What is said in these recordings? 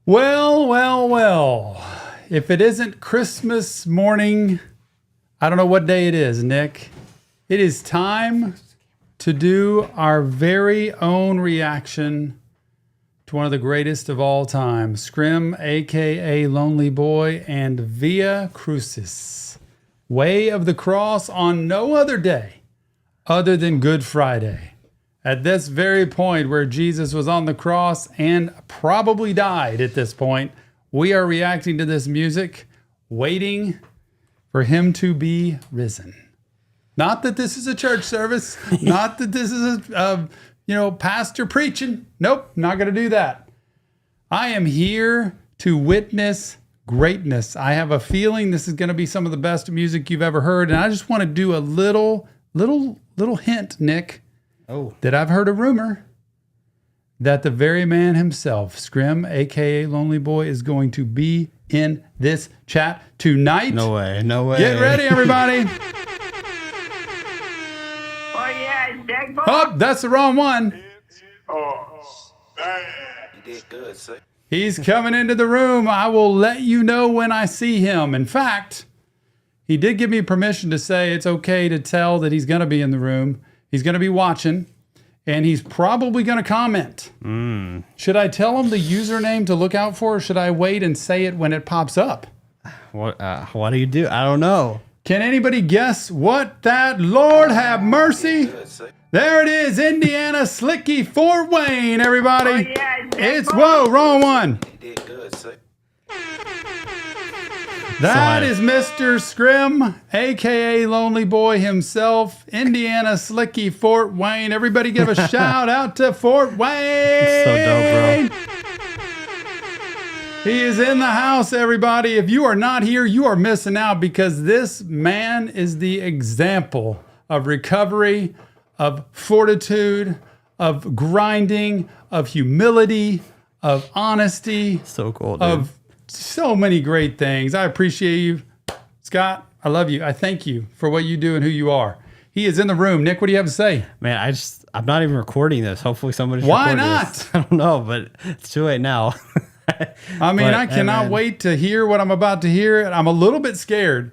Well, well, well. If it isn't Christmas morning, I don't know what day it is, Nick. It is time to do our very own reaction to one of the greatest of all time, Scrim, a.k.a. Lonely Boy, and Via Crucis. Way of the Cross on no other day other than Good Friday. At this very point where Jesus was on the cross and probably died at this point, we are reacting to this music, waiting for him to be risen. Not that this is a church service, not that this is a pastor preaching. Nope, not going to do that. I am here to witness greatness. I have a feeling this is going to be some of the best music you've ever heard, and I just want to do a little hint, Nick. Oh. That I've heard a rumor that the very man himself, Scrim, a.k.a. Lonely Boy, is going to be in this chat tonight. No way. Get ready, everybody. Oh, yeah, Jack Boy. Oh, that's the wrong one. Oh, man. You did good, sir. He's coming into the room. I will let you know when I see him. In fact, he did give me permission to say it's okay to tell that he's going to be in the room. He's going to be watching, and he's probably going to comment. Should I tell him the username to look out for, or should I wait and say it when it pops up? What do you do? I don't know. Can anybody guess what that? Lord have mercy. There it is, Indiana Slicky Fort Wayne, everybody. Oh, yeah, It's, whoa, wrong one. You did good, sir. That is Mr. Scrim, a.k.a. Lonely Boy himself, Indiana Slicky Fort Wayne. Everybody give a shout out to Fort Wayne. So dope, bro. He is in the house, everybody. If you are not here, you are missing out, because this man is the example of recovery, of fortitude, of grinding, of humility, of honesty. So cool, dude. Of so many great things. I appreciate you. Scott, I love you. I thank you for what you do and who you are. He is in the room. Nick, what do you have to say? Man, I'm not even recording this. Hopefully somebody's Why recording not? this. I don't know, but it's too late now. I mean, But, I cannot wait to hear what I'm about to hear. I'm a little bit scared.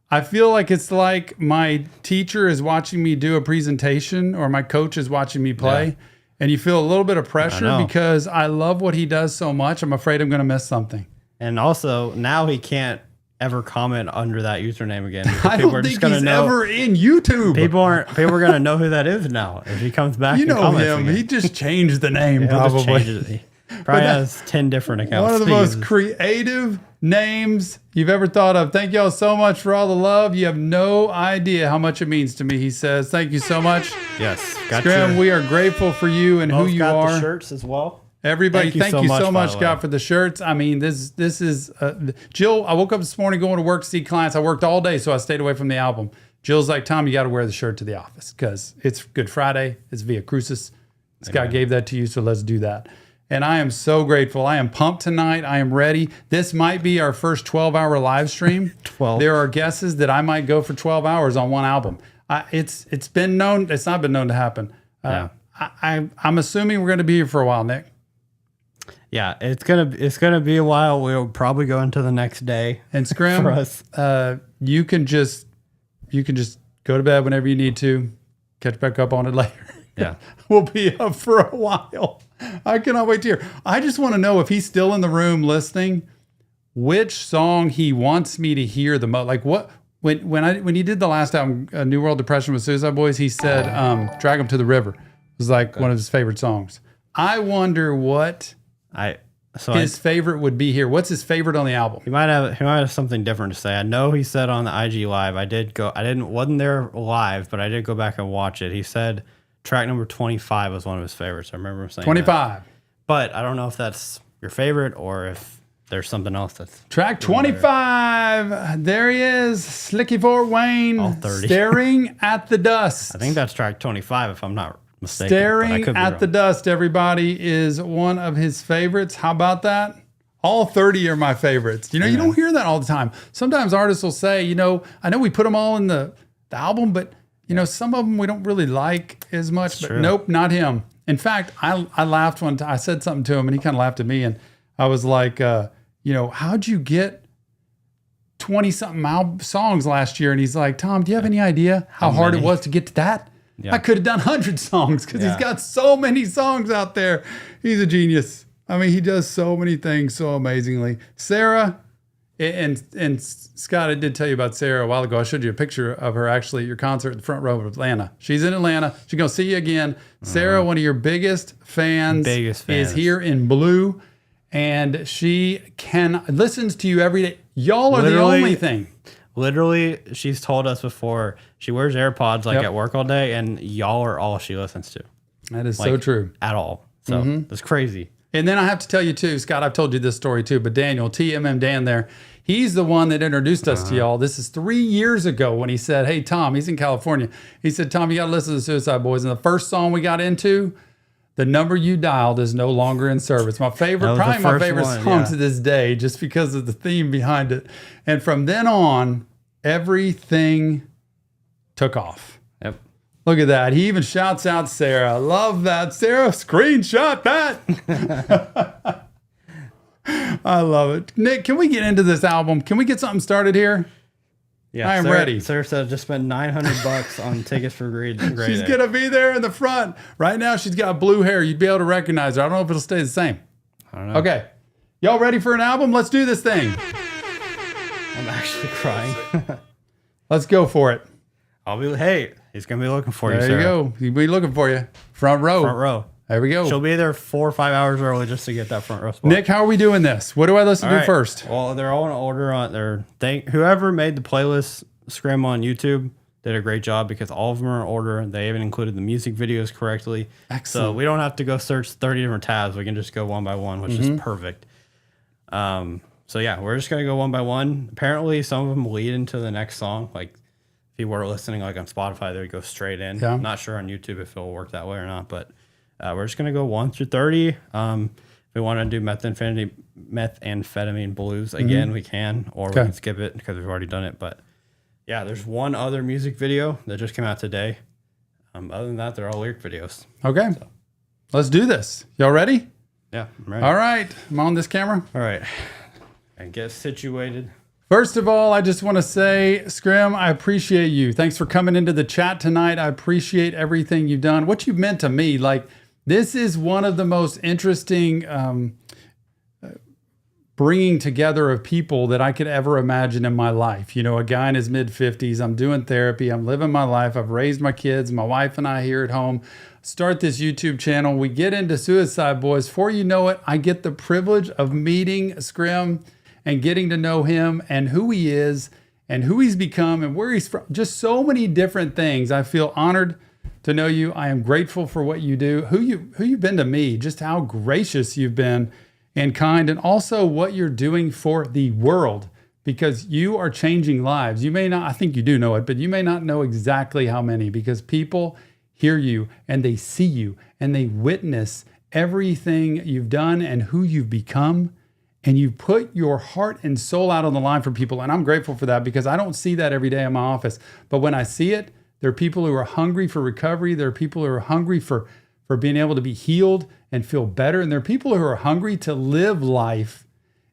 I feel like it's like my teacher is watching me do a presentation, or my coach is watching me play. Yeah. And you feel a little bit of pressure know. because I love what he does so much. I'm afraid I'm going to miss something. And also, now he can't ever comment under that username again. I don't think he's ever in YouTube. People are going to know who that is now if he comes back. You and know comments him. again. He just changed the name, He'll just probably. change it. He probably has 10 different accounts. One of the he most uses. creative names you've ever thought of. Thank y'all so much for all the love. You have no idea how much it means to me, he says. Thank you so much. Yes. Got Scrim, your- we are grateful for you and who both you got are. the shirts as well. Everybody, thank you so much, by the way. Scott, for the shirts. I mean, this is Jill. I woke up this morning going to work to see clients. I worked all day, so I stayed away from the album. Jill's like, Tom, you got to wear the shirt to the office because it's Good Friday. It's Via Crucis. Scott gave that to you, so let's do that. And I am so grateful. I am pumped tonight. I am ready. This might be our first 12-hour live stream. 12. There are guesses that I might go for 12 hours on one album. It's been known. It's not been known to happen. Yeah. I'm assuming we're going to be here for a while, Nick. Yeah, it's gonna be a while. We'll probably go into the next day. And Scrim, For us. you can just go to bed whenever you need to. Catch back up on it later. Yeah. We'll be up for a while. I cannot wait to hear. I just want to know if he's still in the room listening, which song he wants me to hear the most. Like what when he did the last album, New World Depression with Suicide Boys, he said "Drag 'Em to the River" was like one of his favorite songs. I wonder what his favorite would be here. What's his favorite on the album? He might have something different to say. I know he said on the IG live. Wasn't there live, but I did go back and watch it. He said track number 25 was one of his favorites. I remember him saying 25. But I don't know if that's your favorite or if there's something else that's Track 25. There he is, Slicky Fort Wayne, All 30. Staring at the Dust. I think that's track 25 if I'm not mistaken. Staring at the Dust, everybody, is one of his favorites. How about that? All 30 are my favorites. You know, you don't hear that all the time. Sometimes artists will say, I know we put them all in the album, but, some of them we don't really like as much. But true. nope, not him. In fact, I laughed one time. I said something to him, and he kind of laughed at me. And I was like, how'd you get 20-something songs last year? And he's like, Tom, do you have any idea how hard it was to get to that? Yeah. I could have done 100 songs because he's got so many songs out there. He's a genius. I mean, he does so many things so amazingly. Sarah and Scott, I did tell you about Sarah a while ago. I showed you a picture of her actually at your concert in the front row of Atlanta. She's in Atlanta. She's going to see you again. Sarah, one of your biggest fans, is here in blue. And she listens to you every day. Y'all are the only thing. Literally, she's told us before, she wears AirPods at work all day, and y'all are all she listens to. That is so true. At all. So that's crazy. And then I have to tell you too, Scott, I've told you this story too, but Daniel, TMM Dan there, he's the one that introduced us to y'all. This is 3 years ago when he said, hey, Tom, he's in California. He said, Tom, you got to listen to the Suicide Boys. And the first song we got into, the number you dialed is no longer in service. My favorite, probably my favorite song to this day, just because of the theme behind it. And from then on, everything took off. Yep. Look at that. He even shouts out Sarah. I love that. Sarah, screenshot that. I love it. Nick, can we get into this album? Can we get something started here? Yeah, I am ready. Sarah said just spent $900 on tickets for grade. She's going to be there in the front. Right now, she's got blue hair. You'd be able to recognize her. I don't know if it'll stay the same. I don't know. Okay. Y'all ready for an album? Let's do this thing. I'm actually crying. Let's go for it. Hey, he's going to be looking for you, There Sarah. you go. He'll be looking for you. Front row. Front row. There we go. She'll be there 4 or 5 hours early just to get that front row spot. Nick, how are we doing this? What do I listen to first? Well, they're all in order on their whoever made the playlist Scrim on YouTube did a great job because all of them are in order. They even included the music videos correctly. Excellent. So we don't have to go search 30 different tabs. We can just go one by one, which is perfect. So yeah, we're just gonna go one by one. Apparently some of them lead into the next song. Like if you were listening like on Spotify, they would go straight in. Yeah. I'm not sure on YouTube if it'll work that way or not, but we're just gonna go 1 through 30. If we want to do methamphetamine blues again, we can, or we can skip it because we've already done it. But yeah, there's one other music video that just came out today. Other than that, they're all lyric videos. Okay. So. Let's do this. Y'all ready? Yeah, I'm ready. All right. I'm on this camera. All right. And get situated. First of all, I just want to say, Scrim, I appreciate you. Thanks for coming into the chat tonight. I appreciate everything you've done. What you've meant to me. Like, this is one of the most interesting bringing together of people that I could ever imagine in my life. You know, a guy in his mid-50s, I'm doing therapy, I'm living my life, I've raised my kids, my wife and I here at home, start this YouTube channel, we get into Suicide Boys. Before you know it, I get the privilege of meeting Scrim and getting to know him and who he is and who he's become and where he's from. Just so many different things. I feel honored to know you. I am grateful for what you do, who you've been to me, just how gracious you've been and kind, and also what you're doing for the world, because you are changing lives. You may not, I think you do know it, but you may not know exactly how many, because people hear you and they see you and they witness everything you've done and who you've become. And you put your heart and soul out on the line for people. And I'm grateful for that because I don't see that every day in my office. But when I see it, there are people who are hungry for recovery. There are people who are hungry for being able to be healed and feel better. And there are people who are hungry to live life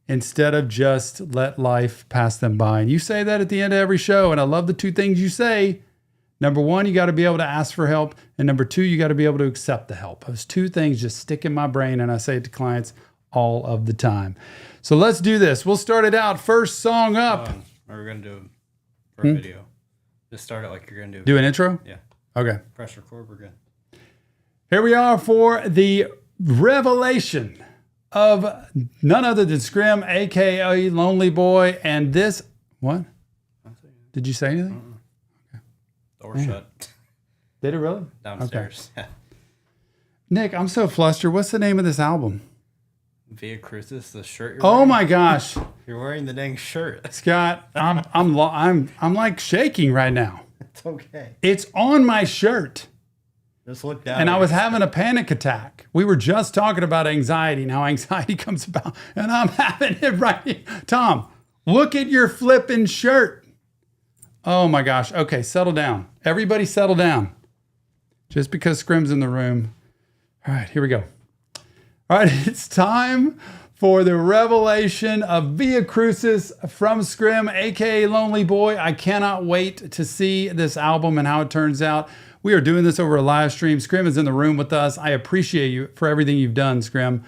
instead of just let life pass them by. And you say that at the end of every show. And I love the two things you say. Number one, you got to be able to ask for help. And number two, you got to be able to accept the help. Those two things just stick in my brain. And I say it to clients all of the time. So let's do this. We'll start it out. First song up. We're going to do it for a video. Just start it like you're going to do an intro? Yeah. Okay. Press record. We're good. Here we are for the revelation of none other than Scrim, a.k.a. Lonely Boy. And this, what? Did you say anything? Okay. Door shut. Did it really? Downstairs. Okay. Nick, I'm so flustered. What's the name of this album? Via Crucis, the shirt you're wearing. Oh my gosh. You're wearing the dang shirt. Scott, I'm like shaking right now. It's okay. It's on my shirt. Just look down. And I was having a panic attack. We were just talking about anxiety and how anxiety comes about. And I'm having it right here. Tom, look at your flipping shirt. Oh my gosh. Okay, settle down. Everybody settle down. Just because Scrim's in the room. All right, here we go. All right, it's time for the revelation of Via Crucis from Scrim, aka Lonely Boy. I cannot wait to see this album and how it turns out. We are doing this over a live stream. Scrim is in the room with us. I appreciate you for everything you've done, Scrim,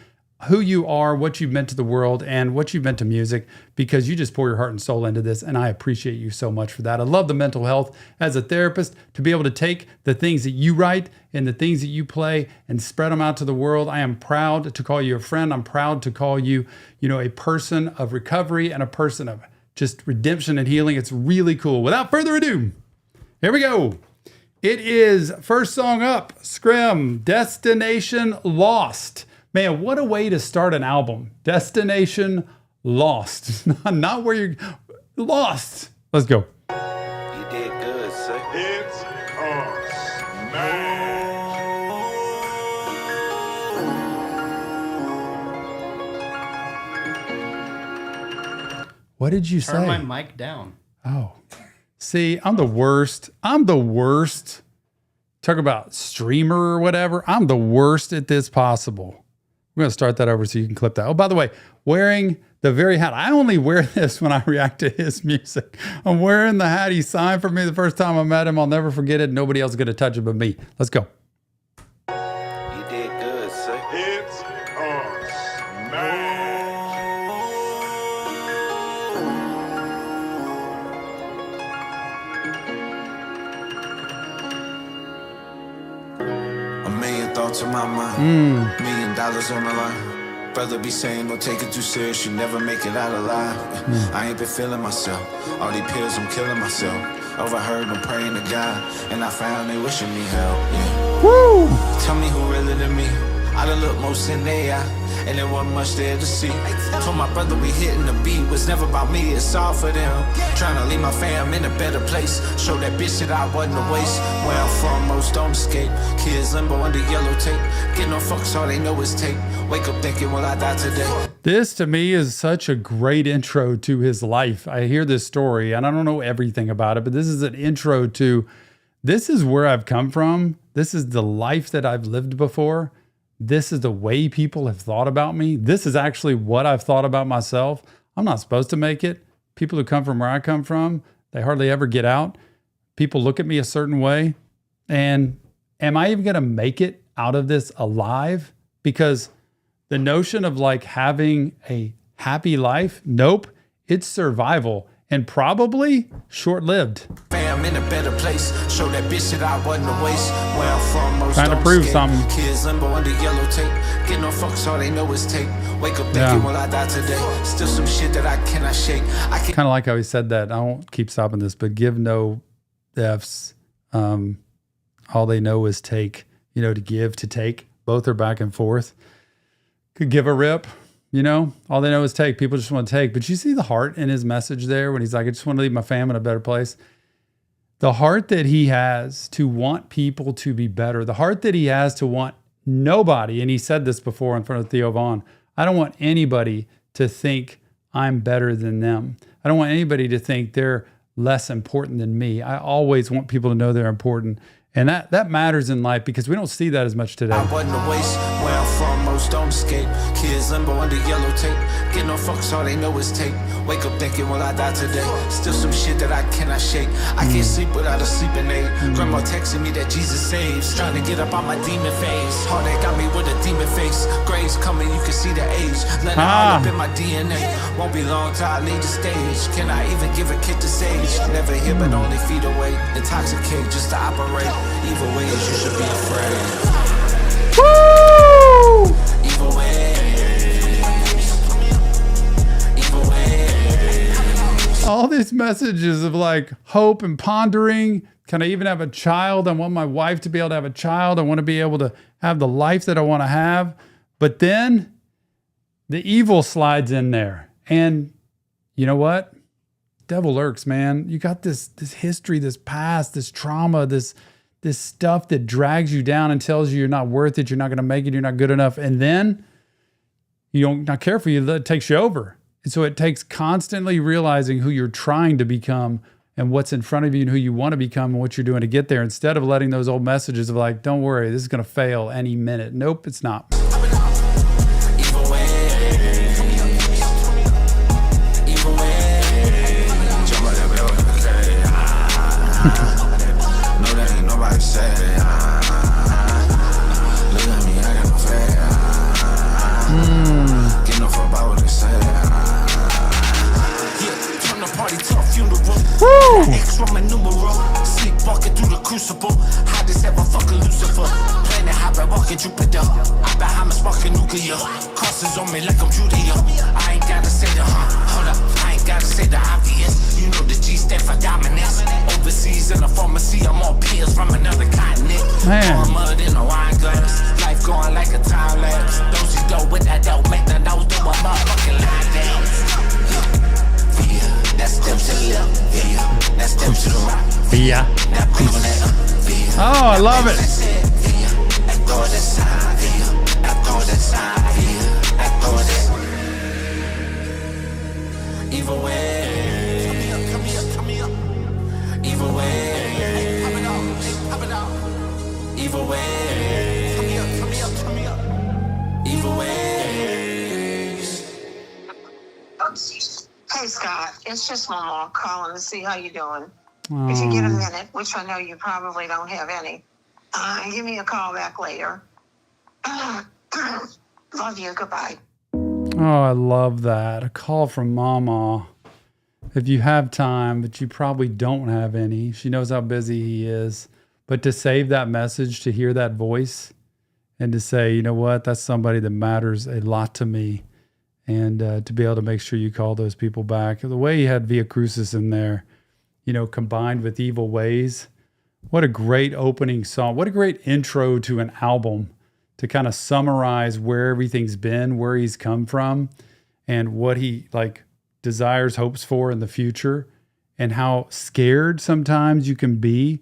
who you are, what you've meant to the world, and what you've meant to music, because you just pour your heart and soul into this, and I appreciate you so much for that. I love the mental health as a therapist, to be able to take the things that you write and the things that you play and spread them out to the world. I am proud to call you a friend. I'm proud to call you, a person of recovery and a person of just redemption and healing. It's really cool. Without further ado, here we go. It is first song up, Scrim, Destination Lost. Man, what a way to start an album. Destination Lost. Not where you're lost. Let's go. You did good, sir. It's us, man. What did you say? Turn my mic down. Oh, see, I'm the worst. Talk about streamer or whatever. I'm the worst at this possible. We're going to start that over so you can clip that. Oh, by the way, wearing the very hat. I only wear this when I react to his music. I'm wearing the hat he signed for me the first time I met him. I'll never forget it. Nobody else is going to touch it but me. Let's go. You did good, sir. It's us, man. A million thoughts in my mind, $1 million on the line. Brother be saying don't take it too serious, you never make it out alive. I ain't been feeling myself, all these pills I'm killing myself. Overheard them praying to God, and I found they wishing me help. Yeah. Woo! Tell me who really than me. I done looked most in their eye, and there wasn't much there to see. Told my brother we hitting the beat was never about me, it's all for them. Trying to leave my fam in a better place, show that bitch that I wasn't a waste. Where I'm from, most don't escape. Kids limbo under yellow tape, get no fucks, all they know is tape. Wake up thinking, will I die today? This to me is such a great intro to his life. I hear this story and I don't know everything about it, but this is an intro to, this is where I've come from. This is the life that I've lived before. This is the way people have thought about me. This is actually what I've thought about myself. I'm not supposed to make it. People who come from where I come from, they hardly ever get out. People look at me a certain way. And am I even going to make it out of this alive? Because the notion of like having a happy life, nope, it's survival and probably short-lived. Fam in a better place, show that bitch that I wasn't a waste. Where I'm from, most Trying to don't prove escape. something. Kids limbo under yellow tape, get no fucks, all they know is tape. Wake up thinking, Yeah. will I die today? Still some shit that I cannot shake. I can't Kind of like how he said that. I won't keep stopping this, but give no F's. All they know is take, to give, to take. Both are back and forth. Could give a rip, all they know is take. People just want to take. But you see the heart in his message there when he's like, I just want to leave my fam in a better place. The heart that he has to want people to be better. The heart that he has to want nobody. And he said this before in front of Theo Vaughn. I don't want anybody to think I'm better than them. I don't want anybody to think they're less important than me. I always want people to know they're important. And that matters in life because we don't see that as much today. I wasn't a waste. Where I'm from, most don't escape. Kids limbo under yellow tape, get no fucks, all they know is tape. Wake up thinking, will I die today? Still some shit that I cannot shake. I can't sleep without a sleeping aid. Grandma texting me that Jesus saves. Trying to get up on my demon phase. Heart that got me with a demon face. Graves coming, you can see the age. Let it all up in my DNA. Won't be long till I leave the stage. Can I even give a kid to sage? Never here but only feet away. Intoxicate just to operate. Evil ways, you should be afraid. Woo! Evil ways. Evil ways. All these messages of like hope and pondering. Can I even have a child? I want my wife to be able to have a child. I want to be able to have the life that I want to have. But then the evil slides in there. And you know what? Devil lurks, man. You got this history, this past, this trauma, this stuff that drags you down and tells you you're not worth it, you're not going to make it, you're not good enough. And then you don't not care for you, it takes you over. And so it takes constantly realizing who you're trying to become and what's in front of you and who you want to become and what you're doing to get there, instead of letting those old messages of like, don't worry, this is going to fail any minute. Nope, it's not. Evil ways. X-Roman numeral, sleepwalking through the crucible. Hottest ever fucking Lucifer. Planet high, walking Jupiter. I behind my sparking nuclear. Crosses on me like I'm Judea. I ain't gotta say the hold up. I ain't gotta say the obvious. You know the G stand for dominance. Overseas in a pharmacy, I'm on pills from another continent. Man. Mud in a wine glass. Life going like a time lapse. Those who don't with that don't make the nose do a motherfucking line dance. That's them to the left, yeah. That's them to the right. Yeah. Oh, I love it. Either way, come here. Either way, pop it out. Either way, come here. Either way. Hey Scott, it's just Mama calling to see how you doing. If you get a minute, which I know you probably don't have any, give me a call back later. Love you. Goodbye. Oh, I love that. A call from Mama. If you have time, but you probably don't have any. She knows how busy he is. But to save that message, to hear that voice, and to say, you know what, that's somebody that matters a lot to me. And to be able to make sure you call those people back. The way he had Via Crucis in there, you know, combined with Evil Ways. What a great opening song. What a great intro to an album to kind of summarize where everything's been, where he's come from, and what he like desires, hopes for in the future, and how scared sometimes you can be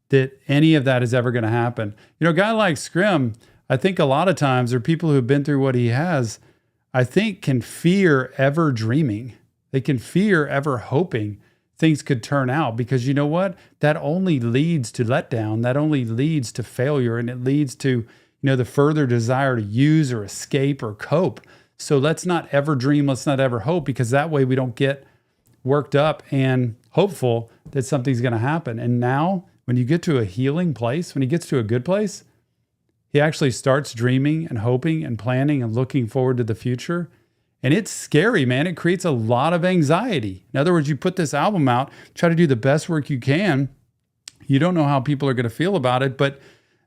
that any of that is ever going to happen. You know, a guy like Scrim, I think a lot of times there are people who have been through what he has, I think can fear ever dreaming. They can fear ever hoping things could turn out because you know what? That only leads to letdown. That only leads to failure, and it leads to, you know, the further desire to use or escape or cope. So let's not ever dream. Let's not ever hope, because that way we don't get worked up and hopeful that something's going to happen. And now when you get to a healing place, when he gets to a good place, he actually starts dreaming and hoping and planning and looking forward to the future. And it's scary, man. It creates a lot of anxiety. In other words, you put this album out, try to do the best work you can. You don't know how people are going to feel about it, but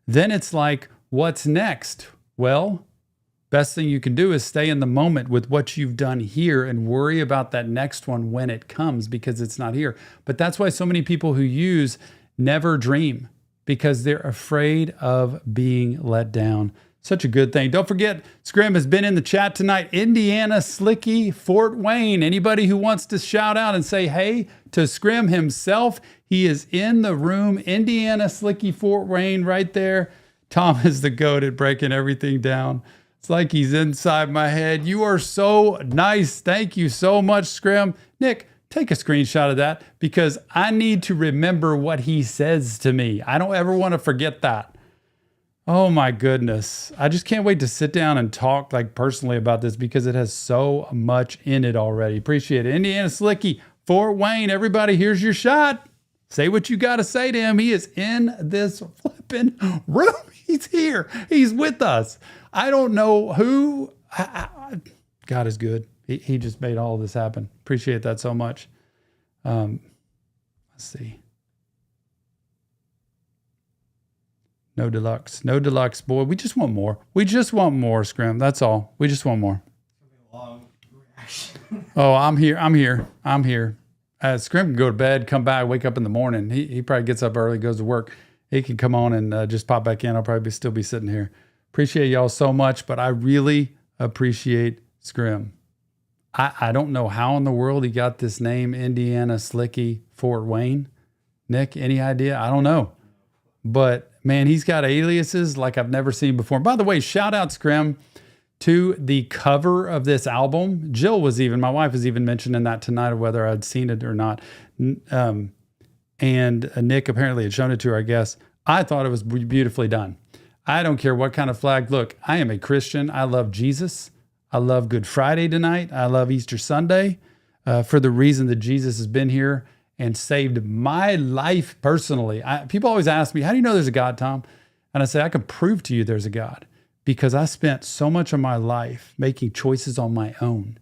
then it's like, what's next? Well, best thing you can do is stay in the moment with what you've done here and worry about that next one when it comes, because it's not here. But that's why so many people who use never dream, because they're afraid of being let down. Such a good thing. Don't forget, Scrim has been in the chat tonight. Indiana Slicky, Fort Wayne. Anybody who wants to shout out and say hey to Scrim himself, he is in the room. Indiana Slicky, Fort Wayne, right there. Tom is the goat at breaking everything down. It's like he's inside my head. You are so nice. Thank you so much, Scrim. Nick, take a screenshot of that, because I need to remember what he says to me. I don't ever want to forget that. Oh my goodness. I just can't wait to sit down and talk like personally about this, because it has so much in it already. Appreciate it. Indiana Slicky, Fort Wayne. Everybody, here's your shot. Say what you got to say to him. He is in this flipping room. He's here. He's with us. I don't know who. God is good. He just made all of this happen. Appreciate that so much. Let's see. No deluxe. No deluxe, boy. We just want more. We just want more, Scrim. That's all. We just want more. Long reaction. Oh, I'm here. Scrim can go to bed, come back, wake up in the morning. He probably gets up early, goes to work. He can come on and just pop back in. I'll probably still be sitting here. Appreciate y'all so much, but I really appreciate Scrim. I don't know how in the world he got this name, Indiana Slicky Fort Wayne. Nick, any idea? I don't know. But man, he's got aliases like I've never seen before. By the way, shout out Scrim to the cover of this album. Jill my wife was even mentioning that tonight, of whether I'd seen it or not. And Nick apparently had shown it to her, I guess. I thought it was beautifully done. I don't care what kind of flag. Look, I am a Christian. I love Jesus. I love Good Friday tonight. I love Easter Sunday for the reason that Jesus has been here and saved my life personally. People always ask me, how do you know there's a God, Tom? And I say, I can prove to you there's a God, because I spent so much of my life making choices on my own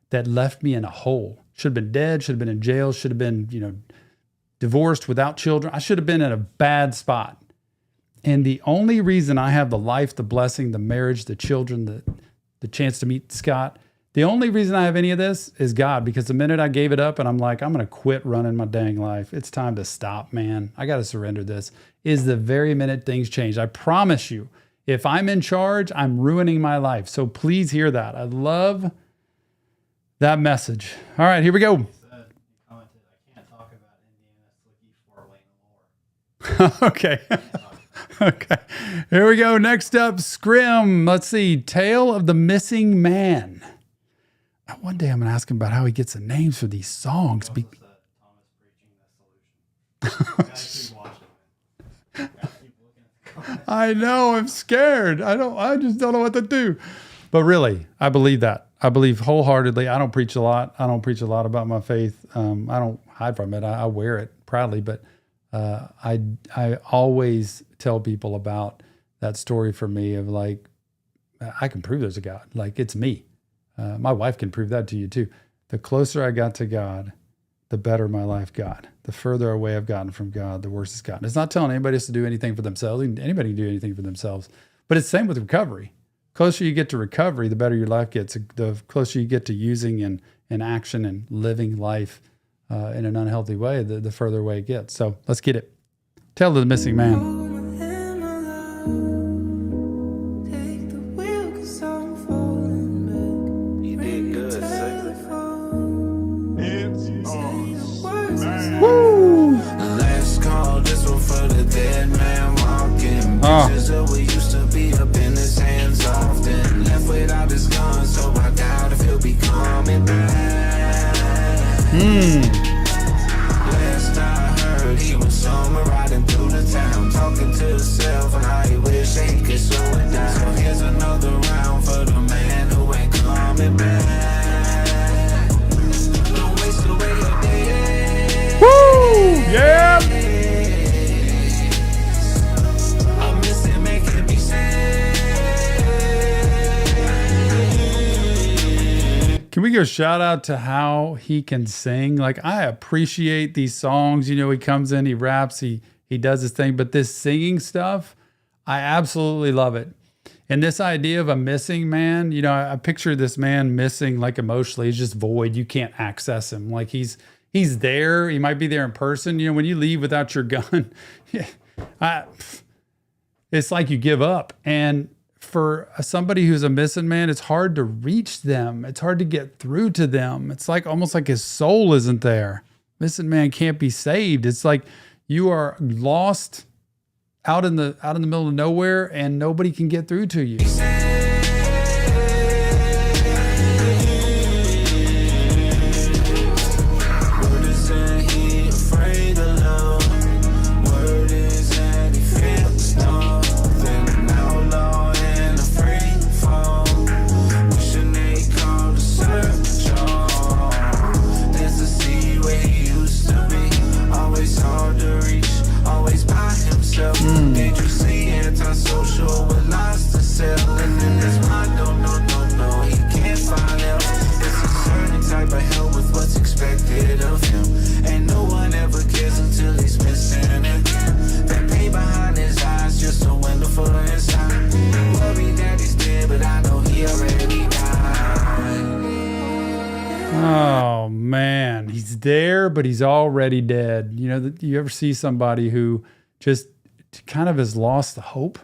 that left me in a hole. Should have been dead, should have been in jail, should have been, divorced without children. I should have been in a bad spot. And the only reason I have the life, the blessing, the marriage, the children, the chance to meet Scott, the only reason I have any of this is God, because the minute I gave it up and I'm like, I'm going to quit running my dang life. It's time to stop, man. I got to surrender this. Is the very minute things change. I promise you, if I'm in charge, I'm ruining my life. So please hear that. I love that message. All right, here we go. Okay. Okay. Here we go. Next up, Scrim. Let's see. Tale of the Missing Man. One day I'm going to ask him about how he gets the names for these songs. I know. I'm scared. I just don't know what to do. But really, I believe that. I believe wholeheartedly. I don't preach a lot. I don't preach a lot about my faith. I don't hide from it. I wear it proudly. But I always tell people about that story for me of like, I can prove there's a God. Like, it's me. My wife can prove that to you too. The closer I got to God, the better my life got. The further away I've gotten from God, the worse it's gotten. It's not telling anybody else to do anything for themselves. Anybody can do anything for themselves. But it's the same with recovery. The closer you get to recovery, the better your life gets. The closer you get to using in action and living life in an unhealthy way, the further away it gets. So let's get it. Tale of the Missing Man. We used to be up in his hands often. Left without his gun, so I doubt if he'll be coming back. Last I heard, he was somewhere riding through the town, talking to himself and how he wish he could slow it down. So here's another round for the man who ain't coming back. Don't waste away your day. Woo! Yeah! Can we give a shout out to how he can sing? Like, I appreciate these songs. You know, he comes in, he raps, he does his thing. But this singing stuff, I absolutely love it. And this idea of a missing man, you know, I picture this man missing, like, emotionally. He's just void. You can't access him. Like, he's there. He might be there in person. You know, when you leave without your gun, it's like you give up. And for somebody who's a missing man, it's hard to reach them. It's hard to get through to them. It's like almost like his soul isn't there. Missing man can't be saved. It's like you are lost out in the middle of nowhere and nobody can get through to you. Dangerously antisocial with lots to sell. And in this mind, no, he can't find help. It's a certain type of help with what's expected of him. And no one ever cares until he's missing again. That pain behind his eyes, just a window for inside. Worry that he's dead, but I know he already died. Oh man, he's there, but he's already dead. You know, you ever see somebody who just kind of has lost the hope?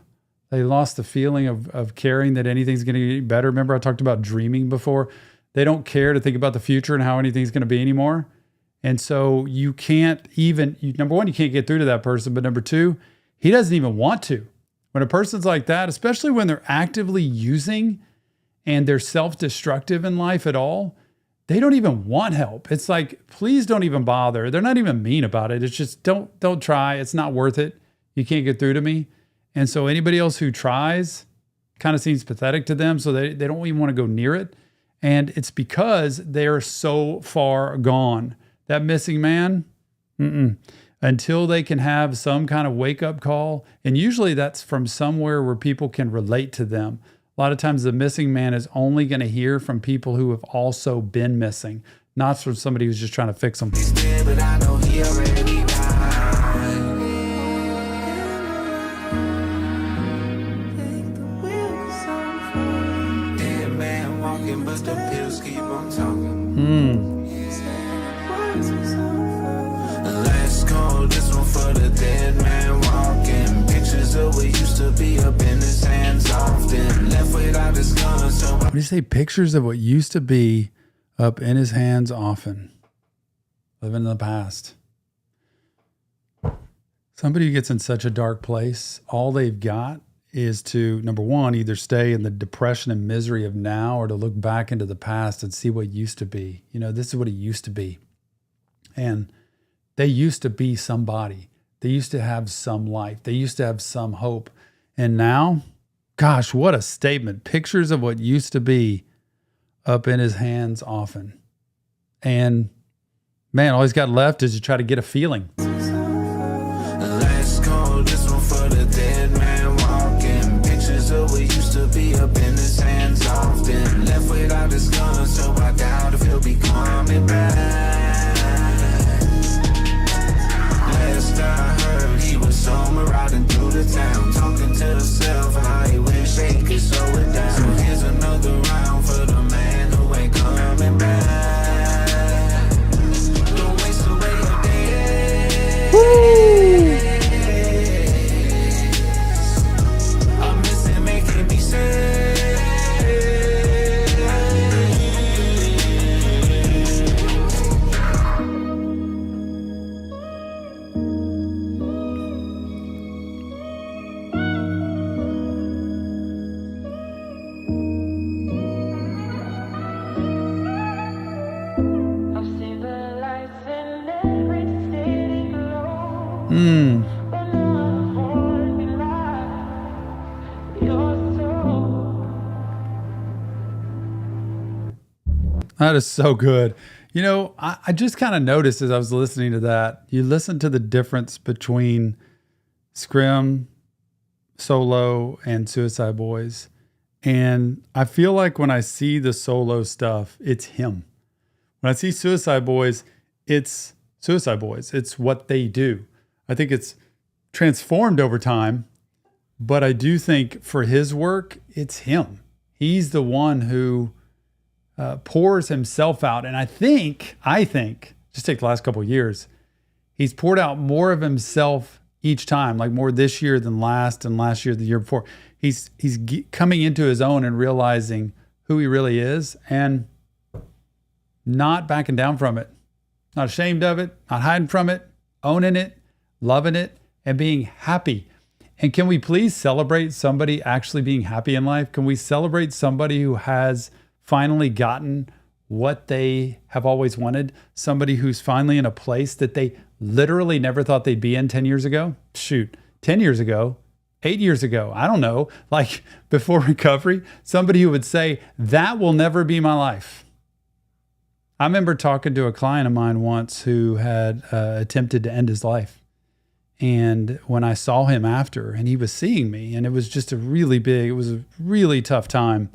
They lost the feeling of caring that anything's going to get better. Remember, I talked about dreaming before. They don't care to think about the future and how anything's going to be anymore. And so you can't even, number one, you can't get through to that person. But number two, he doesn't even want to. When a person's like that, especially when they're actively using and they're self-destructive in life at all, they don't even want help. It's like, please don't even bother. They're not even mean about it. It's just, don't try. It's not worth it. You can't get through to me. And so anybody else who tries kind of seems pathetic to them. So they don't even want to go near it. And it's because they're so far gone. That missing man, until they can have some kind of wake up call. And usually that's from somewhere where people can relate to them. A lot of times the missing man is only going to hear from people who have also been missing, not from somebody who's just trying to fix them. He's dead, but I know he already died. Let's go, this one for the dead man walking. Pictures of what used to be up in his hands often. Left without his gun, so What do you say? Pictures of what used to be up in his hands often. Living in the past. Somebody who gets in such a dark place, all they've got is to, number one, either stay in the depression and misery of now or to look back into the past and see what used to be. You know, this is what it used to be. And they used to be somebody. They used to have some life. They used to have some hope. And now, gosh, what a statement. Pictures of what used to be up in his hands often. And man, all he's got left is to try to get a feeling. let's go, this one for the dead man walking. Pictures of what used to be up in his hands often. Left without his gun, so I doubt if he'll be coming back. Last I heard, he was somewhere riding through the town, talking to himself how he wish he could slow it down. So here's another round for the man who ain't coming back. Don't waste away your day. I miss it making me sad. I've seen the lights in every city glow. But none hold me like your soul. That is so good. You know, I just kind of noticed as I was listening to that, you listen to the difference between Scrim, Solo, and Suicide Boys. And I feel like when I see the Solo stuff, it's him. When I see Suicide Boys, it's Suicide Boys. It's what they do. I think it's transformed over time, but I do think for his work, it's him. He's the one who pours himself out. And I think, just take the last couple of years, he's poured out more of himself each time, like more this year than last, and last year, the year before. He's coming into his own and realizing who he really is and not backing down from it, not ashamed of it, not hiding from it, owning it, loving it, and being happy. And can we please celebrate somebody actually being happy in life? Can we celebrate somebody who has finally gotten what they have always wanted? Somebody who's finally in a place that they literally never thought they'd be in 10 years ago? Shoot, 10 years ago, 8 years ago, I don't know, like before recovery, somebody who would say, that will never be my life. I remember talking to a client of mine once who had attempted to end his life. And when I saw him after, and he was seeing me, and it was just it was a really tough time.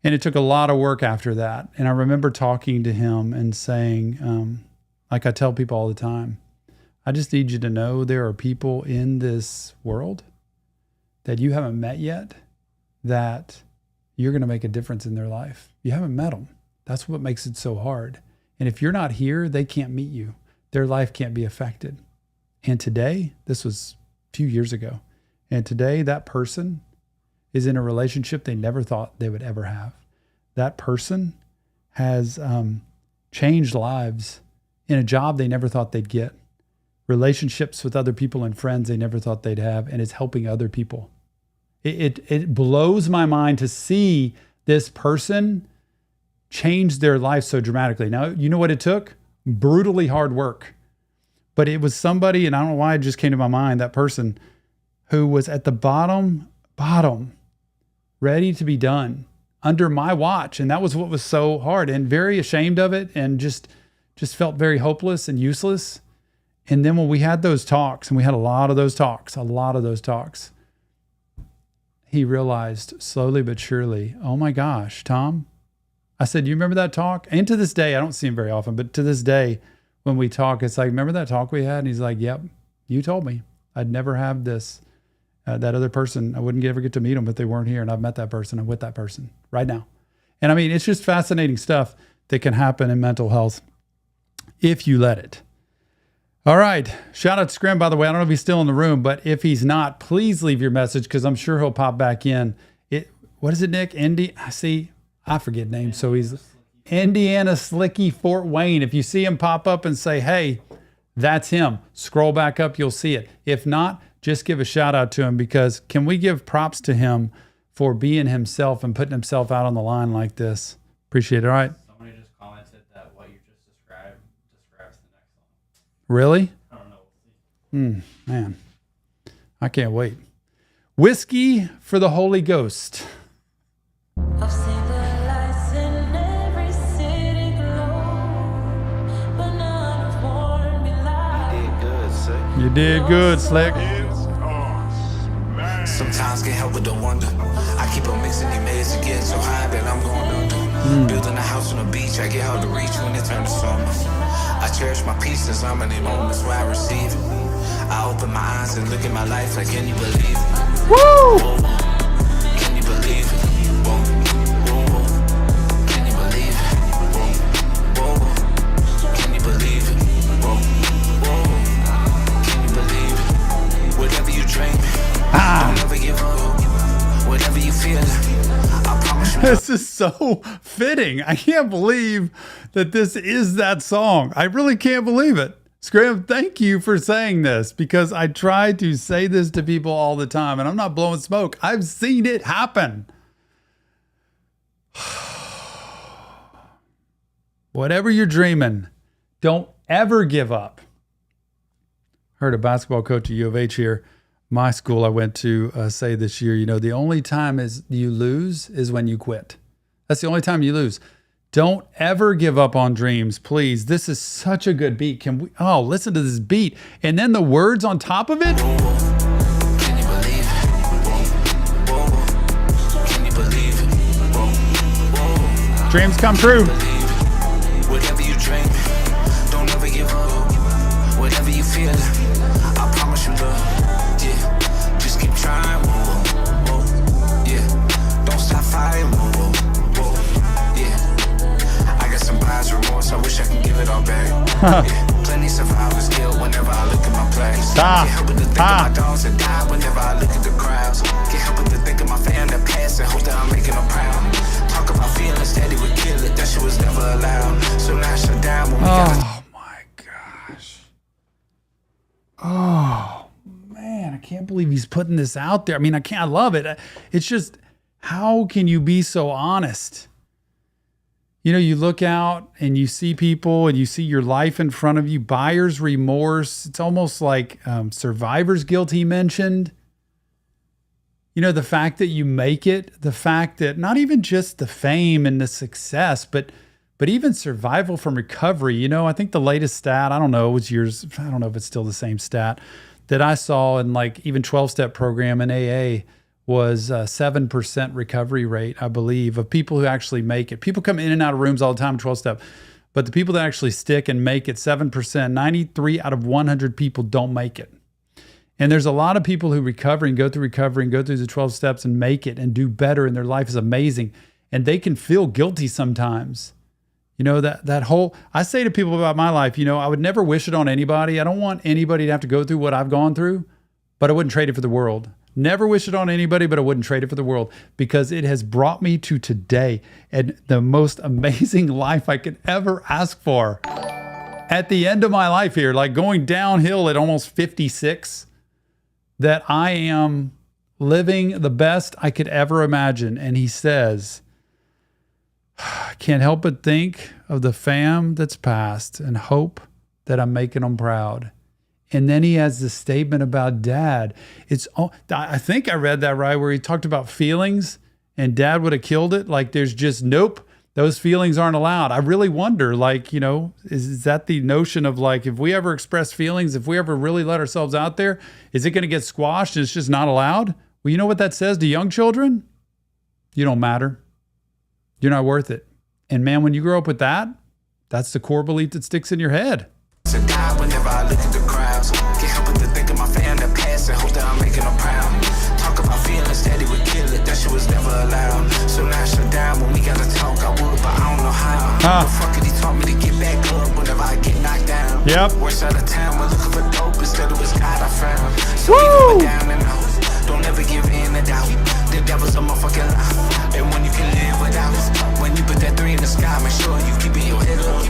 And it took a lot of work after that. And I remember talking to him and saying, like I tell people all the time, I just need you to know there are people in this world that you haven't met yet that you're going to make a difference in their life. You haven't met them. That's what makes it so hard. And if you're not here, they can't meet you. Their life can't be affected. And today, this was a few years ago, and today that person is in a relationship they never thought they would ever have. That person has changed lives in a job they never thought they'd get, relationships with other people and friends they never thought they'd have, and is helping other people. It blows my mind to see this person change their life so dramatically. Now, you know what it took? Brutally hard work. But it was somebody, and I don't know why it just came to my mind, that person who was at the bottom, ready to be done under my watch. And that was what was so hard, and very ashamed of it, and just felt very hopeless and useless. And then when we had those talks, and we had a lot of those talks, he realized slowly but surely, oh my gosh, Tom, I said, you remember that talk? And to this day, I don't see him very often, but to this day, when we talk, it's like, remember that talk we had? And he's like, yep, you told me I'd never have this. That other person, I wouldn't ever get to meet them if they weren't here. And I've met that person. I'm with that person right now. And I mean, it's just fascinating stuff that can happen in mental health if you let it. All right. Shout out to Scrim, by the way. I don't know if he's still in the room, but if he's not, please leave your message because I'm sure he'll pop back in. What is it, Nick? I forget names. So he's Indiana Slicky Fort Wayne. If you see him pop up and say, hey, that's him, scroll back up, you'll see it. If not, just give a shout out to him because can we give props to him for being himself and putting himself out on the line like this? Appreciate it. All right. Somebody just commented that what you just described describes the next song. Really? I don't know. Man, I can't wait. Whiskey for the Holy Ghost. I've seen the lights in every city glow, but none have warned me like You did good, Slick. Sometimes can't help but to wonder. I keep on mixing these meds to get so high that I'm going under. Building a house on the beach, I get hard to reach when it turns to summer. I cherish my pieces, I'm in the moments where I receive it. I open my eyes and look at my life like, can you believe it? Woo! Can you believe it? Whoa, whoa, whoa. Can you believe it? Whoa, whoa. Can you believe it? Whoa, whoa. Can you believe it? Whatever you dream, don't ever give up. Whatever you feel, I promise you. This is so fitting. I can't believe that this is that song. I really can't believe it. Scrim, thank you for saying this because I try to say this to people all the time and I'm not blowing smoke. I've seen it happen. Whatever you're dreaming, don't ever give up. Heard a basketball coach at U of H here, my school I went to, say this year, the only time is you lose is when you quit. That's the only time you lose. Don't ever give up on dreams, please. This is such a good beat. Can we? Oh, listen to this beat. And then the words on top of it. Can you believe it? Can you believe it? Dreams come true. Whatever you dream, don't ever give up. Whatever you feel, I promise you love. Yeah, just keep trying. Yeah, don't stop fighting. Some bias remorse, I wish I could give it all back. Yeah, plenty survivor's guilt whenever I look at my plays. Can't help but to think of my dogs that died whenever I look at the crowds. Can't help but to think of my fam that passed and hope that I'm making them proud. Talk about feelings that he would kill it, that shit was never allowed. So now shut down when we Oh my gosh. Oh man, I can't believe he's putting this out there. I mean, I love it. It's just, how can you be so honest? You look out and you see people and you see your life in front of you, buyer's remorse. It's almost like survivor's guilt he mentioned. The fact that you make it, the fact that not even just the fame and the success, but even survival from recovery. I think the latest stat, I don't know, it was yours. I don't know if it's still the same stat that I saw in like even 12-step program in AA was 7% recovery rate, I believe, of people who actually make it. People come in and out of rooms all the time, 12-step, but the people that actually stick and make it, 7%, 93 out of 100 people don't make it. And there's a lot of people who recover and go through the 12 steps and make it and do better, and their life is amazing. And they can feel guilty sometimes. That whole, I say to people about my life, I would never wish it on anybody. I don't want anybody to have to go through what I've gone through, but I wouldn't trade it for the world. Never wish it on anybody, but I wouldn't trade it for the world because it has brought me to today and the most amazing life I could ever ask for. At the end of my life here, like going downhill at almost 56, that I am living the best I could ever imagine. And he says, I can't help but think of the fam that's passed and hope that I'm making them proud. And then he has this statement about dad. I think I read that right, where he talked about feelings and dad would have killed it. Like there's just, nope, those feelings aren't allowed. I really wonder, like, is that the notion of like, if we ever express feelings, if we ever really let ourselves out there, is it going to get squashed and it's just not allowed? Well, you know what that says to young children? You don't matter. You're not worth it. And man, when you grow up with that, that's the core belief that sticks in your head. to die whenever I look at the crowds. Can't help but to think of my fam that passed and hope that I'm making them proud. Talk about I'm feeling steady would kill it, that shit was never allowed. So now I shut down when we gotta talk, I would, but I don't know how. The fuck he taught me to get back up whenever I get knocked down. Yep. Worst out of town, we're looking for dope, instead it was God I found. So even with down and out, don't ever give in to doubt. The devil's a motherfucking lie. And when you can live without, when you put that 3 in the sky, make sure you keep your head up.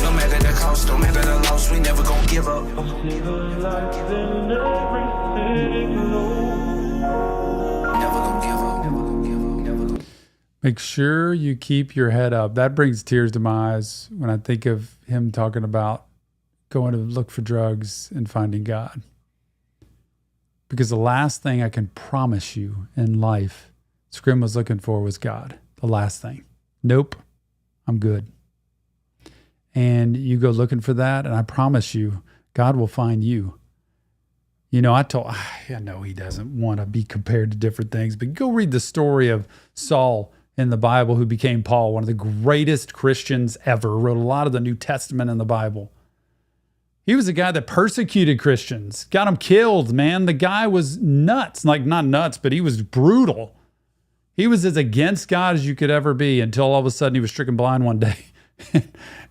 No matter the cost, no matter the loss, we never gon' give up. Make sure you keep your head up. That brings tears to my eyes when I think of him talking about going to look for drugs and finding God. Because the last thing I can promise you in life Scrim was looking for was God. The last thing. Nope, I'm good. And you go looking for that, and I promise you, God will find you. You know, I know he doesn't want to be compared to different things, but go read the story of Saul in the Bible who became Paul, one of the greatest Christians ever, wrote a lot of the New Testament in the Bible. He was a guy that persecuted Christians, got them killed, man. The guy was nuts, like not nuts, but he was brutal. He was as against God as you could ever be until all of a sudden he was stricken blind one day.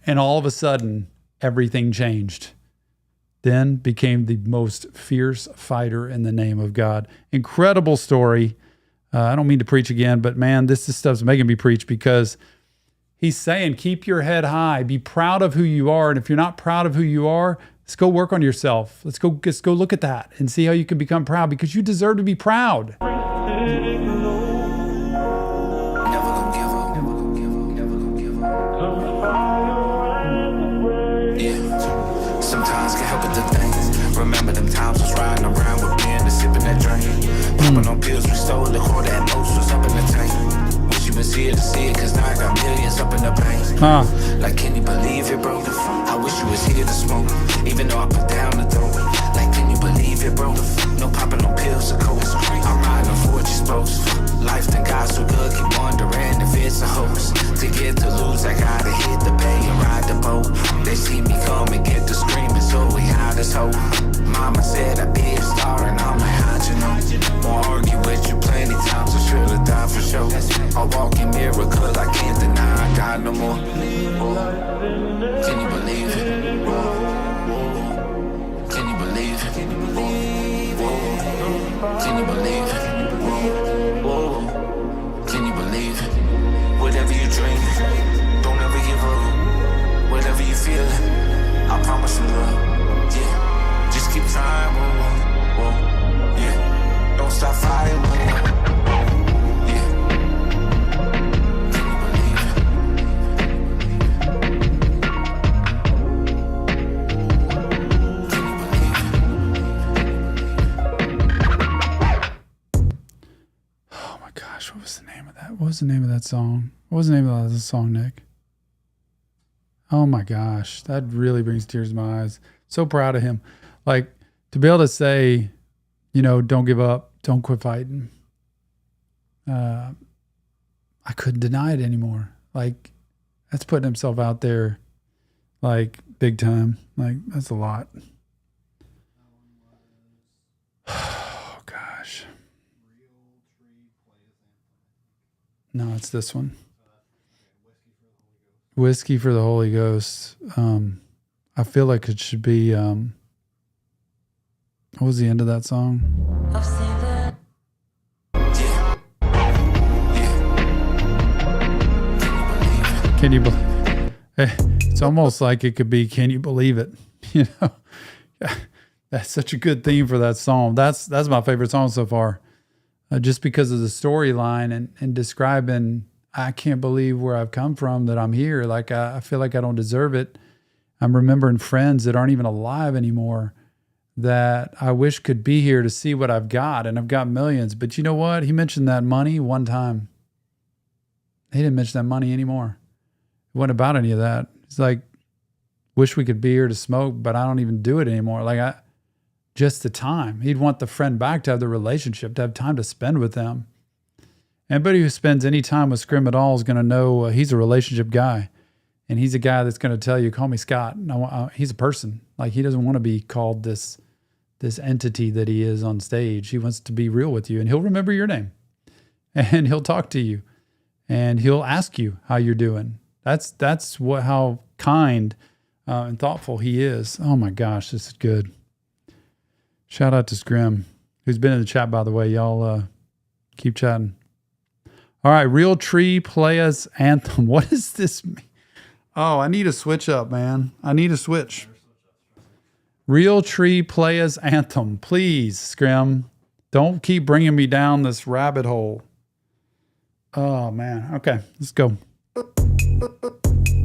And all of a sudden, everything changed. Then became the most fierce fighter in the name of God. Incredible story. I don't mean to preach again, but man, this stuff's making me preach because he's saying, keep your head high, be proud of who you are. And if you're not proud of who you are, let's go work on yourself. Let's go look at that and see how you can become proud because you deserve to be proud. Remember them times was riding around with Ben and sipping that drink. Popping on pills, we stole the quarter, that most was up in the tank. Wish you was here to see it, cause now I got millions up in the bank. Like, can you believe it, bro? I wish you was here to smoke, even though I put down the dope. Like, can you believe it, bro? No popping on pills or coke. I'm riding on Fortune spokes. Life done got so good, keep wondering if it's a hoax. To get to lose, I gotta hit the bay and ride the boat. They see me come and get the screaming, so we hide this hope. Mama said I'd be a star and I'm like, how'd you know? Won't argue with you plenty times, I should've died for sure. I walk in miracle, I can't deny I got no more. Can you believe it? Can you believe it? Can you believe it? Can you believe it? Whatever you dream, don't ever give up. Whatever you feel, I promise you love. Yeah, just keep trying. Yeah, don't stop fighting. Yeah, can you believe it? Can you believe it? Oh my gosh, what was the name of that? What was the name of that song? What was the name of that song, Nick? Oh my gosh, that really brings tears to my eyes. So proud of him. Like, to be able to say, you know, don't give up, don't quit fighting. I couldn't deny it anymore. Like, that's putting himself out there, like, big time. Like, that's a lot. Oh gosh. No, it's this one. Whiskey for the Holy Ghost. I feel like it should be, what was the end of that song? Can you believe it? It's almost like it could be, can you believe it? You know, that's such a good theme for that song. That's my favorite song so far. Just because of the storyline and describing, I can't believe where I've come from, that I'm here. Like, I feel like I don't deserve it. I'm remembering friends that aren't even alive anymore that I wish could be here to see what I've got. And I've got millions. But you know what? He mentioned that money one time. He didn't mention that money anymore. It wasn't about any of that. He's like, wish we could be here to smoke, but I don't even do it anymore. Like, just the time. He'd want the friend back to have the relationship, to have time to spend with them. Anybody who spends any time with Scrim at all is going to know he's a relationship guy. And he's a guy that's going to tell you, call me Scott. No, he's a person. Like, he doesn't want to be called this this entity that he is on stage. He wants to be real with you, and he'll remember your name, and he'll talk to you, and he'll ask you how you're doing. That's how kind and thoughtful he is. Oh my gosh, this is good. Shout out to Scrim, who's been in the chat, by the way. Y'all keep chatting. All right, Real Tree Playas Anthem. What does this mean? Oh, I need a switch up, man. I need a switch. Real Tree Playas Anthem. Please, Scrim. Don't keep bringing me down this rabbit hole. Oh, man. Okay, let's go.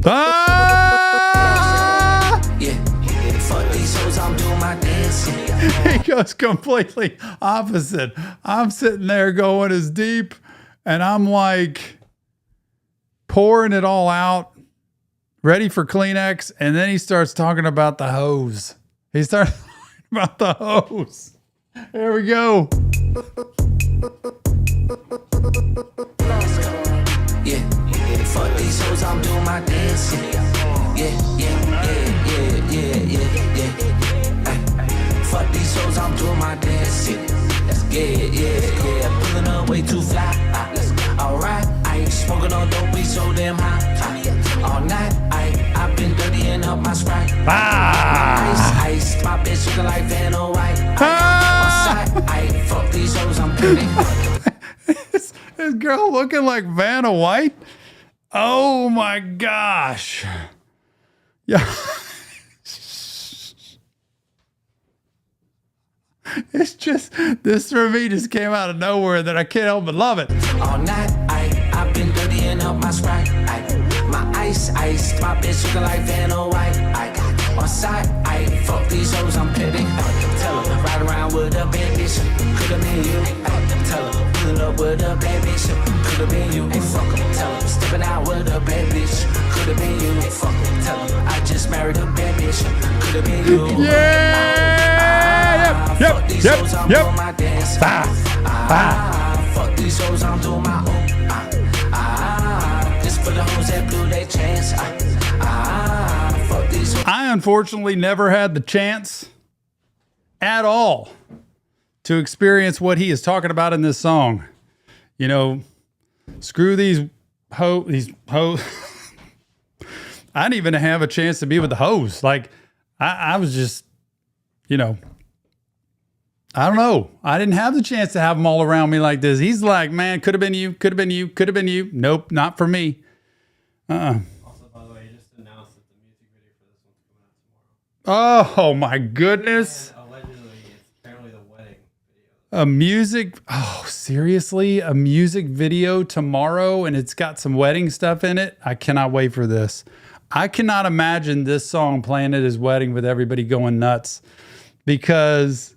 Ah! Yeah, fuck these hoes, I'm doing my dance. He goes completely opposite. I'm sitting there going as deep, and I'm like pouring it all out, ready for Kleenex, and then he starts talking about the hose. He starts talking about the hose. Here we go. Yeah, fuck these hoes, I'm doing my dance. Yeah. Fuck these hoes, I'm doing my dance. Let's get it, yeah. Pulling up way too fly. Alright, I ain't smoking on dope, we so damn high. All night, I've been dirtying up my Sprite. Ice, my bitch looking like Vena White. Fuck these hoes, I'm dirty. This girl looking like Vanna White? Oh my gosh. Yeah. It's just, this for me just came out of nowhere that I can't help but love it. All night, I've been dirtying up my Sprite. My ice, my bitch looking like Vanna White. On side, fuck these hoes, I'm petty. Tell her, ride around with a bad bitch, could've been you. Tell her, pulling up with a bad bitch, could've been you. Hey, fuck her, tell her, stepping out with a bad bitch, could've been you. Hey, fuck her, tell her, I just married a bad bitch, could've been you. Yeah! Fuck these hoes, I'm doing my dance. Fuck these hoes, I'm doing my own. Just for the hoes that blew their chance. Fuck these hoes. I unfortunately never had the chance at all to experience what he is talking about in this song. You know, screw these hoes. I didn't even have a chance to be with the hoes. Like, I was just, you know, I don't know. I didn't have the chance to have them all around me like this. He's like, man, could have been you, could have been you, could have been you. Nope, not for me. Also, by the way, you just announced that the music video for this one's coming out tomorrow. Oh my goodness. And allegedly, it's apparently the wedding video. A music, seriously? A music video tomorrow, and it's got some wedding stuff in it? I cannot wait for this. I cannot imagine this song playing at his wedding with everybody going nuts, because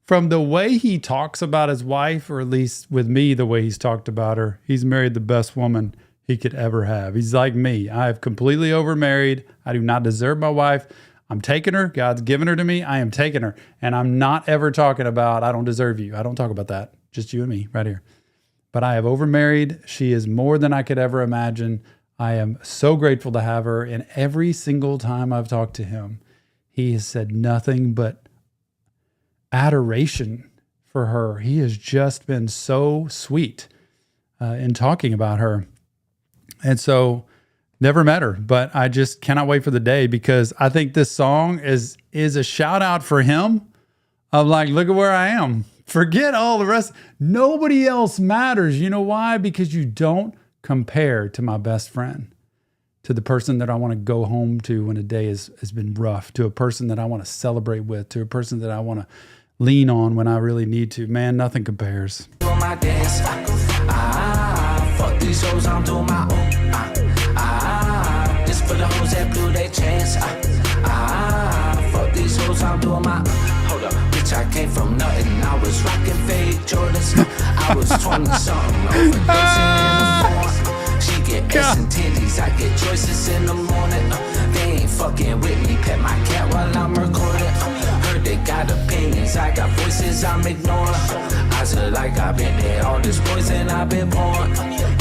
from the way he talks about his wife, or at least with me, the way he's talked about her, he's married the best woman he could ever have. He's like me. I have completely overmarried. I do not deserve my wife. I'm taking her. God's given her to me. I am taking her. And I'm not ever talking about, I don't deserve you. I don't talk about that. Just you and me right here. But I have overmarried. She is more than I could ever imagine. I am so grateful to have her. And every single time I've talked to him, he has said nothing but adoration for her. He has just been so sweet in talking about her. And so, never met her, but I just cannot wait for the day, because I think this song is a shout out for him of like, look at where I am. Forget all the rest. Nobody else matters. You know why? Because you don't compare to my best friend, to the person that I want to go home to when a day has been rough, to a person that I want to celebrate with, to a person that I want to lean on when I really need to. Man, nothing compares. Doing my dance. Fuck these hoes, I'm doing my own. This for the hoes that blew their chance. Fuck these hoes, I'm doing my. Hold up, bitch, I came from nothing. I was rocking fake Jordans. I was 20-something, overdosing in the morning. She get S and titties, I get choices in the morning. They ain't fucking with me, pet my cat while I'm recording. Heard they got opinions, I got voices I'm ignoring. I said like I've been there, all this poison I've been pouring.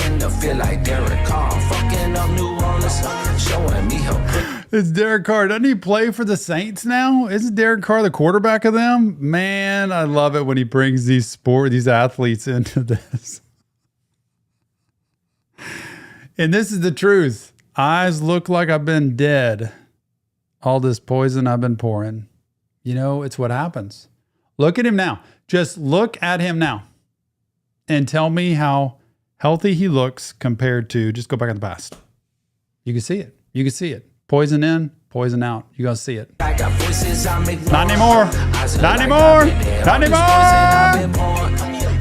And I feel like Derek Carr, fucking up New Orleans, showing me her. It's Derek Carr. Doesn't he play for the Saints now? Isn't Derek Carr the quarterback of them? Man, I love it when he brings these athletes into this. And this is the truth. Eyes look like I've been dead. All this poison I've been pouring. You know, it's what happens. Look at him now. Just look at him now. And tell me how healthy he looks compared to, just go back in the past. You can see it. You can see it. Poison in, poison out. You're going to see it. Not anymore. Not anymore. Not anymore.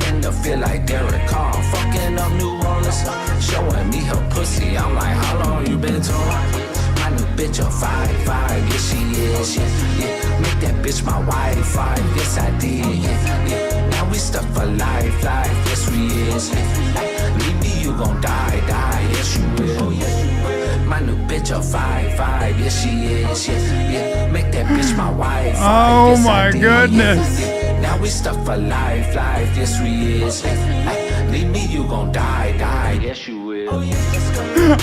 And I feel like Derek Carr fucking up New Orleans. Showing me her pussy. I'm like, how long you been torn? My new bitch a 5'5", yes she is, yeah. Make that bitch my wife, yes I did, yeah. Now we stuck for life, yes we is, yeah. Leave me, you gon' die, yes you will, yeah. My new bitch a 5'5", yes she is, yeah. Make that bitch my wife, oh yes my I did, goodness. yeah. Now we stuck for life, yes we is, yeah. Leave me, you gon' die, yes you will.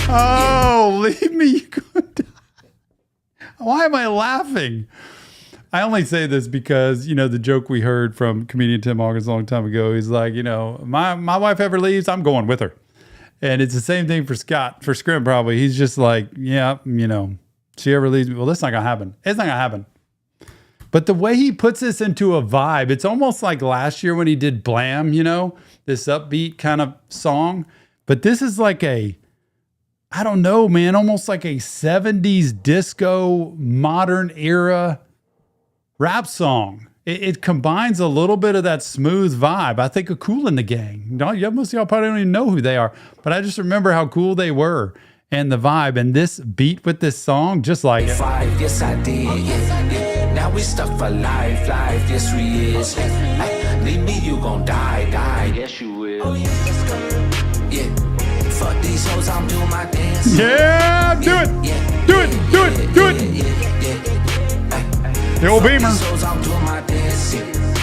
Oh, leave me. You could die. Why am I laughing? I only say this because, you know, the joke we heard from comedian Tim Hawkins a long time ago. He's like, you know, my wife ever leaves, I'm going with her. And it's the same thing for Scott, for Scrim probably. He's just like, yeah, you know, she ever leaves me. Well, that's not going to happen. It's not going to happen. But the way he puts this into a vibe, it's almost like last year when he did Blam, you know, this upbeat kind of song. But this is like a, I don't know, man, almost like a 70s disco, modern era rap song. It combines a little bit of that smooth vibe. I think of Kool and the Gang. Most of y'all probably don't even know who they are, but I just remember how cool they were and the vibe. And this beat with this song, just like it. Yes, I did. Yeah. Now we stuck for life. Yes, we is. Leave me, you gon' die. Yes, you will. Yeah. Fuck these hoes, I'm doing my dance. Yeah, do it. Do it. Do it. Do it. The old Beamer. I'm doing my dance.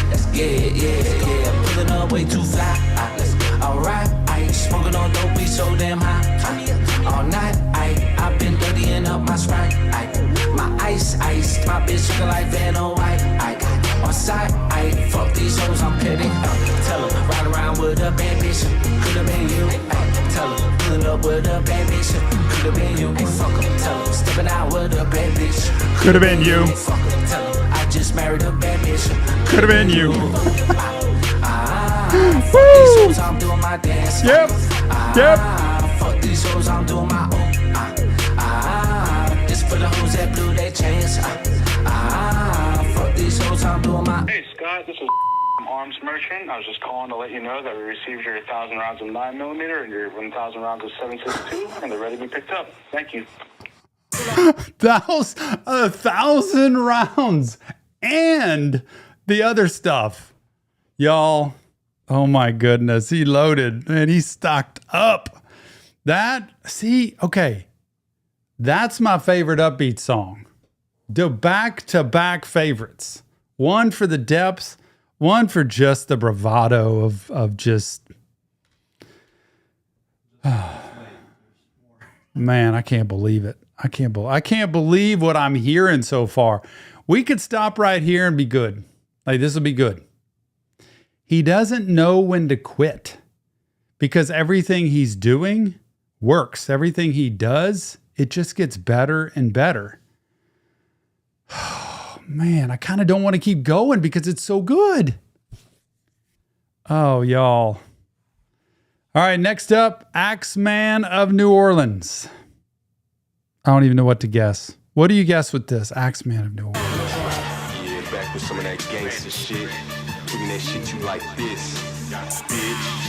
Let's get it. Yeah. Pulling up way too fly. Alright. I ain't smoking on dope, we so damn high. All night. I've been dirtying up my Sprite. My ice. My bitch looking like Vena White. On side. Fuck these hoes, I'm petty. Tell them, ride around with a bad bitch. Could've been you. Tell them, pulling up with a bad bitch. Could've been you. Fuck them. Tell them, stepping out with a bad bitch. Could've been you. Fuck them. Tell them, I just married a bad bitch. Could've been you. Fuck these hoes, I'm doing my dance. Yep. Fuck these hoes, I'm doing my own. This for the hoes that blew their chance. Fuck these hoes, I'm doing my. Hey Scott, this is Arms Merchant. I was just calling to let you know that we received your 1,000 rounds of 9mm and your 1,000 rounds of 7.62, and they're ready to be picked up. Thank you. That was 1,000 rounds and the other stuff. Y'all, oh my goodness. He loaded and he stocked up. Okay. That's my favorite upbeat song. The back-to-back favorites. One for the depths, one for just the bravado of just... Man, I can't believe it. I can't believe what I'm hearing so far. We could stop right here and be good. Like, this will be good. He doesn't know when to quit because everything he's doing works. Everything he does, it just gets better and better. Oh, man, I kind of don't want to keep going because it's so good. Oh, y'all. All right, next up, Axeman of New Orleans. I don't even know what to guess. What do you guess with this? Axeman of New Orleans. Yeah, back with some of that gangster shit. Doing that shit you like this, bitch.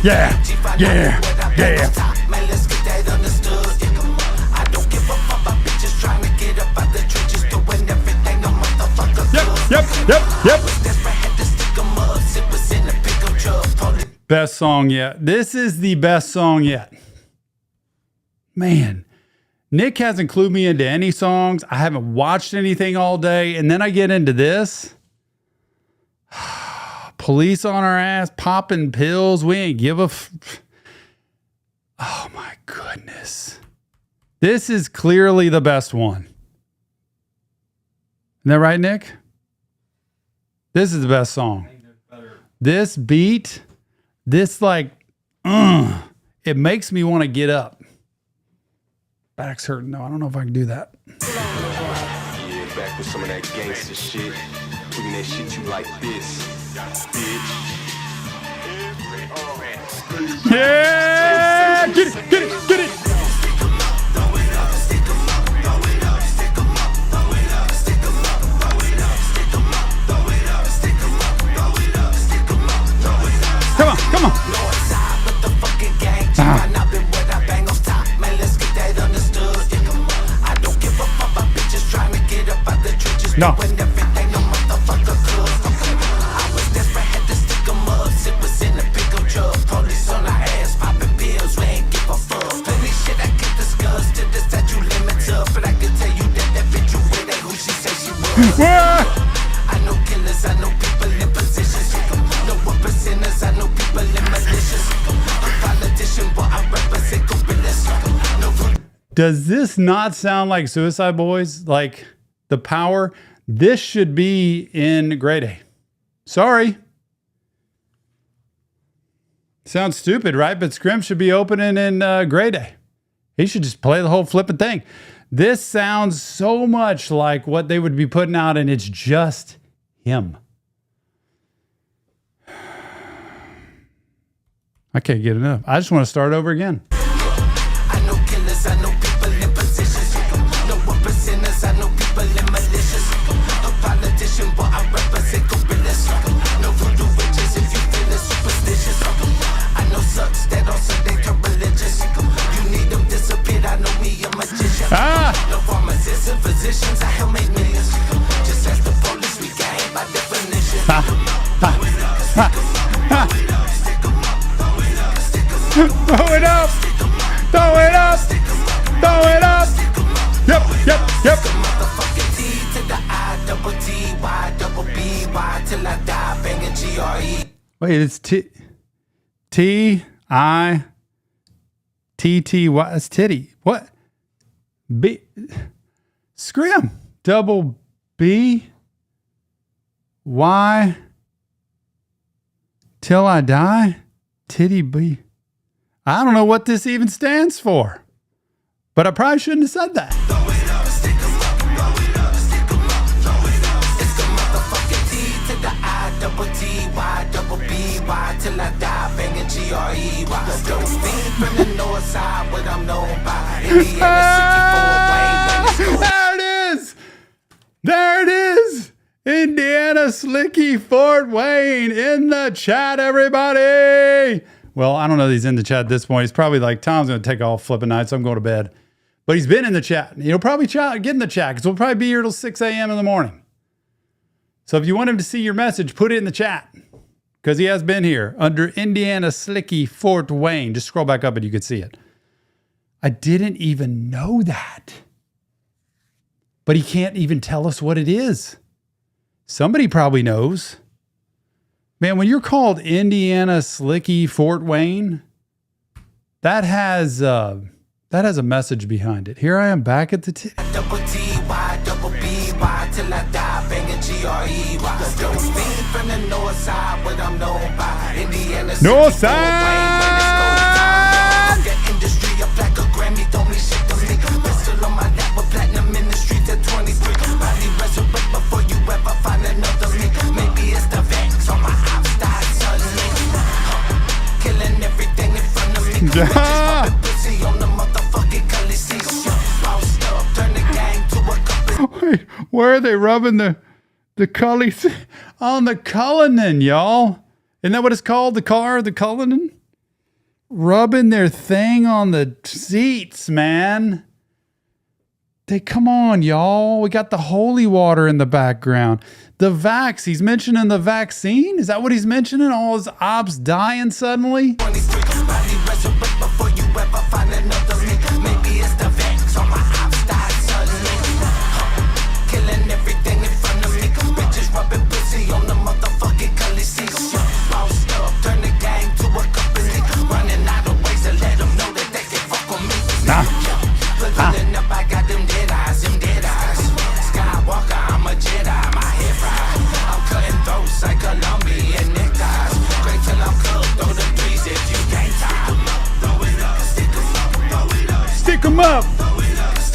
Yeah. Yep. Best song yet. This is the best song yet. man, Nick hasn't clued me into any songs. I haven't watched anything all day. And then I get into this. Police on our ass, popping pills. We ain't give a oh my goodness. This is clearly the best one. Isn't that right, Nick? This is the best song. This beat, this like, it makes me want to get up. Back's hurting. No, I don't know if I can do that. Yeah, back with some of that gangster shit. Bring that shit you like this, bitch. Yeah! Get it, get it, get it! Come on, come on. No. I know killers, I know people in positions. No one sinners, I know people in malicious. A politician, but I represent gorillas. Does this not sound like Suicide Boys? Like the power? This should be in grade A. Sorry. Sounds stupid, right? But Scrim should be opening in grade A. He should just play the whole flipping thing. This sounds so much like what they would be putting out, and it's just him. I can't get enough. I just want to start over again. I know killers, I know people in positions. No one sinners, I know people in malicious. A politician, but I represent gorillas. No voodoo witches if you feeling superstitious. I know sucks that also they turn religious. You need them disappeared, I know me a magician. No pharmacists and physicians, I help make millions. Just ask the police, we game by definition. Throw it up! Throw it up! Throw it up! Yep, yep, yep. Motherfucking T to the I double T Y double B Y till I die banging GRE. Wait, it's T-I-T-T-Y. That's titty. What? B. Scrim. Double B. Y. Till I die. Titty B. I don't know what this even stands for. But I probably shouldn't have said that. Till I die banging GRE. Don't speak from the north side, what I'm known by. There it is. There it is. Indiana Slicky Fort Wayne in the chat, everybody. Well, I don't know that he's in the chat at this point. He's probably like, Tom's going to take off flipping night, so I'm going to bed. But he's been in the chat. He'll probably get in the chat because we'll probably be here till 6 a.m. in the morning. So if you want him to see your message, put it in the chat. Because he has been here under Indiana Slicky Fort Wayne. Just scroll back up and you can see it. I didn't even know that. But he can't even tell us what it is. Somebody probably knows. Man, when you're called Indiana Slicky Fort Wayne, that has a message behind it. Here I am back at the double T-Y, double B-Y, till I die banging GRE. Don't speak from the north side, what I'm known by. Indiana Northside! Industry, a plaque, a Grammy, don't me shake the stick. Pistol on my lap with platinum in the streets at 23. Body resurrect before you ever find another me. Maybe it's the vex on my outside suddenly. Killing everything in front of me. Yeah. Pussy on the motherfucking gully seats. Bossed up, turn the gang to a couple. Wait, where are they rubbing the Cullies on the Cullinan, y'all? Isn't that what it's called? The car, the Cullinan? Rubbing their thing on the seats, man. Come on, y'all. We got the holy water in the background. The vax, he's mentioning the vaccine? Is that what he's mentioning? All his ops dying suddenly? 23, body resurrect before you ever find another me. Maybe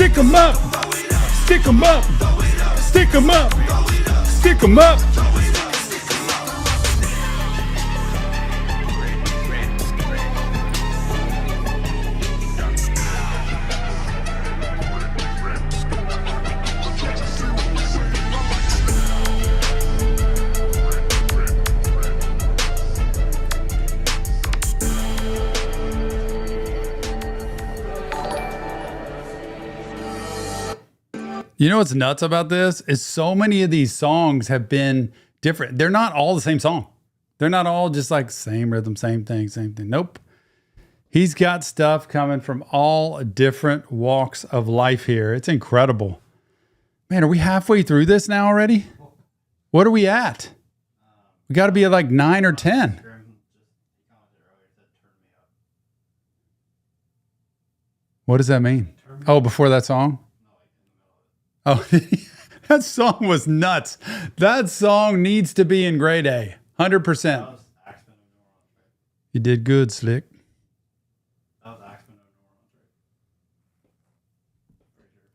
Stick 'em up. Stick 'em up. Stick 'em up. Stick 'em up. You know what's nuts about this is so many of these songs have been different. They're not all the same song. They're not all just like same rhythm, same thing, same thing. Nope. He's got stuff coming from all different walks of life here. It's incredible. Man, are we halfway through this now already? What are we at? We got to be at like 9 or 10. What does that mean? Oh, before that song? Oh, that song was nuts. That song needs to be in grade A, 100%. You did good, Slick. That was Axeman.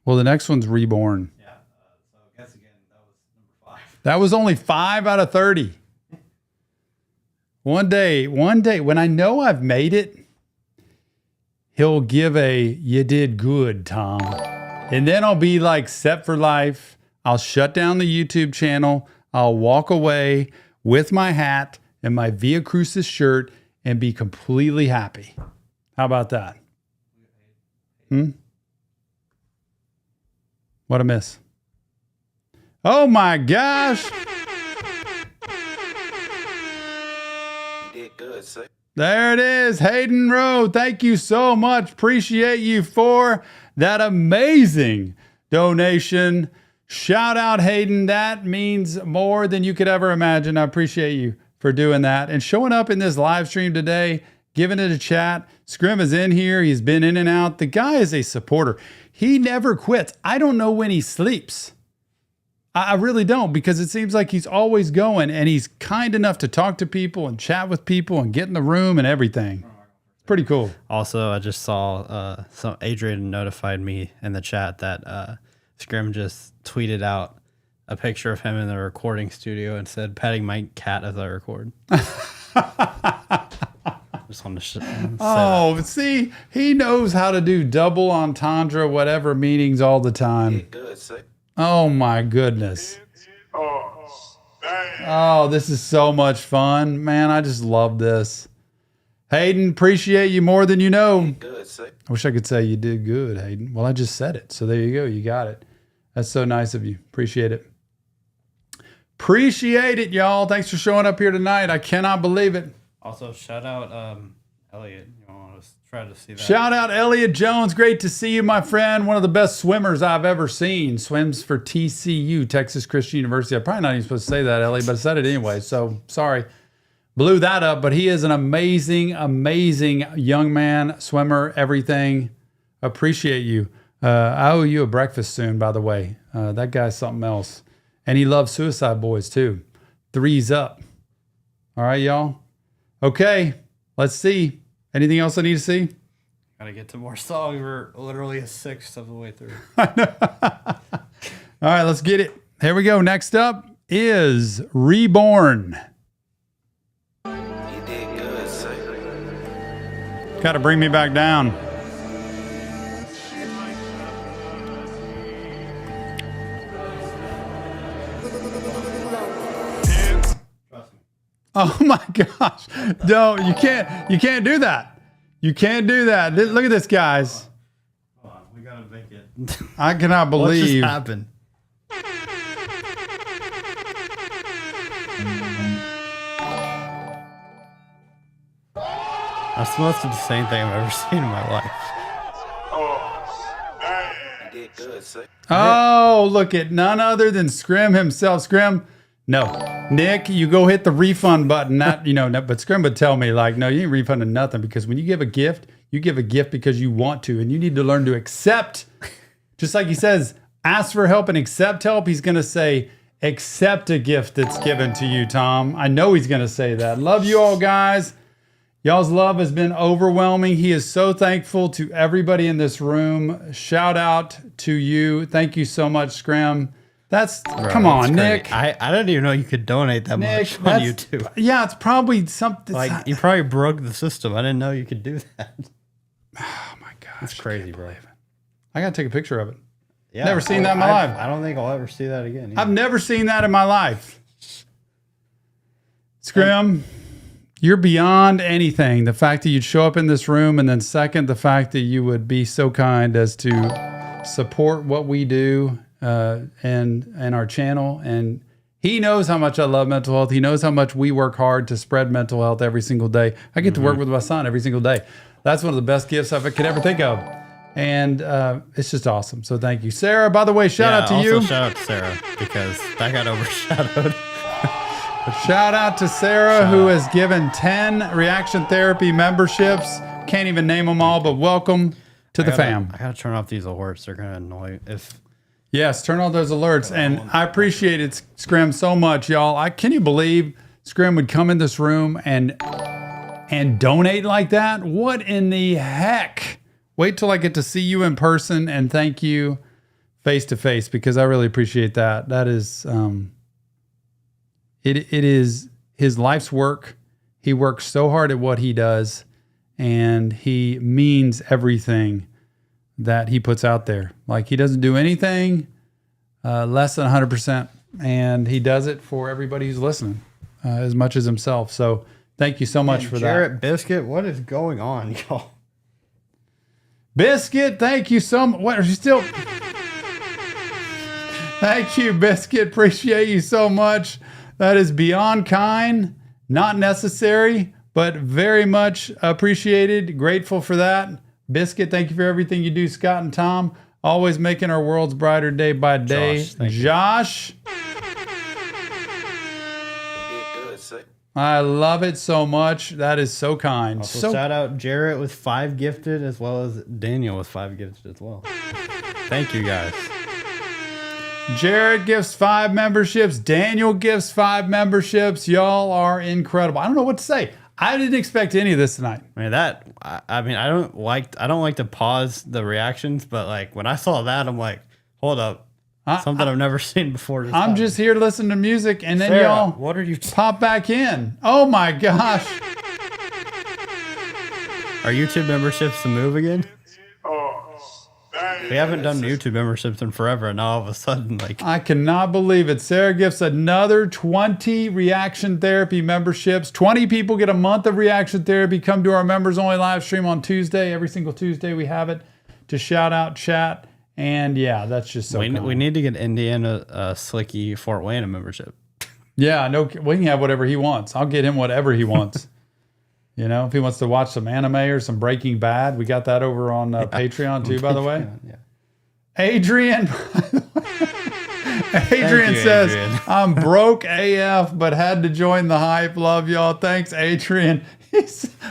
Well, the next one's Reborn. Yeah. So guess again, that was number 5. That was only 5 out of 30. One day, when I know I've made it, he'll give a, you did good, Tom. And then I'll be like set for life. I'll shut down the YouTube channel. I'll walk away with my hat and my Via Crucis shirt and be completely happy. How about that? What a miss. Oh my gosh. You did good, sir. There it is. Hayden Rowe. Thank you so much. Appreciate you for that amazing donation. Shout out, Hayden. That means more than you could ever imagine. I appreciate you for doing that and showing up in this live stream today, giving it a chat. Scrim is in here. He's been in and out. The guy is a supporter. He never quits. I don't know when he sleeps. I really don't, because it seems like he's always going, and he's kind enough to talk to people and chat with people and get in the room and everything. It's pretty cool. Also, I just saw some Adrian notified me in the chat that Scrim just tweeted out a picture of him in the recording studio and said, petting my cat as I record. Just wanted to say that. See, he knows how to do double entendre, whatever meanings all the time. Good, sir. Oh my goodness. Oh, this is so much fun. Man, I just love this. Hayden, appreciate you more than you know. Good, sir. I wish I could say you did good, Hayden. Well, I just said it. So there you go. You got it. That's so nice of you. Appreciate it. Appreciate it, y'all. Thanks for showing up here tonight. I cannot believe it. Also, shout out Elliot. You want to try to see that? Shout out Elliot Jones. Great to see you, my friend. One of the best swimmers I've ever seen. Swims for TCU, Texas Christian University. I'm probably not even supposed to say that, Elliot, but I said it anyway. So sorry. Blew that up, but he is an amazing, amazing young man, swimmer, everything. Appreciate you. I owe you a breakfast soon, by the way. That guy's something else. And he loves Suicide Boys, too. 3's up. All right, y'all? Okay, let's see. Anything else I need to see? Gotta get to more songs. We're literally a sixth of the way through. All right, let's get it. Here we go. Next up is Reborn. You did good, sir. Got to bring me back down. Oh my gosh. No, you can't do that. You can't do that. Look at this, guys. Hold on, we gotta make it. I cannot What just believe. happened? That's most of the same thing I've ever seen in my life. You did good, sir. Oh, look at none other than Scrim himself. Scrim, no. Nick, you go hit the refund button. Not, but Scrim would tell me, like, no, you ain't refunding nothing, because when you give a gift, you give a gift because you want to, and you need to learn to accept. Just like he says, ask for help and accept help. He's going to say, accept a gift that's given to you, Tom. I know he's going to say that. Love you all, guys. Y'all's love has been overwhelming. He is so thankful to everybody in this room. Shout out to you. Thank you so much, Scrim. Come on, Nick. I didn't even know you could donate that much on YouTube. Yeah, it's probably something. Like, you probably broke the system. I didn't know you could do that. Oh my gosh. It's crazy, bro. I got to take a picture of it. Yeah, Never seen that in my life. I don't think I'll ever see that again. I've never seen that in my life. Scrim, you're beyond anything. The fact that you'd show up in this room, and then second, the fact that you would be so kind as to support what we do and our channel. And he knows how much I love mental health. He knows how much we work hard to spread mental health every single day. I get to work with my son every single day. That's one of the best gifts I could ever think of. And it's just awesome. So thank you. Sarah, by the way, shout out to you. Shout out to Sarah, because that got overshadowed. Shout out to Sarah, who has given 10 reaction therapy memberships. Can't even name them all, but welcome to the fam. I gotta turn off these alerts. They're gonna annoy Yes, turn on those alerts. And I appreciate it, Scrim, so much, y'all. Can you believe Scrim would come in this room and donate like that? What in the heck? Wait till I get to see you in person and thank you face to face, because I really appreciate that. That is, it is his life's work. He works so hard at what he does, and he means everything that he puts out there. Like, he doesn't do anything less than 100%, and he does it for everybody who's listening as much as himself. So thank you so much for Jarrett Biscuit, what is going on, y'all? Biscuit, thank you so much. What are you still? Thank you, Biscuit. Appreciate you so much. That is beyond kind, not necessary, but very much appreciated. Grateful for that. Biscuit, thank you for everything you do, Scott and Tom. Always making our worlds brighter day by day. Josh. I love it so much. That is so kind. Also, shout out Jarrett with 5 gifted, as well as Daniel with 5 gifted as well. Thank you, guys. Jarrett gives 5 memberships. Daniel gives 5 memberships. Y'all are incredible. I don't know what to say. I didn't expect any of this tonight. I mean, I don't like to pause the reactions, but like when I saw that, I'm like, hold up. Something I've never seen before. I'm just here to listen to music, and then Sarah, y'all what are you pop back in. Oh my gosh. Are YouTube memberships the move again? We haven't done YouTube memberships in forever, and now all of a sudden, like... I cannot believe it. Sarah gifts another 20 reaction therapy memberships. 20 people get a month of reaction therapy. Come to our members-only live stream on Tuesday. Every single Tuesday we have it to shout out, chat. And yeah, that's just so cool. We need to get Indiana Slicky Fort Wayne a membership. Yeah, no, we can have whatever he wants. I'll get him whatever he wants. You know, if he wants to watch some anime or some Breaking Bad, we got that over on Patreon too, by the way. Yeah. Adrian says, Adrian. I'm broke AF, but had to join the hype. Love y'all. Thanks, Adrian.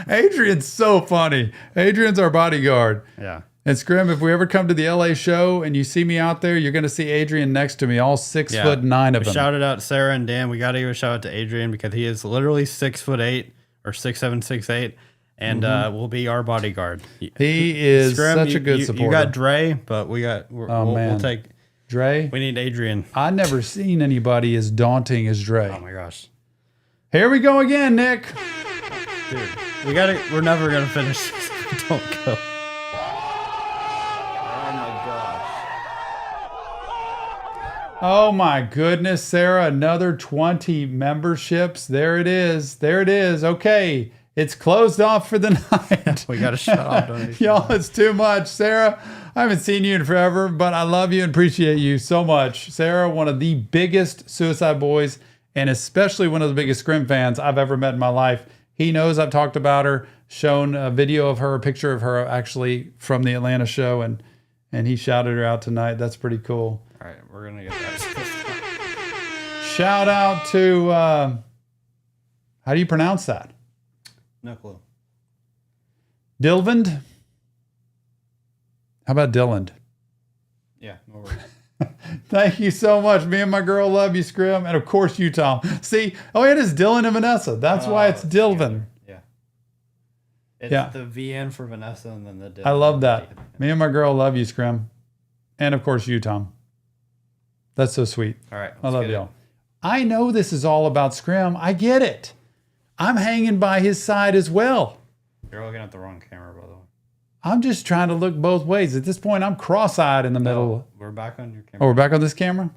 Adrian's so funny. Adrian's our bodyguard. Yeah. And Scrim, if we ever come to the LA show and you see me out there, you're going to see Adrian next to me, all 6'9" of them. Shouted out Sarah and Dan. We got to give a shout out to Adrian because he is literally 6'8" or 6'7", 6'8", and will be our bodyguard. He is Scrim, such a good supporter. You got Dre, but we'll take Dre. We need Adrian. I never seen anybody as daunting as Dre. Oh my gosh. Here we go again, Nick. Dude, we're never gonna finish this if we don't go. Oh my goodness, Sarah, another 20 memberships. There it is. There it is. Okay, it's closed off for the night. We got to shut off donations. Y'all, it's too much. Sarah, I haven't seen you in forever, but I love you and appreciate you so much. Sarah, one of the biggest Suicide Boys, and especially one of the biggest Scrim fans I've ever met in my life. He knows I've talked about her, shown a video of her, a picture of her actually from the Atlanta show, and he shouted her out tonight. That's pretty cool. All right, we're going to get that. Shout out to, how do you pronounce that? No clue. Dilvind? How about Dylan? Yeah, no worries. Thank you so much. Me and my girl love you, Scrim. And of course you, Tom. See, it is Dylan and Vanessa. That's why it's Dilvin. Yeah. It's Yeah. the VN for Vanessa and then the I love that. Me and my girl love you, Scrim. And of course you, Tom. That's so sweet. All right. I love y'all. I know this is all about Scrim. I get it. I'm hanging by his side as well. You're looking at the wrong camera, by the way. I'm just trying to look both ways. At this point, I'm cross-eyed in the middle. We're back on your Oh, camera. we're back on this camera?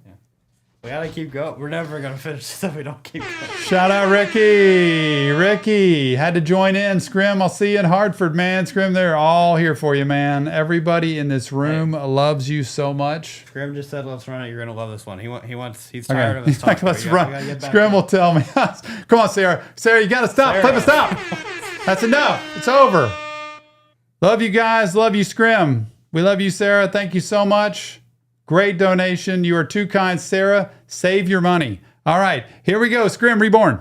We gotta keep going. We're never gonna finish this if we don't keep going. Shout out Ricky. Ricky had to join in. Scrim, I'll see you in Hartford, man. Scrim, they're all here for you, man. Everybody in this room loves you so much. Scrim just said, "Let's run it." You're gonna love this one. He's tired of us Like, talking. let's We run. gotta get back Scrim to will tell me. Come on, Sarah. Sarah, you got to stop. Sarah. Flip a stop. That's enough. It's over. Love you guys. Love you, Scrim. We love you, Sarah. Thank you so much. Great donation. You are too kind, Sarah. Save your money. All right, here we go. Scrim Reborn.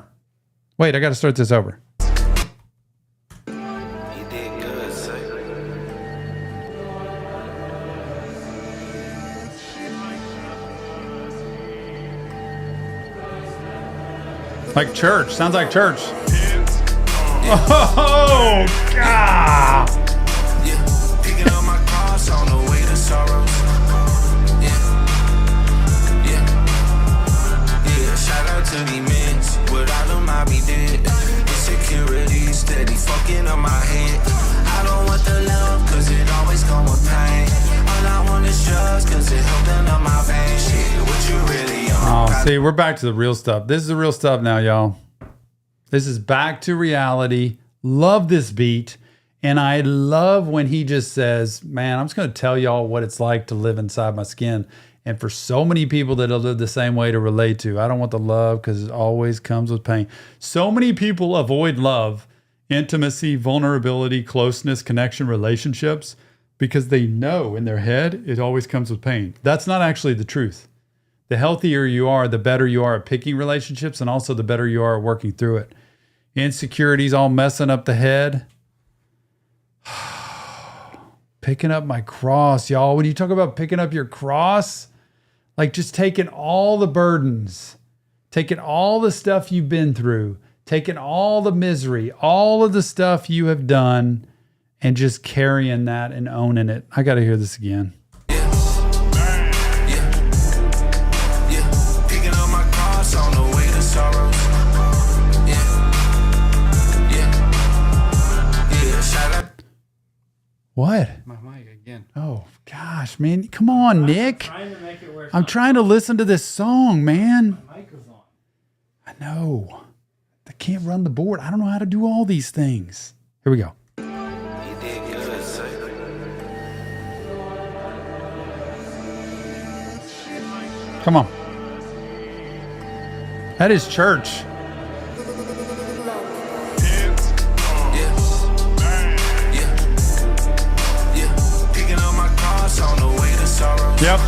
Wait, I got to start this over. You did good, Psych. Like church. Sounds like church. Oh, God. Yeah, picking up my cross on the way to sorrows. Yeah, shout out to the men. Without them, I'd be dead. Insecurity steady fucking up my head. I don't want the love, cause it always come with pain. All I want is trust, cause it helped up my vein. Shit, what you really on? Oh, see, we're back to the real stuff. This is the real stuff now, y'all. This is back to reality. Love this beat. And I love when he just says, man, I'm just going to tell y'all what it's like to live inside my skin. And for so many people that live the same way to relate to, I don't want the love because it always comes with pain. So many people avoid love, intimacy, vulnerability, closeness, connection, relationships, because they know in their head it always comes with pain. That's not actually the truth. The healthier you are, the better you are at picking relationships, and also the better you are at working through it. Insecurities all messing up the head. Picking up my cross, y'all. When you talk about picking up your cross, like just taking all the burdens, taking all the stuff you've been through, taking all the misery, all of the stuff you have done, and just carrying that and owning it. I got to hear this again. Picking up my cross on the way to sorrows. Shout out. What? My mic again. Oh, gosh, man. Come on, Nick. Trying to make it where I'm trying to listen to this song, man. my mic was on. I know. I can't run the board. I don't know how to do all these things. Here we go. You did good, Psych. Come on. That is church. Picking up my cross on the way to sorrows. Yep.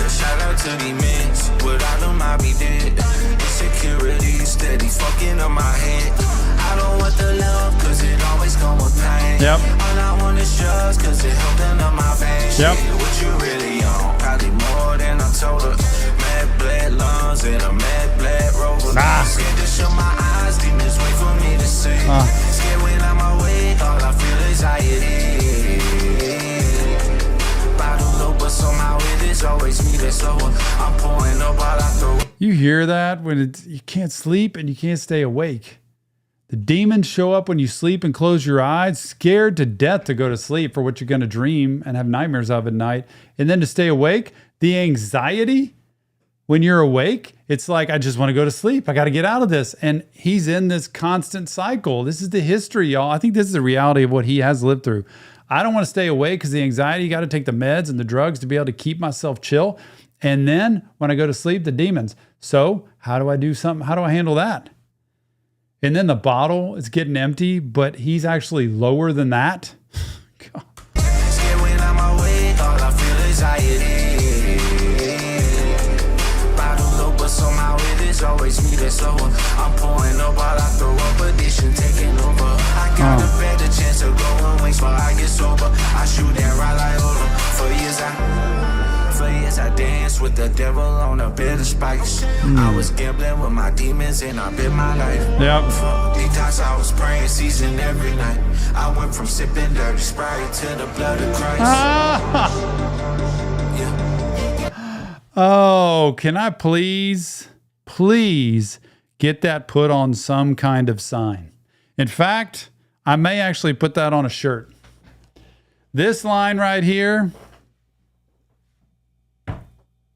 Shout out to the men. Without them, I'd be dead. Insecurity steady fucking up my head. I don't want the love, cause it always come with pain. Yep. All I want is trust, cause it helped up my veins. Yep. Shit, what you really on? Probably more than I told her. Mad black lungs and a mad black rover. Scared to shut my eyes, demons wait for me to see. Scared when I'm awake, all I feel is anxiety. Bottle low, but somehow it is always me that's lower. I'm pouring up while I throw. You hear that when you can't sleep and you can't stay awake. The demons show up when you sleep and close your eyes, scared to death to go to sleep for what you're going to dream and have nightmares of at night. And then to stay awake, the anxiety when you're awake, it's like, I just want to go to sleep. I got to get out of this. And he's in this constant cycle. This is the history, y'all. I think this is the reality of what he has lived through. I don't want to stay awake because the anxiety, you got to take the meds and the drugs to be able to keep myself chill. And then when I go to sleep, the demons. So how do I do something? How do I handle that? And then the bottle is getting empty, but he's actually lower than that. God. Scared when I'm awake, all I feel is anxiety. Bottle low, but somehow it is always me that's lower. I'm pouring up while I throw up, addiction taking over. I got a better chance of going wings while I get sober. I shoot and ride like Ola. For years I dance Danced with the devil on a bed of spikes. I was gambling with my demons and I bet my life. Yep. Detox, I was praying season every night. I went from sipping dirty Sprite to the blood of Christ. Yeah. Oh, can I please get that put on some kind of sign? In fact, I may actually put that on a shirt. This line right here,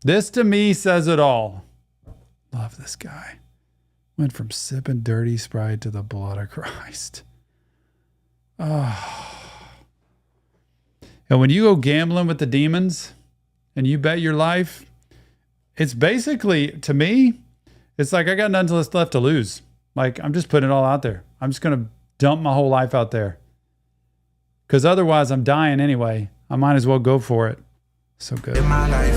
this to me says it all. Love this guy. Went from sipping dirty Sprite to the blood of Christ. Oh. And when you go gambling with the demons and you bet your life, it's basically, to me, it's like I got nothing left to lose. Like, I'm just putting it all out there. I'm just going to dump my whole life out there. Because otherwise, I'm dying anyway. I might as well go for it. So good. In my life,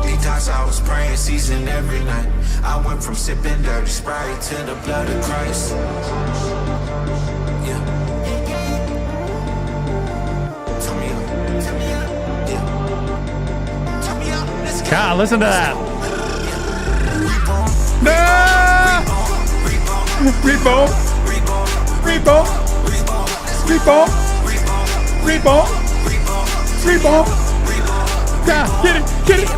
detox, I was praying season every night. I went from sipping dirty Sprite to the blood of Christ. Yeah. Turn me up. Yeah. Turn me up. Let's go. God, listen to that. Reborn. Reborn. Reborn. Reborn. Yeah, get it.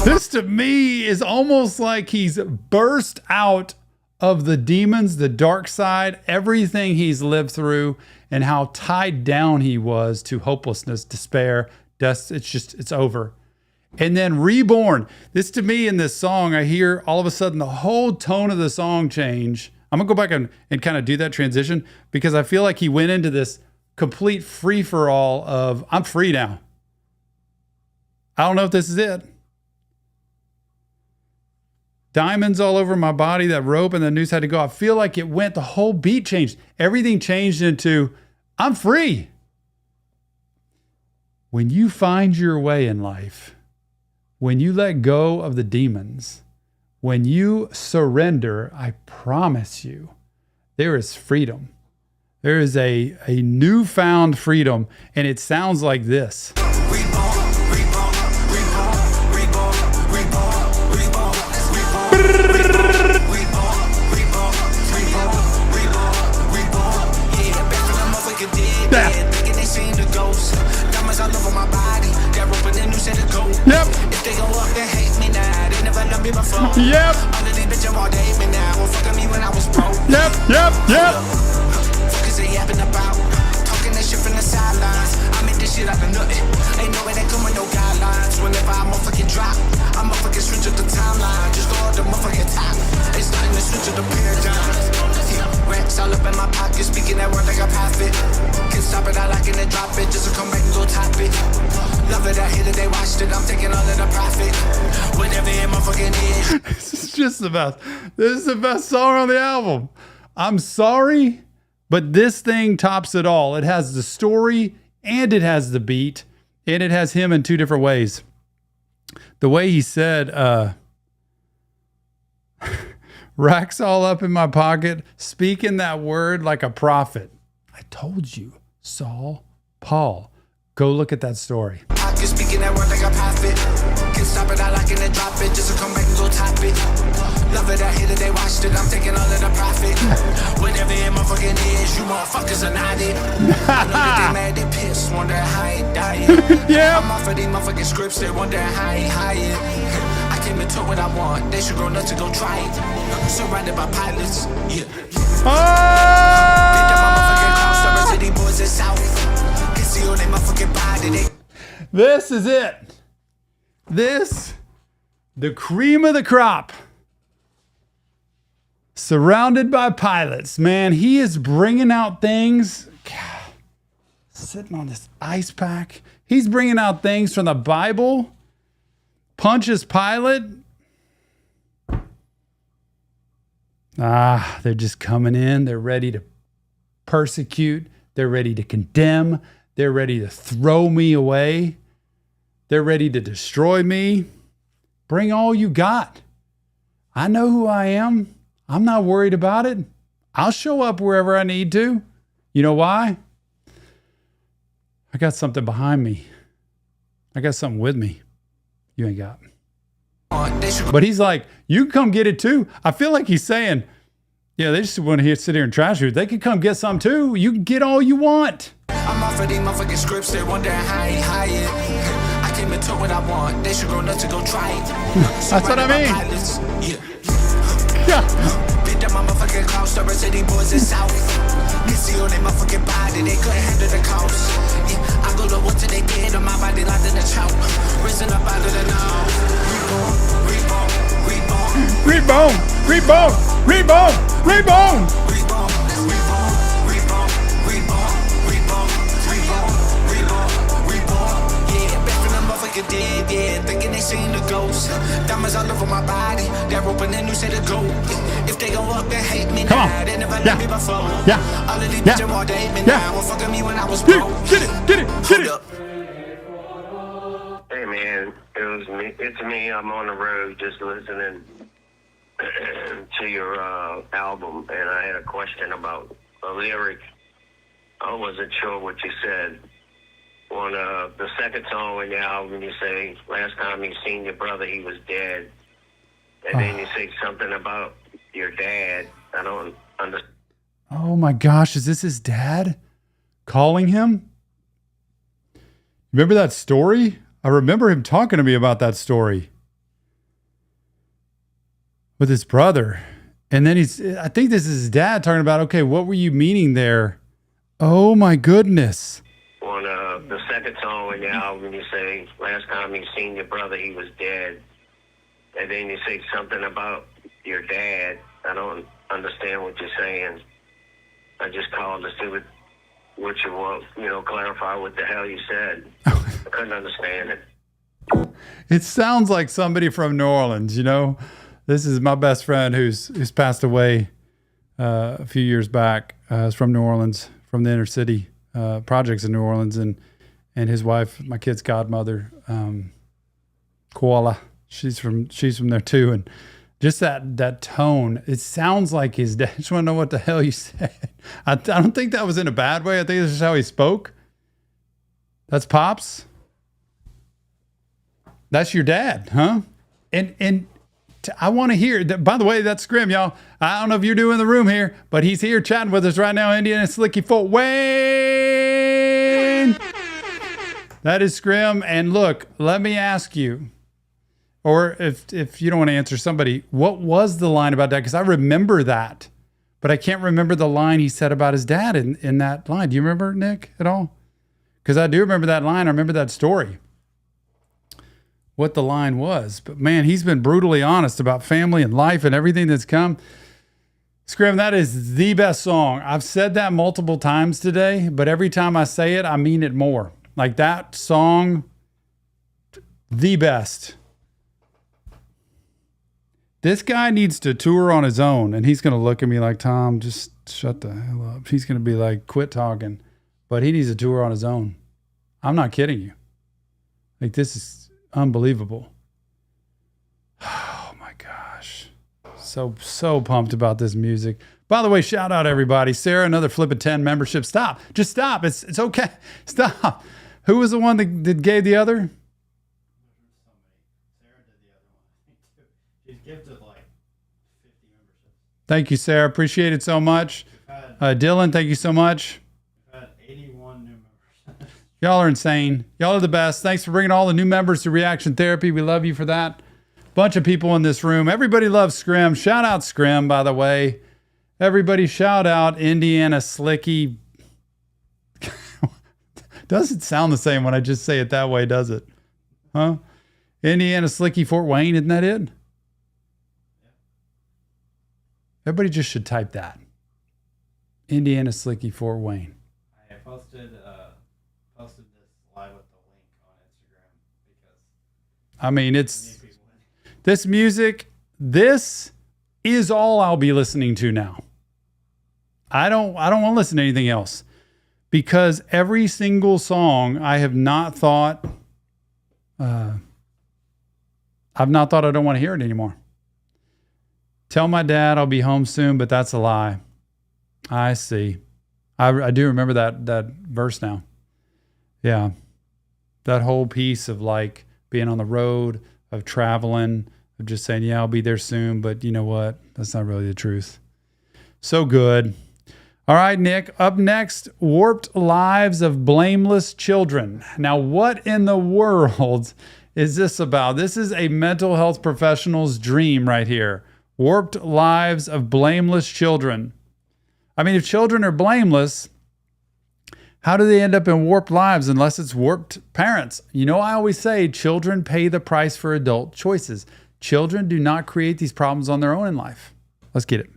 This to me is almost like he's burst out of the demons, the dark side, everything he's lived through, and how tied down he was to hopelessness, despair, death. It's over. And then Reborn. This to me in this song, I hear all of a sudden the whole tone of the song change. I'm going to go back and kind of do that transition because I feel like he went into this complete free-for-all of, I'm free now. I don't know if this is it. Diamonds all over my body, that rope and the noose had to go. I feel like it went, the whole beat changed. Everything changed into, I'm free. When you find your way in life, when you let go of the demons, when you surrender, I promise you, there is freedom. There is a newfound freedom, and it sounds like this. Yep. If they go up, they hate me now. They never loved me before. Yep. All of these bitches all they hate me now. Well, fucking me when I was broke. Yep. Fuckers they yapping about. Talking that shit from the sidelines. I made this shit out of nothing. Ain't no way they come with no guidelines. Whenever I motherfucking drop, I motherfucking switch up the timeline. Just throw out the motherfucking top. It's starting to switch up the paradigm. Racks all up in my pocket, speaking that word like a prophet. Can't stop it, I like it and drop it. Just to come back and go top it. Love it, I hate it, they watched it. I'm taking all of the profit. Whatever it motherfucking is. This is just the best. This is the best song on the album. I'm sorry, but this thing tops it all. It has the story and it has the beat and it has him in two different ways. The way he said, racks all up in my pocket, speaking that word like a prophet. I told you, Saul, Paul, go look at that story. Speaking that word like a prophet. Can't stop it, I like it and drop it. Just to come back and go top it. Love it, I hate it, they watched it. I'm taking all of the profit. Whatever it motherfucking is, you motherfuckers are not it. I know that they mad, they pissed, wonder how he died. Yeah. I'm off of these motherfucking scripts, they wonder how he hired. I came into what I want, they should grow nuts to go try it. Surrounded by pilots, yeah. Oh! City boys in South. Can see all they motherfucking body, they. This is it. This, the cream of the crop. Surrounded by pilots. Man, he is bringing out things. God, sitting on this ice pack. He's bringing out things from the Bible. Pontius Pilate. They're just coming in. They're ready to persecute. They're ready to condemn. They're ready to throw me away. They're ready to destroy me. Bring all you got. I know who I am. I'm not worried about it. I'll show up wherever I need to. You know why? I got something behind me. I got something with me you ain't got. But he's like, you can come get it too. I feel like he's saying, yeah, they just want to sit here and trash you. They can come get some too. You can get all you want. I'm off of these motherfucking scripts, they wonder how I hide it. I came into what I want, they should go nuts to go try it. That's what I mean. Yeah. Bit them motherfucking clouds, the rest of these boys is south. You see on their motherfucking body, they couldn't handle the cost. Yeah, I go to what till they dead on my body, locked in the chow. Risen up out of the now. Reborn, reborn, reborn, reborn. Dead, yeah, thinking they seen the ghost. Diamonds all over my body. They're open and new say to go. If they go up and hate me now, they never let me before. Yeah. All of these bitches want to hate me now. Well, fucking me when I was broke. Get it, get it, get it. Hey man, it was me. It's me. I'm on the road just listening to your album, and I had a question about a lyric. I wasn't sure what you said. On the second song in the album, you say, last time you seen your brother, he was dead. And then you say something about your dad. I don't understand. Oh my gosh, is this his dad calling him? Remember that story? I remember him talking to me about that story with his brother. And then I think this is his dad talking about, okay, what were you meaning there? Oh my goodness. On the second song in the album, you say, last time you seen your brother, he was dead. And then you say something about your dad. I don't understand what you're saying. I just called to see what you want, clarify what the hell you said. I couldn't understand it. It sounds like somebody from New Orleans, This is my best friend who's passed away a few years back. Is from New Orleans, from the inner city projects in New Orleans, and his wife, my kid's godmother, Koala. She's from there too, and just that tone. It sounds like his dad. I just want to know what the hell you said. I don't think that was in a bad way. I think this is how he spoke. That's Pops. That's your dad, huh? And I want to hear. By the way, that's Scrim, y'all. I don't know if you're doing the room here, but he's here chatting with us right now. Indiana Slicky Fort Wayne. That is Scrim. And look, let me ask you, or if you don't want to answer somebody, what was the line about that? Because I remember that, but I can't remember the line he said about his dad in that line. Do you remember, Nick, at all? Because I do remember that line. I remember that story, what the line was. But man, he's been brutally honest about family and life and everything that's come. Scrim, that is the best song. I've said that multiple times today, but every time I say it, I mean it more. Like that song, the best. This guy needs to tour on his own, and he's going to look at me like, Tom, just shut the hell up. He's going to be like, quit talking. But he needs to tour on his own. I'm not kidding you. Like, this is unbelievable. Oh, my gosh. So pumped about this music. By the way, shout out everybody. Sarah, another flip of 10 membership. Stop. Just stop. It's okay. Stop. Who was the one that gave the other? Gifted like 50 memberships. Thank you, Sarah. Appreciate it so much. Dylan, thank you so much. We've had 81 new members. Y'all are insane. Y'all are the best. Thanks for bringing all the new members to Reaction Therapy. We love you for that. Bunch of people in this room. Everybody loves Scrim. Shout out Scrim, by the way. Everybody shout out Indiana Slicky. Doesn't sound the same when I just say it that way, does it? Huh? Indiana Slicky Fort Wayne, isn't that it? Everybody just should type that. Indiana Slicky Fort Wayne. I posted this live with the link on Instagram because I mean, it's this music. This is all I'll be listening to now. I don't want to listen to anything else because every single song I have not thought. I've not thought I don't want to hear it anymore. Tell my dad I'll be home soon, but that's a lie. I see. I do remember that verse now. Yeah. That whole piece of like being on the road, of traveling, of just saying, yeah, I'll be there soon. But you know what? That's not really the truth. So good. All right, Nick, up next, Warped Lives of Blameless Children. Now, what in the world is this about? This is a mental health professional's dream right here. Warped Lives of Blameless Children. I mean, if children are blameless, how do they end up in warped lives unless it's warped parents? You know, I always say children pay the price for adult choices. Children do not create these problems on their own in life. Let's get it.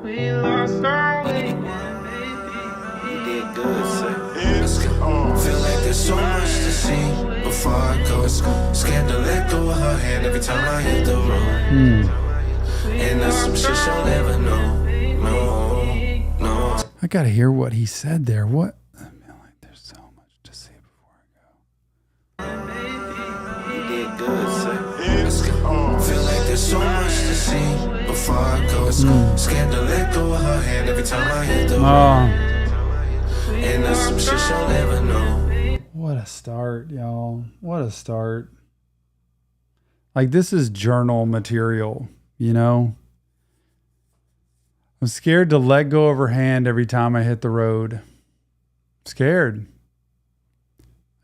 We lost our way, You did good, sir. Let's go. Feel like there's so much to see before I go. Scared to let go of her hand every time I hit the road. And there's some shit she'll never know. No. I got to hear what he said there. What? I feel like there's so much to see before I go. You did good, sir. Let's go. Feel like there's so much to see before I go. Scared to let go of her hand every time I hit the road. And there's some shit she'll never know. What a start, y'all. What a start. Like, this is journal material, you know? I'm scared to let go of her hand every time I hit the road. Scared.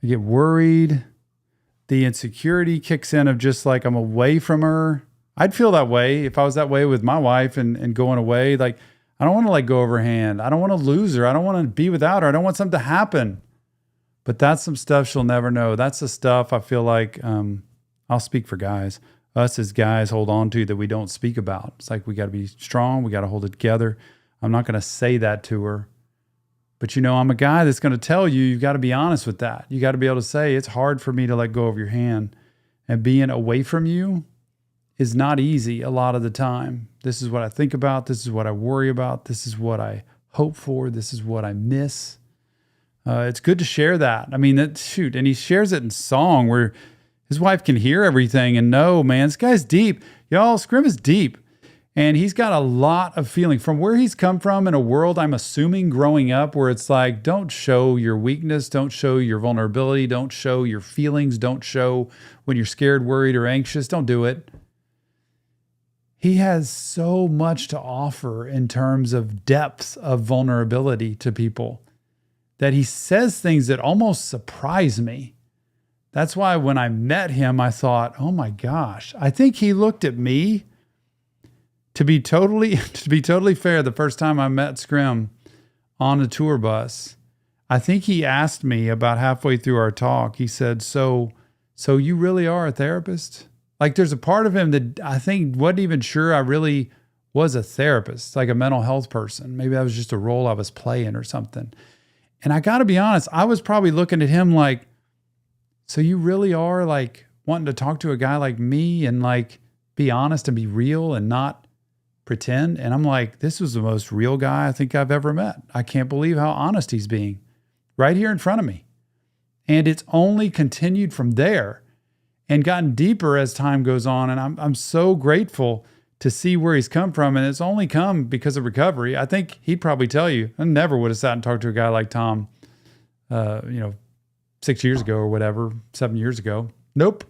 I get worried. The insecurity kicks in of just like I'm away from her. I'd feel that way if I was that way with my wife and going away. Like, I don't want to let go of her hand. I don't want to lose her. I don't want to be without her. I don't want something to happen. But that's some stuff she'll never know. That's the stuff I feel like I'll speak for guys. Us as guys hold on to that we don't speak about. It's like we got to be strong. We got to hold it together. I'm not going to say that to her. But, you know, I'm a guy that's going to tell you, you've got to be honest with that. You got to be able to say, it's hard for me to let go of your hand. And being away from you is not easy a lot of the time. This is what I think about. This is what I worry about. This is what I hope for. This is what I miss. It's good to share that. I mean, and he shares it in song where his wife can hear everything and know, man, this guy's deep. Y'all, Scrim is deep. And he's got a lot of feeling from where he's come from in a world, I'm assuming, growing up where it's like, don't show your weakness. Don't show your vulnerability. Don't show your feelings. Don't show when you're scared, worried, or anxious. Don't do it. He has so much to offer in terms of depth of vulnerability to people that he says things that almost surprise me. That's why when I met him, I thought, oh my gosh, I think he looked at me. To be totally fair, the first time I met Scrim on a tour bus, I think he asked me about halfway through our talk, he said, so you really are a therapist? Like, there's a part of him that I think wasn't even sure I really was a therapist, like a mental health person. Maybe that was just a role I was playing or something. And I got to be honest, I was probably looking at him like, so you really are like wanting to talk to a guy like me and like be honest and be real and not pretend? And I'm like, this was the most real guy I think I've ever met. I can't believe how honest he's being right here in front of me. And it's only continued from there and gotten deeper as time goes on. And I'm so grateful to see where he's come from. And it's only come because of recovery. I think he'd probably tell you, I never would have sat and talked to a guy like Tom, 6 years ago or whatever, 7 years ago. Nope.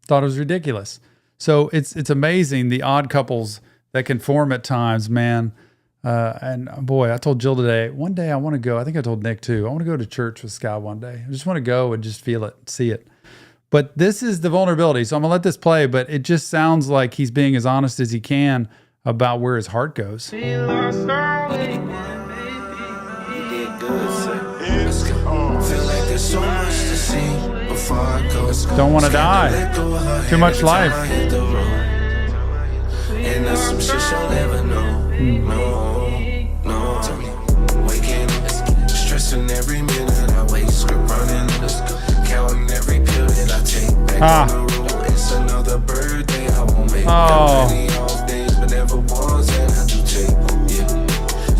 Thought it was ridiculous. So it's amazing the odd couples that can form at times, man. And boy, I told Jill today, one day I want to go. I think I told Nick too. I want to go to church with Scott one day. I just want to go and just feel it, see it. But this is the vulnerability. So I'm going to let this play, but it just sounds like he's being as honest as he can about where his heart goes. We lost our way, you did good, sir. Let's go. Feel like there's so much to see before I go. Don't want to die. Too much life. And there's some shit she'll never know. No. Waking up, stressing every minute I wake, script running, counting every pill that I take. Back on the road, it's another birthday I won't make. Many off days, but never ones that I do take. Yeah.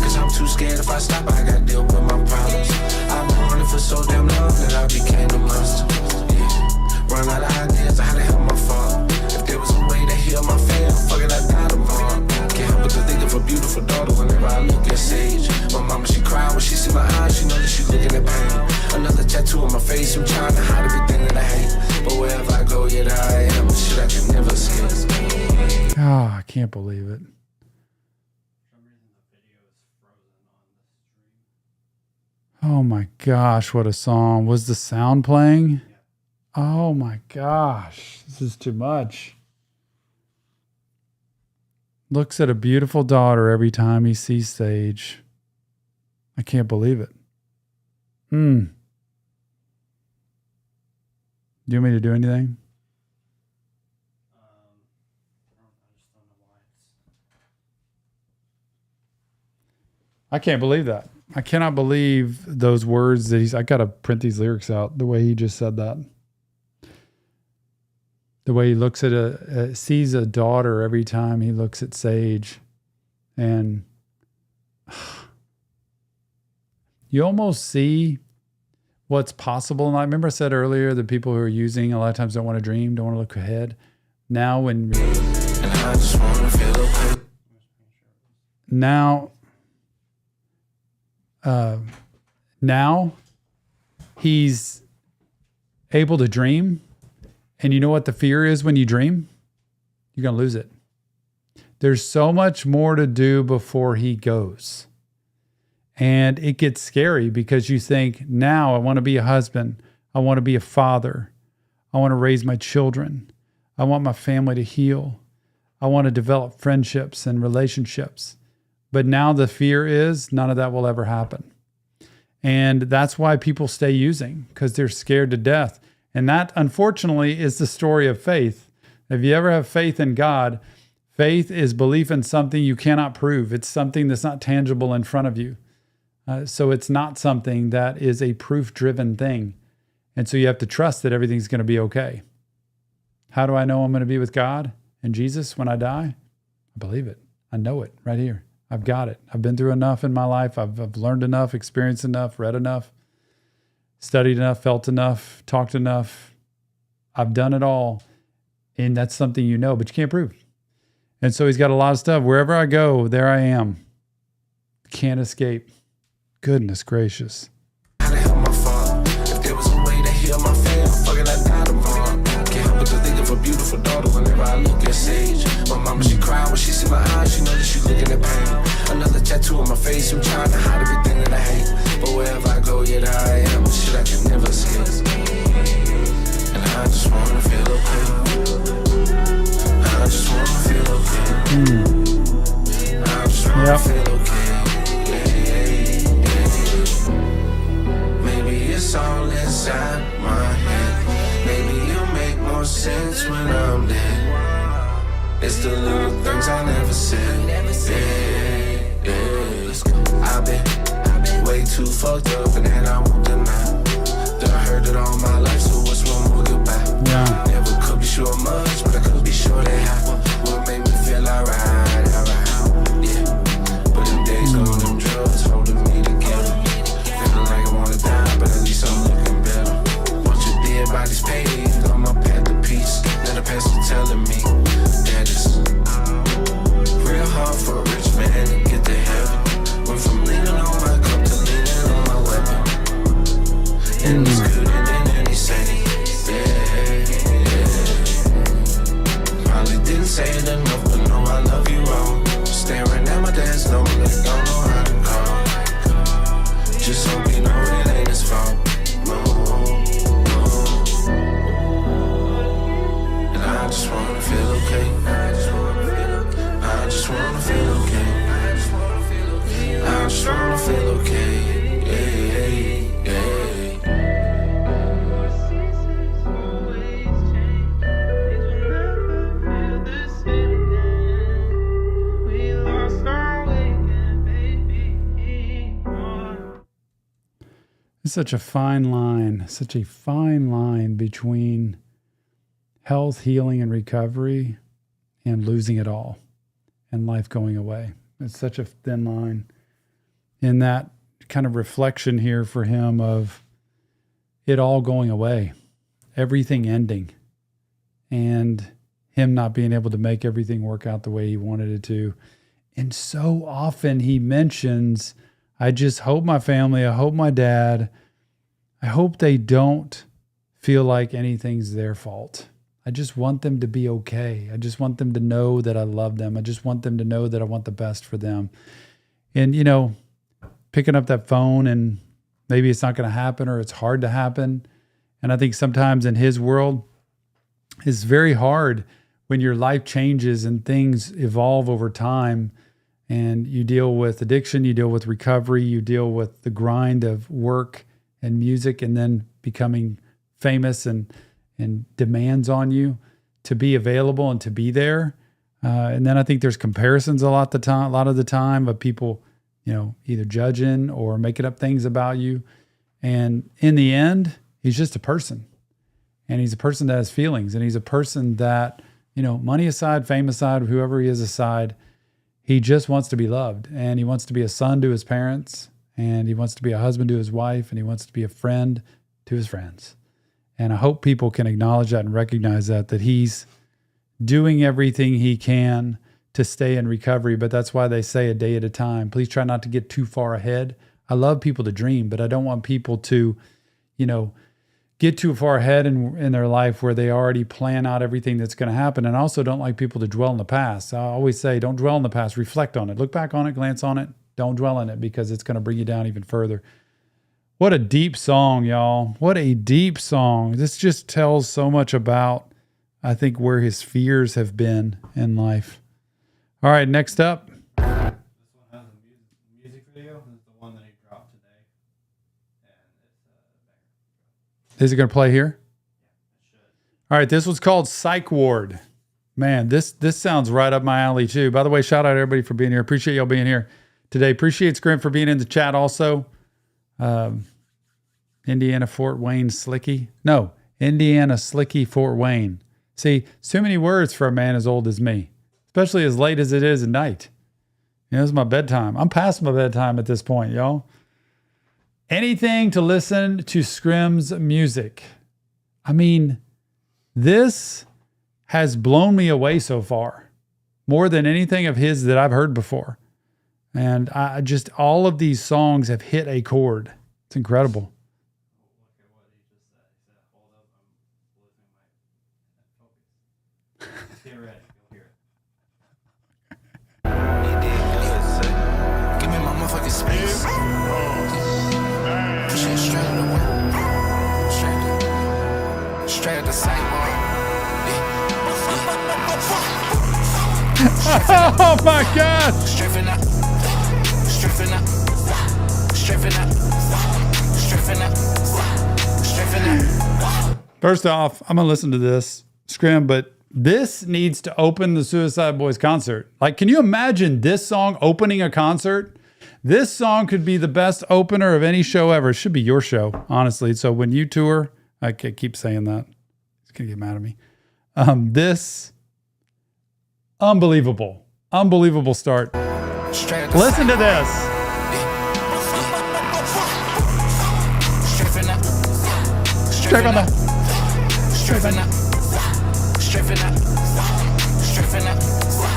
Cause I'm too scared if I stop, I gotta deal with my problems. I've been running for so damn long that I became a monster. Yeah. Run out of ideas, I had to help my father. If there was a way to heal my family, tattoo on my face. I'm trying to hide everything that I hate. But wherever I go, yeah, I am. Shit, I can never escape. Oh, I can't believe it. Oh my gosh, what a song. Was the sound playing? Oh my gosh, this is too much. Looks at a beautiful daughter every time he sees Sage. I can't believe it. Do you want me to do anything? I can't believe that. I cannot believe those words that I got to print these lyrics out the way he just said that. The way he looks at sees a daughter every time he looks at Sage. And you almost see what's possible. And I remember I said earlier that people who are using a lot of times don't want to dream, don't want to look ahead. Now when... And I just want to feel okay. Now he's able to dream. And you know what the fear is when you dream? You're going to lose it. There's so much more to do before he goes. And it gets scary because you think, now I want to be a husband. I want to be a father. I want to raise my children. I want my family to heal. I want to develop friendships and relationships. But now the fear is none of that will ever happen. And that's why people stay using, because they're scared to death. And that, unfortunately, is the story of faith. If you ever have faith in God, faith is belief in something you cannot prove. It's something that's not tangible in front of you. So it's not something that is a proof-driven thing. And so you have to trust that everything's going to be okay. How do I know I'm going to be with God and Jesus when I die? I believe it. I know it right here. I've got it. I've been through enough in my life. I've learned enough, experienced enough, read enough, studied enough, felt enough, talked enough. I've done it all. And that's something you know, but you can't prove. And so he's got a lot of stuff. Wherever I go, there I am. Can't escape. Goodness gracious. How to help my father? If there was a way to heal my fam, fucking I died tomorrow. Can't help but to think of a beautiful daughter whenever I look at Sage. My mama, she cry when she see my eyes. She know that she looking at pain. Another tattoo on my face. I'm trying to hide everything that I hate. But wherever I go, yeah, there I am. Shit, I can never escape. And I just wanna feel okay. I just wanna feel okay. I just wanna feel okay. It's all inside my head. Maybe you'll make more sense when I'm dead. It's the little things I never said. I've been way too fucked up, and that I won't deny. Done heard it all my life, so what's wrong with goodbye? Yeah. Never could be sure much, but I could be sure they happen. What made me feel alright. Yeah. But them days on them drugs holding me together. Feeling like I wanna die, but at least I'm looking better. Once your dead body's paid, on my path to peace. Now the pastor telling me that it's real hard for a rich man to get to heaven. Went from leaning on my cup to leaning on my weapon. And it's good in any setting. Probably didn't say it enough, but know I love you all. Staring at my dad's number, like I don't know how to call. Just hope you know it ain't his fault. No. And I just wanna feel okay. I just wanna feel okay. I just wanna feel okay. Yeah. It's such a fine line between health, healing, and recovery and losing it all and life going away. It's such a thin line in that kind of reflection here for him of it all going away, everything ending, and him not being able to make everything work out the way he wanted it to. And so often he mentions, I just hope my family, I hope my dad, I hope they don't feel like anything's their fault. I just want them to be okay. I just want them to know that I love them. I just want them to know that I want the best for them. And, you know, picking up that phone and maybe it's not going to happen or it's hard to happen. And I think sometimes in his world, it's very hard when your life changes and things evolve over time and you deal with addiction, you deal with recovery, you deal with the grind of work and music and then becoming famous and demands on you to be available and to be there. And then I think there's comparisons a lot of the time of people, you know, either judging or making up things about you. And in the end, he's just a person. And he's a person that has feelings. And he's a person that, you know, money aside, fame aside, whoever he is aside, he just wants to be loved. And he wants to be a son to his parents. And he wants to be a husband to his wife. And he wants to be a friend to his friends. And I hope people can acknowledge that and recognize that he's doing everything he can to stay in recovery. But that's why they say a day at a time. Please try not to get too far ahead. I love people to dream, but I don't want people to, you know, get too far ahead in their life where they already plan out everything that's going to happen. And I also don't like people to dwell in the past. I always say, don't dwell in the past, reflect on it, look back on it, glance on it. Don't dwell in it because it's going to bring you down even further. What a deep song, y'all. What a deep song. This just tells so much about, I think, where his fears have been in life. All right, next up. This one has a music video. This is the one that he dropped today. And Is it going to play here? Yeah, it should. All right, this was called Psych Ward. Man, this sounds right up my alley too. By the way, shout out to everybody for being here. Appreciate y'all being here today. Appreciate Scrim for being in the chat also. Indiana Fort Wayne Slicky. No, Indiana Slicky Fort Wayne. See, too many words for a man as old as me, especially as late as it is at night. You know, it's my bedtime. I'm past my bedtime at this point, y'all. Anything to listen to Scrim's music. I mean, this has blown me away so far, more than anything of his that I've heard before. And I just, all of these songs have hit a chord. It's incredible. look at what he just said. He said, hold up, I'm losing my focus. Just get ready. You'll hear it. Give me my motherfucking space. Push it straight to the wall. Straight to the sidewalk. Oh my God. Stripping up. Stripping up. Stripping up. Stripping up. Stripping up. First off, I'm going to listen to this, Scrim, but this needs to open the Suicide Boys concert. Like, can you imagine this song opening a concert? This song could be the best opener of any show ever. It should be your show, honestly. So when you tour, I keep saying that. He's going to get mad at me. This, unbelievable start. Listen to this. Straight on the. Stripping up. Stripping up. Stripping up.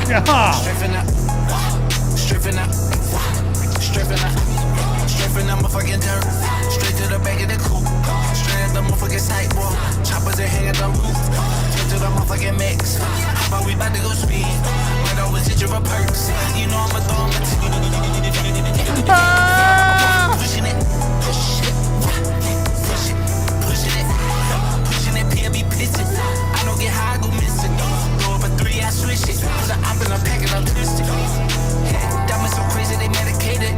Yeah. Stripping up. Stripping up. Stripping up. Stripping up motherfucking dirt. Straight to the back of the coupe. Straight at the motherfucking sidewalk. Choppers that hang at the roof. Straight to the motherfucking mix. How about we about to go speed? Might always hit you for perks. You know I'm a thumb. Pushing it. Push it. Push it. Pushing it. Pushing it. PLB pitching. I don't get high, I go missing. Go up a 3, I switch it. Put an op in a pack and I'm twisted. Diamonds so crazy, they medicated.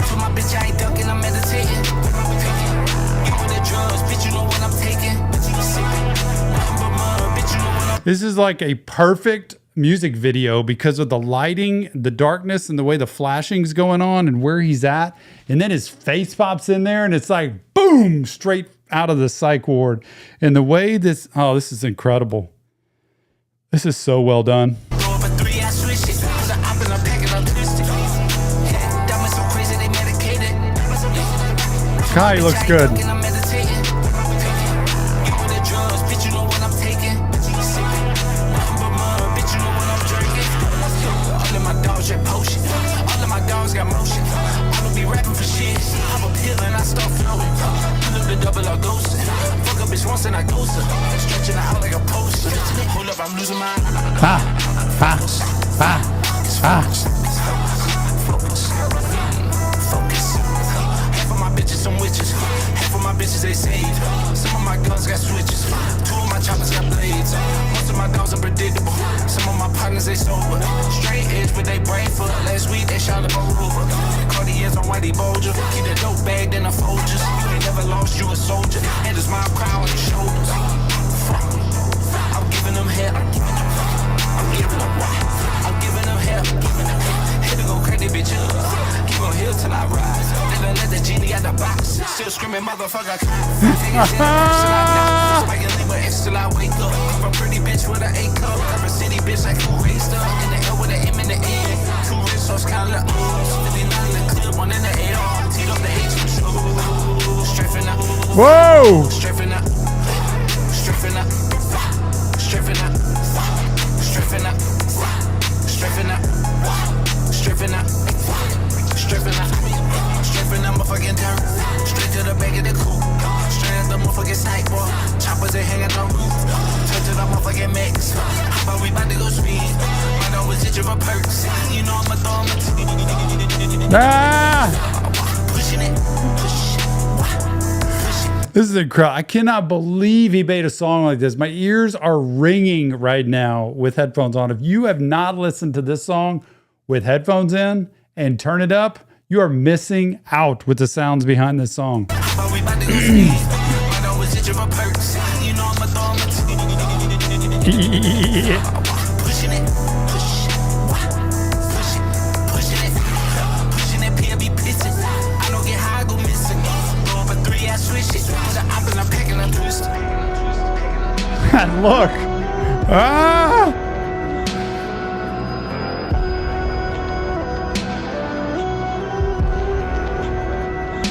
For my bitch, I ain't ducking, I'm meditating. You want the drugs, bitch, you know what I'm taking. Bitch, you know what I'm. This is like a perfect music video because of the lighting, the darkness, and the way the flashing's going on and where he's at. And then his face pops in there and it's like, boom, straight out of the psych ward. And the way this is incredible. This is so well done. God, he looks good. coaster. Stretching out like a poster. Hold up, I'm losing my. Focus. Half of my bitches some witches. Half of my bitches they saved. Some of my guns got switches. Two of my choppers got blades. Most of my dogs unpredictable. Some of my partners they sober. Straight edge with they brain full. Last week they shot the boat over. Cartiers on Whitey Bulger. Keep the dope bagged in the Folgers. You ain't never lost, you a soldier. And a smile crown on your shoulders. I'm giving them hell. I'm giving them what? I'm giving them hell. Here to go crazy, bitch. Keep on hill till I rise. Then I let the genie out the box. Still screaming, motherfucker. Still I wake up. I'm a pretty bitch with an A cup. I'm a city bitch like who raised up. In the L with an M in the end. Two wrist sauce, kind of 59 in the clip, one in the AR. Teed up the H for sure. Strafing up. Whoa! Strafing up. Strafing up. Strafing up. Strafing up. Strafing up. Strafing up. Strafing up. Strafing up, motherfucking turn. Straight to the back of the coupe. Straight as the motherfucking Psych, boy. Choppers ain't hanging on roof. Turn to the motherfucking max. But we about to go speed. I know it's itching for perks. You know I'ma throw them a pushing it. This is incredible. I cannot believe he made a song like this. My ears are ringing right now with headphones on. If you have not listened to this song with headphones in and turn it up, you are missing out with the sounds behind this song. And look. Ah!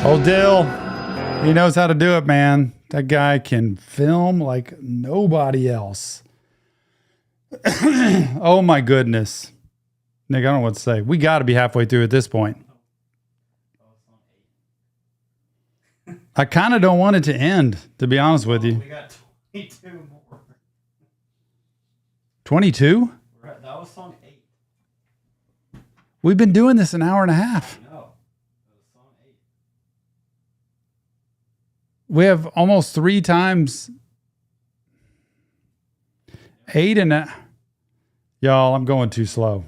Old Dill, he knows how to do it, man. That guy can film like nobody else. Oh my goodness. Nick, I don't know what to say. We got to be halfway through at this point. I kind of don't want it to end, to be honest with you. We got 22 more. 22? That was song 8. We've been doing this an hour and a half. No, that was song 8. We have almost 3 times 8 and a... Y'all, I'm going too slow.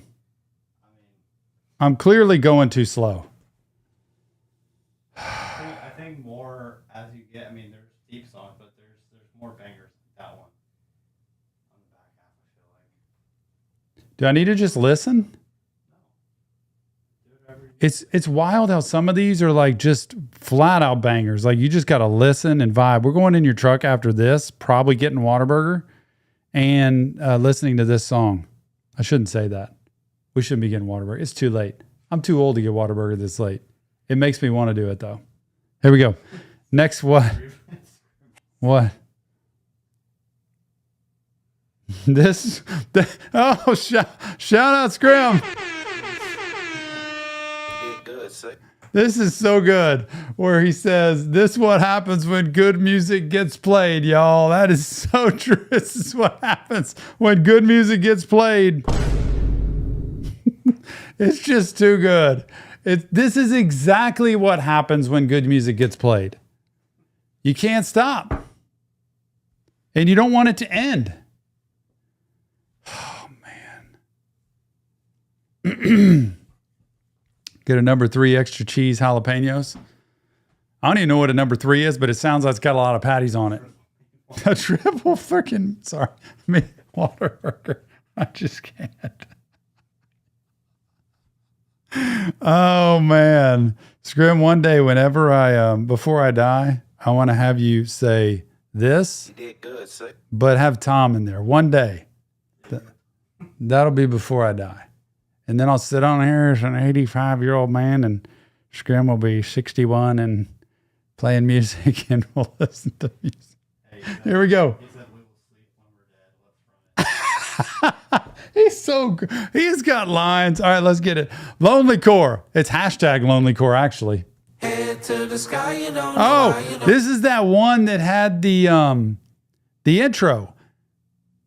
I'm clearly going too slow. I think more as you get. I mean, there's deep songs, but there's more bangers than that one on the back half. I feel like. Do I need to just listen? It's wild how some of these are like just flat out bangers. Like you just got to listen and vibe. We're going in your truck after this, probably getting Whataburger and listening to this song. I shouldn't say that. We shouldn't be getting Whataburger. It's too late. I'm too old to get Whataburger this late. It makes me want to do it though. Here we go. Next what? What? Shout out Scrim. This is so good. Where he says, this is what happens when good music gets played, y'all. That is so true. This is what happens when good music gets played. It's just too good. This is exactly what happens when good music gets played. You can't stop. And you don't want it to end. Oh, man. Get a number 3 extra cheese jalapenos. I don't even know what a number 3 is, but it sounds like it's got a lot of patties on it. A triple freaking, sorry, Whataburger. I just can't. Oh, man. Scrim, one day, whenever before I die, I want to have you say this, You did good, sick. but have Tom in there. One day. That'll be before I die. And then I'll sit on here as an 85-year-old man, and Scrim will be 61 and playing music, and we'll listen to music. Here we go. He said we will sleep when we're dead. Let's run it. He's so good. He's got lines. All right, let's get it. Lonelycore. It's hashtag Lonelycore, actually. Head to the sky, you don't know why, you Oh, this is that one that had the The intro.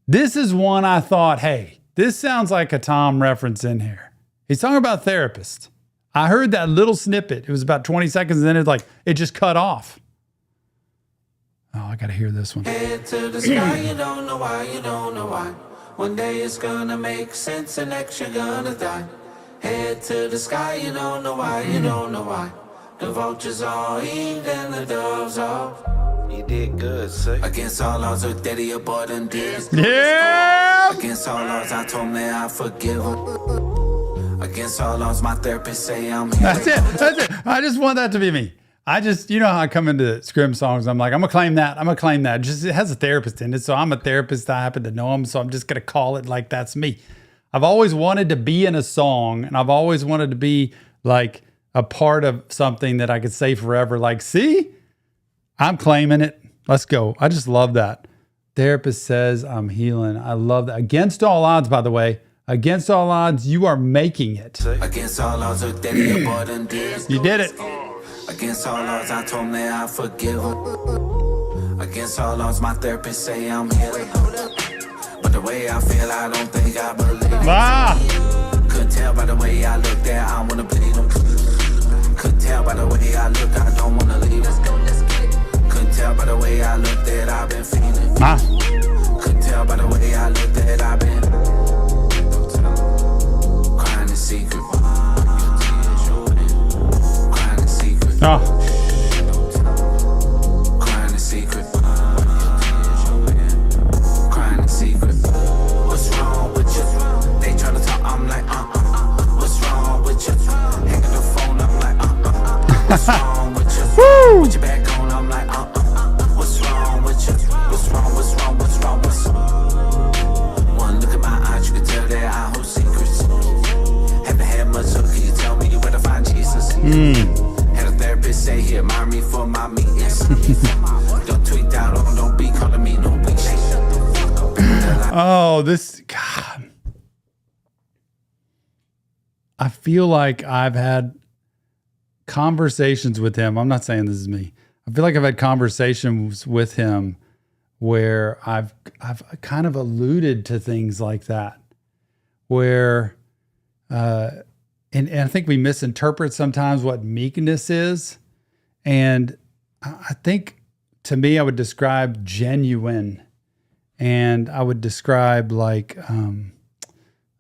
This is one I thought, hey, this sounds like a Tom reference in here. He's talking about therapist. I heard that little snippet. It was about 20 seconds, and then it just cut off. Oh, I got to hear this one. Head to the sky, you don't know why, you don't know why. One day it's gonna make sense and next you're gonna die. Head to the sky, you don't know why, you don't know why. The vultures all eat and the doves all. You did good, sir. Against all odds, her daddy aboard and did. Yeah! Against all odds, I told me I forgive her. Against all odds, my therapist say I'm here. That's it. That's it. I just want that to be me. I just, you know how I come into Scrim songs, I'm like, I'm going to claim that. I'm going to claim that. Just, it has a therapist in it. So I'm a therapist. I happen to know him. So I'm just going to call it like that's me. I've always wanted to be in a song, and I've always wanted to be like a part of something that I could say forever. Like, see, I'm claiming it. Let's go. I just love that. Therapist says I'm healing. I love that. Against all odds, by the way. Against all odds, you are making it. Against all odds, her daddy aboard and did. You did it. Against all odds, I told me I forgive her. Against all odds, my therapist say I'm healing. But the way I feel, I don't think I believe it. Ah! Couldn't tell by the way I look that I wanna bleed them. Couldn't tell by the way I look, I don't wanna leave them. Couldn't tell by the way I look that I've been feeling. Ah. Couldn't tell by the way I look that I've been crying in secret. Crying in secret. Oh. Crying in secret. Crying in secret. What's wrong with you? They tryna talk, I'm like, What's wrong with you? Hang up the phone, I'm like, What's wrong with you? Woo! Put your back on, I'm like, What's wrong with you? What's wrong, what's wrong, what's wrong, what's wrong? One look at my eyes, you can tell that I hold secrets. Haven't had much, so can you tell me where to find Jesus? Had a therapist say he admired me for my meetings. Don't tweet out on, don't be calling me no bitch. Oh, this, God. I feel like I've had conversations with him. I'm not saying this is me. I feel like I've had conversations with him where I've kind of alluded to things like that, where, and I think we misinterpret sometimes what meekness is. And I think, to me, I would describe genuine, and I would describe like, I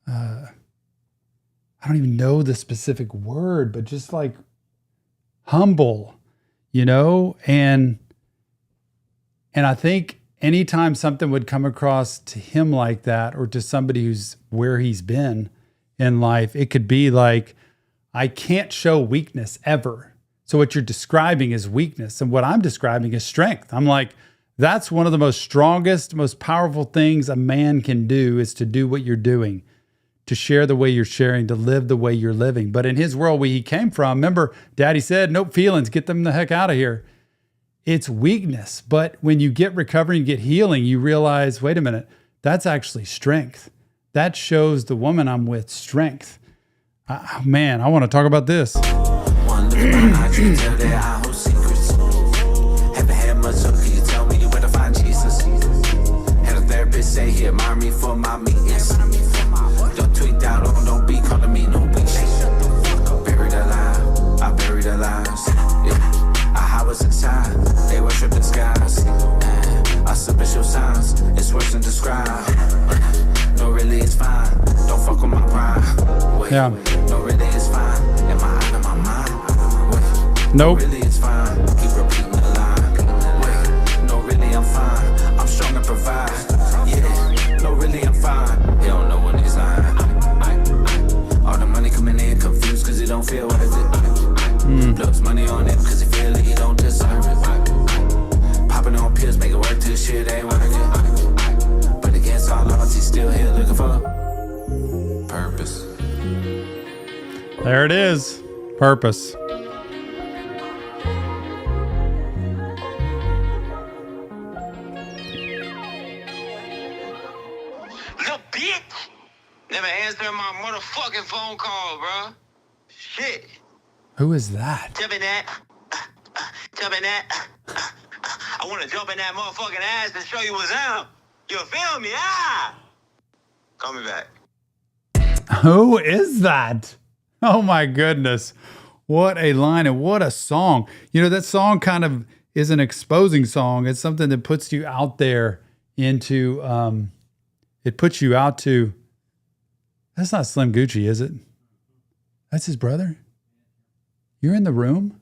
don't even know the specific word, but just like humble, you know? And I think anytime something would come across to him like that, or to somebody who's where he's been in life, it could be like, I can't show weakness ever. So what you're describing is weakness, and what I'm describing is strength. I'm like, that's one of the most strongest, most powerful things a man can do, is to do what you're doing, to share the way you're sharing, to live the way you're living. But in his world, where he came from, remember, Daddy said, nope, feelings, get them the heck out of here. It's weakness. But when you get recovery, you get healing, you realize, wait a minute, that's actually strength. That shows the woman I'm with strength. Man, I want to talk about this. One look at my eyes, you can tell that I hold secrets. Haven't had much, so can you tell me where to find Jesus? Had a therapist say he admired me for my meetings. Don't tweet out on, don't be calling me no bitch. Buried alive, I buried their lives. Yeah. I was inside, they worship the skies. I submit your signs, it's worse than describe. No, really, it's fine. Don't fuck with my pride. Wait, Yeah. no, really, it's fine. Am I out of my mind? Wait, Nope. really, it's fine. Keep repeating the line. Wait, no, really, I'm fine. I'm strong and provide. Yeah, no, really, I'm fine. He don't know when he's lying. All the money coming in confused cause he don't feel worth it. Blows money on him cause he feel he don't deserve it. Popping on pills, make it work till shit ain't working. But against all odds, he's still here looking for purpose. There it is. Purpose. Little bitch! Never answering my motherfucking phone call, bro. Shit. Who is that? Tell me that. Tell me that. I want to jump in that motherfucking ass and show you what's up. You feel me? Ah! Call me back. Who is that? Oh my goodness. What a line and what a song. You know, that song kind of is an exposing song. It's something that puts you out there into, it puts you out to, that's not Slim Gucci, is it? That's his brother? You're in the room?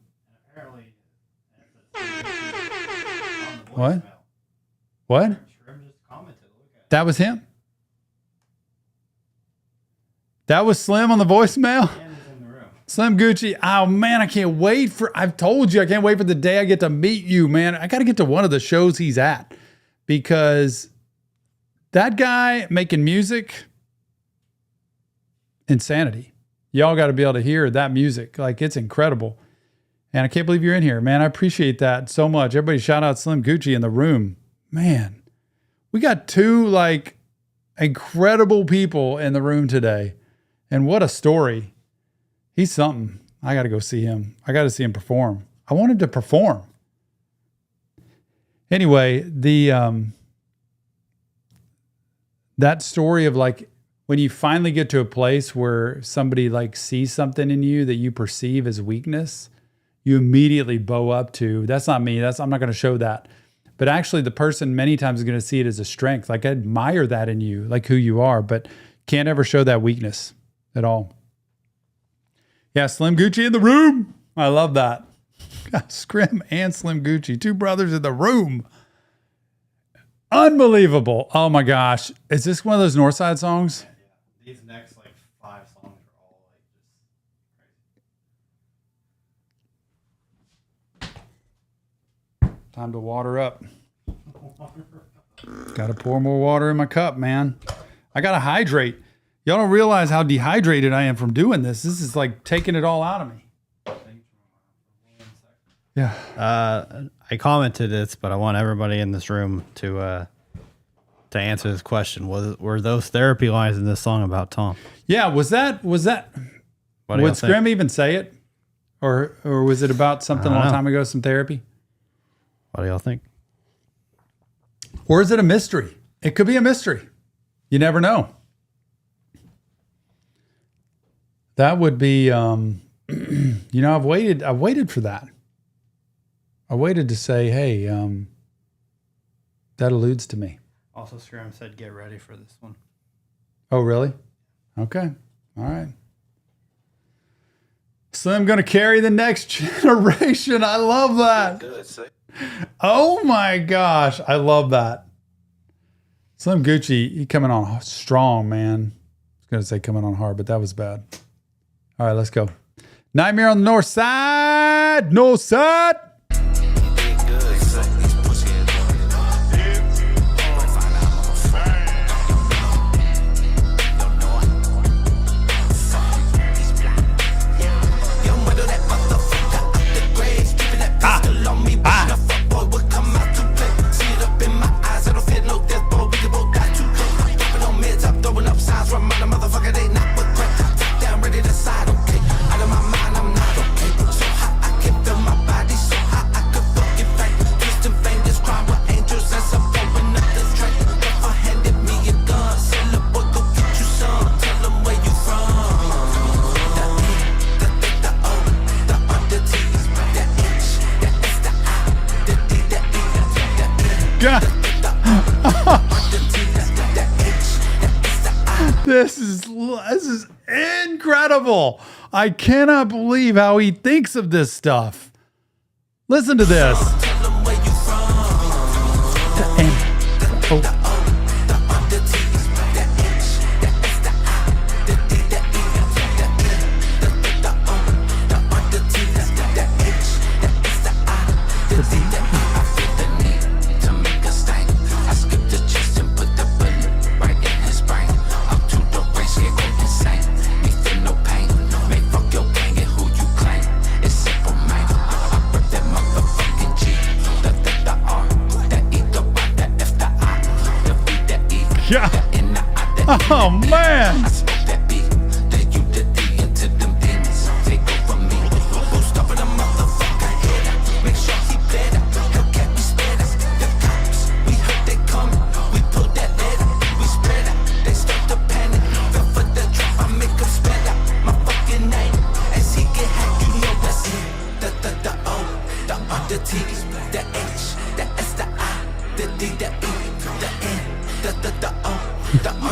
What? What? That was him? That was Slim on the voicemail? Slim Gucci. Oh man, I can't wait for, I've told you, I can't wait for the day I get to meet you, man. I got to get to one of the shows he's at because that guy making music, insanity. Y'all got to be able to hear that music. Like, it's incredible. And I can't believe you're in here, man. I appreciate that so much. Everybody shout out Slim Gucci in the room. Man, we got two like incredible people in the room today. And what a story. He's something. I got to go see him. I got to see him perform. I want him to perform. Anyway, that story of like when you finally get to a place where somebody like sees something in you that you perceive as weakness, you immediately bow up to, that's not me. I'm not going to show that. But actually the person many times is going to see it as a strength. Like, I admire that in you, like who you are, but can't ever show that weakness at all. Yeah, Slim Gucci in the room. I love that. Scrim and Slim Gucci, two brothers in the room. Unbelievable. Oh my gosh. Is this one of those Northside songs? Yeah. These next like 5 songs are all like just crazy. Time to water up. Got to pour more water in my cup, man. I got to hydrate. Y'all don't realize how dehydrated I am from doing this. This is like taking it all out of me. Yeah. I commented this, but I want everybody in this room to answer this question. Were those therapy lines in this song about Tom? Yeah. Was that? Would Scrim even say it, or was it about something a long time ago? Some therapy. What do y'all think? Or is it a mystery? It could be a mystery. You never know. That would be, you know, I've waited for that. I waited to say, hey, that alludes to me. Also, Scrim said, get ready for this one. Oh, really? Okay. All right. Slim going to carry the next generation. I love that. Oh my gosh. I love that. Slim Gucci, he coming on strong, man. I was going to say coming on hard, but that was bad. All right, let's go. Nightmare on the North Side. North Side. This is incredible. I cannot believe how he thinks of this stuff. Listen to this. Yeah. Oh, man.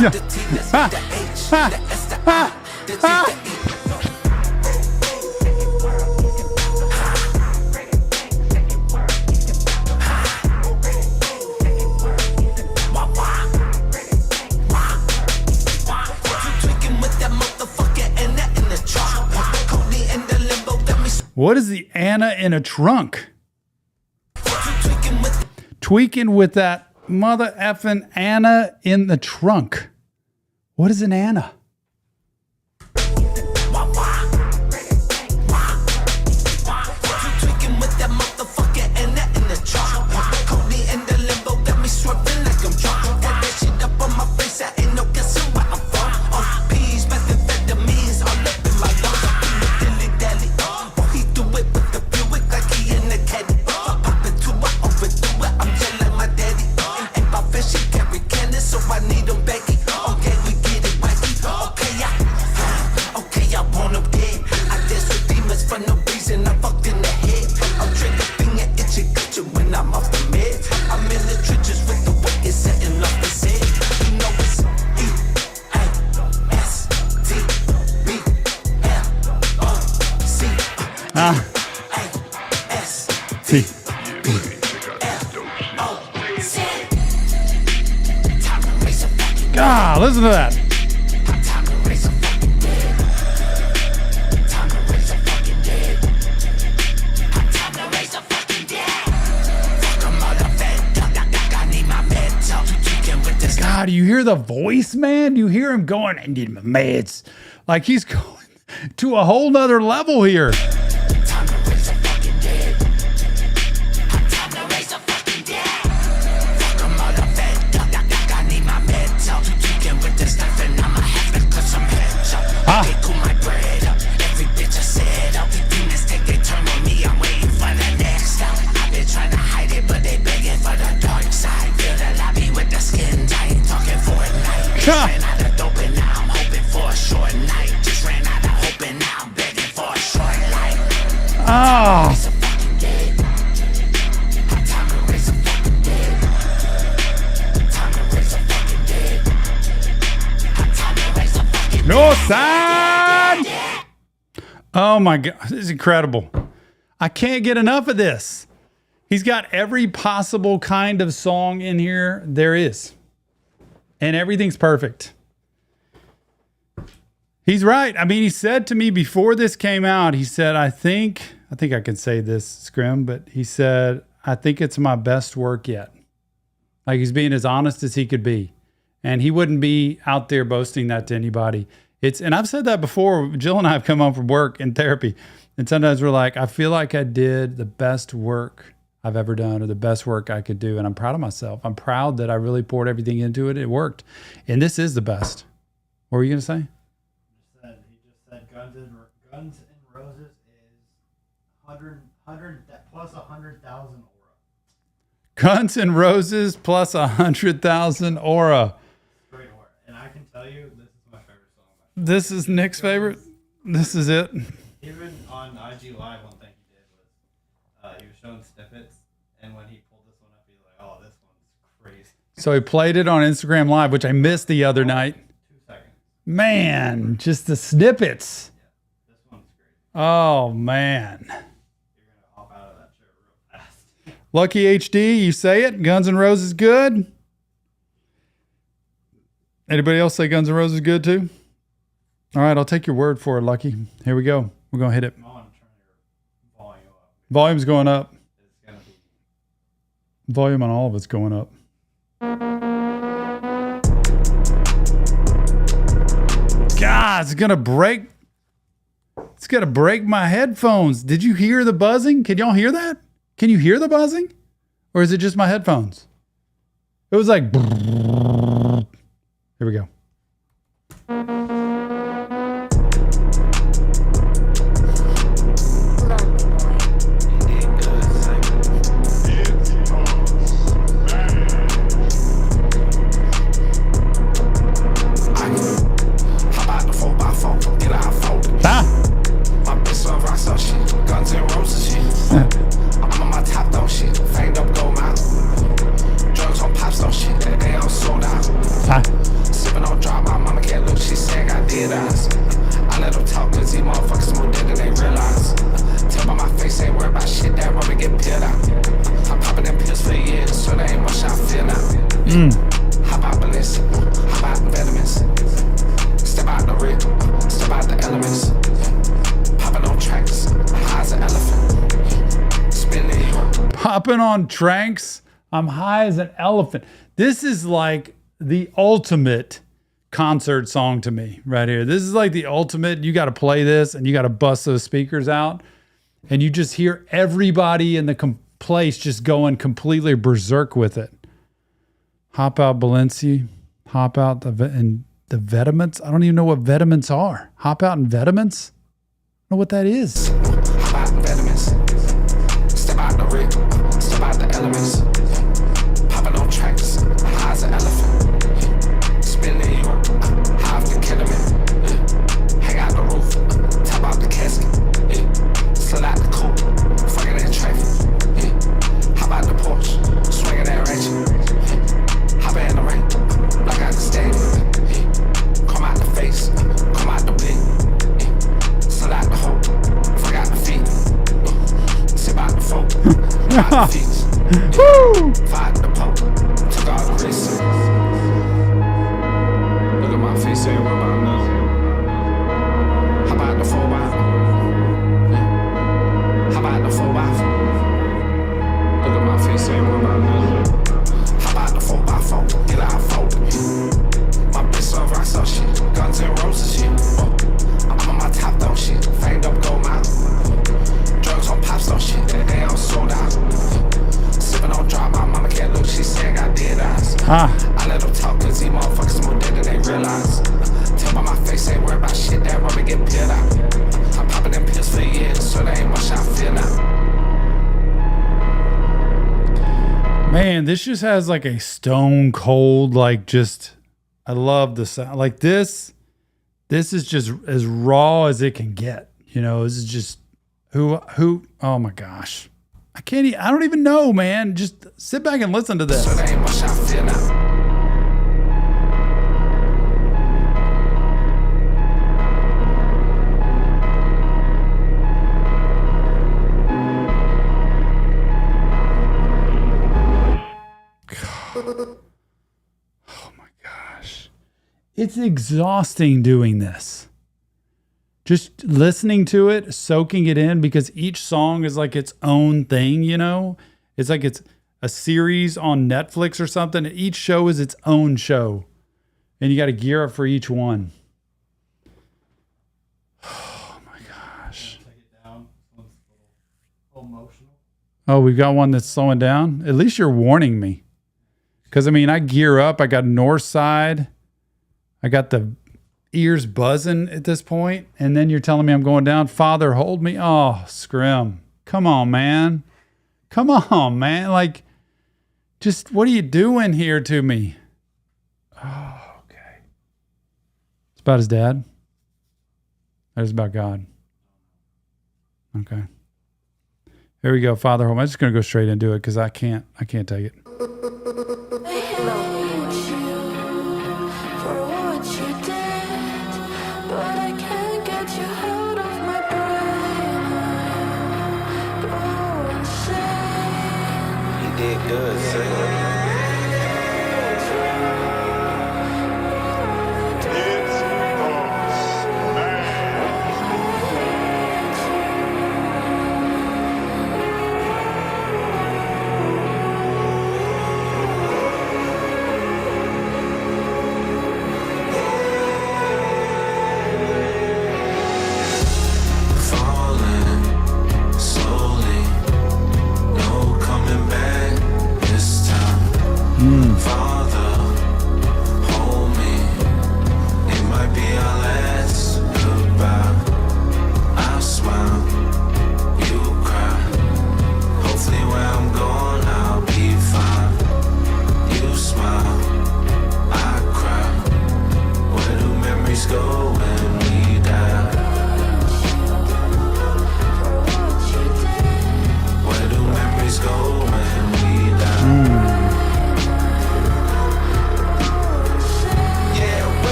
Yeah. What is the Anna in a trunk? Tweaking with that mother effing Anna in the trunk. What is an Anna? God, listen to that. God, do you hear the voice, man? Do you hear him going, I need my meds? Like he's going to a whole nother level here. Northside! Oh my God, this is incredible. I can't get enough of this. He's got every possible kind of song in here there is. And everything's perfect. He's right. I mean, he said to me before this came out, he said, I think I can say this, Scrim, but he said, I think it's my best work yet. Like he's being as honest as he could be. And he wouldn't be out there boasting that to anybody. And I've said that before. Jill and I have come home from work in therapy. And sometimes we're like, I feel like I did the best work I've ever done or the best work I could do. And I'm proud of myself. I'm proud that I really poured everything into it. It worked. And this is the best. What were you going to say? He just said Guns N' Roses is 100 plus 100,000 aura. Guns N' Roses plus 100,000 aura. Great aura. And I can tell you, this is my favorite song. This is Nick's favorite. This is it. Even on IG Live, one thing he did was he was showing snippets, and when he pulled this one up, he was like, "Oh, this one's crazy." So he played it on Instagram Live, which I missed the other night. 2 seconds. Man, just the snippets. Yeah, this one's great. Oh man. You're gonna hop out of that chair real fast. Lucky HD, you say it. Guns N' Roses good. Anybody else say Guns N' Roses good too? All right, I'll take your word for it, Lucky. Here we go. We're going to hit it. I want to turn your volume up. Volume's going up. It's gonna be. Volume on all of it's going up. God, it's going to break. It's going to break my headphones. Did you hear the buzzing? Can y'all hear that? Can you hear the buzzing? Or is it just my headphones? It was like. Here we go. hopping on tranks. I'm high as an elephant. This is like the ultimate concert song to me right here. This is like the ultimate. You got to play this and you got to bust those speakers out. And you just hear everybody in the place just going completely berserk with it. Hop out Balenci. Hop out the Vetements. I don't even know what Vetements are. Hop out in Vetements? I don't know what that is. Hop out in Vetements. Step out the rig. Step out the elements. Popping on tracks. High as an elephant. Spin in York. High off the ketamine. Hang out the roof. Top out the casket. Slid out the coupe. Fucking in traffic. Hop out the porch. Swinging that ratchet. Hop in the rain. Like out the stadium. Come out the face. Come out the big. Slid out the hole. Fuck out the feet. Sip out the folk. Out the feet. Fight the poke. Took all the risks. Look at my face. Ain't worried about nothing. How about the 4x? How about the 4x4? Look at my face. Ain't worried about nothing. How about the 4x4? Get out, fold. My bitch so rock so shit. Guns and roses shit. I'm on my top though shit. Fanged up gold mouth. Drugs on pop so shit. They all sold out. Sipping on drop. My mama can't look. She said I got dead eyes. I let them talk cause these motherfuckers more dead than they realize. Tell by my face ain't worried about shit. That rubber get peeled out. I'm popping them pills for years. So there ain't much I feel now. Man, this just has like a stone cold, like just, I love the sound. Like this is just as raw as it can get. You know, this is just who, oh my gosh. I don't even know, man. Just sit back and listen to this. So there ain't much I feel now. Oh my gosh. It's exhausting doing this. Just listening to it, soaking it in, because each song is like its own thing, you know? It's like it's a series on Netflix or something. Each show is its own show. And you got to gear up for each one. Oh my gosh. Oh, we've got one that's slowing down. At least you're warning me. Because, I mean, I gear up. I got Northside. I got the ears buzzing at this point. And then you're telling me I'm going down. Father, hold me. Oh, Scrim. Come on, man. Come on, man. Like, just what are you doing here to me? Oh, okay. It's about his dad. That is about God. Okay. Here we go. Father, hold me. I'm just going to go straight into it because I can't take it. Good, sir.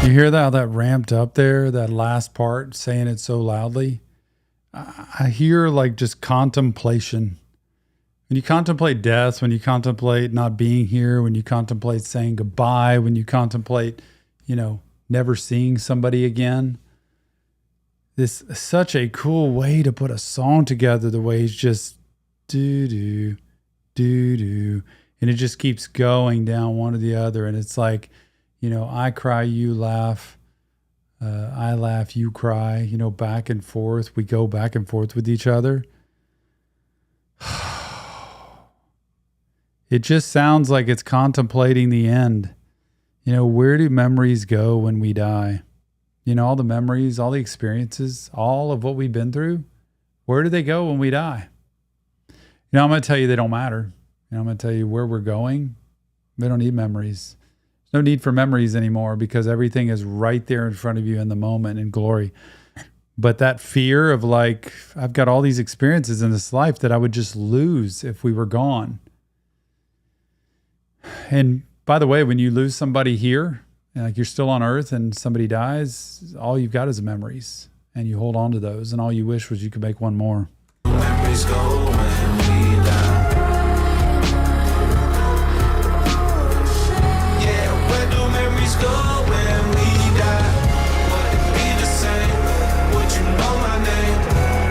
You hear that, how that ramped up there, that last part, saying it so loudly? I hear like just contemplation. When you contemplate death, when you contemplate not being here, when you contemplate saying goodbye, when you contemplate, you know, never seeing somebody again, this such a cool way to put a song together. The way he's just do do do do, and it just keeps going down one to the other, and it's like, you know, I cry, you laugh, I laugh, you cry. You know, back and forth. We go back and forth with each other. It just sounds like it's contemplating the end. You know, where do memories go when we die? You know, all the memories, all the experiences, all of what we've been through, where do they go when we die? You know, I'm going to tell you they don't matter. You know, I'm going to tell you where we're going. We don't need memories. There's no need for memories anymore because everything is right there in front of you in the moment in glory. But that fear of like, I've got all these experiences in this life that I would just lose if we were gone. And by the way, when you lose somebody here, like you're still on earth and somebody dies, all you've got is memories, and you hold on to those, and all you wish was you could make one more. Memories go when we die. Yeah, where do memories go when we die? Would it be the same? Would you know my name?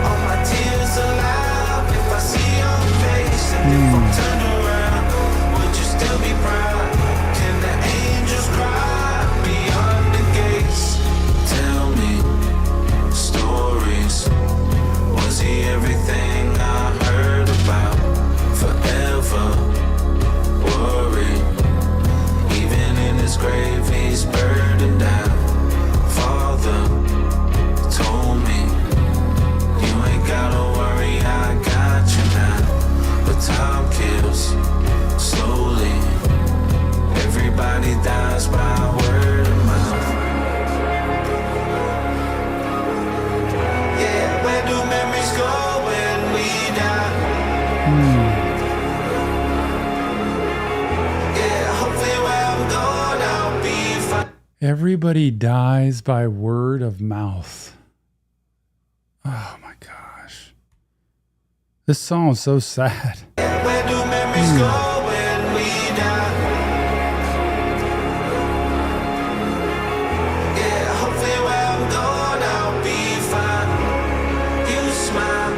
All my tears alive if I see your face, and if I'm turned around, would you still be proud? Can the angels cry beyond the gates? Tell me stories. Was he everything I heard about? Forever worried. Even in his grave he's burdened down. Father told me, you ain't gotta worry, I got you now. But time kills slowly. Everybody dies by word of mouth. Yeah, where do memories go when we die? Yeah, hopefully where I'm going I'll be fine. Everybody dies by word of mouth. Oh my gosh. This song is so sad. Yeah, where do memories go when we die? Yeah, hopefully where I'm going I'll be fine. You smile,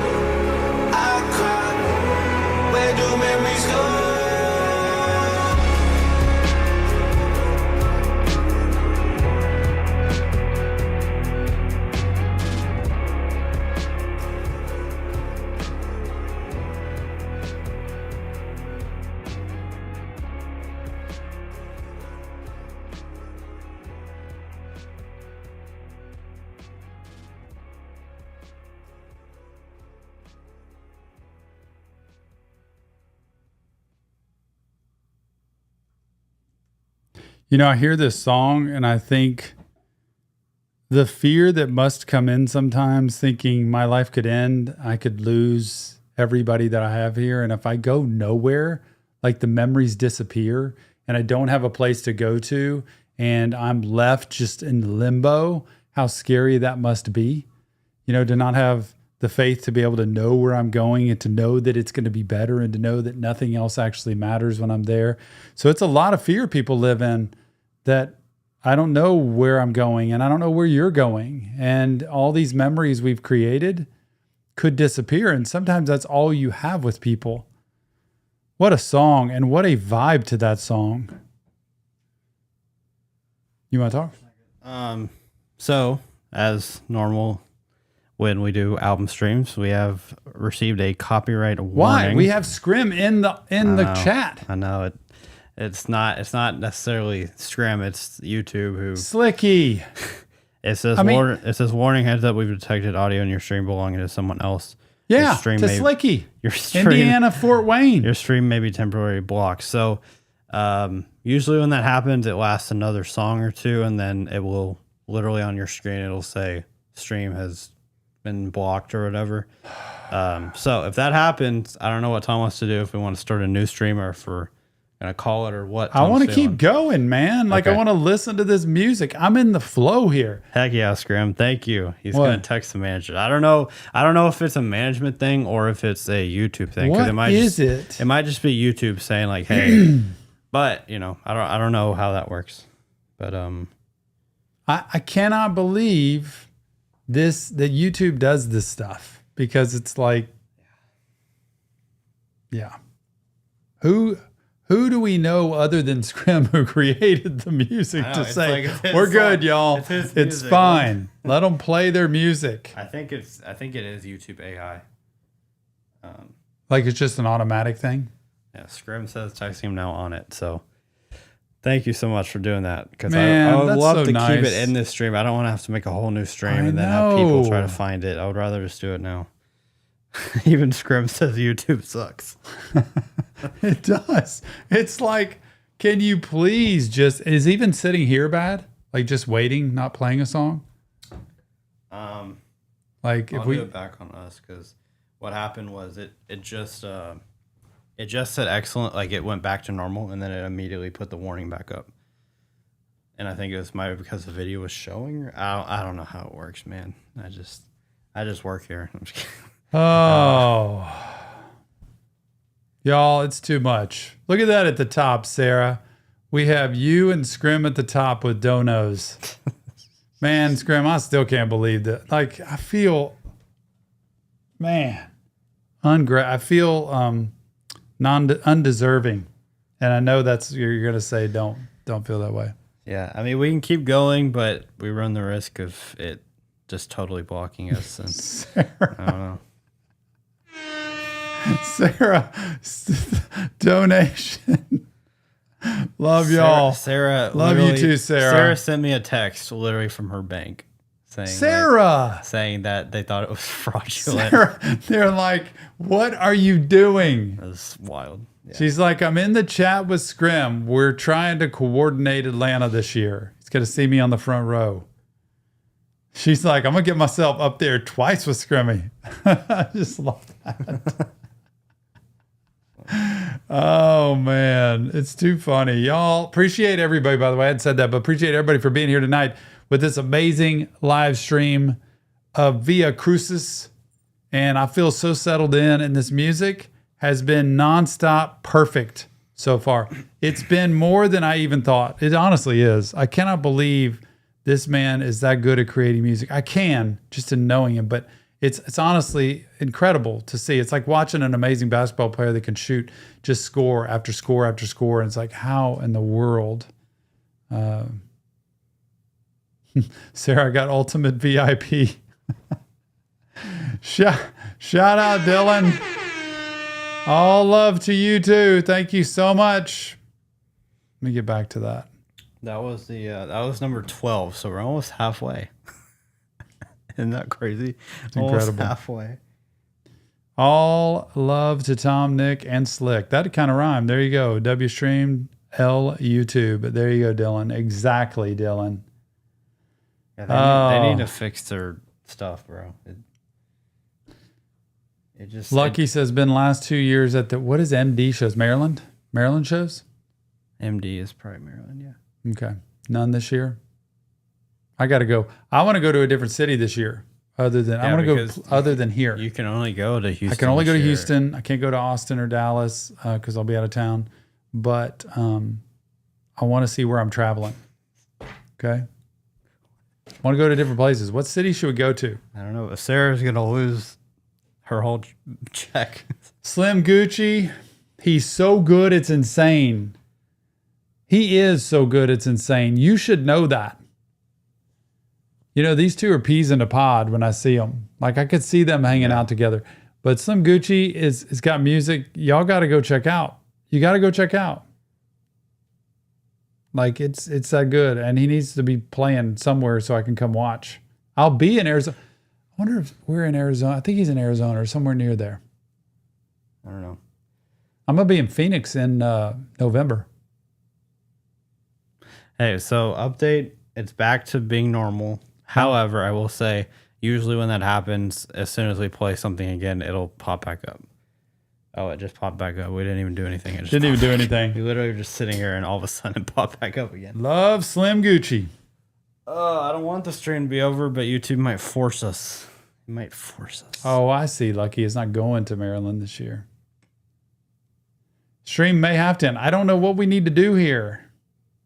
I cry. Where do memories go? You know, I hear this song and I think the fear that must come in sometimes, thinking my life could end, I could lose everybody that I have here. And if I go nowhere, like the memories disappear and I don't have a place to go to and I'm left just in limbo, how scary that must be. You know, to not have the faith to be able to know where I'm going and to know that it's going to be better and to know that nothing else actually matters when I'm there. So it's a lot of fear people live in, that I don't know where I'm going and I don't know where you're going. And all these memories we've created could disappear. And sometimes that's all you have with people. What a song and what a vibe to that song. You want to talk? So as normal, when we do album streams, we have received a copyright warning. Why? We have Scrim in the chat. I know it. It's not necessarily Scrim. It's YouTube who Slicky. It says it says warning, heads up, we've detected audio in your stream belonging to someone else. Yeah, your stream to Slicky. Your stream, Indiana, Fort Wayne. Your stream may be temporarily blocked. So usually when that happens, it lasts another song or two, and then it will literally on your screen it'll say stream has been blocked or whatever. So if that happens, I don't know what Tom wants to do, if we want to start a new stream or if we're gonna call it or what. I want to keep going, man. Like, okay. I want to listen to this music. I'm in the flow here. Heck yeah, Scrim. Thank you. He's gonna text the manager. I don't know if it's a management thing or if it's a YouTube thing. What is it? It might just be YouTube saying like, hey, but you know, I don't know how that works. But I cannot believe that YouTube does this stuff because it's like, yeah. Who do we know other than Scrim who created the music to say we're good, y'all? It's fine. Let them play their music. I think it is YouTube AI. Like it's just an automatic thing. Yeah, Scrim says texting him now on it. So thank you so much for doing that because Man, I would that's love so to nice. keep it in this stream. I don't want to have to make a whole new stream I and then have people try to know. find it. I would rather just do it now. Even Scrim says YouTube sucks. It does. It's like, can you please just, is even sitting here bad? Like just waiting, not playing a song? Like I'll if we do it back on us because what happened was it just said excellent, like it went back to normal and then it immediately put the warning back up. And I think it was maybe because the video was showing. I don't know how it works, man. I just work here. I'm just kidding. Oh, y'all, it's too much. Look at that at the top, Sarah. We have you and Scrim at the top with donos. Man, Scrim, I still can't believe that. Like, I feel, man, I feel undeserving. And I know that's, you're going to say, don't feel that way. Yeah, I mean, we can keep going, but we run the risk of it just totally blocking us. And Sarah. I don't know. Sarah, donation. Love y'all. Sarah, love you too, Sarah. Sarah sent me a text literally from her bank saying, Sarah, saying that they thought it was fraudulent. Sarah, they're like, what are you doing? That's wild. Yeah. She's like, I'm in the chat with Scrim. We're trying to coordinate Atlanta this year. He's going to see me on the front row. She's like, I'm going to get myself up there twice with Scrimmy. I just love that. Oh, man. It's too funny. Y'all, appreciate everybody, by the way. I hadn't said that, but appreciate everybody for being here tonight with this amazing live stream of Via Crucis. And I feel so settled in, and this music has been nonstop perfect so far. It's been more than I even thought. It honestly is. I cannot believe this man is that good at creating music. I can, just in knowing him, but it's honestly incredible to see. It's like watching an amazing basketball player that can shoot just score after score after score. And it's like, how in the world? Sarah got ultimate VIP. Shout out, Dylan. All love to you too. Thank you so much. Let me get back to that. That was that was number 12, so we're almost halfway. Isn't that crazy? It's almost incredible. Halfway. All love to Tom, Nick, and Slick. That kind of rhymed. There you go. W stream L YouTube. There you go, Dylan. Exactly, Dylan. Yeah, they need to fix their stuff, bro. It just Lucky says been last 2 years at the what is MD shows? Maryland shows. MD is probably Maryland, yeah. Okay, none this year. I got to go. I want to go to a different city this year. Other than I want to go other than here. You can only go to Houston. I can only go to Houston. I can't go to Austin or Dallas because I'll be out of town. But I want to see where I'm traveling. Okay. I want to go to different places. What city should we go to? I don't know. If Sarah's gonna lose her whole check. Slim Gucci. He's so good, it's insane. He is so good, it's insane. You should know that. You know, these two are peas in a pod when I see them. Like, I could see them hanging out together. But Slim Gucci is got music y'all got to go check out. You got to go check out. Like, it's that good. And he needs to be playing somewhere so I can come watch. I'll be in Arizona. I wonder if we're in Arizona. I think he's in Arizona or somewhere near there. I don't know. I'm going to be in Phoenix in November. Hey, so update. It's back to being normal. However, I will say, usually when that happens, as soon as we play something again, it'll pop back up. Oh, it just popped back up. We didn't even do anything. It just Didn't even do anything. We literally were just sitting here and all of a sudden it popped back up again. Love Slim Gucci. I don't want the stream to be over, but YouTube might force us. It might force us. Oh, I see. Lucky is not going to Maryland this year. Stream may have to end. I don't know what we need to do here.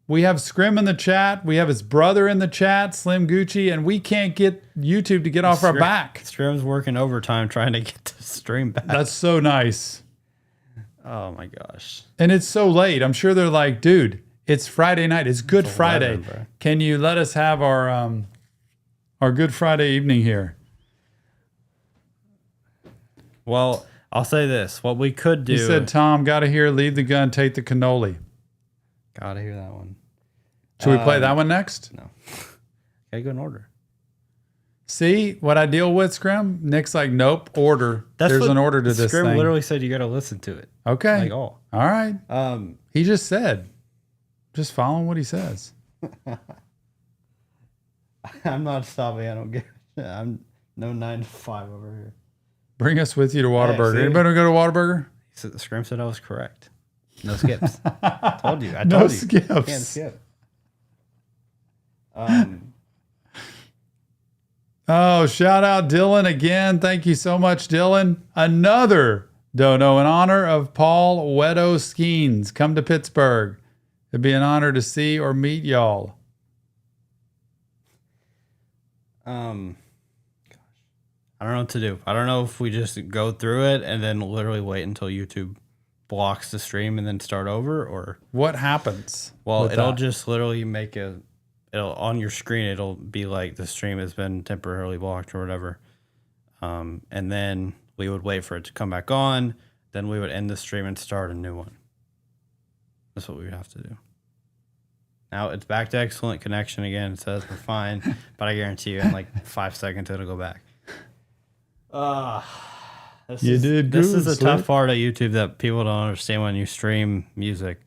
We have Scrim in the chat. We have his brother in the chat, Slim Gucci, and we can't get YouTube to get off our back. Scrim's working overtime trying to get the stream back. That's so nice. Oh my gosh. And it's so late. I'm sure they're like, dude, it's Friday night. It's Good It's Friday. 11, bro. Can you let us have our Good Friday evening here? Well, I'll say this. What we could do. He said, Tom, got to hear Leave the Gun, Take the Cannoli. Gotta hear that one. Should we play that one next? No. Okay, go in order. See what I deal with, Scrim? Nick's like, nope, order. There's an order to this Scrim thing. literally said you got to listen to it. Okay. Like all. All right. He just said, just following what he says. I'm not stopping. I don't get it. I'm no 9 to 5 over here. Bring us with you to Whataburger. see? Anybody go to Whataburger? Scrim said I was correct. No skips. Told you. I No told you. skips. Can't skip. Oh, shout out Dylan again. Thank you so much, Dylan. Another dono in honor of Paul Wedo Skeens. Come to Pittsburgh. It'd be an honor to see or meet y'all. I don't know what to do. I don't know if we just go through it and then literally wait until YouTube blocks the stream and then start over, or what happens? Well, with it'll that? just literally make it'll on your screen. It'll be like the stream has been temporarily blocked or whatever. And then we would wait for it to come back on. Then we would end the stream and start a new one. That's what we would have to do. Now it's back to excellent connection again. It says we're fine, but I guarantee you in like 5 seconds it'll go back. This is a tough part of YouTube that people don't understand when you stream music.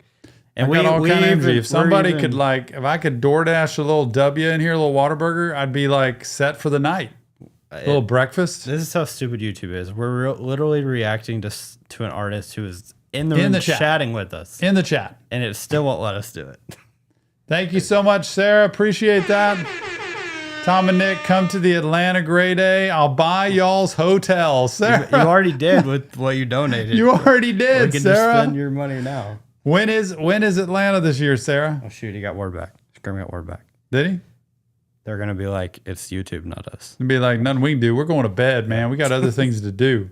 And we got all kind of envy. If somebody could if I could DoorDash a little W in here, a little Whataburger, I'd be like set for the night. A little breakfast. This is how stupid YouTube is. We're literally reacting to an artist who is in the room chatting with us. In the chat. And it still won't let us do it. Thank you so much, Sarah. Appreciate that. Tom and Nick, come to the Atlanta Grey Day. I'll buy y'all's hotel, Sarah. You already did with what you donated. You already did, we can Sarah. Just spend your money now. When is Atlanta this year, Sarah? Oh shoot, he got word back. Scrim got word back. Did he? They're gonna be like, it's YouTube, not us. It'd be like, nothing we can do. We're going to bed, man. We got other things to do.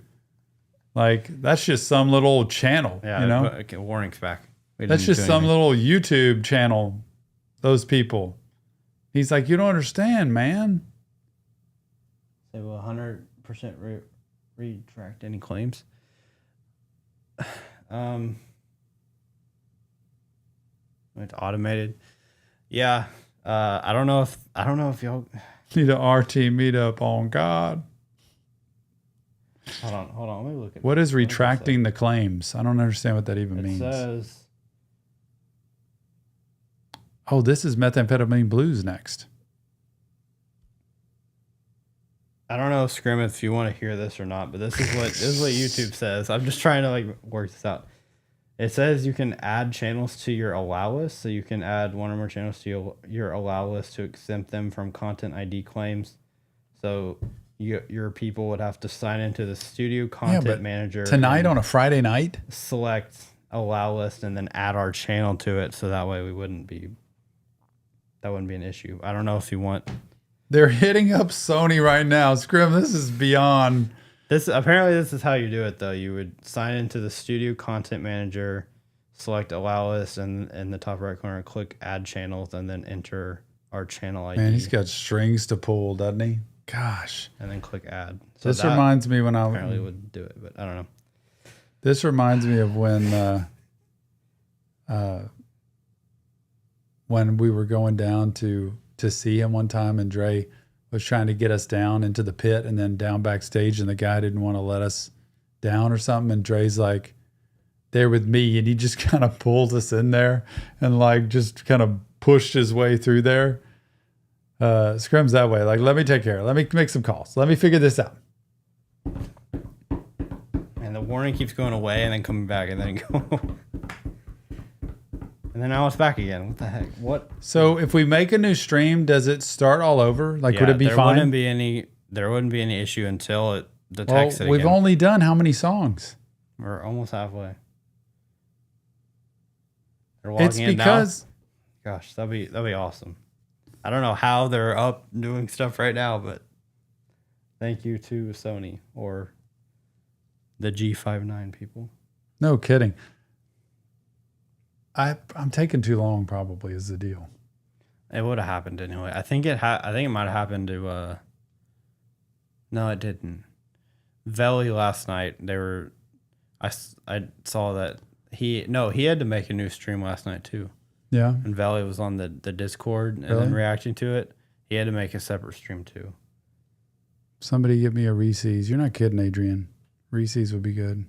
Like, that's just some little old channel. Yeah, you know? okay, warning's back. That's just some little YouTube channel. Those people. He's like, you don't understand, man. They will 100% retract any claims. It's automated. Yeah. I don't know if y'all need a RT meetup on God. Hold on. Let me look at what is retracting the claims? I don't understand what that even means. It says. Oh, this is Methamphetamine Blues next. I don't know, Scrim, if you want to hear this or not, but this is what YouTube says. I'm just trying to work this out. It says you can add channels to your allow list, so you can add one or more channels to your allow list to exempt them from content ID claims. So your people would have to sign into the studio content manager tonight on a Friday night. Select allow list and then add our channel to it, so that way that wouldn't be an issue. I don't know if you want. They're hitting up Sony right now. Scrim, this is beyond. Apparently this is how you do it though. You would sign into the studio content manager, select allow list, and in the top right corner click add channels, and then enter our channel ID. Man, he's got strings to pull, doesn't he? Gosh. And then click add. So this reminds me when I apparently would do it, but I don't know. This reminds me of when we were going down to see him one time, and Dre was trying to get us down into the pit and then down backstage, and the guy didn't want to let us down or something. And Dre's like there with me, and he just kind of pulled us in there and just kind of pushed his way through there. Scrim's that way. Let me take care of it. Let me make some calls. Let me figure this out. And the warning keeps going away and then coming back and then go. And then now it's back again. What the heck? What? So if we make a new stream, does it start all over? Would it be fine? There wouldn't be any issue until it detects it again. We've only done how many songs? We're almost halfway. It's because Gosh, that'd be awesome. I don't know how they're up doing stuff right now, but thank you to Sony or the G59 people. No kidding. I'm taking too long. Probably is the deal. It would have happened anyway. I think it might have happened to. No, it didn't. Veli last night. I saw that he had to make a new stream last night too. Yeah. And Valley was on the Discord and then reacting to it. He had to make a separate stream too. Somebody give me a Reese's. You're not kidding, Adrian. Reese's would be good.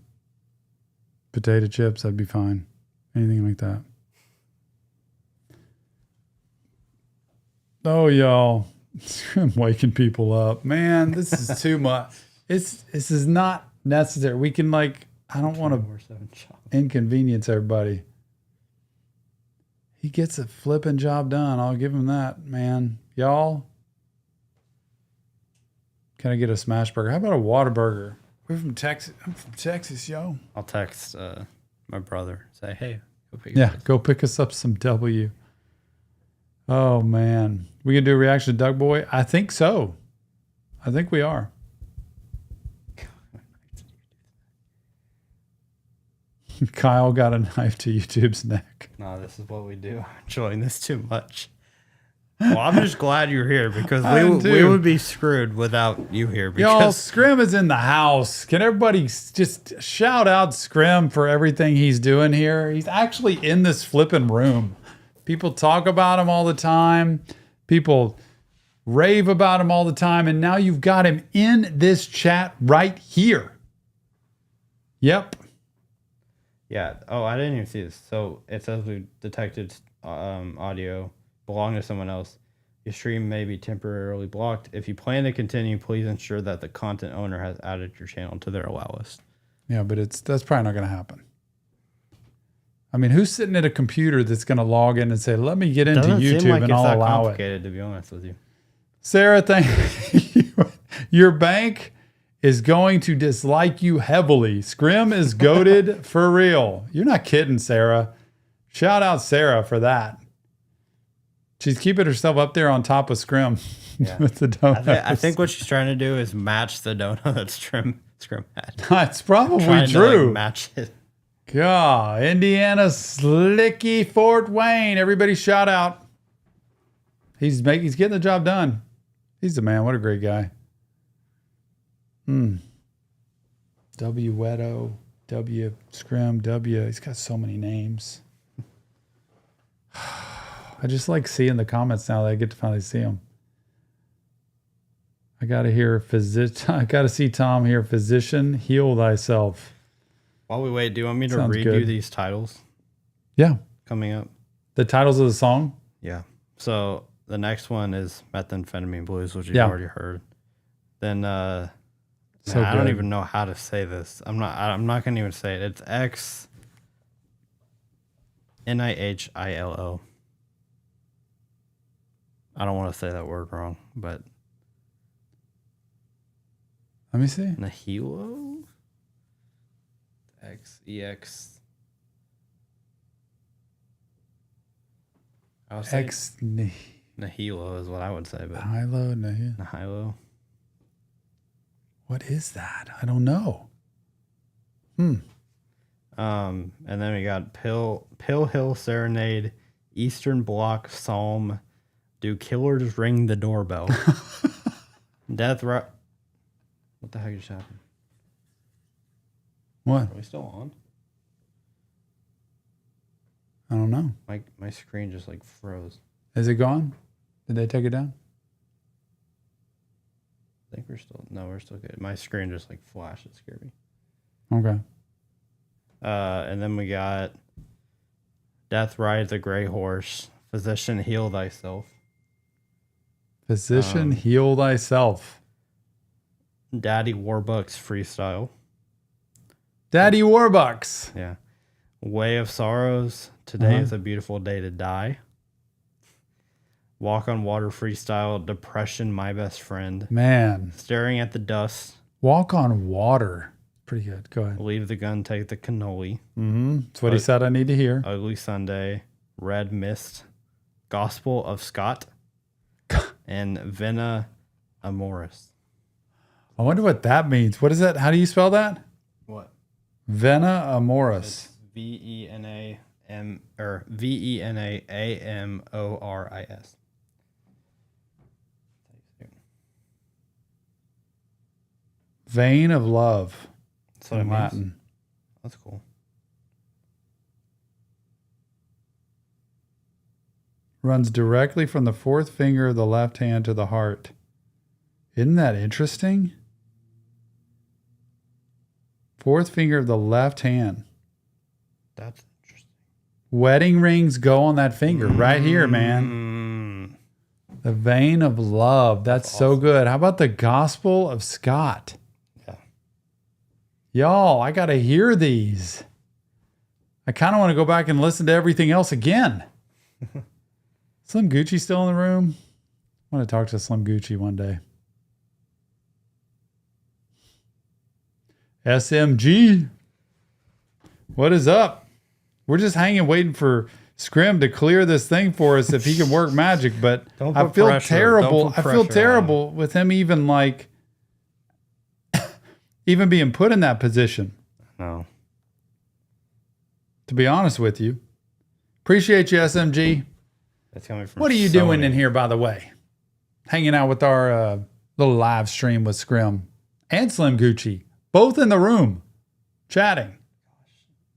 Potato chips, that'd be fine. Anything like that. Oh, y'all. I'm waking people up. Man, this is too much. This is not necessary. We can I don't want to inconvenience everybody. He gets a flipping job done. I'll give him that, man. Y'all, can I get a smash burger? How about a Whataburger? We're from Texas. I'm from Texas, yo. I'll text my brother. Say, hey, go pick us up some W. Oh, man. We can do a reaction to Doug Boy? I think so. I think we are. Kyle got a knife to YouTube's neck. No, this is what we do. I'm enjoying this too much. Well, I'm just glad you're here because we would be screwed without you here. Because y'all, Scrim is in the house. Can everybody just shout out Scrim for everything he's doing here? He's actually in this flipping room. People talk about him all the time. People rave about him all the time. And now you've got him in this chat right here. Yep. Yeah. Oh, I didn't even see this. So it says we detected audio belong to someone else. Your stream may be temporarily blocked. If you plan to continue, please ensure that the content owner has added your channel to their allow list. Yeah, but that's probably not going to happen. I mean, who's sitting at a computer that's going to log in and say, "Let me get into YouTube and I'll allow it"? To be honest with you, Sarah, thank you. Your bank is going to dislike you heavily. Scrim is goated for real. You're not kidding, Sarah. Shout out Sarah for that. She's keeping herself up there on top of Scrim with the donuts. I think what she's trying to do is match the donut that Scrim had. That's probably true. To, match it. God, Indiana Slicky Fort Wayne. Everybody shout out. He's getting the job done. He's the man. What a great guy. W Wedo, W Scrim, W. He's got so many names. I just like seeing the comments now that I get to finally see them. I got to hear I got to see Tom here. Physician, heal thyself. While we wait, do you want me to read you these titles? Yeah. Coming up. The titles of the song? Yeah. So the next one is Methamphetamine Blues, which you've already heard. Then I don't even know how to say this. I'm not gonna even say it. It's Ex Nihilo. I don't want to say that word wrong, but let me see. Nihilo? X-E-X. Ex Nihilo is what I would say, but Nihilo. What is that? I don't know. And then we got Pill Hill Serenade, Eastern Bloc Psalm, Do Killers Ring the Doorbell? Death What the heck just happened? What? Are we still on? I don't know. My screen just froze. Is it gone? Did they take it down? I think we're still good. My screen just flashed. It scared me. Okay. And then we got Death Rides the Gray Horse, Physician Heal Thyself. Physician Heal Thyself. Daddy Warbucks Freestyle. Daddy Warbucks. Yeah. Way of Sorrows. Today is a beautiful day to die. Walk on Water Freestyle. Depression, My Best Friend. Man. Staring at the Dust. Walk on Water. Pretty good. Go ahead. Leave the Gun, Take the Cannoli. That's what he said I need to hear. Ugly Sunday. Red Mist. Gospel of Scott, and Vena Amoris. I wonder what that means. What is that? How do you spell that? What? Vena Amoris. VENAM or VENAAMORIS. Vein of love. That's what it in means. Latin. That's cool. Runs directly from the fourth finger of the left hand to the heart. Isn't that interesting? Fourth finger of the left hand. That's interesting. Wedding rings go on that finger right here, man. The vein of love. That's so good. How about the Gospel of Scott? Yeah. Y'all, I got to hear these. I kind of want to go back and listen to everything else again. Slim Gucci still in the room? I want to talk to Slim Gucci one day. SMG. What is up? We're just hanging waiting for Scrim to clear this thing for us if he can work magic, but Don't I put feel pressure. terrible. Don't put I feel pressure on terrible with him even like even being put in that position. No. To be honest with you. Appreciate you, SMG. That's coming from What are you Sony. doing in here, by the way? Hanging out with our little live stream with Scrim and Slim Gucci, both in the room, chatting.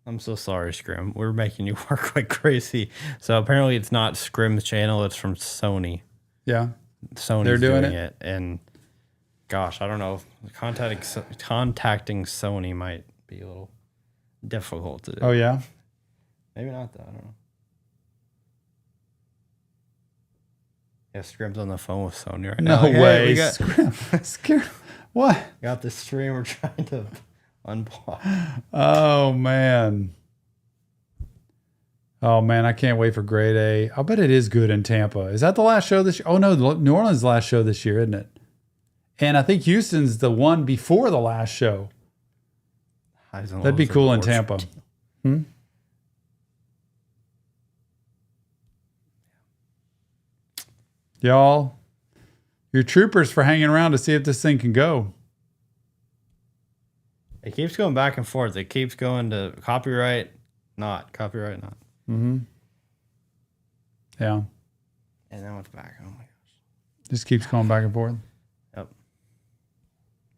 I'm so sorry, Scrim. We're making you work like crazy. So apparently it's not Scrim's channel. It's from Sony. Yeah. Sony's They're doing it. And gosh, I don't know. Contacting Sony might be a little difficult to do. Oh, yeah? Maybe not, though. I don't know. Yeah, Scrim's on the phone with Sony right now. No Like, hey, way. we got, Scrim. What? got this stream. We're trying to unblock. Oh, man. Oh, man. I can't wait for grade A. I bet it is good in Tampa. Is that the last show this year? Oh, no. New Orleans' last show this year, isn't it? And I think Houston's the one before the last show. That'd be cool in Tampa. Y'all, you're troopers for hanging around to see if this thing can go. It keeps going back and forth. It keeps going to copyright, not. Mm-hmm. Yeah. And then it's back. Oh my gosh. Just keeps going back and forth. Yep.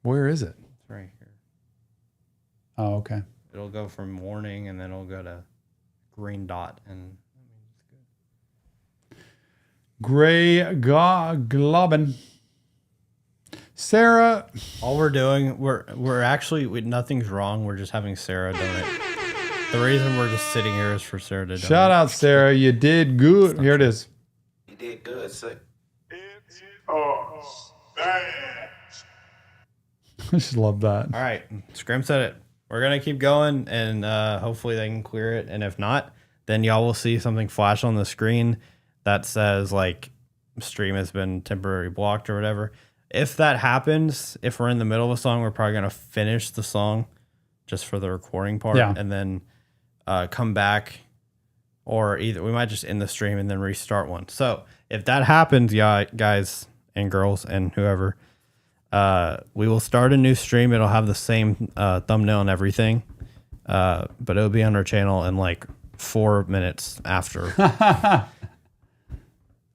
Where is it? It's right here. Oh, okay. It'll go from warning and then it'll go to green dot and Gray Globin. Sarah. all we're doing, we're actually nothing's wrong. We're just having Sarah donate. The reason we're just sitting here is for Sarah to donate. Shout out, Sarah. You did good. Here it is. You did good, sir. It's us. Thanks. I just love that. All right. Scrim said it. We're going to keep going and hopefully they can clear it. And if not, then y'all will see something flash on the screen that says like stream has been temporarily blocked or whatever. If that happens, if we're in the middle of a song, we're probably going to finish the song just for the recording part and then come back, or either we might just end the stream and then restart one. So if that happens, yeah, guys and girls and whoever, we will start a new stream. It'll have the same thumbnail and everything, but it'll be on our channel in like 4 minutes after.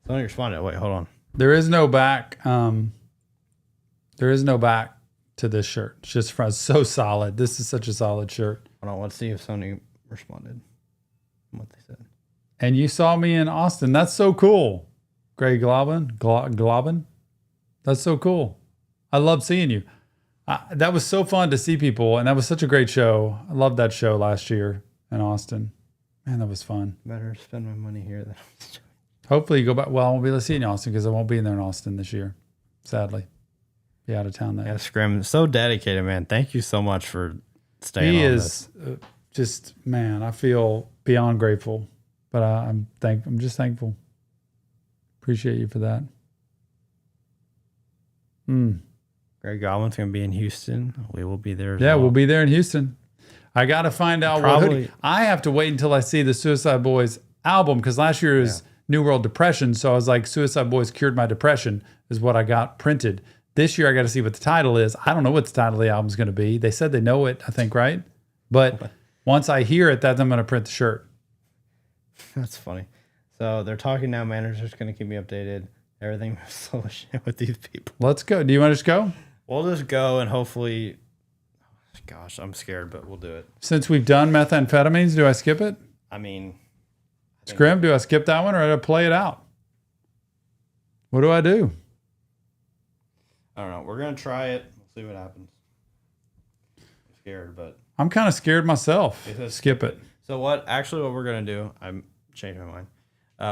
Somebody responded. Wait, hold on. There is no back. There is no back to this shirt. It's just so solid. This is such a solid shirt. Hold on. Let's see if Sony responded. What they said. And you saw me in Austin. That's so cool. Gray Globin. That's so cool. I love seeing you. That was so fun to see people, and that was such a great show. I loved that show last year in Austin. Man, that was fun. Better spend my money here than. Hopefully you go back. Well, I won't be able to see you in Austin because I won't be in there in Austin this year. Sadly. Be out of town then. Yeah, Scrim, so dedicated, man. Thank you so much for staying He on is just, man, I feel beyond grateful, but I'm just thankful. Appreciate you for that. Greg Goblin's going to be in Houston. We will be there. Yeah, we'll be there in Houston. I got to find out what hoodie. I have to wait until I see the Suicide Boys album because last year's New World Depression. So I was like, Suicide Boys Cured My Depression is what I got printed. This year I got to see what the title is. I don't know what the title of the album is going to be. They said they know it, I think, right? But once I hear it, that's I'm going to print the shirt. That's funny. So they're talking now. Manager's going to keep me updated. Everything moves slow as shit with these people. Let's go. Do you want to just go? We'll just go and hopefully... Gosh, I'm scared, but we'll do it. Since we've done methamphetamines, do I skip it? I mean... Scrim, do I skip that one or do I play it out? What do I do? I don't know. We're going to try it. We'll see what happens. I'm scared, but... I'm kind of scared myself. Skip it. So what we're going to do... I'm changing my mind.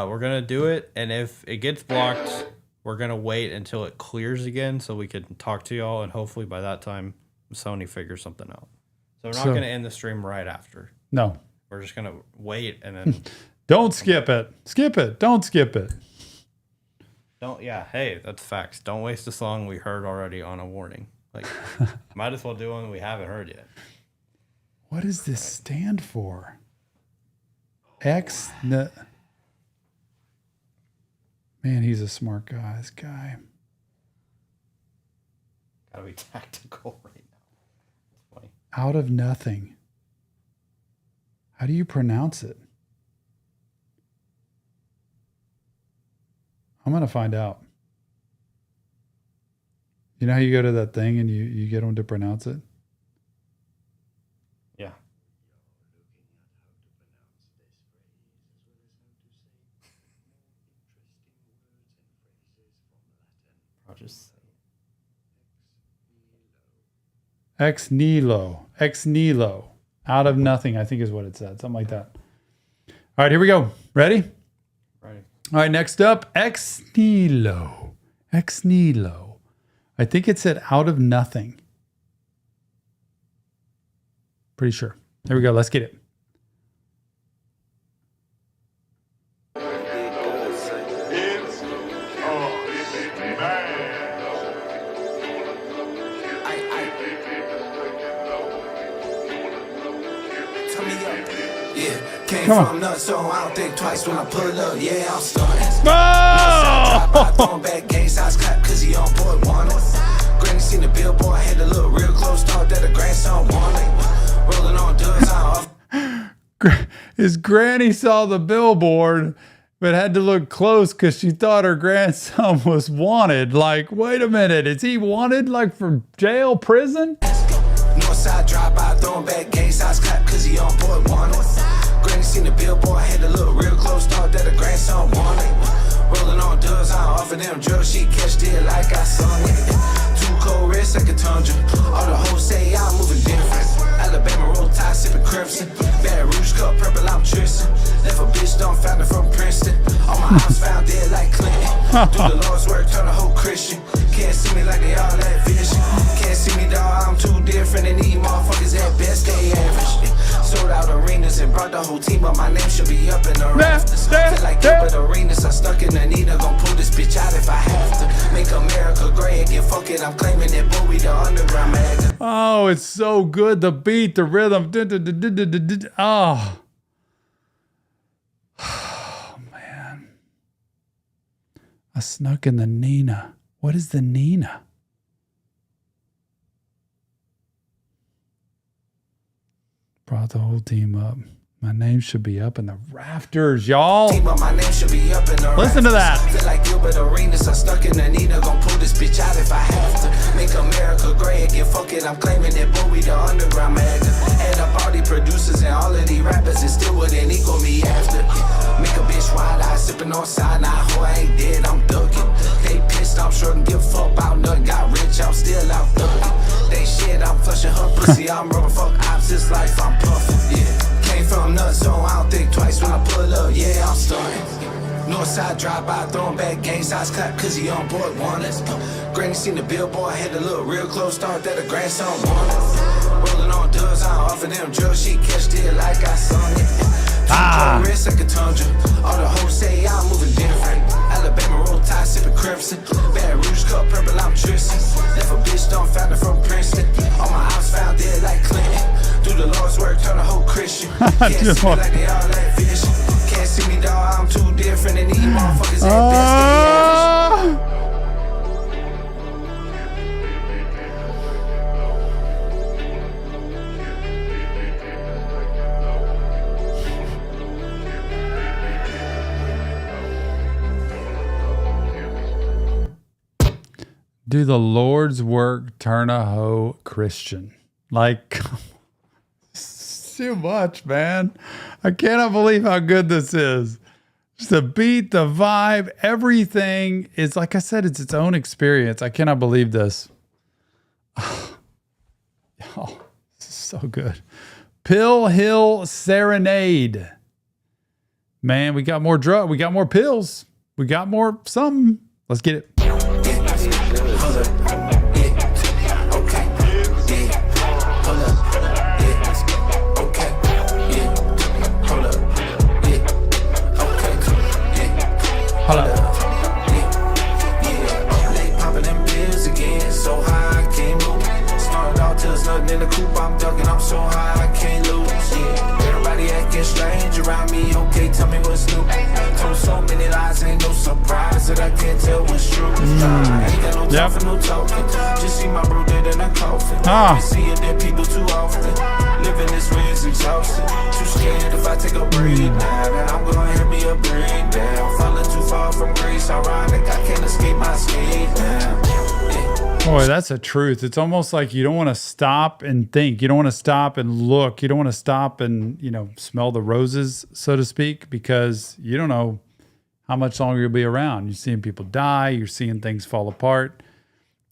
We're going to do it, and if it gets blocked, we're going to wait until it clears again so we can talk to y'all, and hopefully by that time, Sony figures something out. So we're not going to end the stream right after. No. We're just going to wait and then... Don't skip it. Skip it. Don't skip it. Yeah, hey, that's facts. Don't waste a song we heard already on a warning. Like, might as well do one we haven't heard yet. What does this stand for? Ex... Man, he's a smart guy, this guy. Gotta be tactical right now. That's funny. Out of nothing. How do you pronounce it? I'm going to find out. You know how you go to that thing and you get them to pronounce it? Yeah. I'll just say Ex Nihilo. Ex Nihilo. Out of nothing, I think is what it said. Something like that. All right, here we go. Ready? Ready. All right, next up, Ex Nihilo. Ex Nihilo. I think it said out of nothing. Pretty sure. There we go. Let's get it. Come on. Nuts, so I don't think twice when I pull up. Yeah, I'm starting. Oh! Throwing back gang size clap cause he on board wanted. Granny seen the billboard, had to look real close, thought that a grandson wanted. Rolling on dubs, I off. His granny saw the billboard, but had to look close because she thought her grandson was wanted. Like, wait a minute, is he wanted like for jail, prison? Northside drive by, throwing back gang size clap cause he on board wanted. Granny seen the billboard, had to look real close, thought that a grandson wanted. Rolling on dubs, I offer them drugs, she catched it like I sung it. Too cold wrist like a tundra, all the hoes say I'm moving different. Alabama roll tide, sipping crimson. Bad Rouge cup, purple, I'm Tristan. Left a bitch, don't found her from Princeton. All my house found dead like Clinton. Do the Lord's work, turn a whole Christian. Can't see me like they all that vision. Can't see me, dawg, I'm too different. And these motherfuckers at best, they average. Sold out arenas and brought the whole team, but my name should be up in the rafters. Feel like Gilbert Arenas, I'm stuck in the Nina. Gon' pull this bitch out if I have to. Make America great again, fuck it, I'm claiming that Bowie the underground magnet. Oh, it's so good. The beat, the rhythm. Oh. Oh, man. I snuck in the Nina. What is the Nina? Brought the whole team up. My name should be up in the rafters, y'all. Listen to that. Feel like Gilbert Arenas, I'm stuck in the Nina. Gon' pull this bitch out if I have to. Make America great again, fuck it, I'm claiming that Bowie the underground magnet. Add up all the producers and all of these rappers and still wouldn't equal me after. Make a bitch wide eye, sipping on side, now hoe I ain't dead, I'm ducking. They pissed, I'm sure and give a fuck about nothing. Got rich, I'm still out thugging. They shit, I'm flushing her pussy, I'm rubber fuck ops, this life I'm puffing, yeah. Came from nuts, so I don't think twice when I pull up, yeah, I'm starting. Northside drive by, throwing back gang size clap cause he on board wanted. Granny seen the billboard, had to look real close, thought that a grandson wanted. Rolling on dubs, I offer them drugs, she catched it like I sung it. Too wrist like a tundra, all the hoes say I'm moving different. Alabama roll tide, sipping crimson. Bad Rouge cup, purple, I'm Tristan. Left a bitch, don't found her from Princeton. All my house found dead like Clinton. Do the Lord's work, turn a whole Christian. Can't see me like they all that vision. Can't see me, dawg, I'm too different. And these niggas at best they average. Do the Lord's work turn a hoe Christian? Like, it's too much, man. I cannot believe how good this is. Just the beat, the vibe, everything is, like I said, it's its own experience. I cannot believe this. Oh, this is so good. Pill Hill Serenade. Man, we got more we got more pills. We got more something. Let's get it. Hold up. Popping them pills again, so high I can't move. Started out till there's nothing in the coupe, I'm ducking, I'm so high I can't lose. Yeah, everybody acting strange around me. Okay, tell me what's new. Told so many lies, ain't no surprise that I can't tell what's true. I ain't got no time for no talking. Just see my bro dead in a coffin. Seeing dead people too often. Living this way is exhausting. Too scared if I take a break now, then I'm gonna hit me a breakdown. Falling too far from grace, ironic. I can't escape my skate now. Boy, that's the truth. It's almost like you don't want to stop and think. You don't want to stop and look. You don't want to stop and, smell the roses, so to speak, because you don't know how much longer you'll be around. You're seeing people die. You're seeing things fall apart,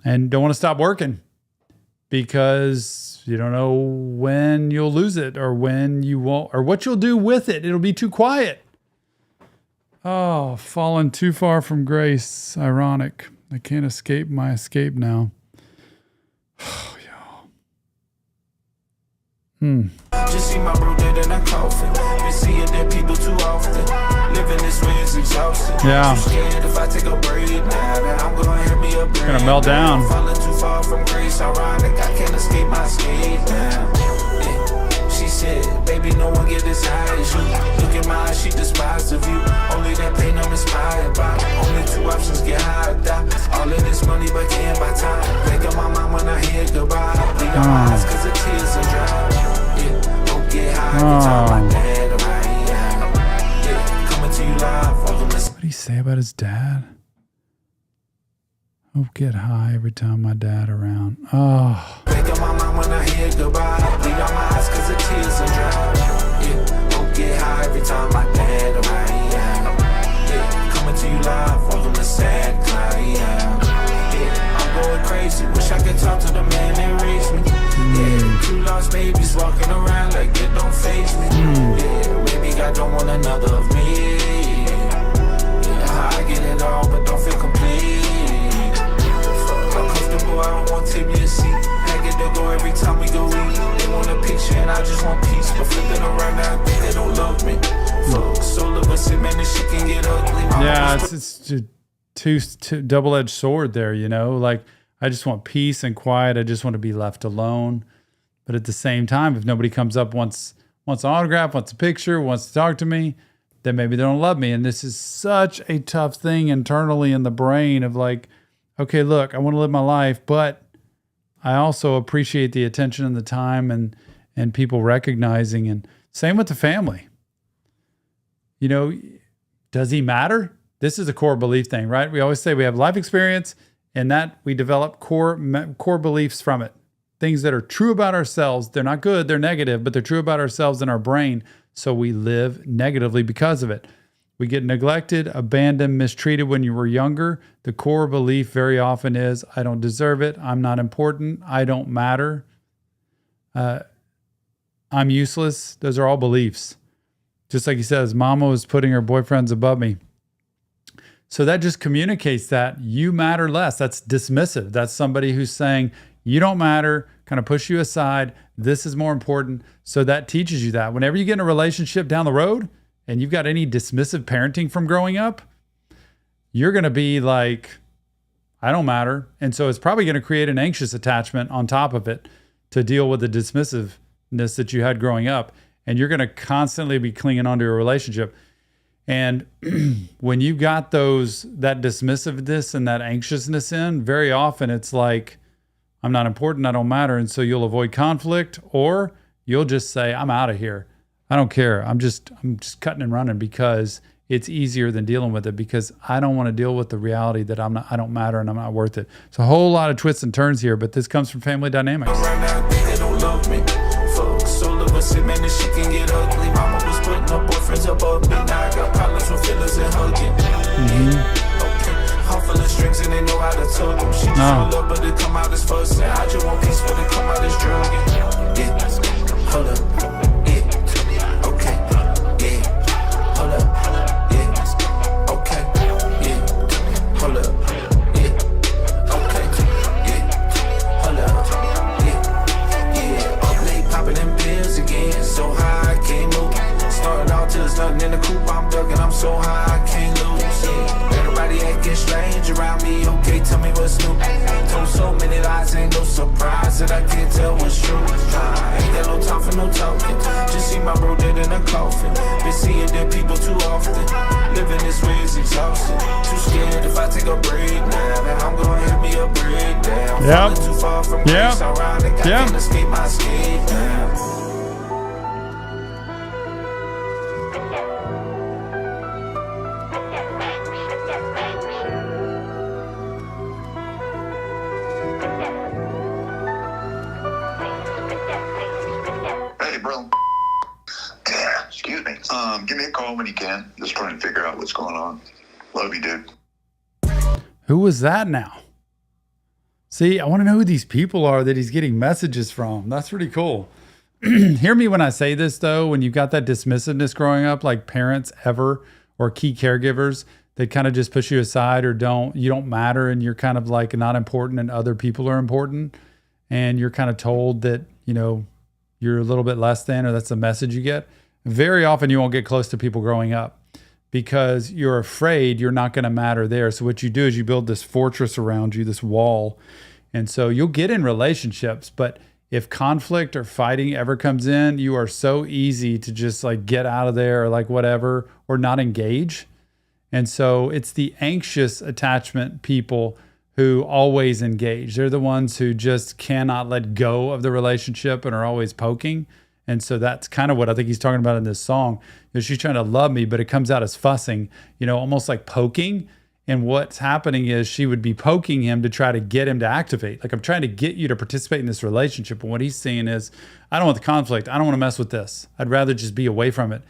and don't want to stop working because you don't know when you'll lose it or when you won't or what you'll do with it. It'll be too quiet. Oh, fallen too far from grace. Ironic. I can't escape my escape now. Oh, y'all. Just see my bro dead in a coffin. Been seeing dead people too often. Living this way is exhausting. Yeah. Too scared if I take a break now, then I'm gonna hit me a break. Gonna melt down. Falling too far from grace, ironic. I can't escape my skate now. She said, baby, no one get as high as you. Look at my eyes, she despised the view. Only that pain I'm inspired by. Only two options, get high or die. All of this money, but can't buy time. Think of my mom when I hear goodbye. Bleed on my eyes cause the tears are dry. Yeah, don't get high every time my dad around. Yeah, coming to you live. What did he say about his dad? Oh, get high every time my dad around. Oh. Think of my mom when I hear goodbye. Bleed on my eyes cause the tears are dry. Yeah, don't get high every time my dad around. Yeah, coming to you live. Welcome to Sad Cloud. Yeah, I'm going crazy. Wish I could talk to the man that raised me. Yeah, two lost babies walking around like it don't faze me. Yeah, maybe God don't want another of me. Yeah, I get it all, but don't feel complete. I don't want to take me a seat. I get to go every time we go eat. They want a picture and I just want peace. But flipping around now, I think they don't love me. Fuck, soul of us, man, this shit can get ugly. Yeah, it's two double-edged sword there, Like, I just want peace and quiet. I just want to be left alone. But at the same time, if nobody comes up, wants an autograph, wants a picture, wants to talk to me, then maybe they don't love me. And this is such a tough thing internally in the brain of like, okay, look, I want to live my life, but I also appreciate the attention and the time and people recognizing. And same with the family. Does he matter? This is a core belief thing, right? We always say we have life experience and that we develop core beliefs from it. Things that are true about ourselves. They're not good, they're negative, but they're true about ourselves in our brain. So we live negatively because of it. We get neglected, abandoned, mistreated when you were younger. The core belief very often is, I don't deserve it. I'm not important. I don't matter. I'm useless. Those are all beliefs. Just like he says, mama was putting her boyfriends above me. So that just communicates that you matter less. That's dismissive. That's somebody who's saying, you don't matter, kind of push you aside. This is more important. So that teaches you that. Whenever you get in a relationship down the road, and you've got any dismissive parenting from growing up, you're going to be like, I don't matter. And so it's probably going to create an anxious attachment on top of it to deal with the dismissiveness that you had growing up. And you're going to constantly be clinging onto a relationship. And when you got that dismissiveness and that anxiousness in, very often it's like, I'm not important, I don't matter. And so you'll avoid conflict, or you'll just say, I'm out of here. I don't care. I'm just cutting and running because it's easier than dealing with it, because I don't want to deal with the reality that I don't matter and I'm not worth it. So a whole lot of twists and turns here, but this comes from family dynamics. Man, this shit can get ugly. Mama was putting her boyfriends above me. Now I got problems with feelings and hugging. Okay. Heart full of strings and they know how to tug them. She just roll up, but it come out as fuss. And I just want peace, but it come out as drugging. Yeah, hold up. Yeah, okay. Yeah, hold up. Yeah, okay. Yeah, hold up. Yeah, okay. Yeah, hold up. Yeah, up late popping them pills again. So high I can't move. Starting out till there's nothing in the coop. I'm ducking, I'm so high I can't lose. Everybody acting strange around me. Okay, tell me what's new. Told so many lies, ain't no surprise that I can't tell what's true. Nah, ain't got no time for no talking. Just see my bro dead in a coffin. Been seeing dead people too often. Living this way is exhausting. Too scared if I take a break now, then I'm gonna hit me a breakdown. Falling too far from grace, ironic. I can't escape my escape now. Excuse me. Give me a call when you can. Just trying to figure out what's going on. Love you, dude. Who was that now? See, I want to know who these people are that he's getting messages from. That's pretty cool. Hear me when I say this, though. When you've got that dismissiveness growing up, like parents ever or key caregivers, they kind of just push you aside, or you don't matter, and you're kind of like not important and other people are important. And you're kind of told that, you're a little bit less than, or that's the message you get. Very often you won't get close to people growing up because you're afraid you're not going to matter there. So what you do is you build this fortress around you, this wall. And so you'll get in relationships, but if conflict or fighting ever comes in, you are so easy to just like get out of there or like whatever, or not engage. And so it's the anxious attachment people who always engage. They're the ones who just cannot let go of the relationship and are always poking. And so that's kind of what I think he's talking about in this song. She's trying to love me, but it comes out as fussing, almost like poking. And what's happening is she would be poking him to try to get him to activate. Like, I'm trying to get you to participate in this relationship. And what he's saying is, I don't want the conflict. I don't want to mess with this. I'd rather just be away from it.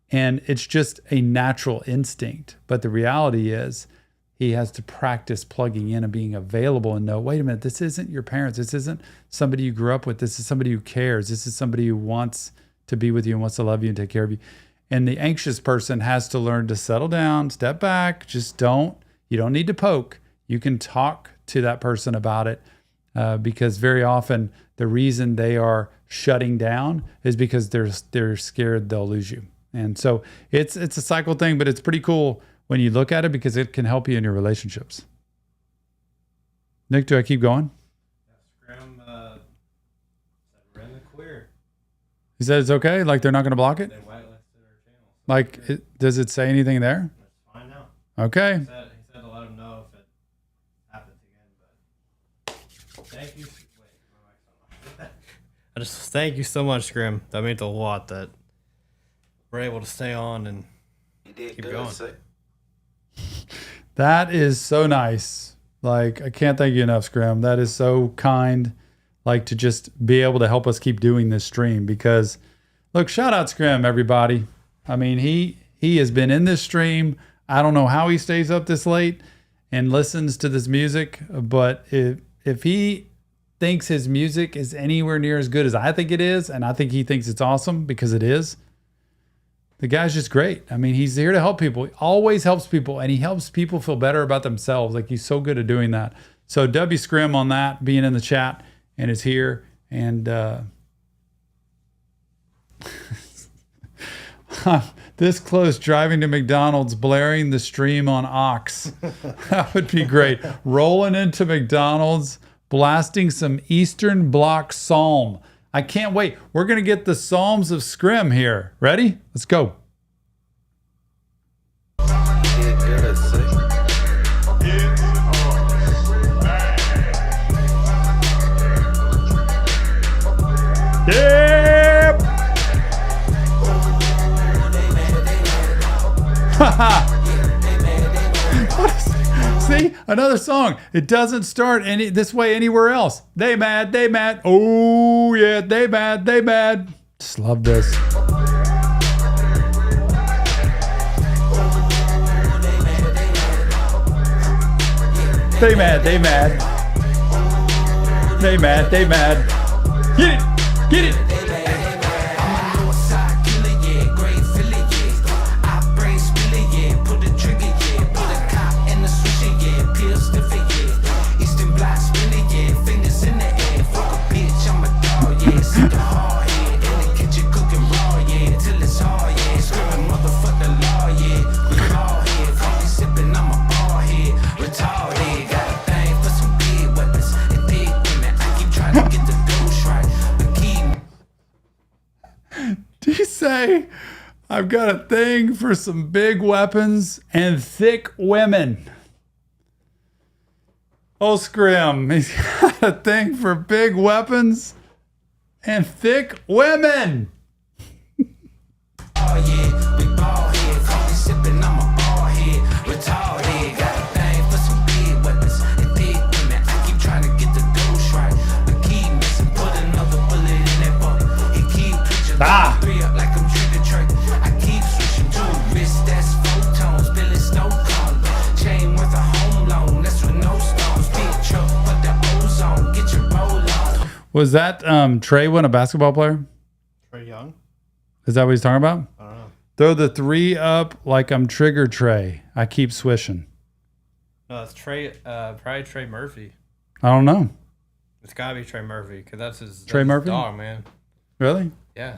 And it's just a natural instinct. But the reality is, he has to practice plugging in and being available and know, wait a minute, this isn't your parents. This isn't somebody you grew up with. This is somebody who cares. This is somebody who wants to be with you and wants to love you and take care of you. And the anxious person has to learn to settle down, step back. You don't need to poke. You can talk to that person about it, because very often the reason they are shutting down is because they're scared they'll lose you. And so it's a cycle thing, but it's pretty cool when you look at it because it can help you in your relationships. Nick, do I keep going? Scrim said we're in the clear. He said it's okay? Like they're not going to block it? They whitelisted our channel. Like, does it say anything there? Let's find out. Okay. He said to let him know if it happens again. But thank you. I just thank you so much, Scrim. That means a lot that we're able to stay on and keep going. That is so nice. Like, I can't thank you enough, Scrim. That is so kind, like, to just be able to help us keep doing this stream. Because, look, shout out Scrim, everybody. I mean, he has been in this stream. I don't know how he stays up this late and listens to this music, but if he thinks his music is anywhere near as good as I think it is, and I think he thinks it's awesome because it is, the guy's just great. I mean, he's here to help people. He always helps people, and he helps people feel better about themselves. Like, he's so good at doing that. So W Scrim on that, being in the chat, and is here. And this close, driving to McDonald's, blaring the stream on Aux. That would be great. Rolling into McDonald's, blasting some Eastern Bloc Psalm. I can't wait. We're going to get the Psalms of Scrim here. Ready? Let's go. See, another song. It doesn't start this way anywhere else. They mad, they mad. Oh yeah, they mad, they mad. Just love this. They mad, they mad. They mad, they mad. Get it, get it. Say, I've got a thing for some big weapons and thick women. Oh, Scrim, he's got a thing for big weapons and thick women. Oh yeah, big ball head, coffee sipping, I'm a ball head, retarded, got a thing for some big weapons and thick women. I keep trying to get the dose right, but keep missing, put another bullet in that bucket. He keep preaching. Three up like I'm trigger trick. I keep switching to a wrist that's photons, spilling snow cone. Chain worth a home loan, that's with no stones. Big truck, but the ozone, get your roll on. Was that Trey win a basketball player? Trey Young? Is that what he's talking about? I don't know. Throw the three up like I'm trigger Trey. I keep swishing. No, that's Trey. Probably Trey Murphy. I don't know. It's gotta be Trey Murphy because that's his Murphy dog, man. Really? Yeah.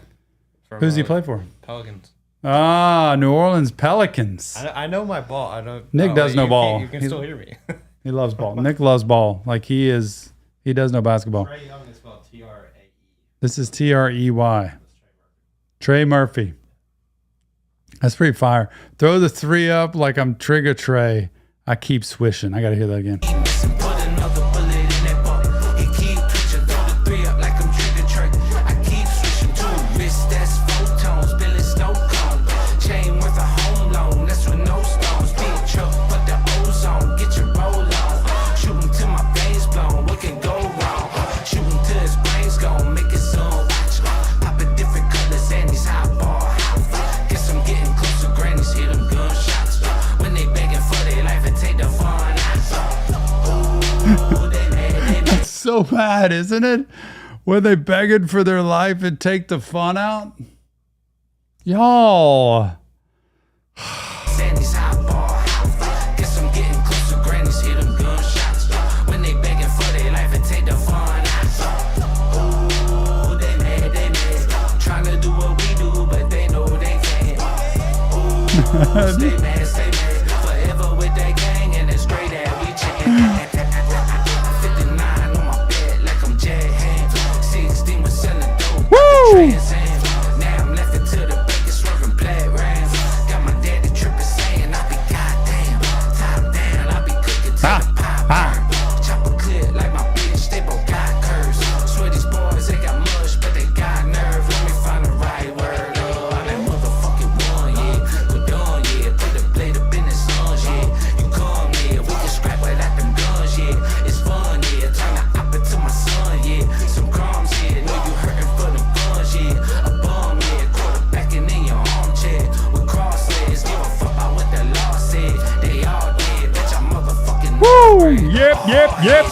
From, Who's he play for? Pelicans. Ah, New Orleans Pelicans. I know my ball. I don't. Nick does know ball. You can still hear me. He loves ball. Nick loves ball. Like he does know basketball. Trey Young is spelled T-R-A-E. This is Trey. Trey Murphy. That's pretty fire. Throw the three up like I'm trigger Trey. I keep swishing. I gotta hear that again. So bad, isn't it? When they begging for their life and take the fun out? Y'all.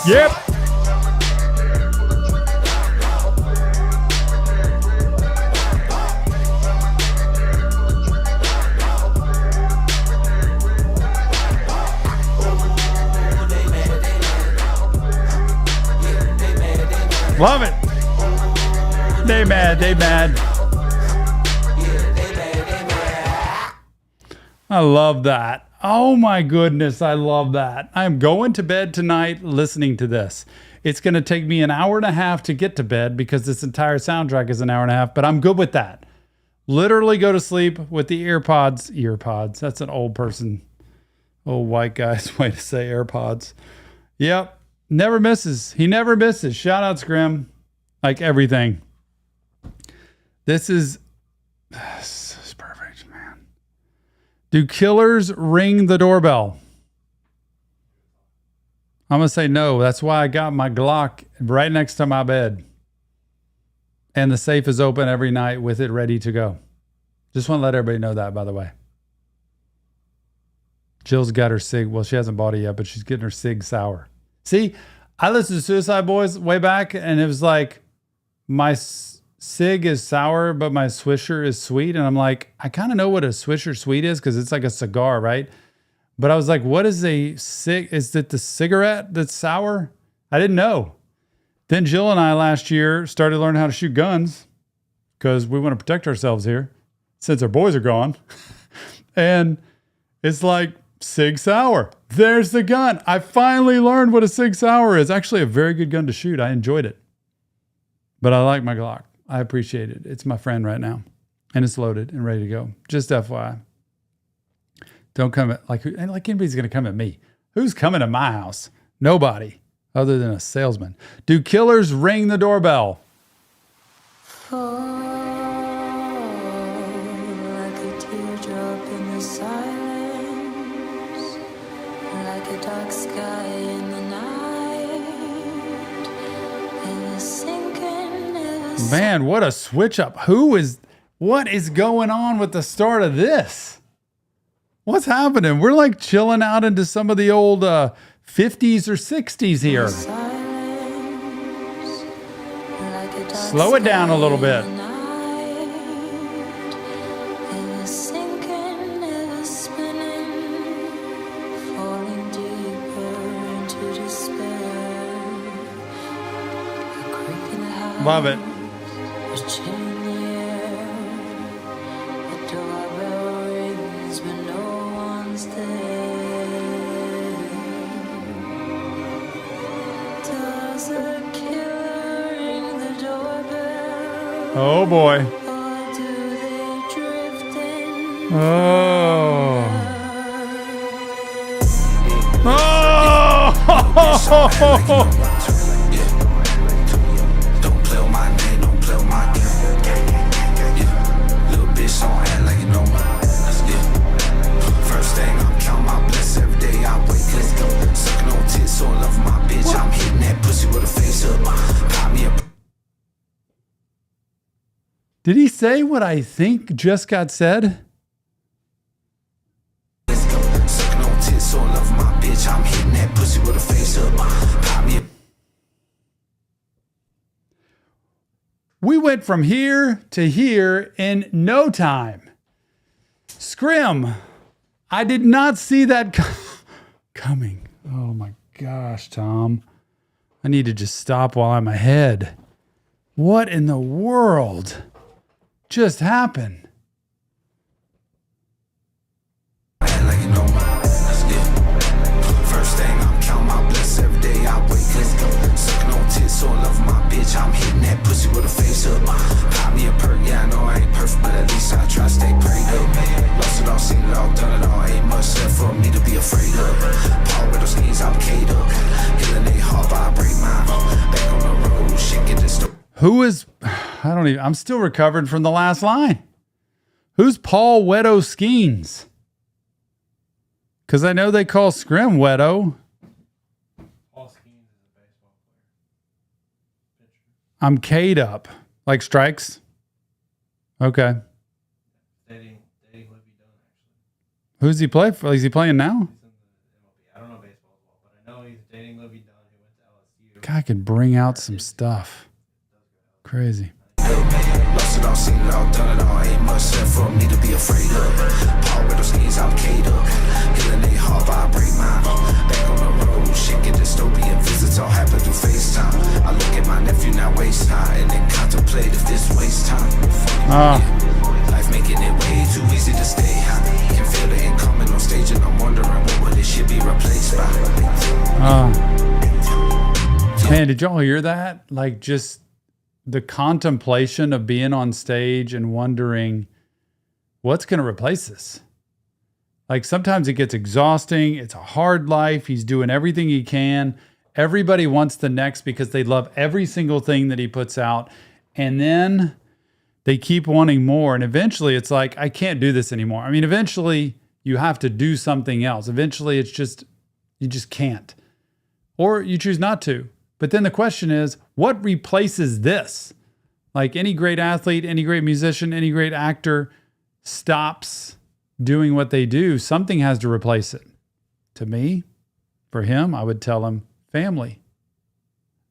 Yep. Love it. They mad. I love that. Oh my goodness, I love that. I'm going to bed tonight listening to this. It's going to take me an hour and a half to get to bed because this entire soundtrack is an hour and a half, but I'm good with that. Literally go to sleep with the earpods. That's an old white guy's way to say AirPods. Yep. Never misses. He never misses. Shout out Scrim. Like everything. This is perfect, man. Do killers ring the doorbell? I'm going to say no. That's why I got my Glock right next to my bed. And the safe is open every night with it ready to go. Just want to let everybody know that, by the way. Jill's got her SIG. Well, she hasn't bought it yet, but she's getting her SIG sour. See, I listened to Suicide Boys way back, and it was like, my SIG is sour, but my Swisher is sweet. And I'm like, I kind of know what a Swisher sweet is because it's like a cigar, right? But I was like, what is a SIG? Is it the cigarette that's sour? I didn't know. Then Jill and I last year started learning how to shoot guns because we want to protect ourselves here since our boys are gone. And it's like SIG Sauer. There's the gun. I finally learned what a SIG Sauer is. Actually a very good gun to shoot. I enjoyed it. But I like my Glock. I appreciate it. It's my friend right now. And it's loaded and ready to go. Just FYI. Don't come at, like anybody's going to come at me. Who's coming to my house? Nobody. Other than a salesman. Do killers ring the doorbell? Fall like a teardrop in the silence, like a dark sky in the night, and the sinking never. Man, what a switch up. What is going on with the start of this? What's happening? We're like chilling out into some of the old 50s or 60s here. Slow it down a little bit. Love it. Oh boy. Oh. Oh. Don't play with my name, don't play with my game. Little bitch, don't act like you know me. First thing, I'm counting my blessings every day I wake up. Sucking on tits, so I love my bitch. I'm hitting that pussy with a face up. Got me a. Did he say what I think just got said? We went from here to here in no time. Scrim. I did not see that coming. Oh my gosh, Tom. I need to just stop while I'm ahead. What in the world just happened? First thing, I'm counting my blessings every day I wake up. Sucking on tits, so I love my bitch. I'm hitting that pussy with a face up. Got me a perk, yeah, I know I ain't perfect, but at least I try to stay prayed up. Lost it all, seen it all, done it all. Ain't much left for me to be afraid of. Paul with those knees, I'm K'd up. Healing they hard, but I break mine. Back on the road, shit get this. I'm still recovering from the last line. Who's Paul Wedo Skeens? Because I know they call Scrim Wedo. Paul Skeens is a baseball player. I'm K'd up. Like strikes? Okay. Dating Libby Dunn, actually. Who's he play for? Is he playing now? He's in the MLB. I don't know baseball as well, but I know he's dating Libby Dunn, who went to LSU. Guy could bring out some stuff. Crazy. Lost it all, seen it all, done it all. Ain't much left for me to be afraid of. Paul with those knees, I'm K'd up. Healing they hard, but I break mine. Back on the road, shit get dystopian. Visits all happen through FaceTime. I look at my nephew now, waste time, and then contemplate if this waste time. Life making it way too easy to stay high. Can feel the incoming on stage, and I'm wondering what would this shit be replaced by. Man, did y'all hear that? Like just the contemplation of being on stage and wondering what's going to replace this. Like sometimes it gets exhausting. It's a hard life. He's doing everything he can. Everybody wants the next because they love every single thing that he puts out. And then they keep wanting more. And eventually it's like, I can't do this anymore. I mean, eventually you have to do something else. Eventually it's just, you just can't. or you choose not to. But then the question is, what replaces this? Like any great athlete, any great musician, any great actor stops doing what they do, something has to replace it. To me, for him, I would tell him family,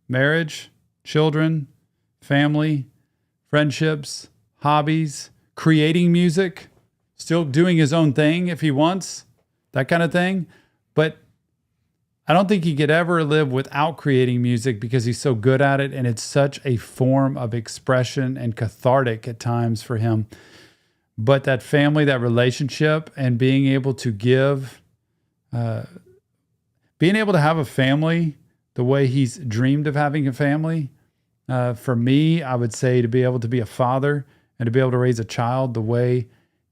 marriage, children, family, friendships, hobbies, creating music, still doing his own thing if he wants, that kind of thing. But I don't think he could ever live without creating music because he's so good at it. And it's such a form of expression and cathartic at times for him. But that family, that relationship, and being able to give, being able to have a family the way he's dreamed of having a family. For me, I would say to be able to be a father and to be able to raise a child the way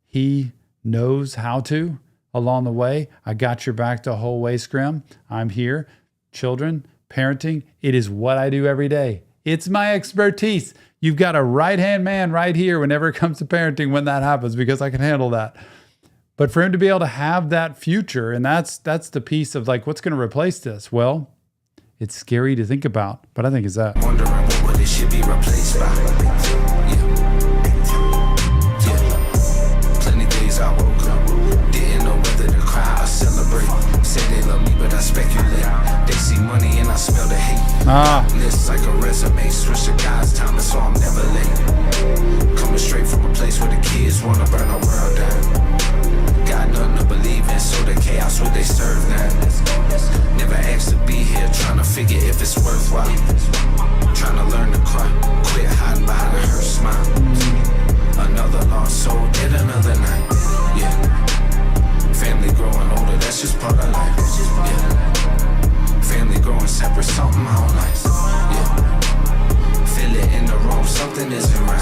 he knows how to along the way. I got your back the whole way, Scrim. I'm here. Children, parenting, it is what I do every day. It's my expertise. You've got a right-hand man right here whenever it comes to parenting when that happens, because I can handle that. But for him to be able to have that future, and that's the piece of like, what's going to replace this? Well, it's scary to think about, but I think it's that. Wondering what it should be replaced by. Plenty days I woke up, didn't know whether to cry or celebrate. Say they love me, but I speculate. They see money and I smell the hate. Lists like a resume, switch the guy's time, so I'm never late. Coming straight from a place where the kids wanna burn the world down. Got nothing to believe in, so the chaos what they serve now. Never asked to be here, trying to figure if it's worthwhile. Trying to learn to cry, quit hiding behind a hurt smile. Another lost soul, dead another night. Yeah. Family growing older, that's just part of life. Yeah. Family growing separate, something I don't like. Yeah. Feel it in the room, something isn't right.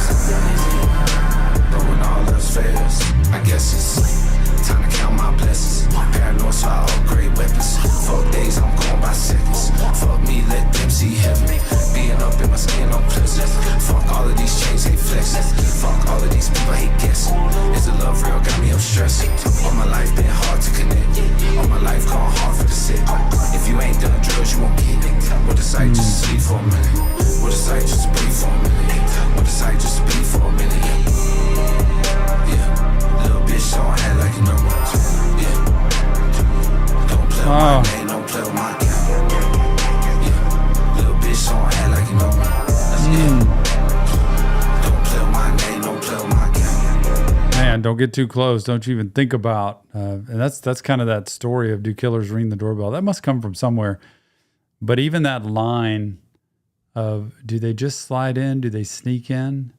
But when all else fails, I guess it's time to count my blessings. Paranoia, so I upgrade weapons. Fuck days, I'm going by seconds. Fuck me, let them see heaven. Being up in my skin, I'm pleasant. Fuck all of these chains, hate flexing. Fuck all of these people, hate guessing. Is the love real? Got me up stressing. All my life been hard to connect. All my life gone hard for the sick. If you ain't done drugs, you won't get it. What is Psych just sleep for a minute? What is Psych just breathe for a minute? What is Psych just be for a minute? Yeah, little bitch don't act like you know what. Yeah, don't play with my name, don't play with my game. Yeah, little bitch don't act like you know what. Don't play with my name, don't play with my game. Man, don't get too close. Don't you even think about. And that's kind of that story of do killers ring the doorbell? That must come from somewhere. But even that line of do they just slide in? Do they sneak in?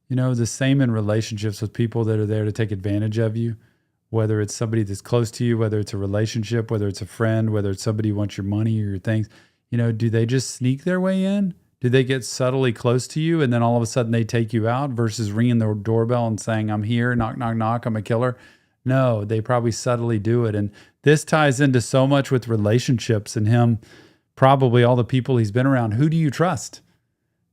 You know, the same in relationships with people that are there to take advantage of you, whether it's somebody that's close to you, whether it's a relationship, whether it's a friend, whether it's somebody who wants your money or your things. You know, do they just sneak their way in? Do they get subtly close to you and then all of a sudden they take you out versus ringing the doorbell and saying, I'm here, knock, knock, knock, I'm a killer? No, they probably subtly do it. And this ties into so much with relationships and him, probably all the people he's been around. Who do you trust?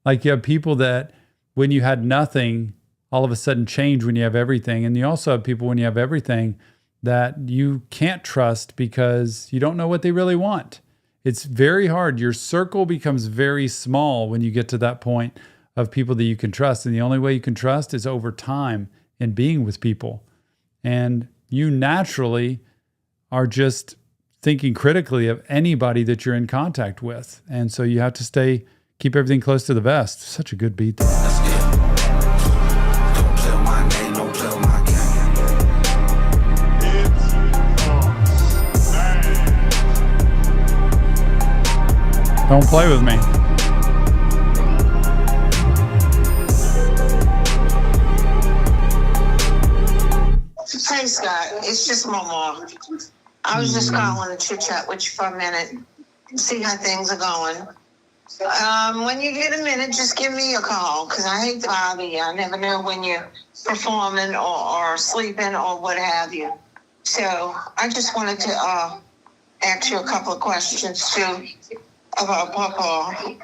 Like you have people that when you had nothing, all of a sudden change when you have everything. And you also have people when you have everything that you can't trust because you don't know what they really want. It's very hard. Your circle becomes very small when you get to that point of people that you can trust. And the only way you can trust is over time and being with people. And you naturally are just thinking critically of anybody that you're in contact with. And so you have to keep everything close to the vest. Such a good beat there. Don't play with my name, don't play with my game. Don't play with me. Hey, Scott, it's just Mama. I was just calling to chit chat with you for a minute, see how things are going. When you get a minute, just give me a call, because I hate to bother you. I never know when you're performing or sleeping or what have you. So I just wanted to ask you a couple of questions, too, about Papa.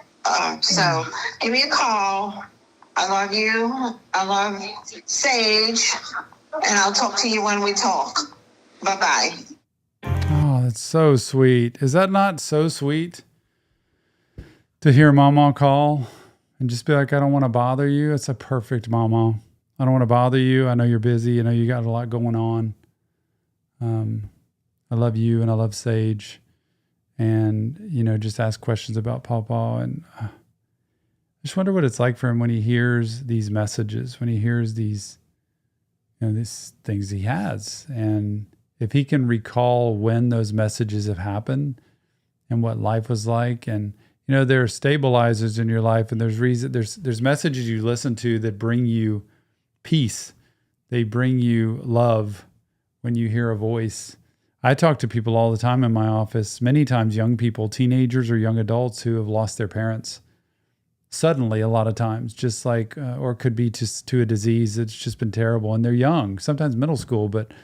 So give me a call. I love you. I love Sage. And I'll talk to you when we talk. Bye-bye. Oh, that's so sweet. Is that not so sweet to hear Mama call and just be like, I don't want to bother you? It's a perfect Mama. I don't want to bother you. I know you're busy. I know you got a lot going on. I love you and I love Sage. And, just ask questions about Pawpaw. And I just wonder what it's like for him when he hears these messages, when he hears these, these things he has. And if he can recall when those messages have happened and what life was like. And, there are stabilizers in your life, and there's messages you listen to that bring you peace. They bring you love when you hear a voice. I talk to people all the time in my office, many times young people, teenagers or young adults who have lost their parents suddenly a lot of times, just like, or it could be just to a disease that's just been terrible. And they're young, sometimes middle school, but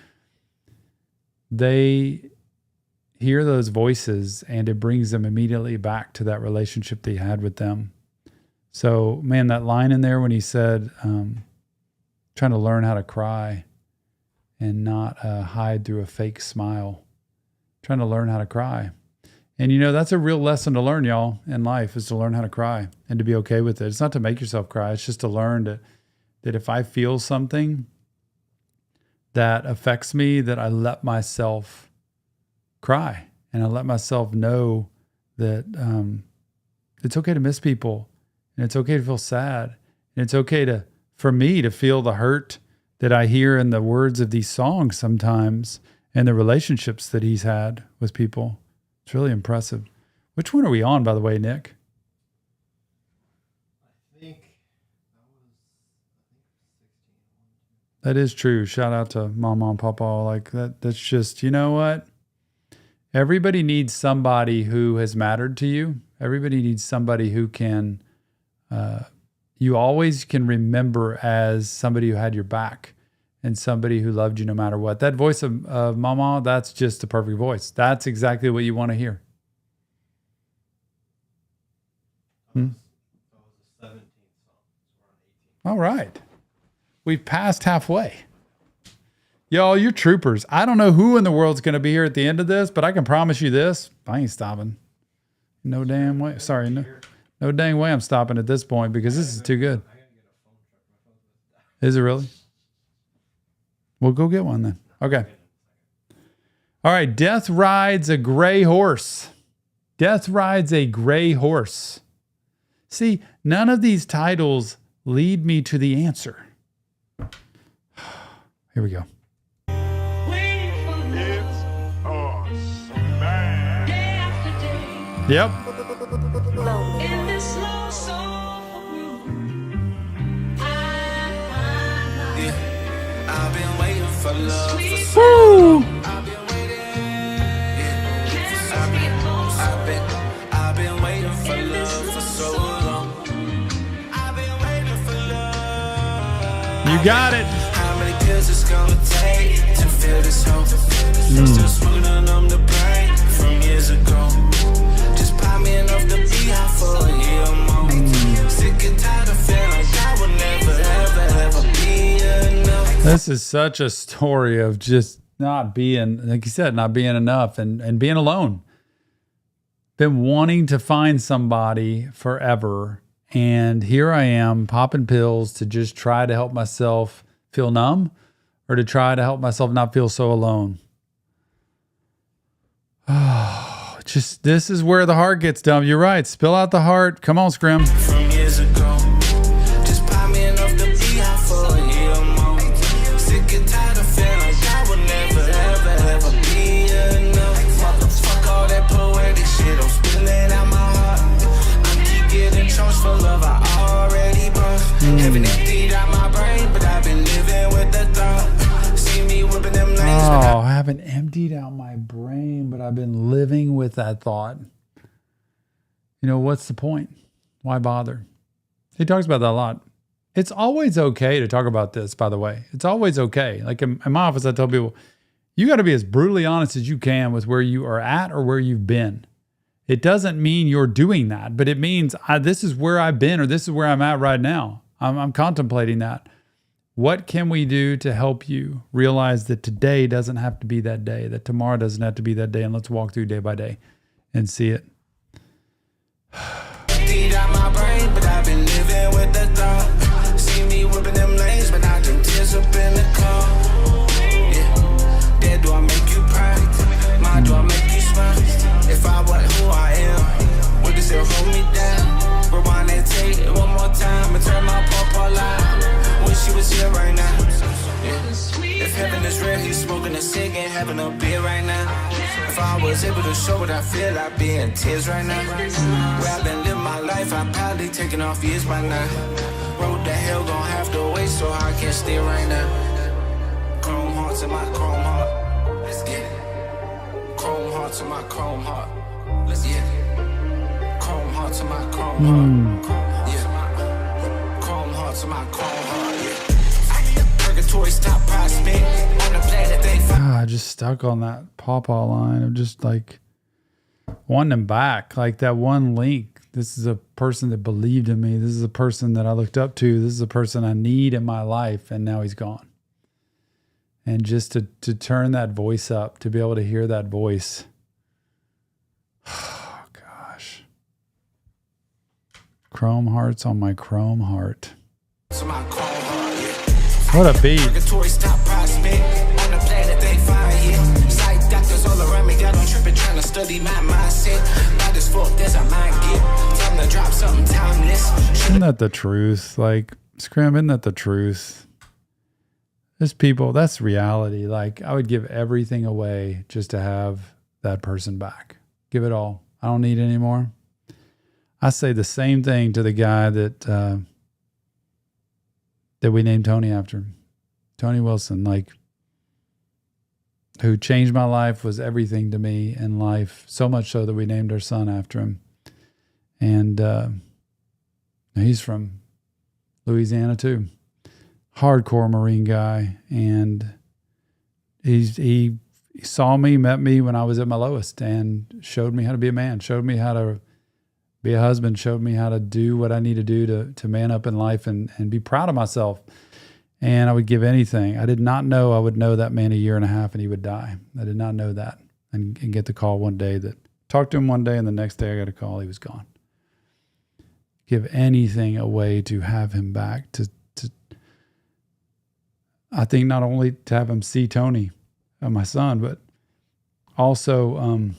they hear those voices and it brings them immediately back to that relationship they had with them. So, man, that line in there when he said, trying to learn how to cry and not hide through a fake smile, trying to learn how to cry. And, that's a real lesson to learn, y'all, in life, is to learn how to cry and to be okay with it. It's not to make yourself cry. It's just to learn that if I feel something that affects me, that I let myself cry and I let myself know that it's okay to miss people and it's okay to feel sad and it's okay for me to feel the hurt that I hear in the words of these songs sometimes and the relationships that he's had with people. It's really impressive. Which one are we on, by the way, Nick? I think that is true. Shout out to Mama and Papa. Like that's just, you know what? Everybody needs somebody who has mattered to you. Everybody needs somebody who can, you always can remember as somebody who had your back and somebody who loved you no matter what. That voice of Mama, that's just the perfect voice. That's exactly what you want to hear. All right. We've passed halfway. Y'all, you're troopers. I don't know who in the world's going to be here at the end of this, but I can promise you this. I ain't stopping. No damn way. Sorry. No dang way I'm stopping at this point because this is too good. Is it really? We'll go get one then. Okay. All right. Death rides a gray horse. Death rides a gray horse. See, none of these titles lead me to the answer. Here we go. Yep. I've been waiting for love for so long. I've been waiting for love for so long. I've been waiting for love. You got it. How many pills it's gonna take to feel this hope? Still smoking on the brain from years ago. Just pop me enough to be out for a year more. Sick and tired of feeling like I will never, ever be enough. This is such a story of just not being, like you said, not being enough and being alone. Been wanting to find somebody forever. And here I am popping pills to just try to help myself feel numb or to try to help myself not feel so alone. Oh, just this is where the heart gets dumb. You're right. Spill out the heart. Come on, Scrim. From years ago, just pop me enough to be out for a year more. Sick and tired of feeling like I will never, ever be enough. Fuck all that poetic shit. I'm spilling out my heart. I keep getting charged for love I already brought. Haven't emptied out my brain, but I've been living with the thought. See me whipping them lanes. Oh, I haven't emptied out my brain, but I've been living with that thought. You know, what's the point? Why bother? He talks about that a lot. It's always okay to talk about this, by the way. It's always okay. Like in my office, I tell people, you got to be as brutally honest as you can with where you are at or where you've been. It doesn't mean you're doing that, but it means this is where I've been or this is where I'm at right now. I'm contemplating that. What can we do to help you realize that today doesn't have to be that day, that tomorrow doesn't have to be that day, and let's walk through day by day and see it. Out my brain, but I've been living with the thought. See me whipping them lanes, but I them tears up in the car. Yeah, Dad, do I make you proud? Ma, do I make you smile? If I was who I am, would you still hold me down? Rewind and take it one more time and turn my papa live. Wish she was here right now. Yeah. If heaven is real, he's smoking a cig and having a beer right now. If I was able to show what I feel, I'd be in tears right now. Where I've been living my life, I've probably taken off years by now. Road to hell gon' have to wait, so I can't steer right now. Chrome hearts in my chrome heart. Let's get it. Chrome hearts in my chrome heart. Let's get it. Chrome hearts in my chrome heart. Yeah. Chrome hearts in my chrome heart. Yeah. Purgatory's top prospect on the planet they find. I just stuck on that Pawpaw line of just like wanting him back. Like that one link. This is a person that believed in me. This is a person that I looked up to. This is a person I need in my life. And now he's gone. And just to turn that voice up, to be able to hear that voice. Oh, gosh. Chrome hearts on my chrome heart. What a beat. Purgatory's top prospect on the planet they find here. Psych doctors all around me got on tripping, trying to study my mindset. Not as fuck as I mind get. Time to drop something timeless. Isn't that the truth? Like, Scrim, isn't that the truth? There's people, that's reality. Like, I would give everything away just to have that person back. Give it all. I don't need it anymore. I say the same thing to the guy that we named Tony after. Tony Wilson, like, who changed my life, was everything to me in life, so much so that we named our son after him. And he's from Louisiana too. Hardcore Marine guy. And he saw me, met me when I was at my lowest, and showed me how to be a man, showed me how to be a husband, showed me how to do what I need to do to man up in life and be proud of myself. And I would give anything. I did not know I would know that man a year and a half and he would die. I did not know that. And get the call one day that talked to him one day, and the next day I got a call, he was gone. Give anything away to have him back, to I think not only to have him see Tony, my son, but also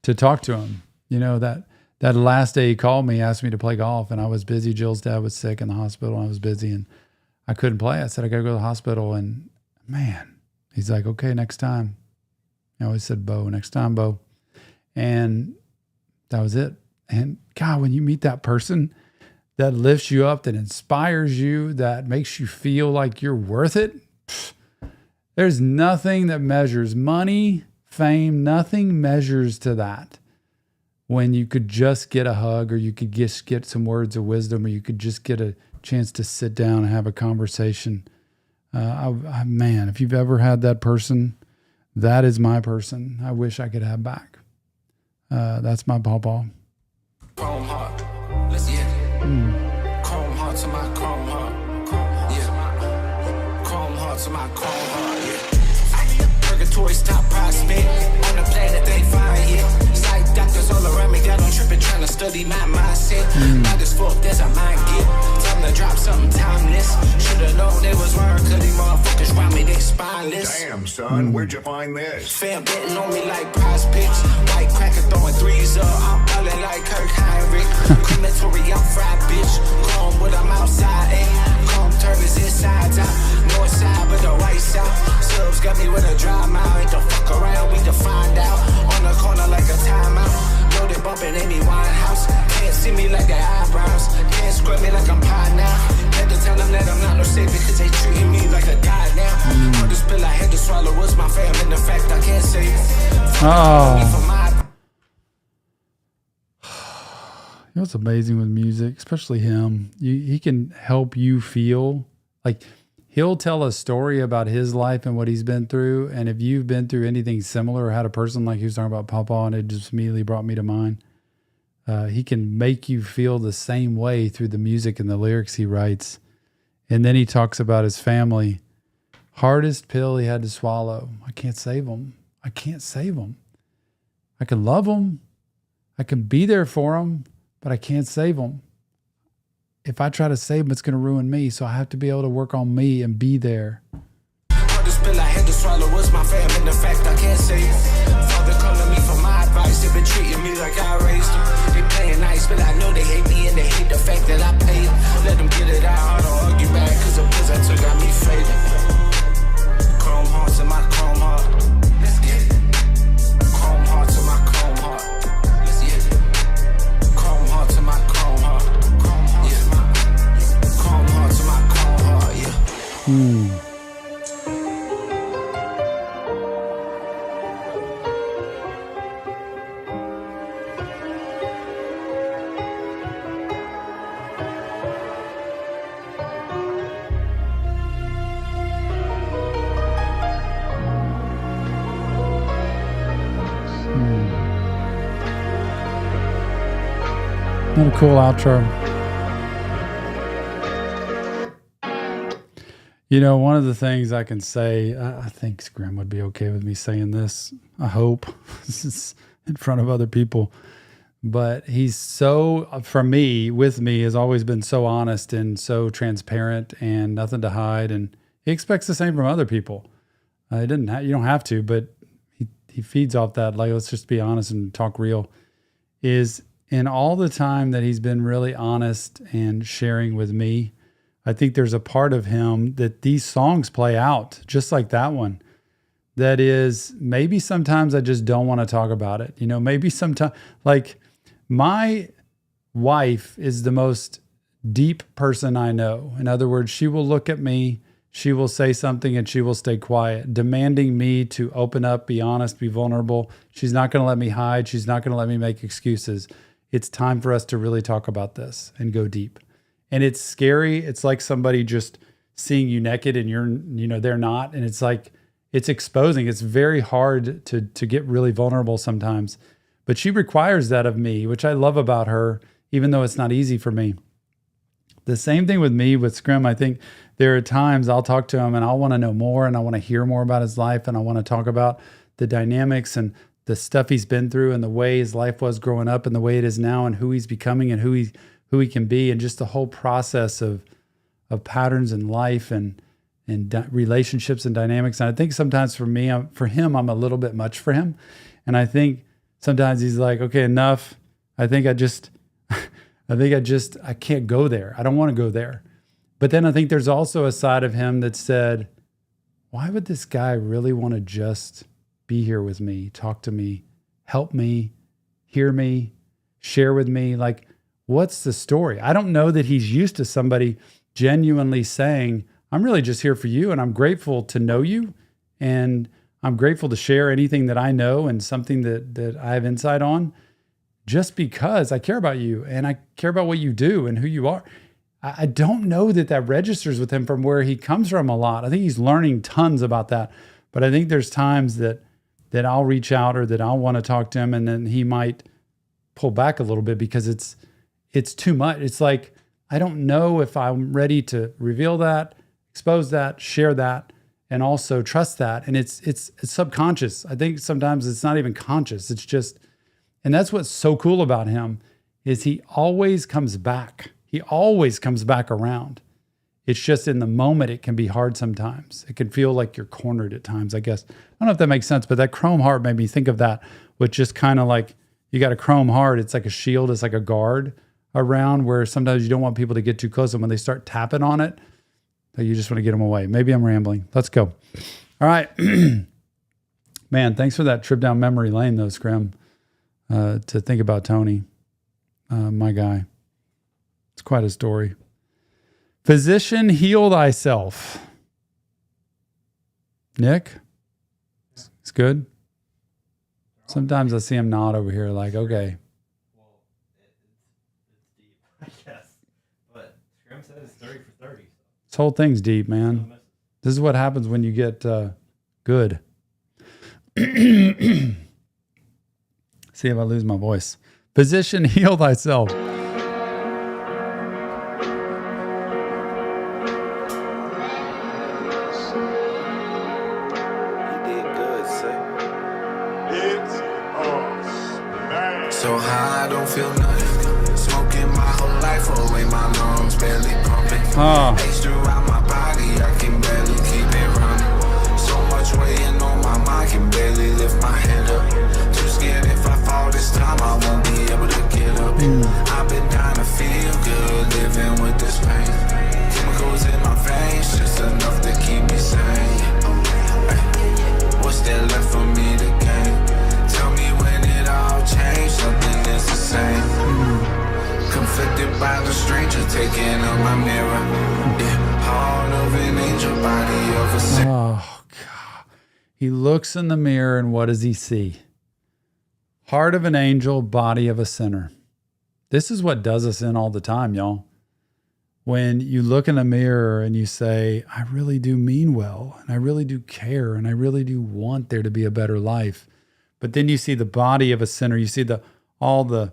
to talk to him. You know, that last day he called me, asked me to play golf, and I was busy. Jill's dad was sick in the hospital, and I was busy, and I couldn't play. I said, I got to go to the hospital. And man, he's like, okay, next time. I always said, Bo, next time, Bo. And that was it. And God, when you meet that person that lifts you up, that inspires you, that makes you feel like you're worth it, there's nothing that measures money, fame, nothing measures to that. When you could just get a hug, or you could just get some words of wisdom, or you could just get a chance to sit down and have a conversation. Man, if you've ever had that person, that is my person. I wish I could have back. That's my pawpaw. Chrome heart. Let's get it. Chrome heart to my chrome heart. Yeah. Chrome heart to my chrome heart. Yeah. Purgatory's top prospect on the planet they find here. Psych doctors all around me got on tripping, trying to study my mindset. Not as fucked as I mind get. Time to drop something timeless. Should've known it was wrong, cause these motherfuckers round me, they spineless. Damn, son, where'd you find this? Fam betting on me like prospects. White cracker throwing threes up. I'm ballin' like Kirk Heinrich. Crematory, I'm fried, bitch. Chrome, but I'm outside, eh? Chrome turns inside out. North side, but the right side. Subs got me with a dry mouth. Ain't the fuck around, we to find out. On the corner like a timeout. Loaded bumpin' Amy Winehouse. Can't see me like the eyebrows. Can't scrub me like I'm pie now. Had to tell them that I'm not no savior, cause they treating me like a god now. On this pill I had to swallow was my fam, and the fact I can't save it. Oh. You know what's amazing with music, especially him? He can help you feel like he'll tell a story about his life and what he's been through. And if you've been through anything similar or had a person like he was talking about Pawpaw, and it just immediately brought me to mind, he can make you feel the same way through the music and the lyrics he writes. And then he talks about his family. Hardest pill he had to swallow. I can't save him. I can't save him. I can love him. I can be there for him, but I can't save him. If I try to save him, it's going to ruin me. So I have to be able to work on me and be there. Hardest pill I had to swallow was my family and the fact I can't save them. Father come to me for my advice. They've been treating me like I raised them. They playing nice, but I know they hate me and they hate the fact that I paid them. Let them get it out, I don't argue back, cause the pills I took got me faded. Chrome hearts in my chrome heart. Let's get it. Chrome hearts in my chrome heart. Let's get it. Chrome hearts in my chrome heart. Chrome hearts in my chrome heart, yeah. What a cool outro. You know, one of the things I can say, I think Scrim would be okay with me saying this. I hope. This is in front of other people. But he's so, for me, with me, has always been so honest and so transparent and nothing to hide. And he expects the same from other people. You don't have to, but he feeds off that. Like, let's just be honest and talk real. Is in all the time that he's been really honest and sharing with me, I think there's a part of him that these songs play out, just like that one. That is, maybe sometimes I just don't want to talk about it. You know, maybe sometimes, like, my wife is the most deep person I know. In other words, she will look at me, she will say something, and she will stay quiet, demanding me to open up, be honest, be vulnerable. She's not going to let me hide. She's not going to let me make excuses. It's time for us to really talk about this and go deep. And it's scary. It's like somebody just seeing you naked and they're not. And it's like, it's exposing. It's very hard to get really vulnerable sometimes. But she requires that of me, which I love about her, even though it's not easy for me. The same thing with me, with Scrim. I think there are times I'll talk to him and I'll want to know more and I want to hear more about his life and I want to talk about the dynamics and the stuff he's been through and the way his life was growing up and the way it is now and who he's becoming and who he can be and just the whole process of patterns in life and relationships and dynamics. And I think sometimes for him, I'm a little bit much for him. And I think sometimes he's like, okay, enough. I can't go there. I don't want to go there. But then I think there's also a side of him that said, why would this guy really want to just be here with me, talk to me, help me, hear me, share with me? Like, what's the story? I don't know that he's used to somebody genuinely saying, I'm really just here for you and I'm grateful to know you and I'm grateful to share anything that I know and something that I have insight on just because I care about you and I care about what you do and who you are. I don't know that registers with him from where he comes from a lot. I think he's learning tons about that. But I think there's times that I'll reach out or that I'll want to talk to him and then he might pull back a little bit because it's too much. It's like, I don't know if I'm ready to reveal that, expose that, share that, and also trust that. And it's subconscious. I think sometimes it's not even conscious. It's just, and that's what's so cool about him is he always comes back. He always comes back around. It's just in the moment, it can be hard sometimes. It can feel like you're cornered at times, I guess. I don't know if that makes sense, but that chrome heart made me think of that, with just kind of like, you got a chrome heart, it's like a shield, it's like a guard around where sometimes you don't want people to get too close. And when they start tapping on it, you just want to get them away. Maybe I'm rambling. Let's go. All right. Man, thanks for that trip down memory lane though, Scrim, to think about Tony, my guy. It's quite a story. Physician, heal thyself. Nick? It's good? Sometimes I see him nod over here like, okay. Well, it's deep, I guess. But Scrim said it's 30 for 30. This whole thing's deep, man. This is what happens when you get good. See if I lose my voice. Physician, heal thyself. So high, I don't feel nothing. Smoking my whole life away, my lungs barely pumping. Ace throughout my body, I can barely keep it running. So much weighing on my mind, can barely lift my head up. Too scared if I fall this time, I won't be able to get up. I've been dying to feel good, living with this pain. Chemicals in my veins, just enough to keep me sane. What's there left for me to gain? Tell me when it all changed, something is the same. Conflicted by the stranger taking up my mirror. Yeah, heart of an angel, body of a sinner. Oh, God. He looks in the mirror and what does he see? Heart of an angel, body of a sinner. This is what does us in all the time, y'all. When you look in the mirror and you say, I really do mean well, and I really do care, and I really do want there to be a better life. But then you see the body of a sinner. You see all the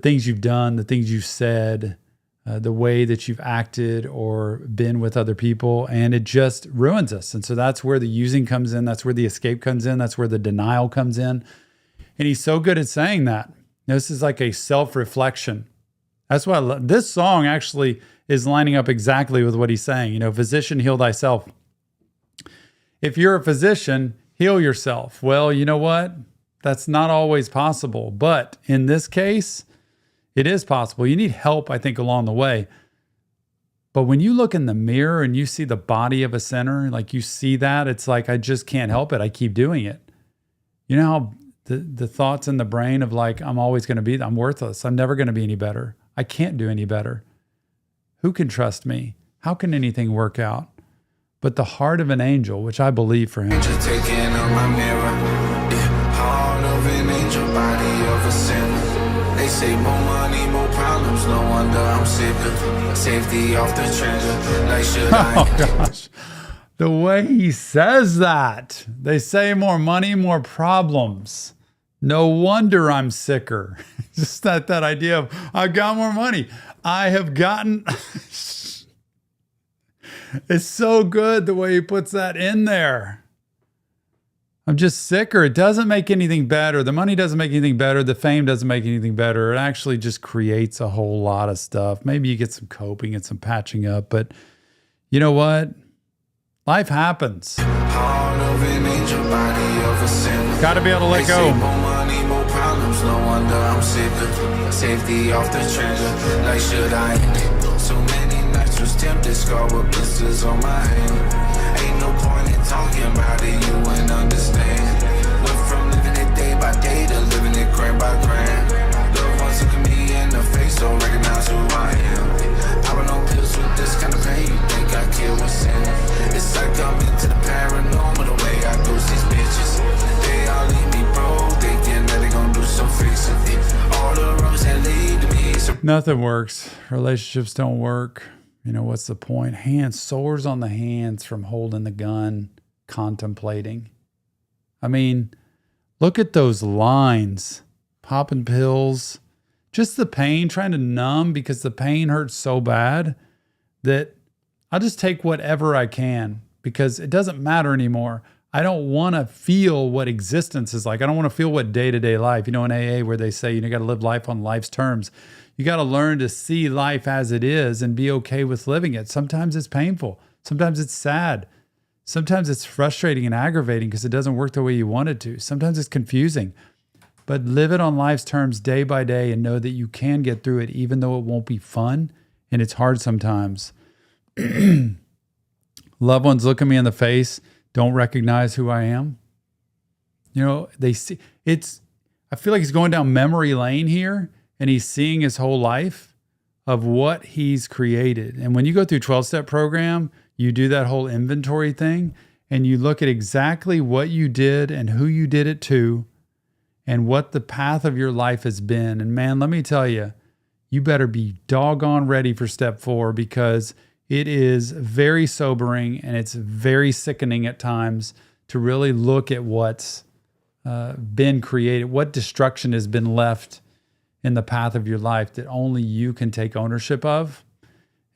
things you've done, the things you've said, the way that you've acted or been with other people, and it just ruins us. And so that's where the using comes in. That's where the escape comes in. That's where the denial comes in. And he's so good at saying that. This is like a self-reflection. That's why this song actually is lining up exactly with what he's saying. You know, physician, heal thyself. If you're a physician, heal yourself. Well, you know what? That's not always possible. But in this case, it is possible. You need help, I think, along the way. But when you look in the mirror and you see the body of a sinner, like you see that, it's like, I just can't help it. I keep doing it. You know how the thoughts in the brain of like, I'm always going to be, I'm worthless. I'm never going to be any better. I can't do any better. Who can trust me? How can anything work out? But the heart of an angel, which I believe for him. Just taking on my mirror. Yeah, heart of an angel, body of a sinner. They say more money, more problems. No wonder I'm sicker. Safety off the treasure. Like should I? Oh gosh. The way he says that. They say more money, more problems. No wonder I'm sicker. Just that idea of, I've got more money. I have gotten... It's so good the way he puts that in there. I'm just sicker. It doesn't make anything better. The money doesn't make anything better. The fame doesn't make anything better. It actually just creates a whole lot of stuff. Maybe you get some coping and some patching up, but you know what? Life happens. Got to be able to let go. More money, more problems. No wonder I'm sicker. Safety off the treasure. Like should I? So many nights was tempted. Scar with blisters on my hand. Ain't no point in talking about it. You wouldn't understand. Went from living it day by day to living it gram by gram. Loved ones look at me in the face, don't recognize who I am. I went on pills with this kind of pain. You think I kill with sin? It's like I'm into the paranormal the way I do these bitches. They all leave me broke, thinking that they gon' do some fixing. All the roads that lead to me. Nothing works. Relationships don't work. You know, what's the point? Sores on the hands from holding the gun, contemplating. I mean, look at those lines. Popping pills. Just the pain, trying to numb because the pain hurts so bad that I'll just take whatever I can because it doesn't matter anymore. I don't want to feel what existence is like. I don't want to feel what day-to-day life, you know, in AA where they say, you got to live life on life's terms. You got to learn to see life as it is and be okay with living it. Sometimes it's painful. Sometimes it's sad. Sometimes it's frustrating and aggravating because it doesn't work the way you want it to. Sometimes it's confusing. But live it on life's terms day by day and know that you can get through it even though it won't be fun and it's hard sometimes. Loved ones look at me in the face, don't recognize who I am. You know, they see I feel like he's going down memory lane here and he's seeing his whole life of what he's created. And when you go through 12-step program, you do that whole inventory thing and you look at exactly what you did and who you did it to and what the path of your life has been. And man, let me tell you, you better be doggone ready for step 4 because it is very sobering and it's very sickening at times to really look at what's been created, what destruction has been left in the path of your life that only you can take ownership of.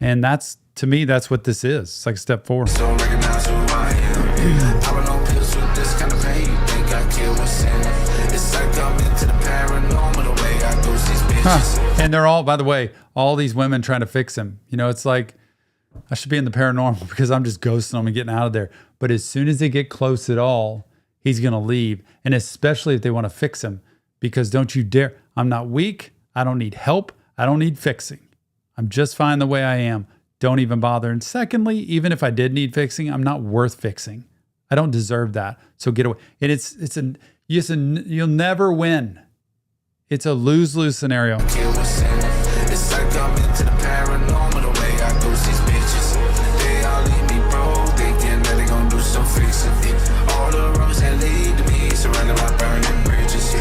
And that's, to me, that's what this is. It's like step 4. So recognize who I am. I went on pills with this kind of pain. You think I kill with sin? It's like I'm into the paranormal the way bitches. And they're all, by the way, all these women trying to fix him. You know, it's like, I should be in the paranormal because I'm just ghosting them and getting out of there. But as soon as they get close at all, he's going to leave. And especially if they want to fix him, because don't you dare. I'm not weak. I don't need help. I don't need fixing. I'm just fine the way I am. Don't even bother. And secondly, even if I did need fixing, I'm not worth fixing. I don't deserve that. So get away. And you'll never win. It's a lose-lose scenario. It's like I'm into the paranormal, the way I lose these bitches. They all leave me broke, thinking that they gon' do some fixing. All the roads that lead to me, surrounded by burning bridges.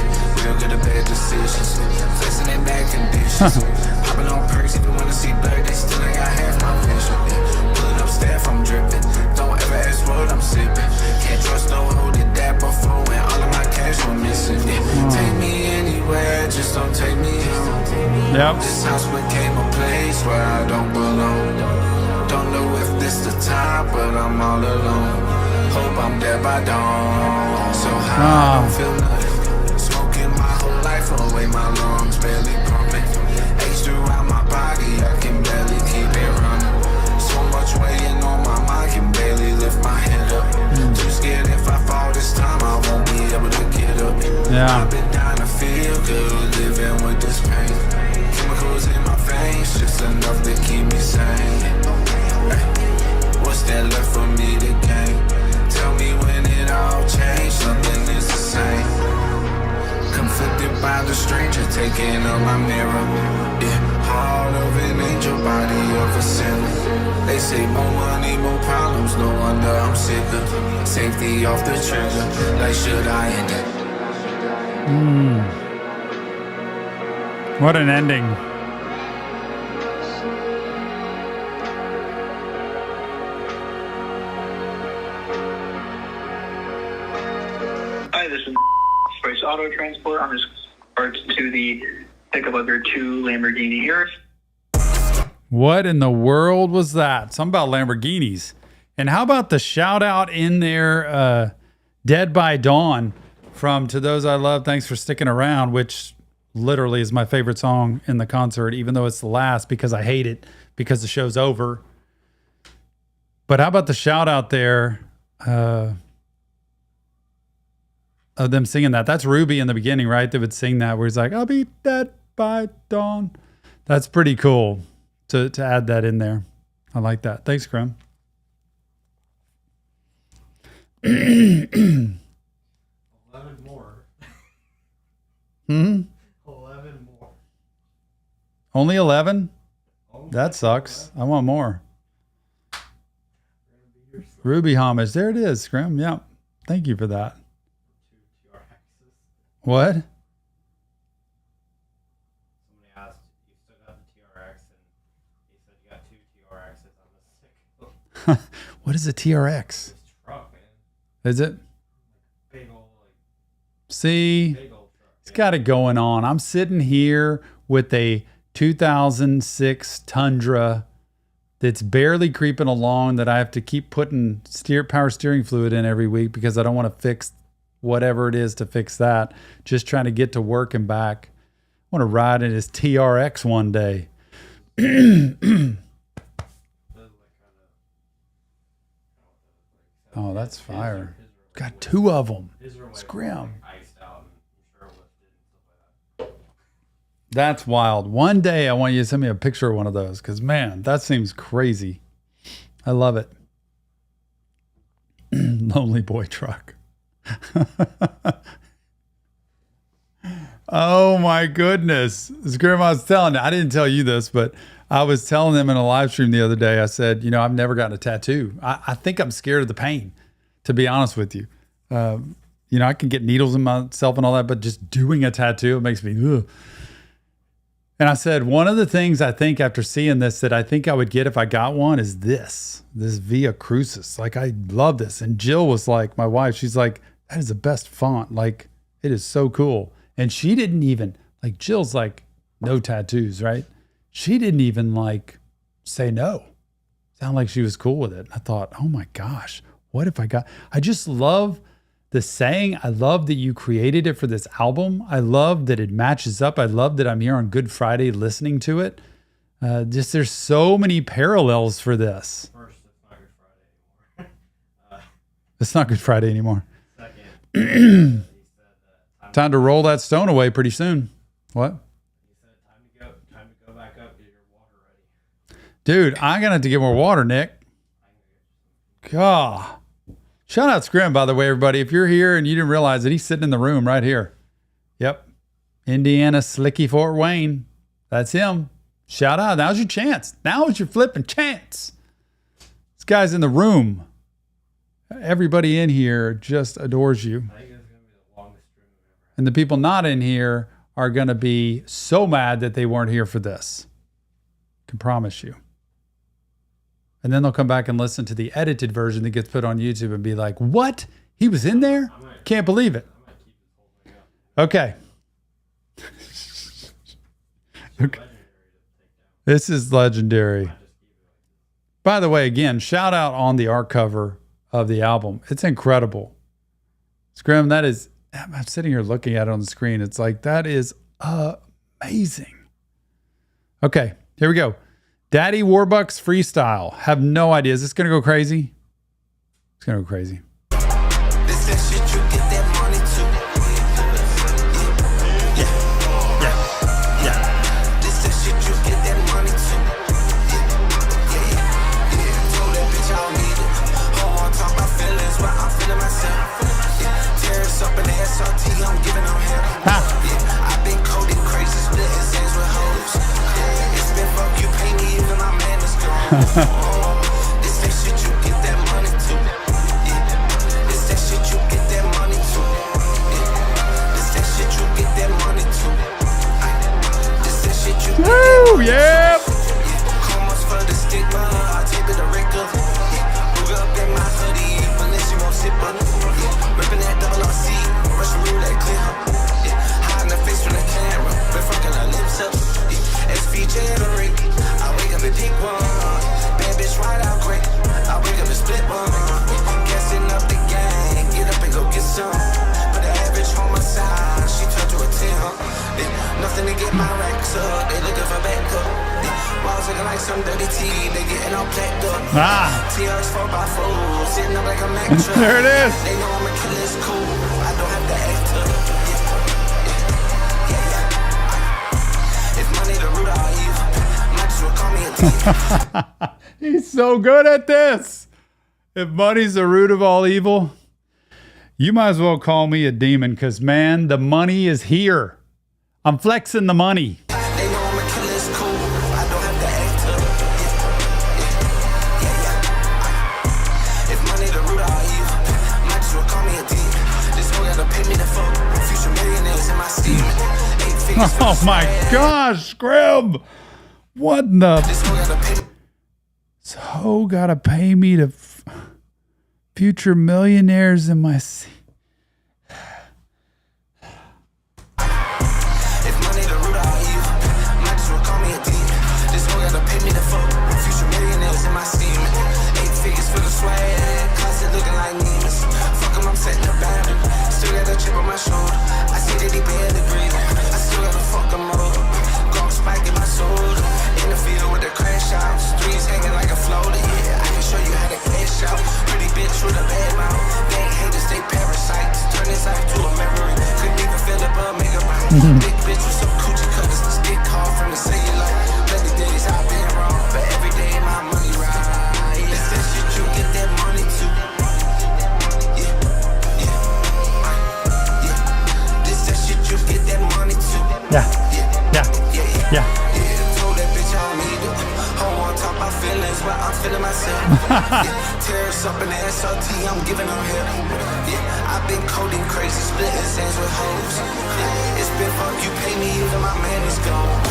Real good or bad decisions, flexing in bad conditions. Hopping on perks, if you wanna see blood, they still ain't got half my vision. Pulling up staff, I'm dripping. Don't ever ask what I'm sipping. Can't trust no hoe did that before when all of my cash were missing. Take me anywhere, just don't take me home. Yep. This house became a place where I don't belong. Don't know if this the time, but I'm all alone. Hope I'm dead by dawn. So high, I don't feel nothing. Smoking my whole life away, my lungs barely pumping. Age throughout my body, I can barely keep it running. So much weighing on my mind, can barely lift my head up. Too scared if I fall this time, I won't be able to get up. Yeah. I've been dying to feel good, living with this pain. Chemicals in my veins, just enough to keep me sane. What's that left for me to gain? Tell me when it all changed, something is the same. Conflicted by the stranger taking up my mirror. Yeah, heart of an angel, body of a sinner. They say more money, more problems, no wonder I'm sicker. Safety off the trigger, like should I end it? What an ending. Hi, this is Spice Auto Transport. I'm just to the pickup of your 2 Lamborghini Urus. What in the world was that? Something about Lamborghinis. And how about the shout out in there, Dead by Dawn from To Those I Love, Thanks for Sticking Around, which literally is my favorite song in the concert, even though it's the last because I hate it because the show's over. But how about the shout out there of them singing that? That's Ruby in the beginning, right? They would sing that where he's like, I'll be dead by dawn. That's pretty cool to add that in there. I like that. Thanks, Scrim. 11 more. 11 more. Only 11? That sucks. I want more. Ruby homage. There it is, Scrim. Yeah. Thank you for that. What? Somebody asked, you still got the TRX, and he said you got 2 TRXs. I'm sick. What is a TRX? This truck, man. Is it? Big old, See? big old truck. It's got it going on. I'm sitting here with a 2006 Tundra that's barely creeping along that I have to keep putting power steering fluid in every week because I don't want to fix whatever it is to fix that. Just trying to get to work and back. I want to ride in his TRX one day. Oh, that's fire. Got 2 of them. Scrim. That's wild. One day I want you to send me a picture of one of those because, man, that seems crazy. I love it. Lonely boy truck. Oh, my goodness. Scrim, I was telling you, I didn't tell you this, but I was telling them in a live stream the other day, I said, I've never gotten a tattoo. I think I'm scared of the pain, to be honest with you. I can get needles in myself and all that, but just doing a tattoo, it makes me, ugh. And I said, one of the things I think after seeing this that I think I would get if I got one is this Via Crucis. Like, I love this. And Jill was like, my wife, she's like, that is the best font. Like, it is so cool. And she didn't even, like, Jill's like, no tattoos, right? She didn't even like say no. Sound like she was cool with it. I thought, oh my gosh, what if I just love the saying. I love that you created it for this album. I love that it matches up. I love that I'm here on Good Friday listening to it. Just there's so many parallels for this. First, It's not Good Friday anymore. Second, Time to roll that stone away pretty soon. What? he said time to go back up, get your water ready. Dude, I'm gonna have to get more water, Nick. God. Shout out Scrim, by the way, everybody. If you're here and you didn't realize it, he's sitting in the room right here. Yep. Indiana Slicky Fort Wayne. That's him. Shout out. Now's your chance. Now is your flipping chance. This guy's in the room. Everybody in here just adores you. I think it's gonna be the longest stream we've ever had. And the people not in here are going to be so mad that they weren't here for this. Can promise you. And then they'll come back and listen to the edited version that gets put on YouTube and be like, what? He was in there? Can't believe it. Okay. Okay. This is legendary. By the way, again, shout out on the art cover of the album. It's incredible. Scrim, that is, I'm sitting here looking at it on the screen. It's like, that is amazing. Okay, here we go. Daddy Warbucks Freestyle. Have no idea. Is this going to go crazy? It's going to go crazy. This that shit you get that money to. Yeah. This that shit you get that money to. Yeah. Told that bitch I don't need it. Whole on talk about feelings while I'm feeling myself. Tears up in the SRT, I'm giving them hell. I've been coding crazy, splitting sands with hoes. It's been fuck you, pay me, even my man is gone. This that shit you get that money to. This that shit you get that money to. This that shit you get that money to. This that shit you get that Woo, money yeah. Almost for the stigma, I'll take it a record. Move up in my hoodie, Balenciaga zipper. Ripping that double RC, Russian roulette clear. Hiding the face from the camera, been fucking her lips up. SVJ and a ring, I wake up and pick one. Bad bitch ride out quick, I wake up and split one. Gassing up the gang, get up and go get some. But the average homicide, she turned to a 10. Nothing to get my racks up, they looking for backup. Walls looking like some dirty tea, they getting all packed up. TR's 4x4, sitting up like a Mac truck. There it is. They know I'm a killer, it's cool, I don't have to act up. If money the root of all evil, might as well call me a demon. He's so good at this. If money's the root of all evil, you might as well call me a demon because, man, the money is here. I'm flexing the money. They know I'm a killer, it's cool, I don't have to act up. If money the root of all evil, might as well call me a demon. This hoe gotta pay me the fuck. Future millionaires in my steam. 8 figures for Oh the my swag. gosh, Scrim. What in the? This hoe gotta pay me. So gotta pay me to future millionaires in my seat. If money the root of all evil, might as well call me a demon. This hoe gotta pay me the fuck. Future millionaires in my steam. 8 figures for the swag, closet looking like Nemus. Fuck him, I'm setting a boundary. Still got a chip on my shoulder. I see that he barely breathing. I still gotta fuck him up. Gong spike in my shoulder. In the field with the crash outs. Threes hanging like a floater. Yeah, I can show you how to cash out. Pretty bitch with a bad mouth. They ain't haters, they parasites. Turn this life to a memory. Couldn't even feel it, but make a right. Big bitch with some coochie cutters. Stick call from the cellulite. Plenty days I've been wrong, but every day my money right. This that shit you get that money to. Yeah. This that shit you get that money to. Yeah. Yeah. Told that bitch I don't need it. Hoe on top of feelings while I'm feeling myself. Tears up in the SRT, I'm giving them hell. I've been coding crazy, splitting sands with hoes. It's been fuck you, pay me, even my man is gone.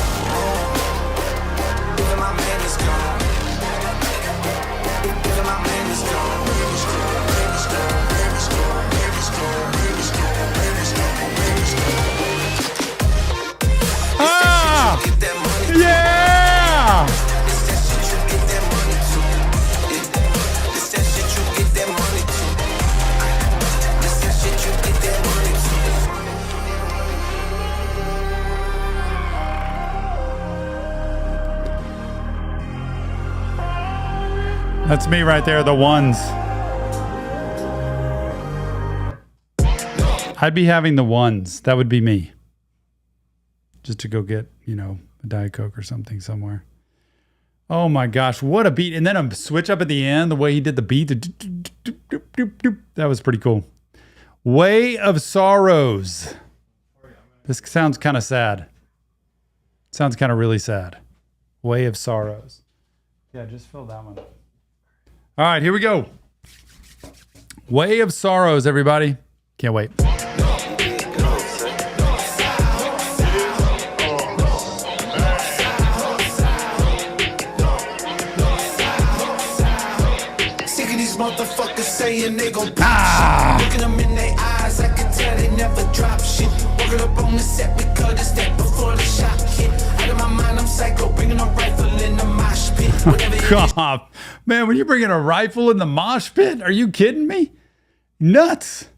Even my man is gone. Even my man is gone. Ah! Get that money. Yeah! This that shit you get that money to. This that shit you get that money to. This that shit That's me right there, the ones. I'd be having the ones. That would be me. Just to go get, a Diet Coke or something somewhere. Oh my gosh, what a beat. And then a switch up at the end, the way he did the beat. That was pretty cool. Way of Sorrows. This sounds kind of sad. Sounds kind of really sad. Way of Sorrows. Yeah, just fill that one up. All right, here we go. Way of Sorrows, everybody. Can't wait. Motherfuckers saying they gon' pop shit. Looking them in their eyes, I can tell they never drop shit. Working up on the set, we cut a step before the shot hit. Out of my mind, I'm psycho, bringing a rifle in the mosh pit. God, man, when you're bringing a rifle in the mosh pit, are you kidding me? Nuts.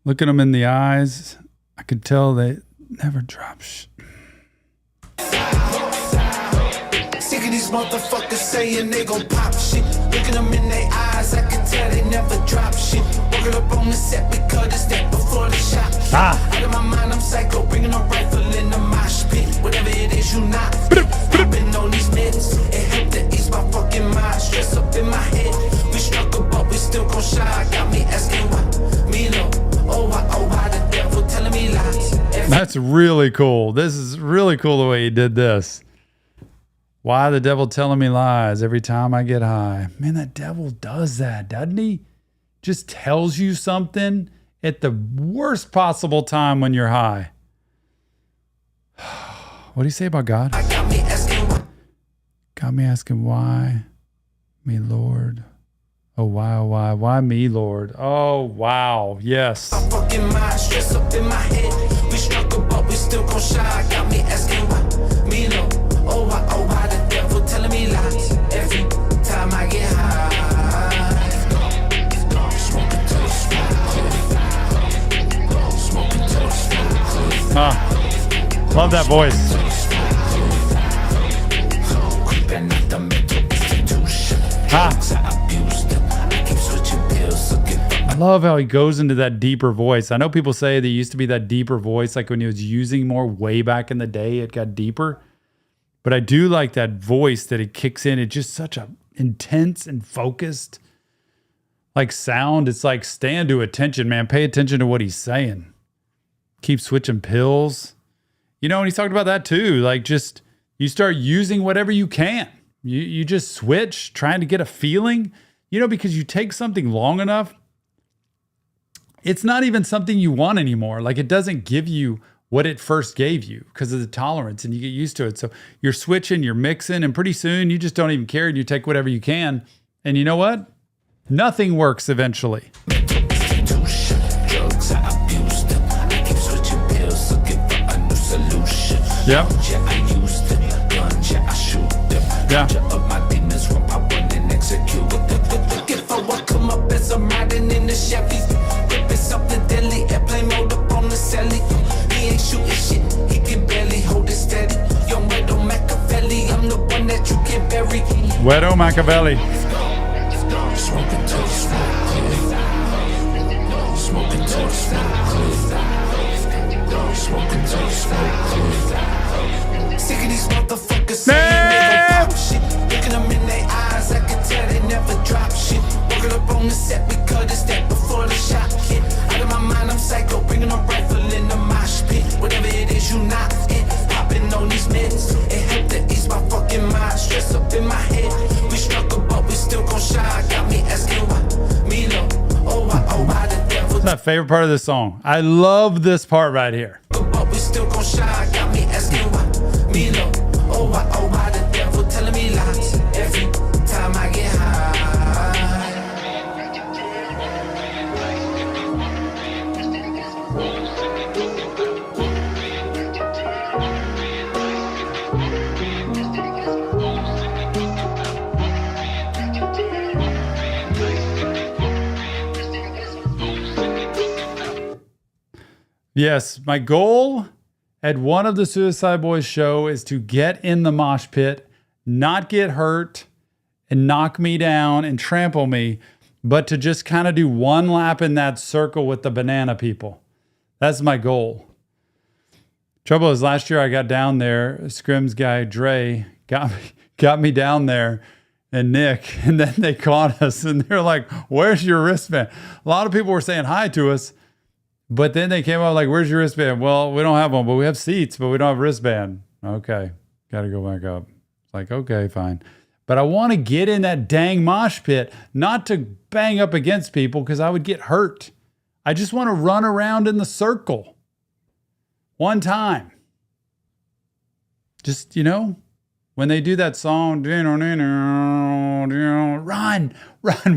Looking them in the eyes, I could tell they never drop shit. Sick of these motherfuckers saying they gon' pop shit. Looking them in their eyes, I can tell they never drop shit. Working up on the set, we cut a step before the shot. Out of my mind, I'm psycho, bringing a rifle in the mosh pit. Whatever it is, you not fit. I've been on these meds, it helped to ease my fucking mind. Stress up in my head, we struggle, but we still gon' shine. Got me asking why, me low. Oh, why the devil telling me lies? That's really cool. This is really cool the way he did this. Why the devil telling me lies every time I get high? Man, that devil does that, doesn't he? Just tells you something at the worst possible time when you're high. What do you say about God? Got me asking why? Me, Lord. Oh, why me, Lord? Oh, wow. Yes. My fucking mind, stress up in my head. We struggle, but we still gon' shine. Got me asking why? Me, Lord. Oh, why the devil telling me lies? Every time I get high. Smoking till the smoke clear. Love that voice. I love how he goes into that deeper voice. I know people say there used to be that deeper voice, like when he was using more way back in the day, it got deeper. But I do like that voice that it kicks in. It's just such a intense and focused like sound. It's like stand to attention, man. Pay attention to what he's saying. Keep switching pills. And he's talking about that too. Like just you start using whatever you can. You just switch, trying to get a feeling, because you take something long enough, it's not even something you want anymore. Like it doesn't give you what it first gave you because of the tolerance and you get used to it. So you're switching, you're mixing, and pretty soon you just don't even care and you take whatever you can. And you know what? Nothing works eventually. Yep. Yeah. If I come up as I'm riding in the Chevy, ripping something deadly, airplane mode up on the celly. He ain't shooting shit, he can barely hold it steady. Young Wedo Machiavelli, I'm the one that you can bury. Wedo Machiavelli. Smoking till the smoke clear. Smoking till the smoke clear. Smoking till the smoke clear. Sick of these motherfuckers saying they gon' pop shit. Looking them in their eyes, I can tell they never drop shit. Working up on the set, we cut a step before the shot hit. Out of my mind, I'm psycho, bringing a rifle in the mosh pit. Whatever it is, you not it. Popping on these meds, it helped to ease my fucking mind. Stress up in my head, we struggle, but we still gon' shine. Got me asking why, me low. Oh, why the devil? That's my favorite part of this song. I love this part right here. But we still gon' shine. Got me asking why, me low. Oh, why the devil telling me lies? Every time I get high. Yes, my goal at one of the Suicide Boys show is to get in the mosh pit, not get hurt, and knock me down and trample me, but to just kind of do one lap in that circle with the banana people. That's my goal. Trouble is, last year I got down there, Scrim's guy, Dre, got me down there, and Nick, and then they caught us, and they're like, where's your wristband? A lot of people were saying hi to us, but then they came up like, where's your wristband? Well, we don't have one, but we have seats, but we don't have a wristband. Okay, got to go back up. It's like, okay, fine. But I want to get in that dang mosh pit, not to bang up against people because I would get hurt. I just want to run around in the circle one time. Just, when they do that song, run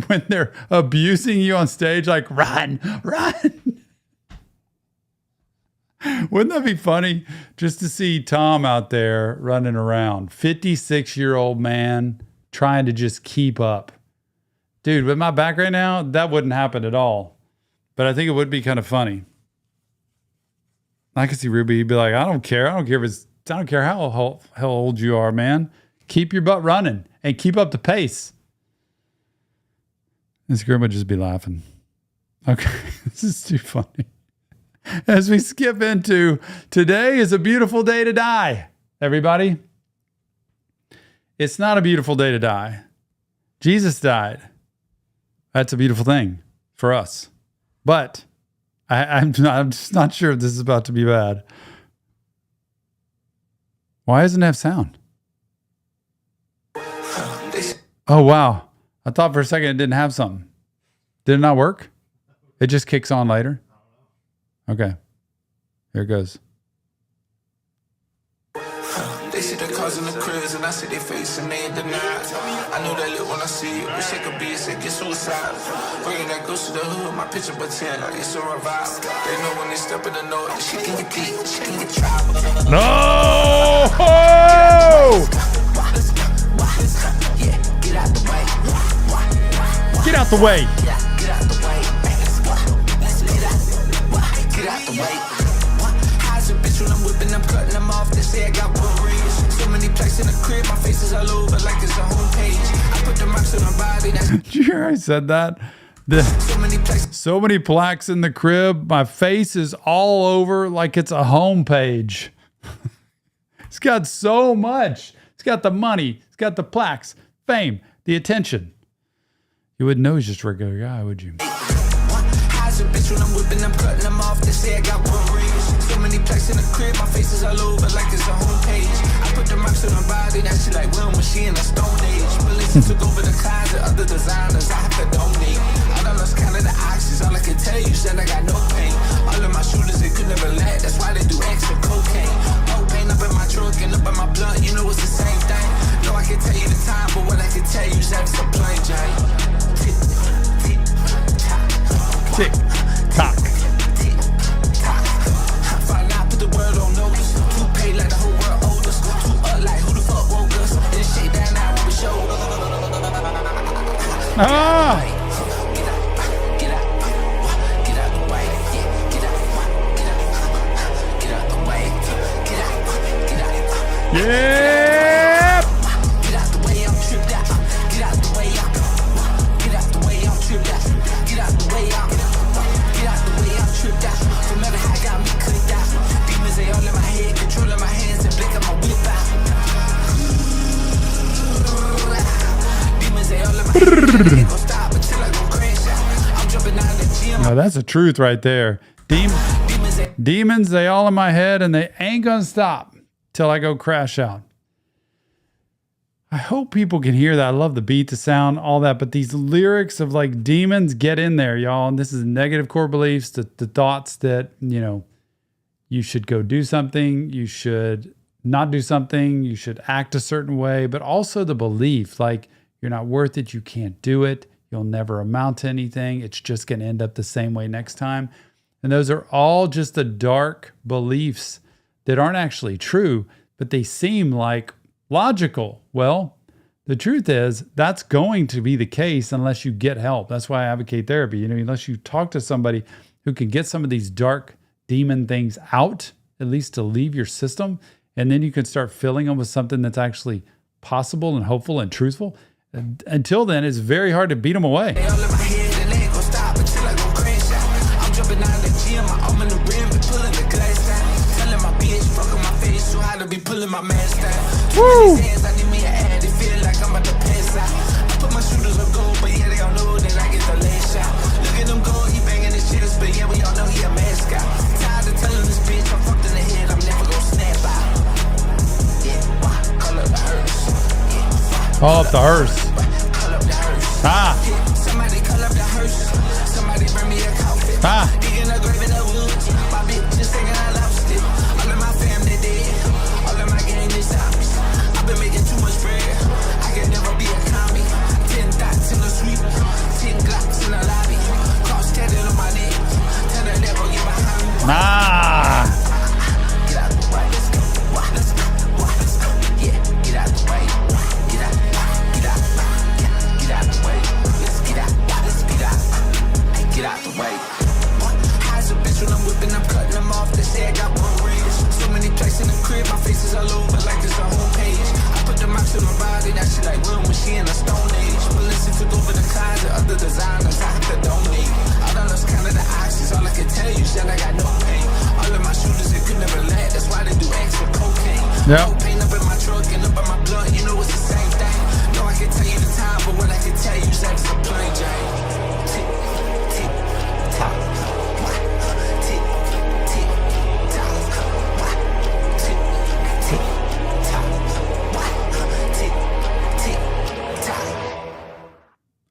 when they're abusing you on stage, like run. Wouldn't that be funny just to see Tom out there running around, 56-year-old man trying to just keep up? Dude, with my back right now, that wouldn't happen at all. But I think it would be kind of funny. I could see Ruby, he'd be like, I don't care how old you are, man. Keep your butt running and keep up the pace. And Scrim would just be laughing. Okay, this is too funny. As we skip into today is a beautiful day to die, everybody. It's not a beautiful day to die. Jesus died. That's a beautiful thing for us. But I'm just not sure if this is about to be bad. Why doesn't it have sound? Oh, wow. I thought for a second it didn't have something. Did it not work? It just kicks on later? Okay. Here it goes. They see the cars in the cribs and I see their face and they ain't denied. I know that look when I see it. Wish I could be a second suicide. Bringing that ghost to the hood, my picture pretend like it's a revival. They know when they step in the noise, she can get deep, she can get tribal. No! Yeah, get out the way. Get out the way. Get out the way. Get out the way. How's a bitch when I'm whipping, I'm cutting them off. They say I got worries. So many places in the crib, my face is all over like it's a homepage. I put the marks on my body. Did you hear I said that? So many plaques in the crib. My face is all over like it's a homepage. It's got so much. It's got the money. It's got the plaques, fame, the attention. You wouldn't know he's just a regular guy, would you? A bitch when I'm whipping, I'm cutting them off. They say I got worries. So many plaques in the crib, my face is all over like it's a homepage. I put the marks on my body, that shit like Will when she in the Stone Age. Melissa took over the closet, other designers, I have to donate. I done lost count of the oxys, all I can tell you said I got no pain. All of my shooters, they could never let, that's why they do extra cocaine. Propane up in my truck and up in my blunt, you know it's the same thing. No, I can tell you the time, but what I can tell you is that it's a plain Jane. Tick tock. Find out, put the world on notice. Too paid like the whole world owed us. Too up like who the fuck woke us. This shit down now when we show up. Ah! Get out the way. Get out the way. Yeah! Get out the way, I'm tripped out. Get out the way, I'm tripped out. Get out the way, I'm tripped out. No matter how I got me clicked out. Demons, they all in my head, controlling my hands and blink of my whip out. Demons, they all in my head, they gon' stop until I go crash out. I'm jumping out of the gym. No, that's the truth right there. Demons, they all in my head and they ain't gonna stop till I go crash out. I hope people can hear that. I love the beat, the sound, all that. But these lyrics of like demons get in there, y'all. And this is negative core beliefs, the thoughts that, you should go do something, you should not do something, you should act a certain way, but also the belief like you're not worth it, you can't do it, you'll never amount to anything, it's just going to end up the same way next time. And those are all just the dark beliefs that aren't actually true, but they seem like logical. Well, the truth is that's going to be the case unless you get help. That's why I advocate therapy. Unless you talk to somebody who can get some of these dark demon things out, at least to leave your system, and then you can start filling them with something that's actually possible and hopeful and truthful. until then, it's very hard to beat them away. I'm jumping out of the gym, I'm in the rim, but pulling the glass down. Telling my bitch, fucking my face, so I to be pulling my mask down. Woo! Hands, I need me an ad, it feel like I'm about to pass out. I put my shooters on gold, but yeah, they all know that I get the last shot. Look at them go, he banging his shit, but yeah, we all know he a mascot. Tired of telling this bitch, I'm fucked in the head, I'm never gonna snap out. Yeah, why? Call up the hearse. Call up the hearse. Ah. Somebody call up the hearse. Somebody bring me a coffee. Ah. Digging a grave in the woods. My bitch just thinking I lost it. All of my family dead. All of my gang is out. I've been making too much bread. I can never be a commie. 10 dots in the sweep. 10 glocks in the lobby. Cross tatted on my neck. Tell the devil get behind me. Ah. Get out the way. Let's go. Let's go. Let's go. Yeah. Get out the way. Get out. Get out. Get out the way. Let's get out. Let's get out. Get out the way. How's a bitch when I'm whipping, I'm cutting them off. They say I got one range. So many places in the crib, my face is all over like it's a homepage. I put the marks on my body, that shit like real machine, a stone age. But listen, took over the closet, other designers, I have to donate. I done lost kind of the oxys, all I can tell you, shit, I got no pain. All of my shooters, they could never let, that's why they do X with cocaine. Yep. Cocaine up in my truck and up in my blood, you know it's the same thing. No, I can tell you the time, but what I can tell you is that it's a plain Jane.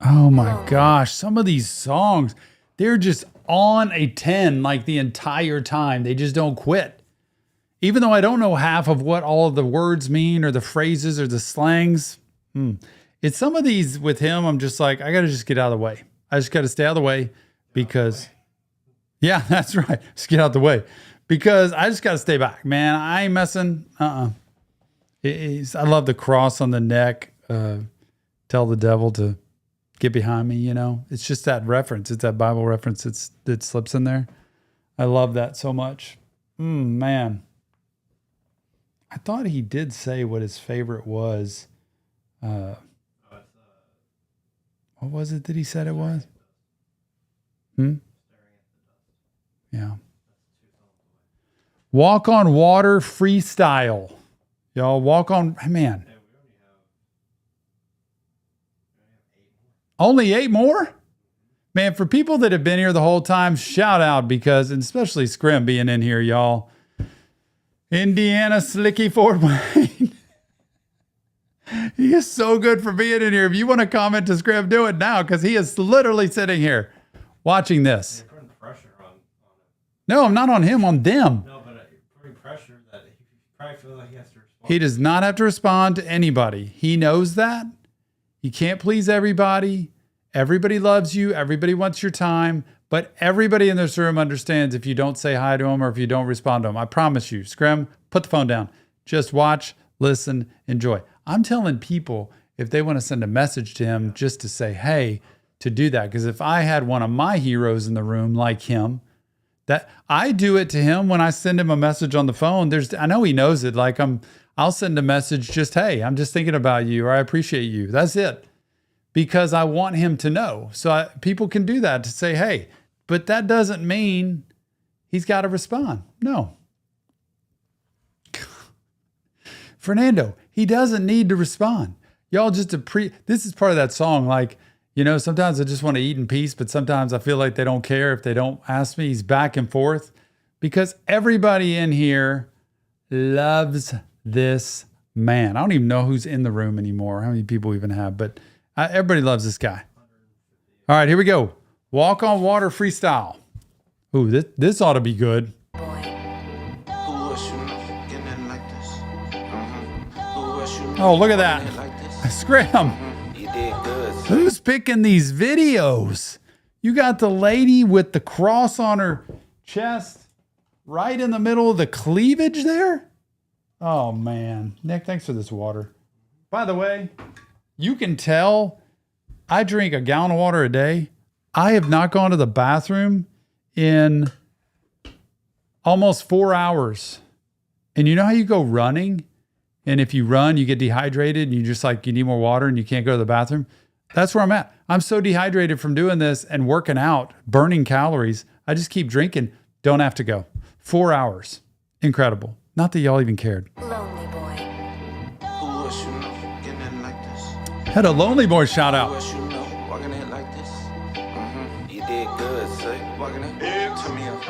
Oh my gosh, some of these songs, they're just on a 10 like the entire time. They just don't quit. Even though I don't know half of what all of the words mean or the phrases or the slangs. It's some of these with him, I'm just like, I got to just get out of the way. I just got to stay out of the way because, yeah, that's right. Just get out of the way because I just got to stay back. Man, I ain't messing. I love the cross on the neck. Tell the devil to get behind me, you know. It's just that reference. It's that Bible reference that slips in there. I love that so much. Man. I thought he did say what his favorite was. What was it that he said it was? Yeah. Walk on Water Freestyle. Y'all, Walk on, man. Only 8 more? Man, for people that have been here the whole time, shout out because, and especially Scrim being in here, y'all. Indiana Slicky Fort Wayne. He is so good for being in here. If you want to comment to Scrim, do it now because he is literally sitting here watching this. You're putting pressure on him. No, I'm not on him, on them. No, but you're putting pressure that he probably feels like he has to respond. He does not have to respond to anybody. He knows that. You can't please everybody. Everybody loves you. Everybody wants your time. But everybody in this room understands if you don't say hi to them or if you don't respond to them. I promise you. Scrim, put the phone down. Just watch, listen, enjoy. I'm telling people if they want to send a message to him just to say, hey, to do that. Because if I had one of my heroes in the room like him, that I do it to him when I send him a message on the phone. I know he knows it. Like I'll send a message just, hey, I'm just thinking about you or I appreciate you. That's it. Because I want him to know. So people can do that to say, hey, but that doesn't mean he's got to respond. No. Fernando, he doesn't need to respond. Y'all just this is part of that song. Like, you know, sometimes I just want to eat in peace, but sometimes I feel like they don't care if they don't ask me. He's back and forth because everybody in here loves this man. I don't even know who's in the room anymore, how many people we even have, but everybody loves this guy. All right, here we go. Walk on Water Freestyle. Ooh, this ought to be good. Oh, look at that. Scrim. You did good. Who's picking these videos? You got the lady with the cross on her chest right in the middle of the cleavage there? Oh, man. Nick, thanks for this water. By the way, you can tell I drink a gallon of water a day. I have not gone to the bathroom in almost 4 hours. And you know how you go running And if you run, you get dehydrated and you just like, you need more water and you can't go to the bathroom. That's where I'm at. I'm so dehydrated from doing this and working out, burning calories. I just keep drinking. Don't have to go. 4 hours. Incredible. Not that y'all even cared. Lonely boy. Who else you know getting it like this? Had a Lonely Boy shout Who out. else you know walking it like this? You did good, say. Walking it to me up.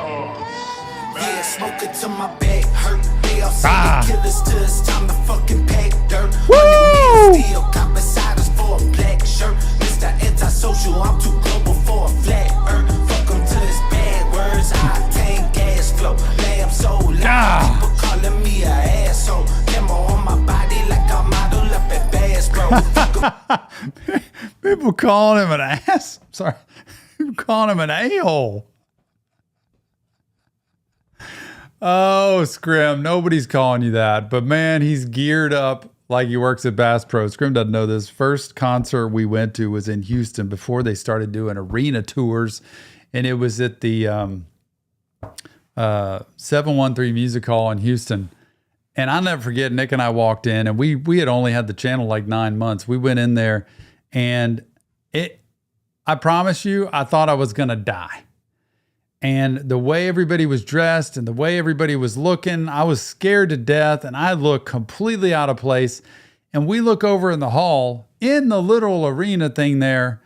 Yeah, smoke it till my back hurt. They all say the killers till it's time to fucking pack dirt. Woo! Still cop beside us for a black shirt. Mr. Antisocial, I'm too global for a flat earth. Fuck him till it's bad words. Octane gas flow. Lamb so loud. People calling me an asshole. Demo on my body like I'm modeled up at Bass Pro. People calling him an ass. Sorry. People calling him an a-hole. Oh, Scrim, nobody's calling you that. But man, he's geared up like he works at Bass Pro. Scrim doesn't know this. First concert we went to was in Houston before they started doing arena tours. And it was at the 713 Music Hall in Houston. And I'll never forget, Nick and I walked in, and we had only had the channel like 9 months. We went in there, and I promise you, I thought I was going to die. And the way everybody was dressed and the way everybody was looking, I was scared to death, and I looked completely out of place. And we look over in the hall, in the little arena thing there,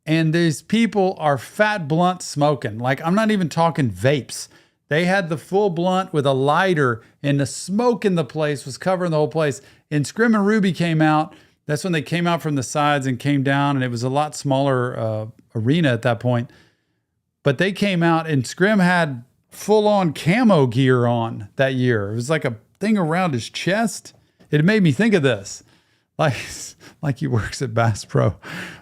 and these people are fat blunt smoking. Like, I'm not even talking vapes. They had the full blunt with a lighter, and the smoke in the place was covering the whole place. And Scrim and Ruby came out. That's when they came out from the sides and came down, and it was a lot smaller arena at that point. But they came out, and Scrim had full-on camo gear on that year. It was like a thing around his chest. It made me think of this, like he works at Bass Pro.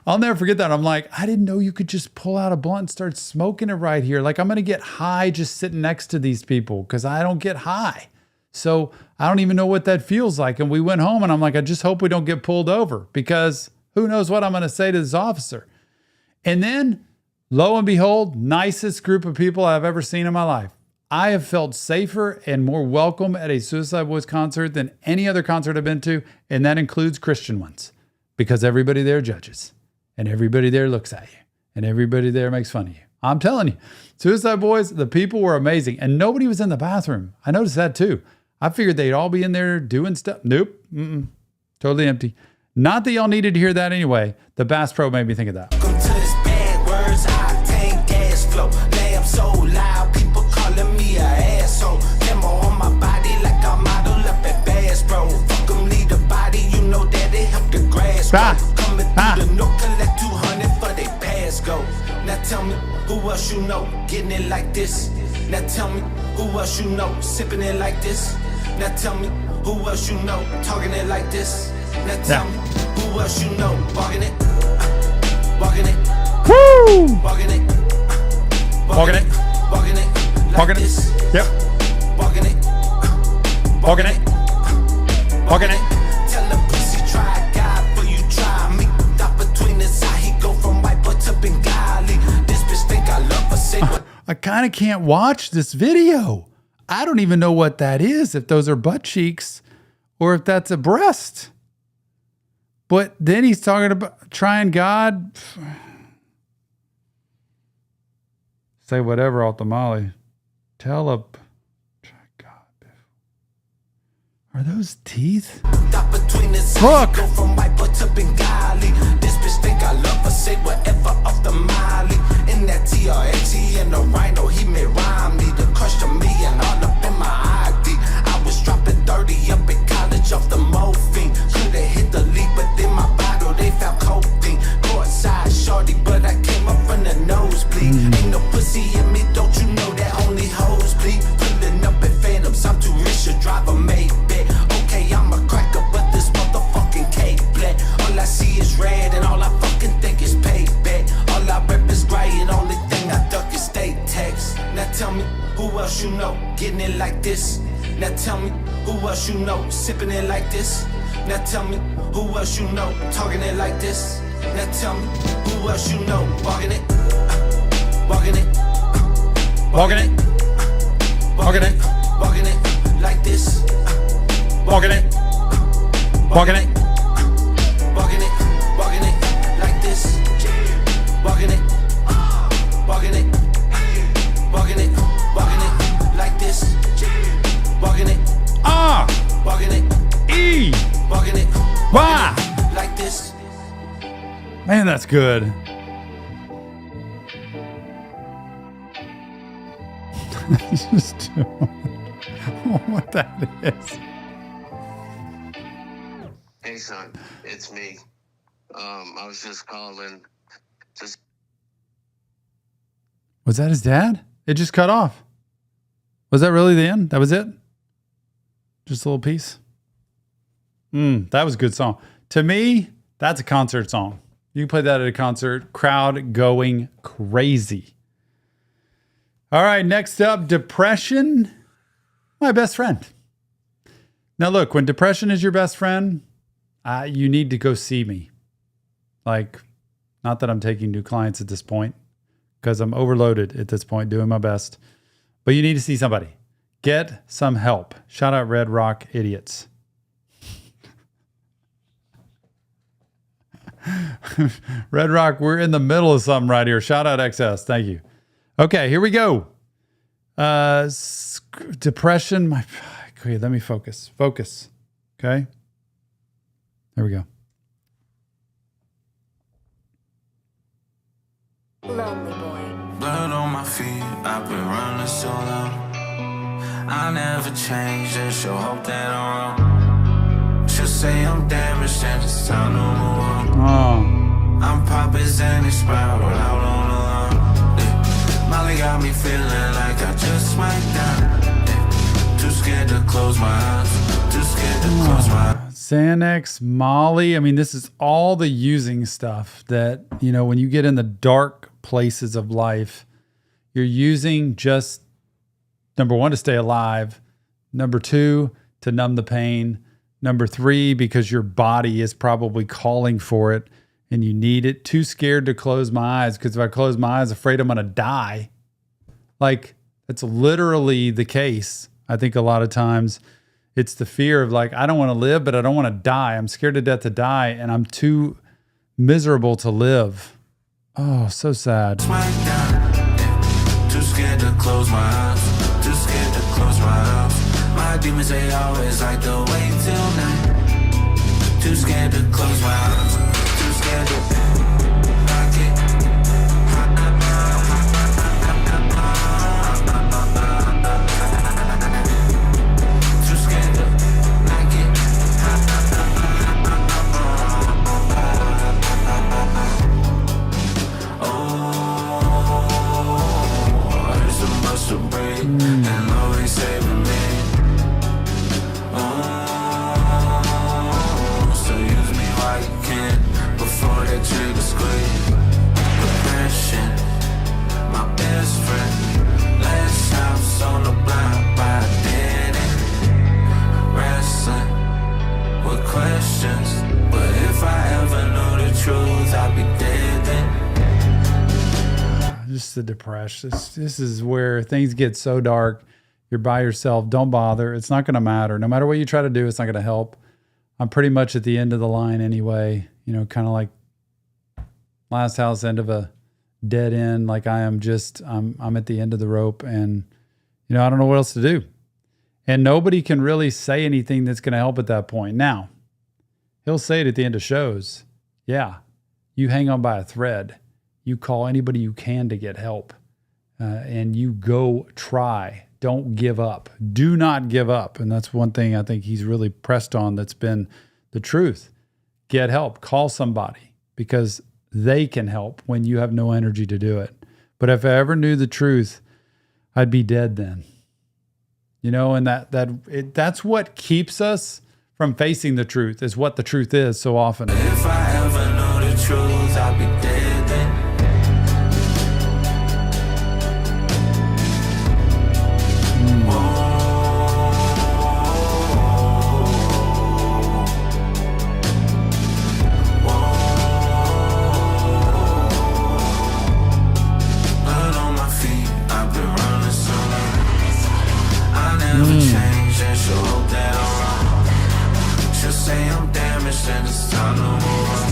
I'll never forget that. I'm like, I didn't know you could just pull out a blunt and start smoking it right here. Like, I'm going to get high just sitting next to these people because I don't get high. So I don't even know what that feels like. And we went home, and I'm like, I just hope we don't get pulled over because who knows what I'm going to say to this officer. And then, lo and behold, nicest group of people I've ever seen in my life. I have felt safer and more welcome at a Suicide Boys concert than any other concert I've been to, and that includes Christian ones, because everybody there judges, and everybody there looks at you, and everybody there makes fun of you. I'm telling you, Suicide Boys, the people were amazing, and nobody was in the bathroom. I noticed that too. I figured they'd all be in there doing stuff. Nope. Totally empty. Not that y'all needed to hear that anyway. The Bass Pro made me think of that. So loud, people calling me a asshole. Demo on my body like I'm modeled up at Bass Pro. Fuck 'em, leave the body, you know that it helped the grass grow. Coming through the note, collect 200 for they pass go. Now tell me, who else you know getting it like this? Now tell me, who else you know sipping it like this? Now tell me, who else you know talking it like this? Now tell me, who else you know walking it, walking it, woo, walking it. Walking it. Walking it. Yep. Walking it. Walking it. Walking it. Tell the pussy try God for you try me. Stop between his eye, he go from white boy to Bengali. This bitch think I love her, say what? I kind of can't watch this video. I don't even know what that is, if those are butt cheeks or if that's a breast. But then he's talking about trying God. Say whatever off the Molly. Tell up. God. Are those teeth? Look. Go from white boy to Bengali. This bitch think I love her, say whatever off the Molly. In that TRX, he in the rhino, he may rhyme me. The crush to me and all up in my ID. I was dropping 30 up in college off the morphine. Could've hit the lead, but in my bottle they found codeine. Courtside shorty, but I came up from the nosebleed. Ain't no pussy in me, don't you know that only hoes bleed? Pulling up in Phantoms, I'm too rich to drive a Maybach. Okay, I'm a cracker, but this motherfucking cake black. All I see is red, and all I fucking think is payback. All I rep is gray, and only thing I duck is state tax. Now tell me, who else you know getting it like this? Now tell me, who else you know sipping it like this? Now tell me, who else you know talking it like this? Now tell me, who else you know walking it, walking it, Walking it. Walking it. walking it like this, Walking it. Walking it. Walking it, walking it like this. Walking it, walking it, walking it, walking it like this. Walking it, walking it, E. walking it, Y. like this. Man, that's good. Just what that is. Hey, son, it's me. I was just calling. Was that his dad? It just cut off. Was that really the end? That was it? Just a little piece? That was a good song. To me, that's a concert song. You can play that at a concert. Crowd going crazy. All right, next up, depression. My best friend. Now look, when depression is your best friend, you need to go see me. Like, not that I'm taking new clients at this point, because I'm overloaded at this point, doing my best. But you need to see somebody. Get some help. Shout out Red Rock Idiots. Red Rock, we're in the middle of something right here. Shout out XS. Thank you. Okay, here we go. Depression. Okay, let me focus. Focus. Okay. There we go. Lonely boy. Blood on my feet, I've been running so long. I never changed, and she'll hope that I'm wrong. She'll say I'm damaged and it's time to move on. I'm popping and it spiral out on the lawn. Yeah. Molly got me feeling like I just might die. Yeah. Too scared to close my eyes. Too scared to close my eyes. Xanax, Molly. I mean, this is all the using stuff that, you know, when you get in the dark places of life, you're using just, number one, to stay alive. Number two, to numb the pain. Number three, because your body is probably calling for it and you need it. Too scared to close my eyes, because if I close my eyes, afraid I'm going to die. Like, that's literally the case. I think a lot of times it's the fear of like, I don't want to live, but I don't want to die. I'm scared to death to die, and I'm too miserable to live. Oh, so sad. Too scared to close my eyes. Too scared to close my eyes. My demons, they always like to wait till night. Too scared to close my eyes. Too scared to lock it. Too scared to lock it. Oh, there's so much to break, and love ain't saving me. So use me while you can before that trigger squeeze. Depression, my best friend. Last house on the block by the dead end. Wrestling with questions, but if I ever knew the truth, I'd be dead then. Just the depression. This is where things get so dark. You're by yourself. Don't bother. It's not going to matter. No matter what you try to do, it's not going to help. I'm pretty much at the end of the line anyway. You know, kind of like last house, end of a dead end. Like I am just, I'm at the end of the rope, and, you know, I don't know what else to do. And nobody can really say anything that's going to help at that point. Now, he'll say it at the end of shows. Yeah, you hang on by a thread. You call anybody you can to get help, and you go try. Don't give up. Do not give up. And that's one thing I think he's really pressed on that's been the truth. Get help. Call somebody, because they can help when you have no energy to do it. But if I ever knew the truth, I'd be dead then. You know, and that's what keeps us from facing the truth, is what the truth is so often. If I ever knew the truth, I'd be dead then. Change, and she'll hope that I'm wrong. She'll say I'm damn mission, it's time to move on.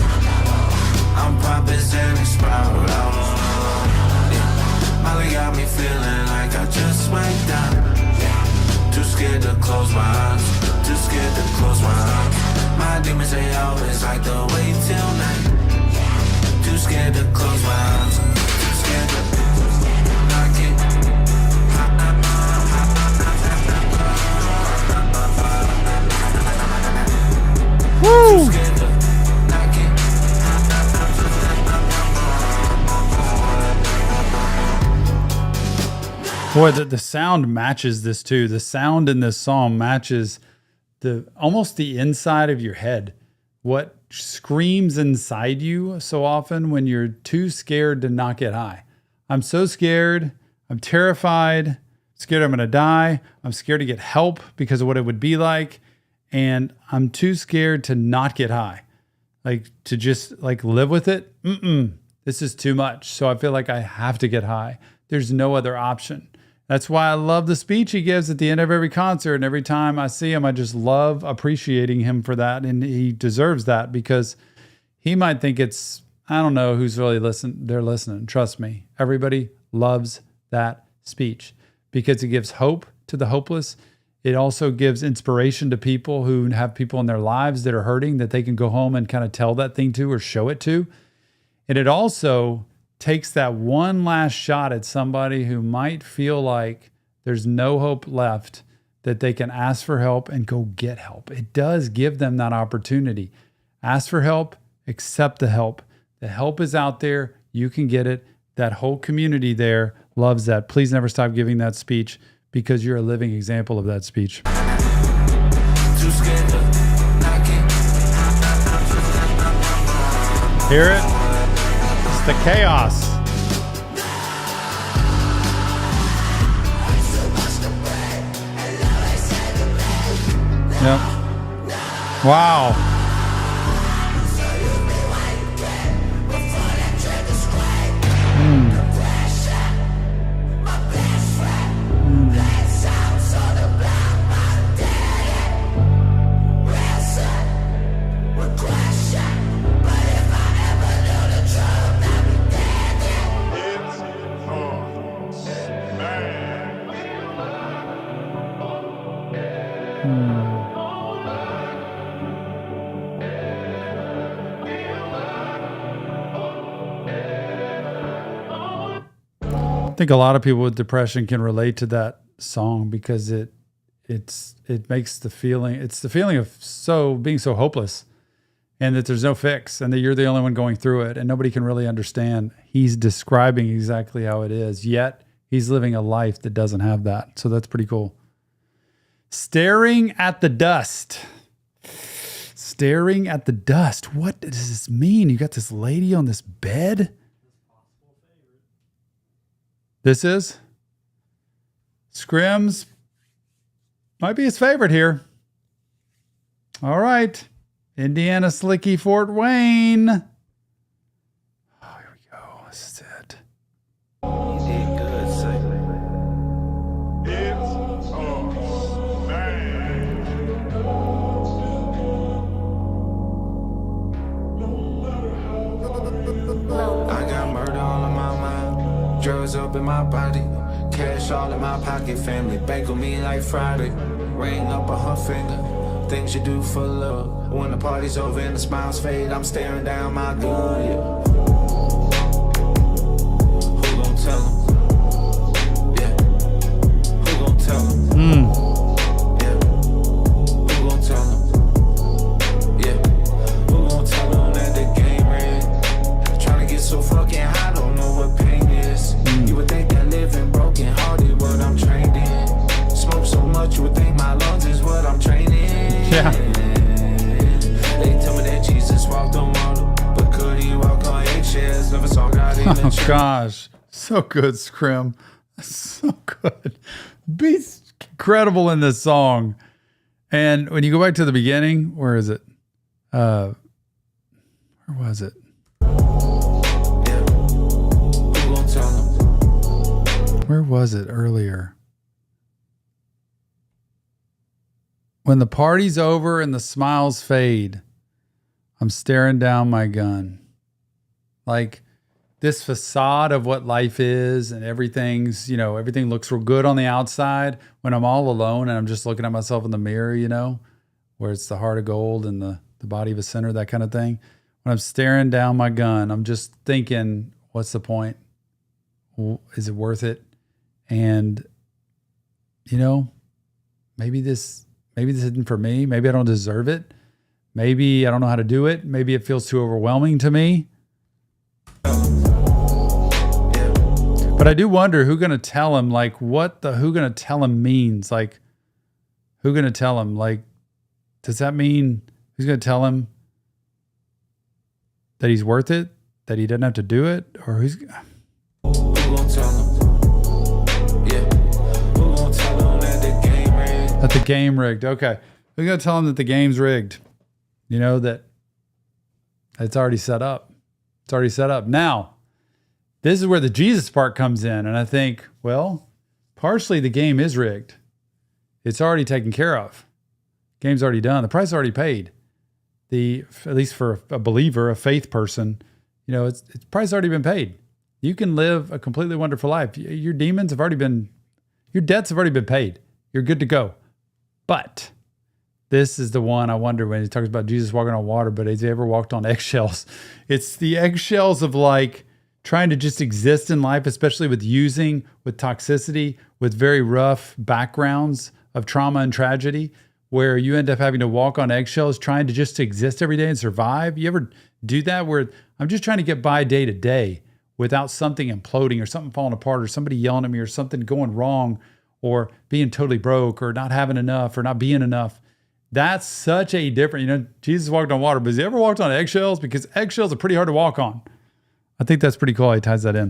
I'm popping and spiral out on the road. Yeah. Molly got me feeling like I just went down. Yeah. Too scared to close my eyes. Too scared to close my eyes. My demons, they always like to wait till night. Too scared to close my eyes. Too scared to knock it. Woo! Boy, the sound matches this too. The sound in this song matches almost the inside of your head. What screams inside you so often when you're too scared to not get high. I'm so scared. I'm terrified. Scared I'm going to die. I'm scared to get help because of what it would be like. And I'm too scared to not get high. Like to just like live with it. This is too much. So I feel like I have to get high. There's no other option. That's why I love the speech he gives at the end of every concert. And every time I see him, I just love appreciating him for that. And he deserves that because he might think it's, I don't know who's really listening. They're listening. Trust me. Everybody loves that speech because it gives hope to the hopeless. It also gives inspiration to people who have people in their lives that are hurting that they can go home and kind of tell that thing to or show it to. And it also takes that one last shot at somebody who might feel like there's no hope left, that they can ask for help and go get help. It does give them that opportunity. Ask for help, accept the help. The help is out there. You can get it. That whole community there loves that. Please never stop giving that speech because you're a living example of that speech. Hear it? It's the chaos. Yep. Wow. I think a lot of people with depression can relate to that song because it makes the feeling, it's the feeling of being so hopeless and that there's no fix and that you're the only one going through it and nobody can really understand. He's describing exactly how it is, yet he's living a life that doesn't have that. So that's pretty cool. Staring at the dust. Staring at the dust. What does this mean? You got this lady on this bed? This is Scrim's might be his favorite here. All right. Indiana Slicky Fort Wayne. Oh, here we go. This is it. You did good, Psych. I got murder all in my mind, drugs up in my body, cash all in my pocket, family bank on me like Friday, ring up on her finger, things you do for love. When the party's over and the smiles fade, I'm staring down my gun, yeah. Who gon' tell him? Yeah. Who gon' tell him? Yeah. Who gon' tell him? Yeah. Who gon' tell him that the game red? Tryna get so fucking high, don't know what pain is. You would think that living broken hearted, what I'm trained in. Smoke so much, you would think my lungs is what I'm training. Yeah. They tell me that Jesus walked on water, but could he walk on eggshells? Never saw God in the Oh, church. gosh. So good, Scrim. So good. Beats incredible in this song. And when you go back to the beginning, where is it? Where was it? Yeah. Who gon' tell him? Where was it earlier? When the party's over and the smiles fade. I'm staring down my gun. Like this facade of what life is and everything's, everything looks real good on the outside when I'm all alone and I'm just looking at myself in the mirror, where it's the heart of gold and the body of a sinner, that kind of thing. When I'm staring down my gun, I'm just thinking, what's the point? Is it worth it? And, maybe this isn't for me. Maybe I don't deserve it. Maybe I don't know how to do it. Maybe it feels too overwhelming to me. But I do wonder who's going to tell him, like, what the who going to tell him means. Like, who going to tell him? Like, does that mean who's going to tell him that he's worth it? That he doesn't have to do it? Or who's going to tell him? Yeah. Who going to tell him that the game rigged? That the game rigged. Okay. Who's going to tell him that the game's rigged? That it's already set up. It's already set up. Now, this is where the Jesus part comes in. And I think, well, partially the game is rigged. It's already taken care of. Game's already done. The price is already paid. At least for a believer, a faith person, it's price already been paid. You can live a completely wonderful life. Your debts have already been paid. You're good to go. But this is the one I wonder when he talks about Jesus walking on water, but has he ever walked on eggshells? It's the eggshells of like trying to just exist in life, especially with toxicity, with very rough backgrounds of trauma and tragedy, where you end up having to walk on eggshells, trying to just exist every day and survive. You ever do that where I'm just trying to get by day to day without something imploding or something falling apart or somebody yelling at me or something going wrong or being totally broke or not having enough or not being enough? That's such a different, Jesus walked on water, but has he ever walked on eggshells? Because eggshells are pretty hard to walk on. I think that's pretty cool how he ties that in.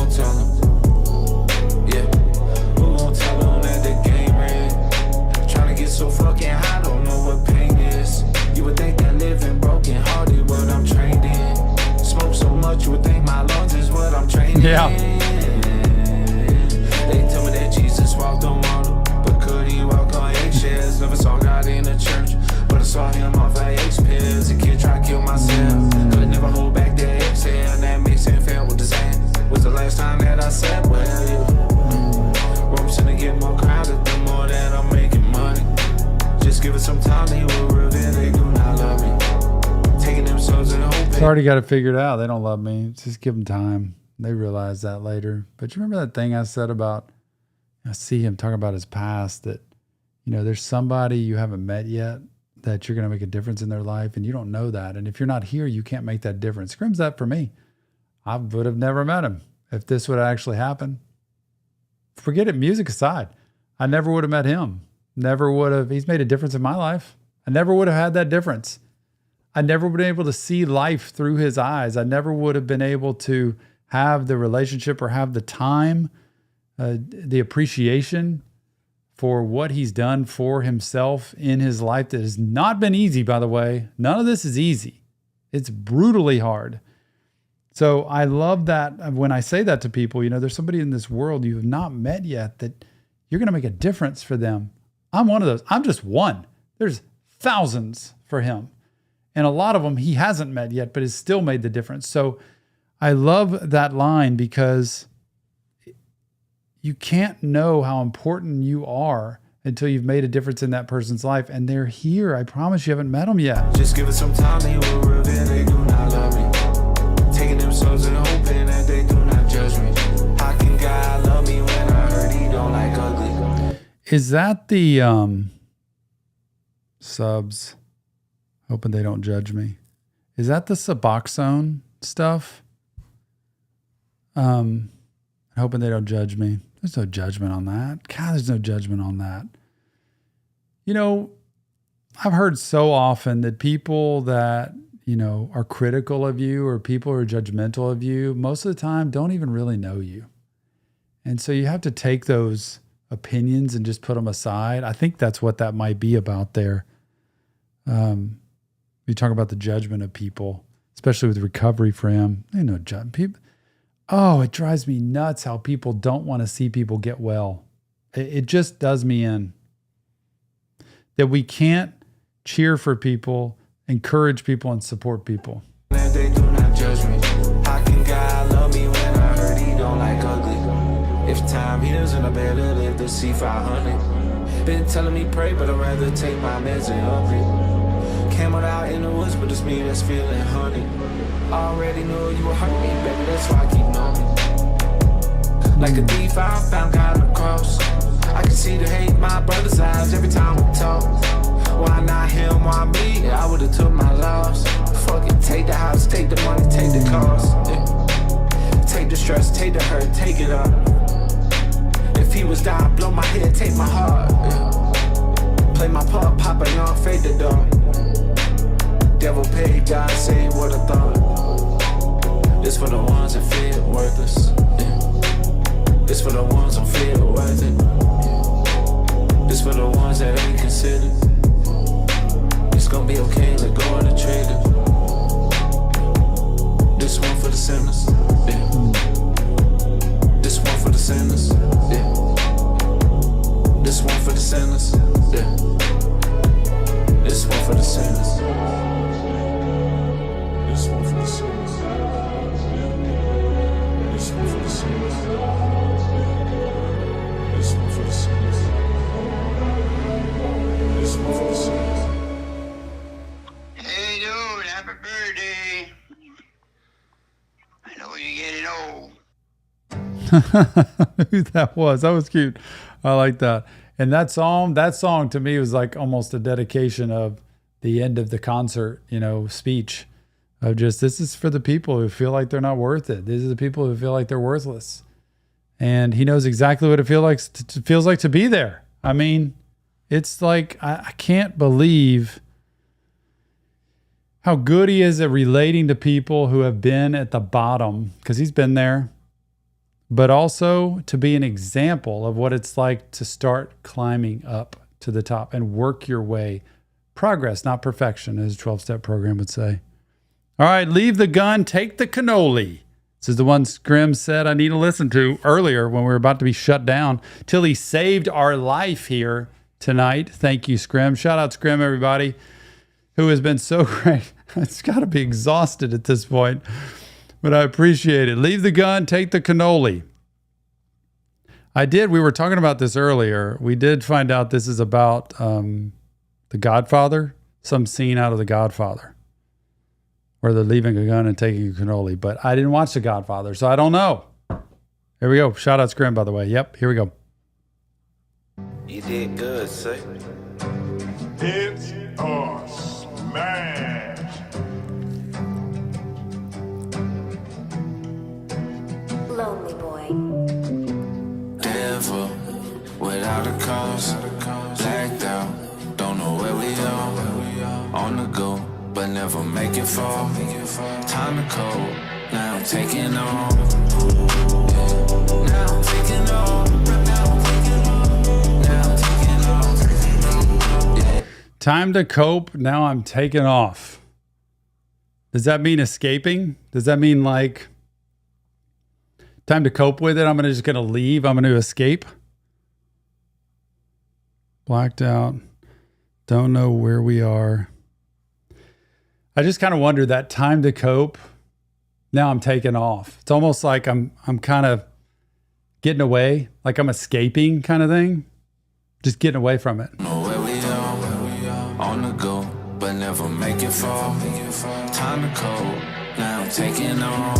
So fucking high, don't know what pain is. You would think that living broken hearted, what I'm trained in. Smoke so much, you would think my lungs is what I'm trained in. They tell me that Jesus walked on water, but could he walk on eggshells? Never saw God in the church, but I saw him off like X pills. A kid try to kill myself, could never hold back the exhale. That makes him feel with the sand. Was the last time that I said, well, yeah. Rooms gonna get more crowded the more that I'm making money. Just give it some time, they will reveal they do not love me. Taking themselves and hoping. It's already got it figured out. They don't love me. Just give them time. They realize that later. But you remember that thing I said about, I see him talking about his past, that, there's somebody you haven't met yet that you're going to make a difference in their life, and you don't know that. And if you're not here, you can't make that difference. Scrim's that for me. I would have never met him if this would actually happen. Forget it, music aside. I never would have met him. Never would have. He's made a difference in my life. I never would have had that difference. I never would have been able to see life through his eyes. I never would have been able to have the relationship or have the time, the appreciation for what he's done for himself in his life. That has not been easy, by the way. None of this is easy. It's brutally hard. So I love that when I say that to people, there's somebody in this world you have not met yet that you're going to make a difference for them. I'm one of those. I'm just one. There's thousands for him. And a lot of them he hasn't met yet, but has still made the difference. So I love that line because you can't know how important you are until you've made a difference in that person's life. And they're here. I promise you haven't met them yet. Just give it some time, they will reveal they do not love me. Taking themselves and hoping that they do not judge me. How can God love me when I heard he don't like ugly? Is that the subs? Hoping they don't judge me. Is that the Suboxone stuff? Hoping they don't judge me. There's no judgment on that. God, there's no judgment on that. I've heard so often that people that, are critical of you or people who are judgmental of you, most of the time don't even really know you. And so you have to take those opinions and just put them aside. I think that's what that might be about there. You talk about the judgment of people, especially with recovery for him. People. Oh, it drives me nuts how people don't want to see people get well. It just does me in. That we can't cheer for people encourage people and support people. And they do not judge me. How can God love me when I heard he don't like ugly? If time heals and I better live to see 500. Been telling me pray, but I'd rather take my meds and hungry. Camped out in the woods, but it's me that's feeling honey. Already knew you would hurt me, baby, that's why I keep knowing. Like a thief, I found God on the cross. I can see the hate in my brother's eyes every time we talk. Why not him, why me? I would've took my loss. Fuck it, take the house, take the money, take the cost. Yeah. Take the stress, take the hurt, take it up. If he was down, blow my head, take my heart. Yeah. Play my part, pop a young, fade the door. Devil paid, God saved, what I thought. This for the ones that feel worthless. Yeah. This for the ones that feel worth it. Yeah. This for the ones that ain't considered. It's gonna be okay, let go of the trigger. This one for the sinners, yeah. This one for the sinners, yeah. This one for the sinners, yeah. This one for the sinners. This one for the sinners. This one for the sinners. This one for the sinners. This one for the sinners. Hey, dude, happy birthday. I know you're getting old. Who that was. That was cute. I like that. And that song to me was like almost a dedication of the end of the concert, speech of just, this is for the people who feel like they're not worth it. These are the people who feel like they're worthless. And he knows exactly what it feels like to be there. I mean, it's like, I can't believe how good he is at relating to people who have been at the bottom, because he's been there, but also to be an example of what it's like to start climbing up to the top and work your way. Progress, not perfection, as a 12-step program would say. All right, leave the gun, take the cannoli. This is the one Scrim said I need to listen to earlier when we were about to be shut down, till he saved our life here tonight. Thank you, Scrim. Shout out Scrim, everybody, who has been so great. It's got to be exhausted at this point, but I appreciate it. Leave the gun, take the cannoli. We were talking about this earlier. We did find out this is about The Godfather, some scene out of The Godfather, where they're leaving a gun and taking a cannoli. But I didn't watch The Godfather, so I don't know. Here we go. Shout out Scrim, by the way. Yep, here we go. You did good, say. It's a smash. Lonely boy. Devil, without a cause, blacked out, don't know where we are. On the go, but never make it fall. Time to cold, now I'm taking on. Now I'm taking on. Time to cope, now I'm taking off. Does that mean escaping? Does that mean like time to cope with it? I'm just going to leave. I'm going to escape. Blacked out. Don't know where we are. I just kind of wonder that time to cope. Now I'm taking off. It's almost like I'm kind of getting away, like I'm escaping kind of thing. Just getting away from it. Know where we are, on the go, but never make it fall. Time to cold, now I'm taking on.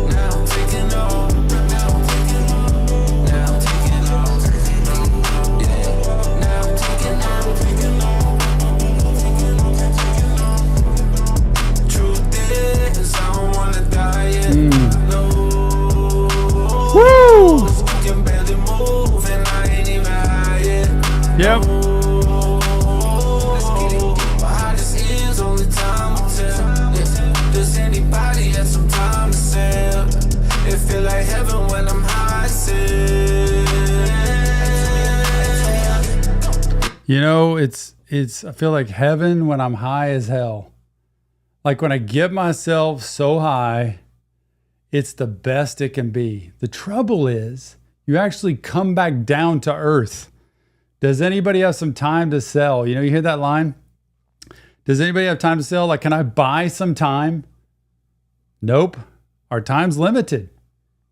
Now I'm taking on. Now I'm taking on. Now I'm taking on. Now I'm taking on. Truth is, I don't wanna die yet. No. Woo! Can barely move and I ain't even high yet. Yep. Does anybody have some time to sell? It feel like heaven when I'm high still. I feel like heaven when I'm high as hell. Like when I get myself so high, it's the best it can be. The trouble is, you actually come back down to earth. Does anybody have some time to sell? You hear that line? Does anybody have time to sell? Like, can I buy some time? Nope. Our time's limited.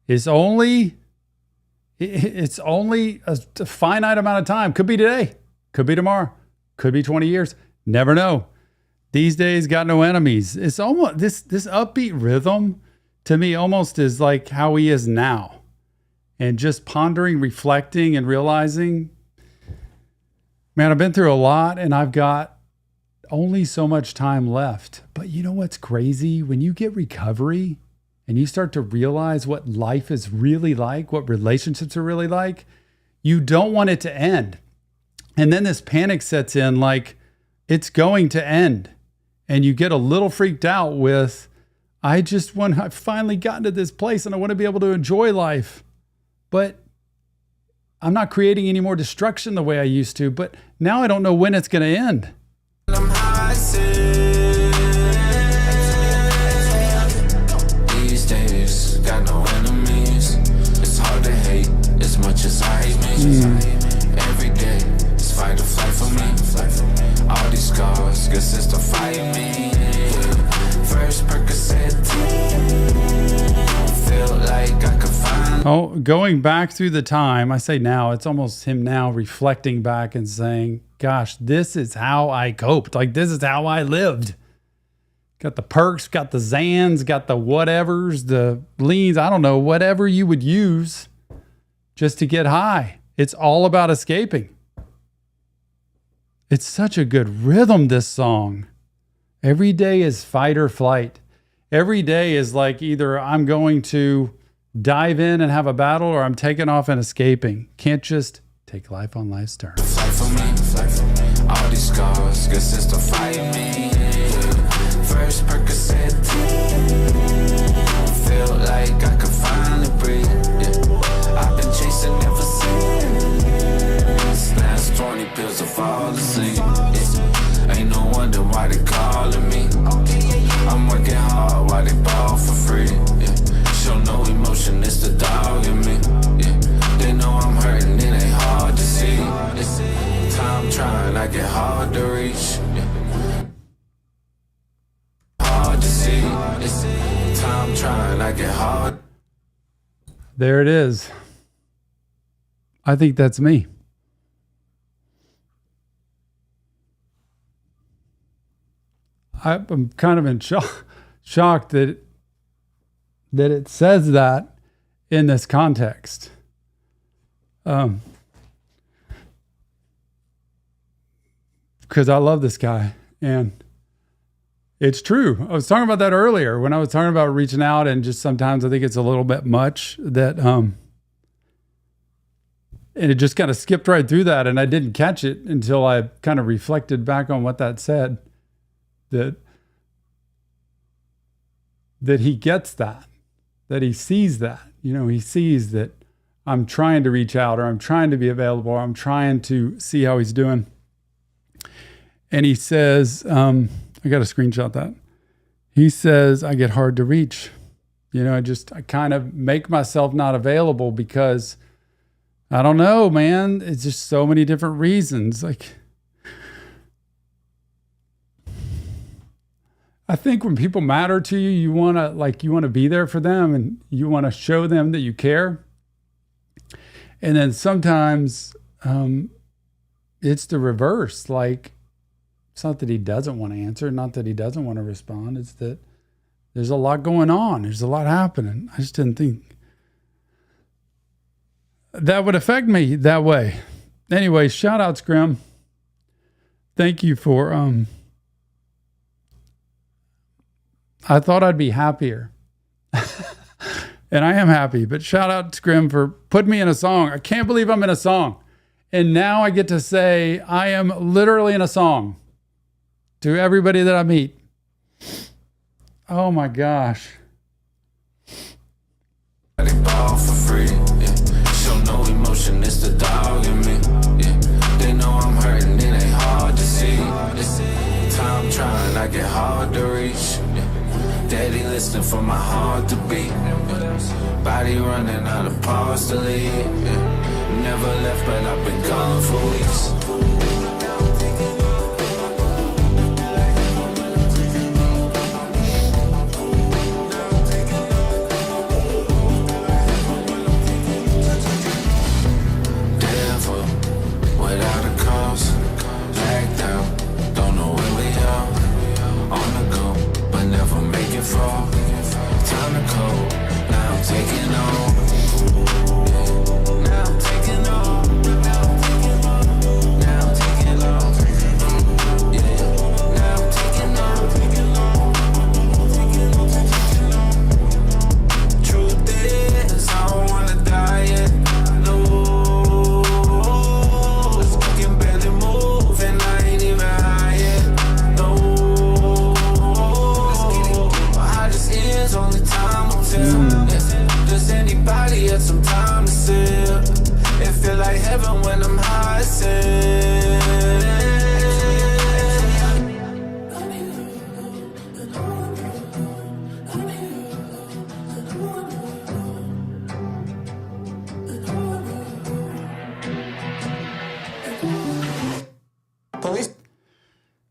It's only a finite amount of time. Could be today. Could be tomorrow. Could be 20 years. Never know. These days got no enemies. It's almost this upbeat rhythm to me almost is like how he is now. And just pondering, reflecting, and realizing, man, I've been through a lot and I've got only so much time left. But you know what's crazy? When you get recovery and you start to realize what life is really like, what relationships are really like, you don't want it to end. And then this panic sets in like it's going to end. And you get a little freaked out with, I've finally gotten to this place and I want to be able to enjoy life. But I'm not creating any more destruction the way I used to. But now I don't know when it's going to end. These days, got no enemies. It's hard to hate as much as I hate me. Every day, it's fight or flight for me. All these scars, guess it's to fight me. First Percocet, feel like I could find. Oh, going back through the time, I say now, it's almost him now reflecting back and saying, gosh, this is how I coped. Like, this is how I lived. Got the perks, got the Zans, got the whatevers, the leans, I don't know, whatever you would use just to get high. It's all about escaping. It's such a good rhythm, this song. Every day is fight or flight. Every day is like either I'm going to dive in and have a battle or I'm taking off and escaping. Can't just take life on life's terms. Fight for me. All these scars, guess it's to fight me. First Percocet, feel like I could finally breathe. Yeah. I've been chasing ever since. Last 20 pills to fall asleep. Yeah. Ain't no wonder why they calling me. I'm working hard while they ball for free. Yeah. Show no emotion, it's the dog in me. Yeah. They know I'm hurting, it ain't hard to see. Yeah. Time trying, I get hard to reach. Yeah. Hard to see. Yeah. Time trying, I get hard. There it is. I think that's me. I'm kind of in shocked that it says that in this context. Because I love this guy and it's true. I was talking about that earlier when I was talking about reaching out and just sometimes I think it's a little bit much that, and it just kind of skipped right through that and I didn't catch it until I kind of reflected back on what that said. That he gets that he sees that, he sees that I'm trying to reach out or I'm trying to be available or I'm trying to see how he's doing. And he says, I got to screenshot that. He says, I get hard to reach. I kind of make myself not available because I don't know, man. It's just so many different reasons. Like, I think when people matter to you, you want to be there for them and you want to show them that you care. And then sometimes it's the reverse. Like, it's not that he doesn't want to answer, not that he doesn't want to respond. It's that there's a lot going on. There's a lot happening. I just didn't think that would affect me that way. Anyway, shout out Scrim. Thank you for, I thought I'd be happier. And I am happy, but shout out Scrim for putting me in a song. I can't believe I'm in a song. And now I get to say I am literally in a song to everybody that I meet. Oh my gosh. They ball for free. Yeah. Show no emotion, it's the dog in me. Yeah. They know I'm hurting, it ain't hard to see. Time trying, I get hard to reach. Yeah. Daddy listening for my heart to beat. Yeah. Body running out of pause to leave. Yeah. Never left, but I've been gone for weeks.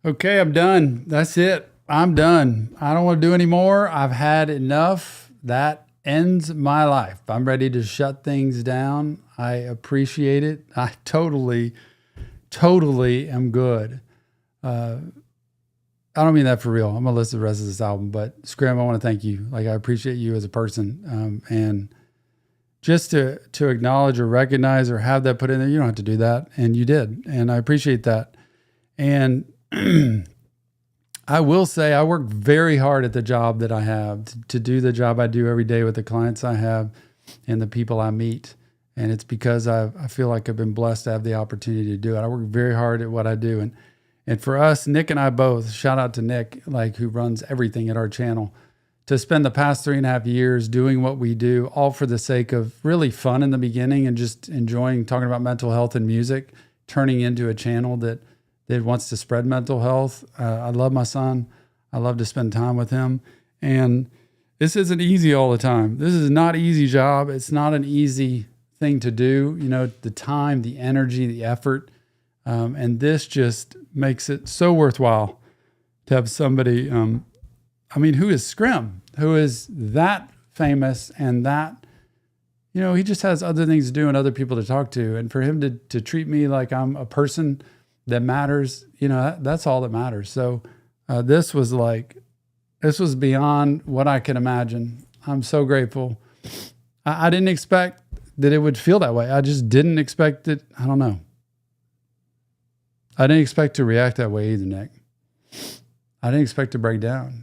Okay, I'm done. That's it. I'm done. I don't want to do any more. I've had enough. That ends my life. I'm ready to shut things down. I appreciate it. I totally am good. I don't mean that for real. I'm going to listen to the rest of this album, but Scrim, I want to thank you. Like, I appreciate you as a person. And just to acknowledge or recognize or have that put in there, you don't have to do that. And you did. And I appreciate that. And I will say I work very hard at the job that I have to do the job I do every day with the clients I have and the people I meet. And it's because I feel like I've been blessed to have the opportunity to do it. I work very hard at what I do. And for us, Nick and I both, shout out to Nick, like, who runs everything at our channel, to spend the past 3.5 years doing what we do, all for the sake of really fun in the beginning and just enjoying talking about mental health and music, turning into a channel that wants to spread mental health. I love my son. I love to spend time with him. And this isn't easy all the time. This is not an easy job. It's not an easy thing to do. You know, the time, the energy, the effort. And this just makes it so worthwhile to have somebody, who is Scrim, who is that famous and that, he just has other things to do and other people to talk to. And for him to treat me like I'm a person that matters, that's all that matters. So this was beyond what I could imagine. I'm so grateful. I didn't expect that it would feel that way. I just didn't expect it. I don't know. I didn't expect to react that way either, Nick. I didn't expect to break down.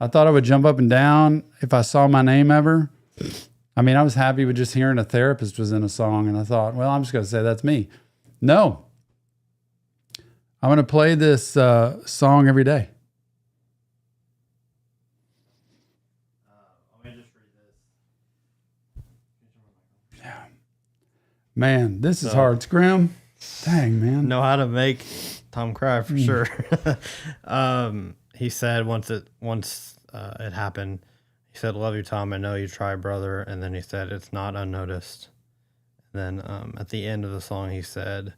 I thought I would jump up and down if I saw my name ever. I was happy with just hearing a therapist was in a song, and I thought, well, I'm just going to say that's me. No. I'm going to play this song every day. Let me just read this. Yeah. Man, this is hard. Scrim. Dang, man. Know how to make Tom cry for sure. He said once it happened, he said, "Love you, Tom. I know you try, brother." And then he said, "It's not unnoticed." And then at the end of the song, he said,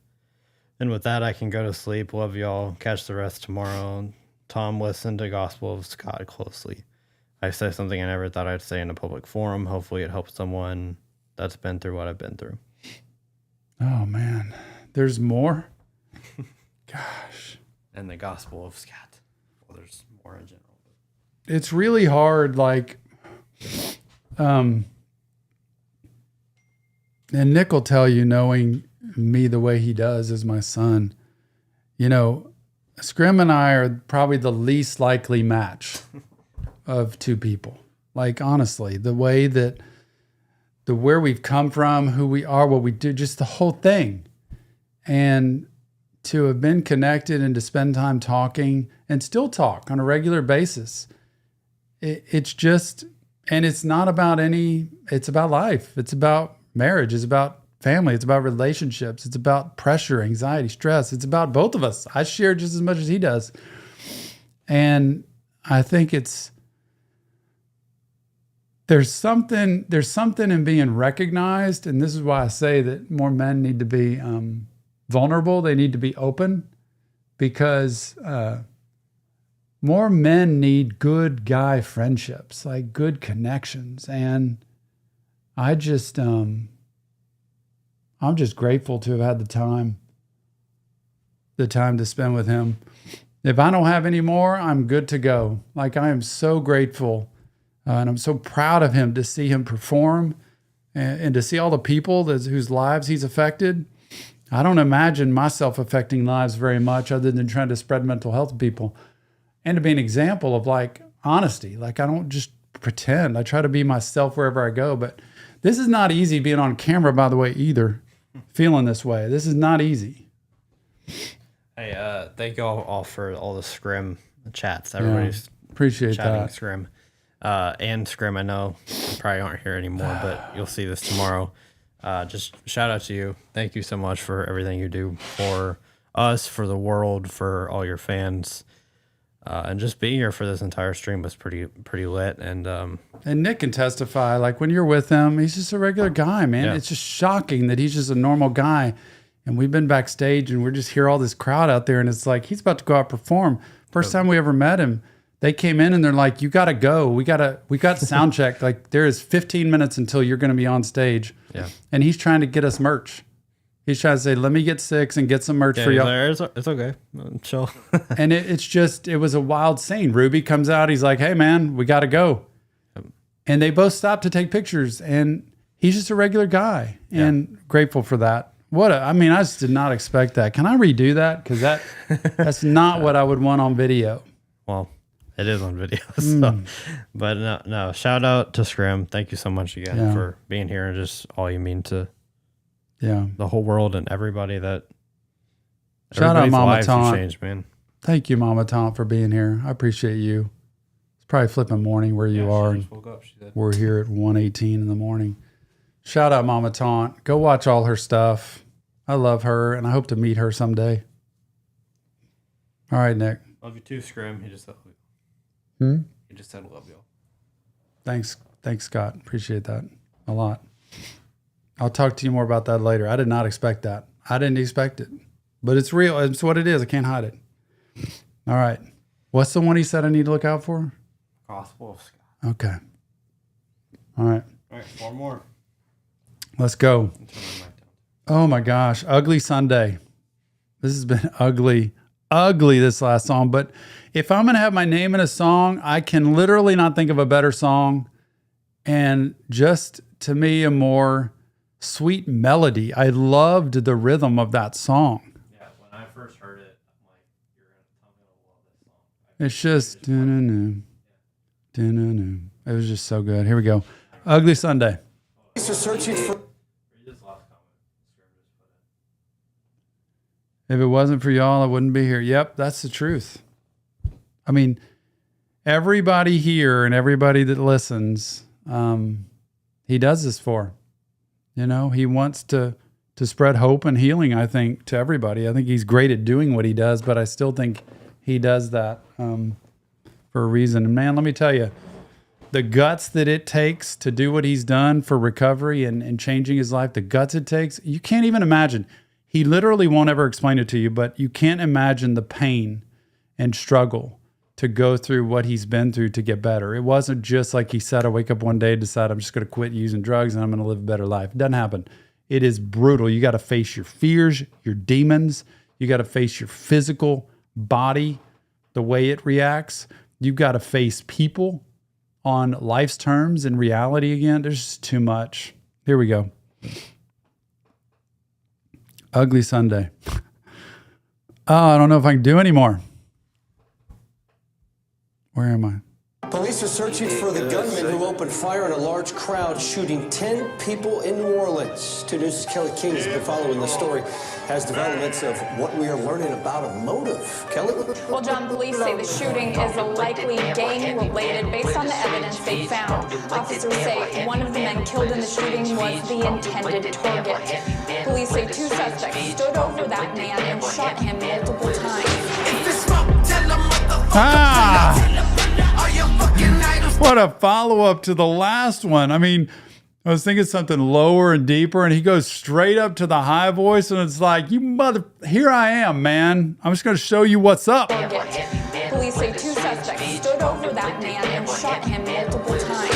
"And with that, I can go to sleep. Love y'all. Catch the rest tomorrow. Tom, listen to Gospel of Scott closely. I say something I never thought I'd say in a public forum. Hopefully it helps someone that's been through what I've been through." Oh, man. There's more? Gosh. And the Gospel of Scott. Well, there's more in general. It's really hard, and Nick will tell you, knowing me the way he does as my son, Scrim and I are probably the least likely match of two people. Like, honestly, where we've come from, who we are, what we do, just the whole thing. And to have been connected and to spend time talking and still talk on a regular basis. It's just, and it's not about it's about life. It's about marriage. It's about family. It's about relationships. It's about pressure, anxiety, stress. It's about both of us. I share just as much as he does. And I think there's something in being recognized. And this is why I say that more men need to be vulnerable. They need to be open, because more men need good guy friendships, like good connections. And I'm just grateful to have had the time to spend with him. If I don't have any more, I'm good to go. Like, I am so grateful and I'm so proud of him to see him perform and to see all the people whose lives he's affected. I don't imagine myself affecting lives very much other than trying to spread mental health to people. And to be an example of honesty. I don't just pretend. I try to be myself wherever I go. But this is not easy being on camera, by the way, either. Feeling this way. This is not easy. Hey, thank you all for all the Scrim chats. Everybody's appreciate chatting that. Scrim. And Scrim, I know you probably aren't here anymore, but you'll see this tomorrow. Just shout out to you. Thank you so much for everything you do for us, for the world, for all your fans. And just being here for this entire stream was pretty lit. And Nick can testify, when you're with him, he's just a regular guy, man. Yeah. It's just shocking that he's just a normal guy. And we've been backstage and we're just hear all this crowd out there. And it's like, he's about to go out and perform. First time we ever met him, they came in and they're like, you got to go. We got sound check. Like there is 15 minutes until you're going to be on stage. Yeah. And he's trying to get us merch. He's trying to say, let me get 6 and get some merch for y'all. It's okay. Chill. And it was a wild scene. Ruby comes out. He's like, hey, man, we got to go. And they both stop to take pictures. And he's just a regular guy. And grateful for that. I just did not expect that. Can I redo that? Because that's not what I would want on video. Well, it is on video. So. But no, shout out to Scrim. Thank you so much again for being here and just all you mean to the whole world and everybody that shout out Mama Taunt. Changed, man. Thank you, Mama Taunt, for being here. I appreciate you. It's probably flipping morning where you are. She just woke up, she said. We're here at 1:18 in the morning. Shout out Mama Taunt. Go watch all her stuff. I love her, and I hope to meet her someday. All right, Nick. Love you too, Scrim. He just said love you. He just said love you. Thanks, Scott. Appreciate that a lot. I'll talk to you more about that later. I did not expect that. I didn't expect it. But it's real. It's what it is. I can't hide it. All right. What's the one he said I need to look out for? Gospel of Scott. Okay. All right. All right, 4 more. Let's go. Oh my gosh. Ugly Sunday. This has been ugly, this last song. But if I'm going to have my name in a song, I can literally not think of a better song. And just to me, a more sweet melody. I loved the rhythm of that song. Yeah, when I first heard it, I'm like, you're going to tell me I love this song. It's just, it was just so good. Here we go. Ugly Sunday. Searching for. If it wasn't for y'all, I wouldn't be here. Yep, that's the truth. I mean, everybody here and everybody that listens, he does this for. You know, he wants to spread hope and healing, I think, to everybody. I think he's great at doing what he does, but I still think he does that for a reason. And man, let me tell you, the guts that it takes to do what he's done for recovery and changing his life, the guts it takes, you can't even imagine. He literally won't ever explain it to you, but you can't imagine the pain and struggle to go through what he's been through to get better. It wasn't just like he said, I wake up one day, decide I'm just going to quit using drugs and I'm going to live a better life. It doesn't happen. It is brutal. You got to face your fears, your demons. You got to face your physical body, the way it reacts. You've got to face people on life's terms and reality again. There's just too much. Here we go. Ugly Sunday. Oh, I don't know if I can do any more. Where am I? Police are searching for the gunman who opened fire on a large crowd, shooting 10 people in New Orleans. 2 News' Kelly King has been following the story, has developments of what we are learning about a motive. Kelly? Well, John, police say the shooting is likely gang-related based on the evidence they found. Officers say one of the men killed in the shooting was the intended target. Police say 2 suspects stood over that man and shot him multiple times. What a follow-up to the last one. I mean, I was thinking something lower and deeper, and he goes straight up to the high voice, and it's like, here I am, man. I'm just going to show you what's up. Police say 2 suspects stood over that man and shot him multiple times.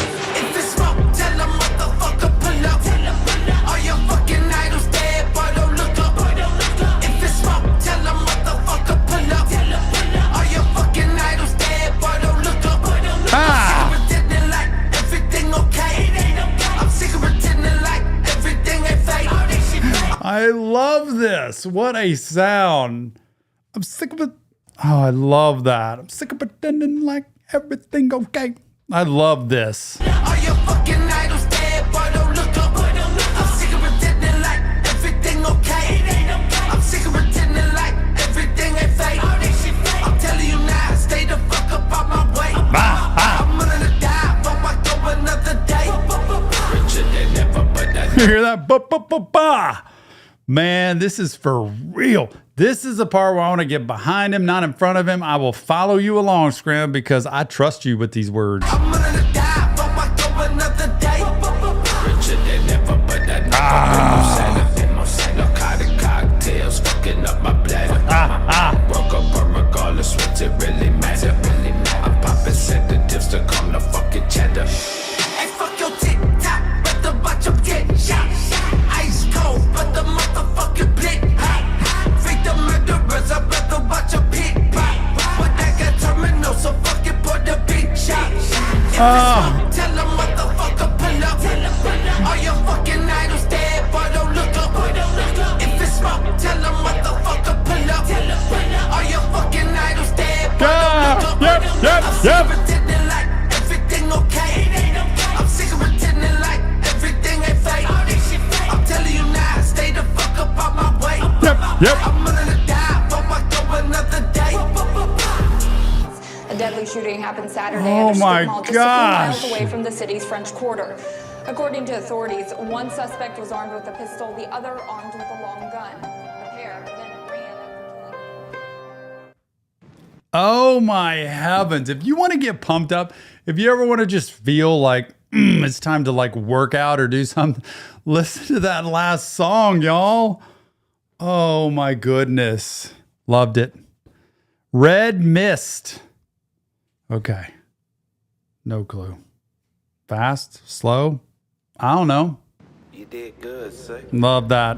I love this. What a sound. I'm sick of it. Oh, I love that. I'm sick of pretending like everything okay. I love this. Are your fucking idols dead? Boy, don't look up. I'm sick of pretending like everything okay. I'm sick of pretending like everything ain't fake. I'm telling you now, stay the fuck up out my way. I'm gonna die, but I go another day. Richer than ever, but I You hear that? Ba-ba-ba-ba. Man, this is for real. This is the part where I want to get behind him, not in front of him. I will follow you along, Scrim, because I trust you with these words. I'm gonna die, but I go another day. Richer than ever, but I never Oh. Tell them motherfucker pull up. All your fucking idols dead, but don't look up. If it's smoke, tell them motherfucker pull up. All your fucking idols dead, but don't look up. Yep. Pretending like everything okay. I'm sick of pretending like everything ain't fake. I'm telling you now, stay the fuck up out my way. Yep. I'm gonna die, but I go another day. A deadly shooting happened Saturday Oh at a my strip mall just gosh. a few miles away from the city's French Quarter. According to authorities, one suspect was armed with a pistol, the other armed with a long gun. The pair then ran after killing. Oh my heavens. If you want to get pumped up, if you ever want to just feel like it's time to like work out or do something, listen to that last song, y'all. Oh my goodness. Loved it. Red Mist. Okay. No clue. Fast? Slow? I don't know. You did good, sir. Love that.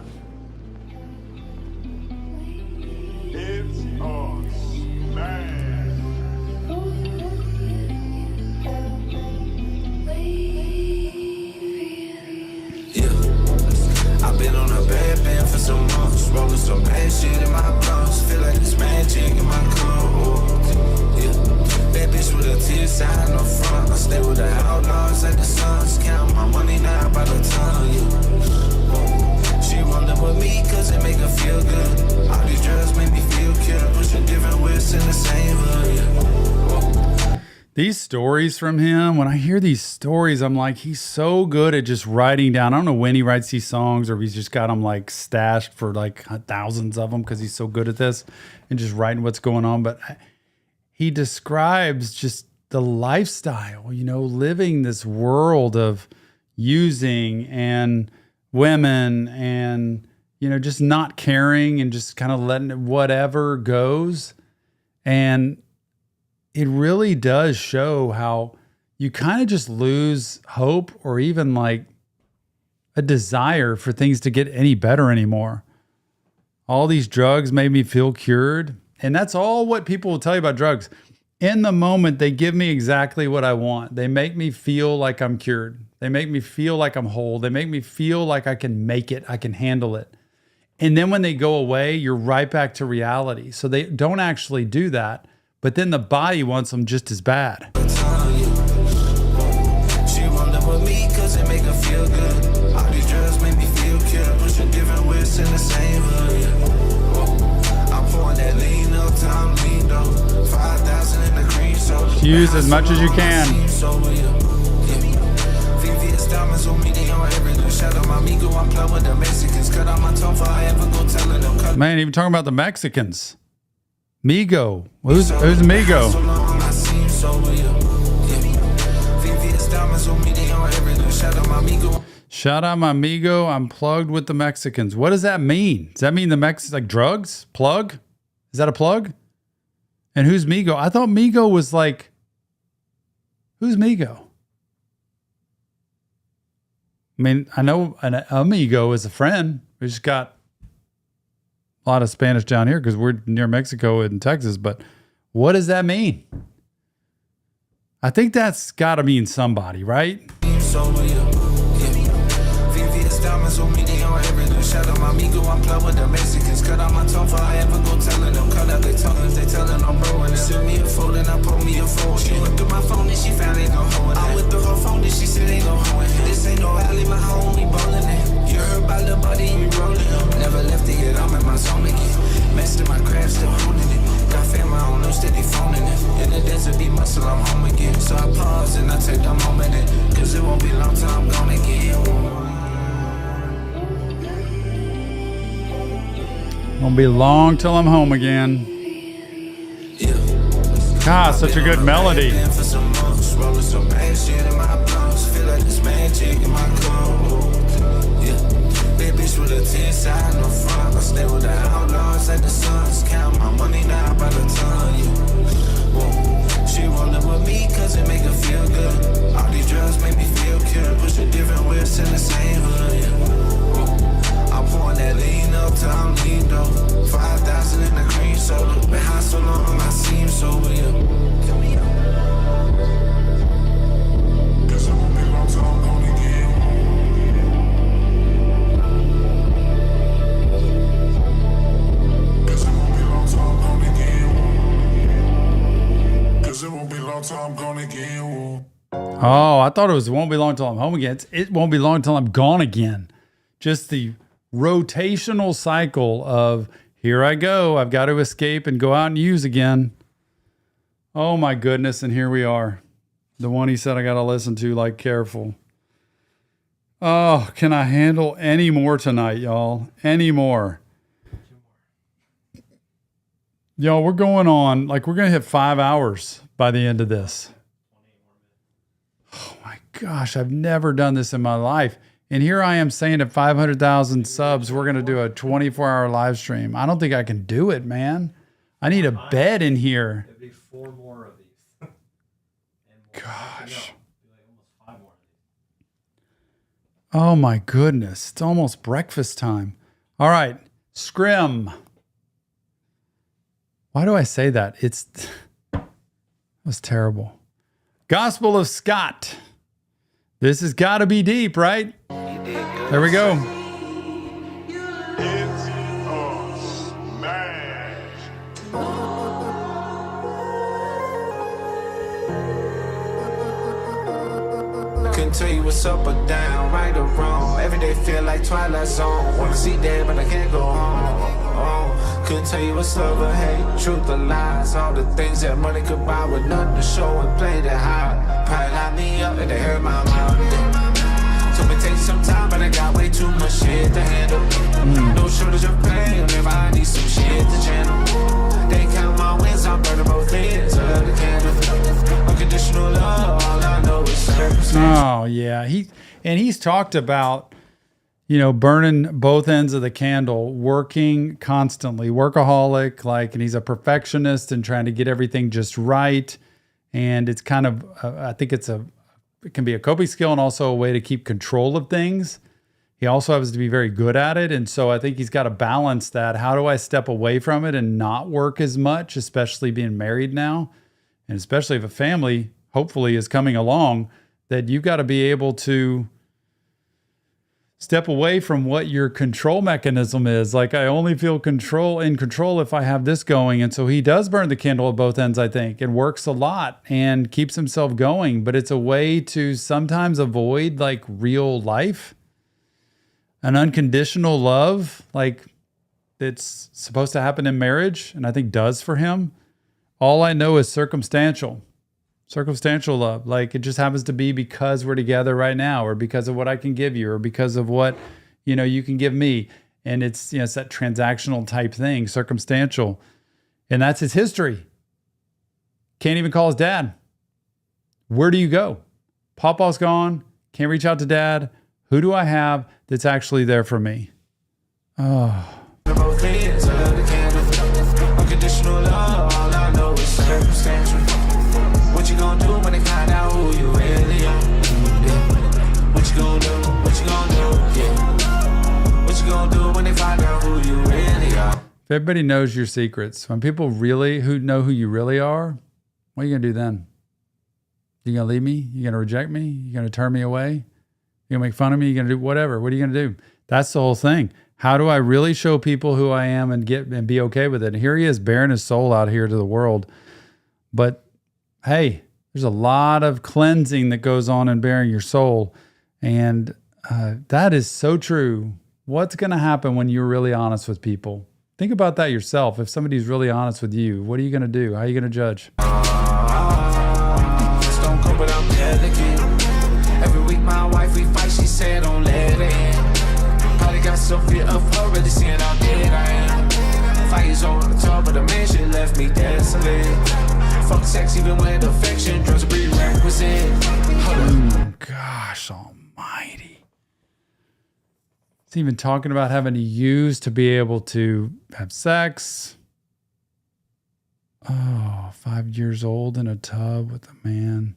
It's us, man. I've been on a bad band for some months, rolling some bad shit in my blunts. Feel like it's magic in my clothes. Yeah, bad bitch with a tear sign up front. I stay with the outlaws like the Suns. Count my money now by the ton. Yeah, she rollin' with me 'cause it make her feel good. All these drugs make me feel cured. Pushing different whips in the same hood. Yeah. These stories from him, when I hear these stories, I'm like, he's so good at just writing down. I don't know when he writes these songs or if he's just got them like stashed for like thousands of them because he's so good at this and just writing what's going on. But he describes just the lifestyle, you know, living this world of using and women and, you know, just not caring and just kind of letting it whatever goes. And it really does show how you kind of just lose hope or even like a desire for things to get any better anymore. All these drugs made me feel cured. And that's all what people will tell you about drugs. In the moment, they give me exactly what I want. They make me feel like I'm cured. They make me feel like I'm whole. They make me feel like I can make it. I can handle it. And then when they go away, you're right back to reality. So they don't actually do that. But then the body wants them just as bad. She rollin' with me 'cause it make her feel good. All these drugs make me feel cured. Pushing different whips in the same hood. I'm pouring that lean up time, lean though. 5,000 in the cream soda. Use as much as you can. Diamonds on me, they on everything. Shout out my amigo, I'm playing with the Mexicans. Cut out my tongue for I ever go telling them. Man, even talking about the Mexicans. Migo. Who's Migo? Shout out my amigo. I'm plugged with the Mexicans. What does that mean? Does that mean the like drugs? Plug? Is that a plug? And who's Migo? I thought Migo was like, who's Migo? I mean, I know an amigo is a friend. We just got a lot of Spanish down here because we're near Mexico and Texas, but what does that mean? I think that's got to mean somebody, right? Shout out my amigo, I'm playing with the Mexicans. Cut out my tongue for I ever go telling them. Cut out their tongues, they telling them bro. And send me a phone and I pull me a phone. She went through my phone and she found ain't no hoe in it. I went through her phone and she said ain't no hoe in it. This ain't no alley, my home, we ballin' it. You heard about the body, you rollin' it. Never left it yet, I'm in my zone again. Master my craft, still holding it. Got family, I don't know, steady phoning it. In the desert, be muscle, I'm home again. So I pause and I take the moment in. Cause it won't be long till I'm gone again. Won't be long till I'm home again. God, such a good melody. With a 10 side no front, I stay with the outlaws like the Suns. Count my money now by the ton. Yeah. She rollin' with me 'cause it make her feel good. All these drugs make me feel cured. Pushing different whips in the same hood. Yeah. I'm pouring that lean up till I'm lean though. 5,000 in the cream soda. Been high so long, I seem so weird. Oh, I thought it won't be long till I'm home again. It won't be long till I'm gone again. Just the rotational cycle of here I go. I've got to escape and go out and use again. Oh my goodness. And here we are. The one he said I got to listen to like careful. Oh, can I handle any more tonight, y'all? Any more? Y'all, we're going on, like we're going to hit 5 hours by the end of this. Oh my gosh, I've never done this in my life. And here I am saying at 500,000 subs, we're going to do a 24-hour live stream. I don't think I can do it, man. I need a bed in here. It'd be 4 more of these. Gosh. Oh my goodness. It's almost breakfast time. All right. Scrim. Why do I say that? That was terrible. Gospel of Scott. This has got to be deep, right? There we go. It's a smash. Couldn't tell you what's up or down, right or wrong. Every day feel like Twilight Zone. Wanna see there, but I can't go home. Oh, couldn't tell you what's love or hate, truth or lies. All the things that money could buy with nothing to show and play that high. Probably line me up and they hurt my mouth. Told me take some time, but I got way too much shit to handle. No shortage of pain whenever I need some shit to channel. They count my wins, I'm burning both ends of the candle. Unconditional love, all I know is circumstance. Oh yeah, he's talked about, burning both ends of the candle, working constantly, workaholic, and he's a perfectionist and trying to get everything just right. And it's kind of, I think it can be a coping skill and also a way to keep control of things. He also has to be very good at it. And so I think he's got to balance that. How do I step away from it and not work as much, especially being married now? And especially if a family hopefully is coming along, that you've got to be able to step away from what your control mechanism is. Like, I only feel in control if I have this going. And so he does burn the candle at both ends, I think, and works a lot and keeps himself going. But it's a way to sometimes avoid real life, an unconditional love, it's supposed to happen in marriage, and I think does for him. All I know is circumstantial love. It just happens to be because we're together right now, or because of what I can give you, or because of what, you can give me. And it's, it's that transactional type thing, circumstantial. And that's his history. Can't even call his dad. Where do you go? Papa's gone. Can't reach out to dad. Who do I have that's actually there for me? Oh. Both ends of the candle. Unconditional love, all I know is circumstantial. What you gonna do when they find out who you really are? What you gonna do? What you gonna do? Yeah. What you gonna do when they find out who you really are? If everybody knows your secrets, when people really know who you really are, what are you gonna do then? You gonna leave me? You gonna reject me? You gonna turn me away? You gonna make fun of me? You gonna do whatever? What are you gonna do? That's the whole thing. How do I really show people who I am and be okay with it? And here he is bearing his soul out here to the world. But hey, there's a lot of cleansing that goes on in bearing your soul. And that is so true. What's going to happen when you're really honest with people? Think about that yourself. If somebody's really honest with you, what are you going to do? How are you going to judge? Stone Cold, but I'm delicate. Every week my wife, we fight, she said don't let it end. Probably got some fear of her really seeing how dead I am. Fire's on the top of the mansion, left me desolate. Fuck sex even when affection drugs a prerequisite. Gosh almighty. It's even talking about having to use to be able to have sex. Oh, 5 years old in a tub with a man.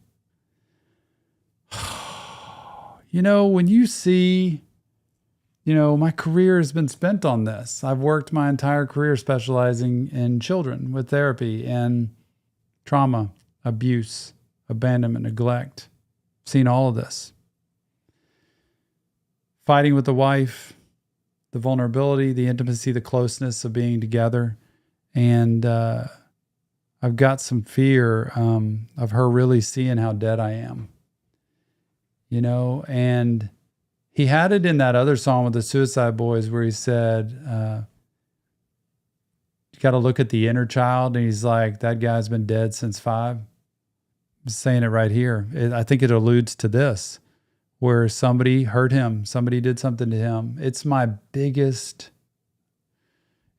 When you see, my career has been spent on this. I've worked my entire career specializing in children with therapy and trauma, abuse, abandonment, neglect. Seen all of this. Fighting with the wife, the vulnerability, the intimacy, the closeness of being together. And I've got some fear of her really seeing how dead I am you know, and he had it in that other song with the Suicide Boys where he said, you got to look at the inner child. And he's like, that guy's been dead since 5. I'm saying it right here. I think it alludes to this, where somebody hurt him. Somebody did something to him. It's my biggest,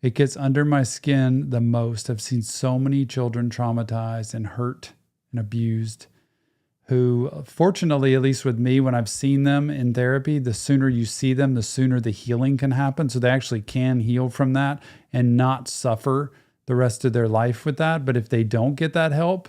it gets under my skin the most. I've seen so many children traumatized and hurt and abused who, fortunately, at least with me, when I've seen them in therapy, the sooner you see them, the sooner the healing can happen. So they actually can heal from that and not suffer the rest of their life with that. But if they don't get that help,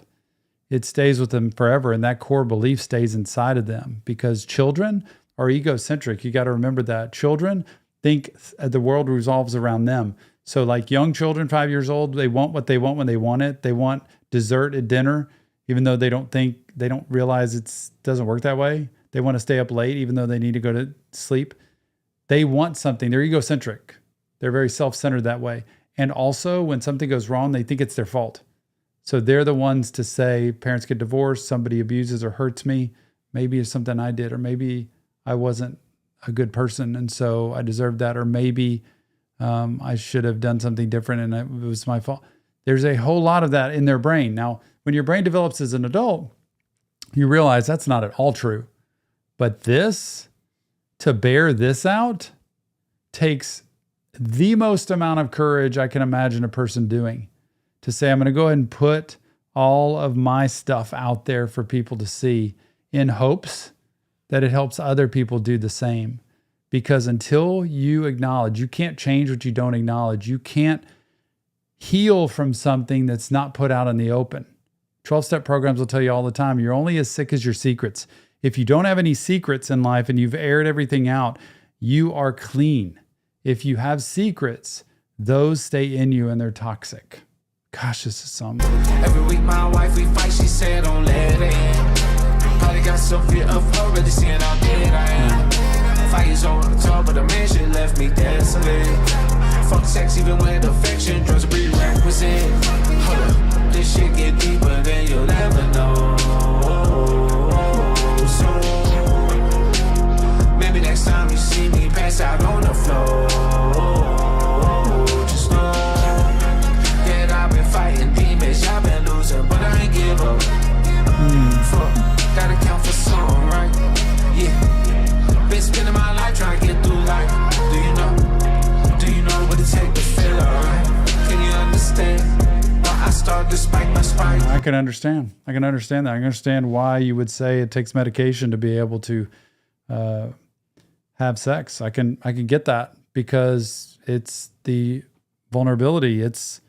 it stays with them forever. And that core belief stays inside of them because children are egocentric. You got to remember that. Children think the world revolves around them. So like young children, 5 years old, they want what they want when they want it. They want dessert at dinner, even though they don't realize it doesn't work that way. They want to stay up late, even though they need to go to sleep. They want something. They're egocentric. They're very self-centered that way. And also when something goes wrong, they think it's their fault. So they're the ones to say, parents get divorced, somebody abuses or hurts me. Maybe it's something I did, or maybe I wasn't a good person and so I deserved that. Or maybe I should have done something different and it was my fault. There's a whole lot of that in their brain. Now, when your brain develops as an adult, you realize that's not at all true. But to bear this out takes the most amount of courage I can imagine a person doing. To say, I'm going to go ahead and put all of my stuff out there for people to see in hopes that it helps other people do the same. Because until you acknowledge, you can't change what you don't acknowledge. You can't heal from something that's not put out in the open. 12-step programs will tell you all the time, you're only as sick as your secrets. If you don't have any secrets in life and you've aired everything out, you are clean. If you have secrets, those stay in you and they're toxic. Gosh, this is something. Every week my wife, we fight, she said don't let it in. Probably got some fear of her, really seeing how dead I am. Fire's on the top, but the man shit left me desolate. Fuck sex even with affection, drugs are prerequisite. Hold up, this shit get deeper than you'll ever know. So maybe next time you see me pass out on the floor, just know that I've been fighting demons, I've been losing, but I ain't give up. Fuck, gotta count for something, right? Yeah, been spending my life trying to get through life. Do you know what it takes to feel alright? Can you understand? I start to spike my spine. I can understand that. I can understand why you would say it takes medication to be able to have sex. I can get that because it's the vulnerability. It's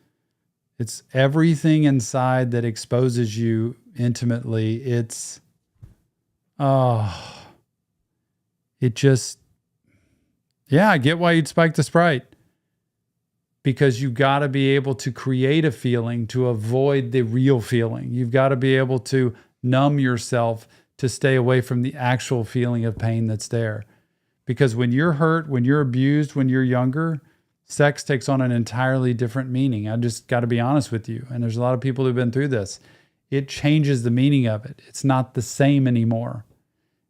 everything inside that exposes you intimately. I get why you'd spike the Sprite. Because you got to be able to create a feeling to avoid the real feeling. You've got to be able to numb yourself to stay away from the actual feeling of pain that's there. Because when you're hurt, when you're abused, when you're younger, sex takes on an entirely different meaning. I just got to be honest with you. And there's a lot of people who've been through this. It changes the meaning of it. It's not the same anymore.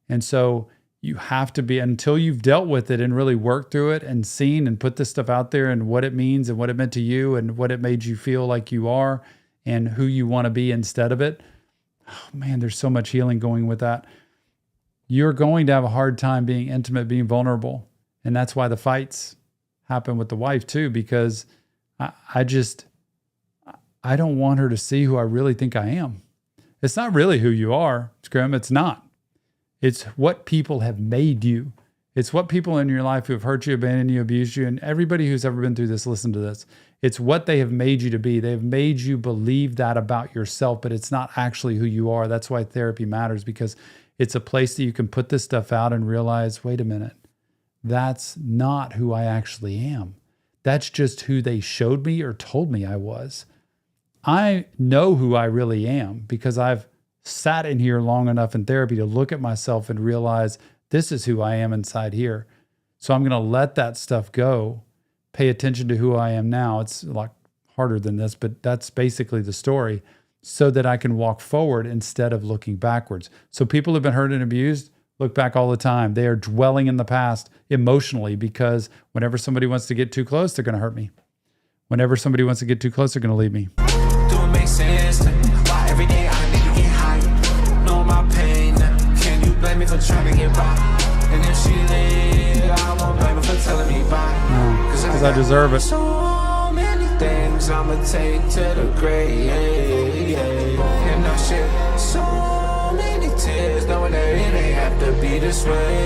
And so you have to be, until you've dealt with it and really worked through it and seen and put this stuff out there and what it means and what it meant to you and what it made you feel like you are and who you want to be instead of it. Oh man, there's so much healing going with that. You're going to have a hard time being intimate, being vulnerable. And that's why the fights happen with the wife too, because I don't want her to see who I really think I am. It's not really who you are, Scrim. It's not. It's what people have made you. It's what people in your life who have hurt you, abandoned you, abused you, and everybody who's ever been through this, listen to this. It's what they have made you to be. They've made you believe that about yourself, but it's not actually who you are. That's why therapy matters, because it's a place that you can put this stuff out and realize, wait a minute, that's not who I actually am. That's just who they showed me or told me I was. I know who I really am because I've sat in here long enough in therapy to look at myself and realize this is who I am inside here. So I'm going to let that stuff go, pay attention to who I am now. It's a lot harder than this, but that's basically the story, so that I can walk forward instead of looking backwards. So people who've been hurt and abused, look back all the time. They are dwelling in the past emotionally because whenever somebody wants to get too close, they're going to hurt me. Whenever somebody wants to get too close, they're going to leave me. Do it make sense? Why every day I need to get high? Know my pain. Can you blame me for trying to get by? And if she leave, I won't blame her for telling me bye. Because I deserve it. So many things I'ma take to the grave. And I shed so many tears knowing that it ain't have to be this way.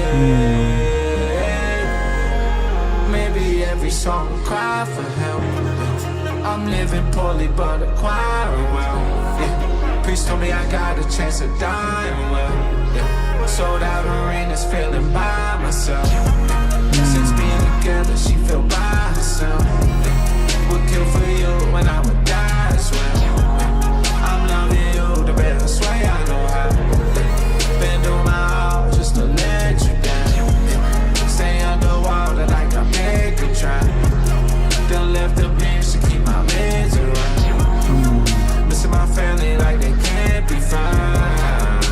Maybe every song cry for help. I'm living poorly but acquiring well. Yeah. Priest told me I got a chance of dying well. Yeah. Sold out arenas feeling by myself. Since being together she feel by herself. Would kill for you when I would die as well. I'm loving you the best way I know how. Been doing my all just to let you down. Stay underwater like I make a drown. Then left the bench to keep my meds around. Missing my family like they can't be found.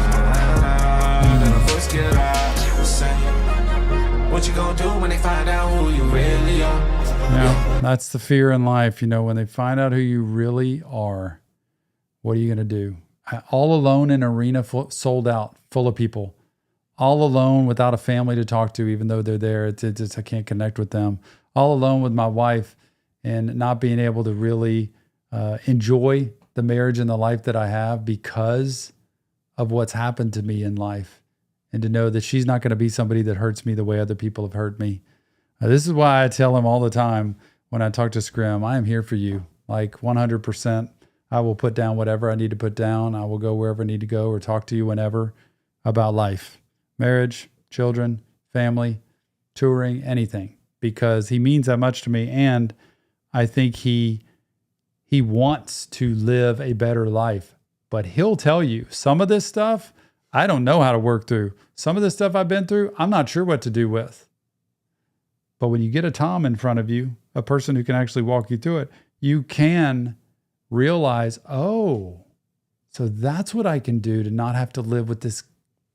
Then I first get out, saying, what you gonna do when they find out who you really are? Yeah, that's the fear in life. When they find out who you really are, what are you going to do? All alone in an arena sold out, full of people. All alone without a family to talk to, even though they're there. It's just, I can't connect with them. All alone with my wife and not being able to really enjoy the marriage and the life that I have because of what's happened to me in life. And to know that she's not going to be somebody that hurts me the way other people have hurt me. This is why I tell him all the time when I talk to Scrim, I am here for you. Like 100%. I will put down whatever I need to put down. I will go wherever I need to go or talk to you whenever about life, marriage, children, family, touring, anything, because he means that much to me. And I think he wants to live a better life, but he'll tell you some of this stuff I don't know how to work through. Some of the stuff I've been through, I'm not sure what to do with. But when you get a Tom in front of you, a person who can actually walk you through it, you can realize, oh, so that's what I can do to not have to live with this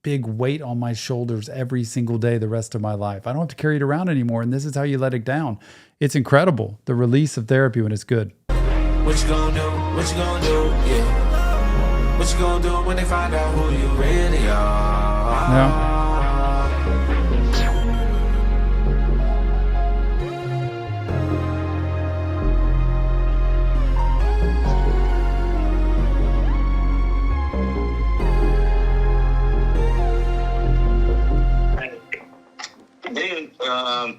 big weight on my shoulders every single day the rest of my life. I don't have to carry it around anymore. And this is how you let it down. It's incredible, the release of therapy when it's good. What you gonna do? What you gonna do? Yeah. What you gonna do when they find out who you really are? Yeah. Dude, I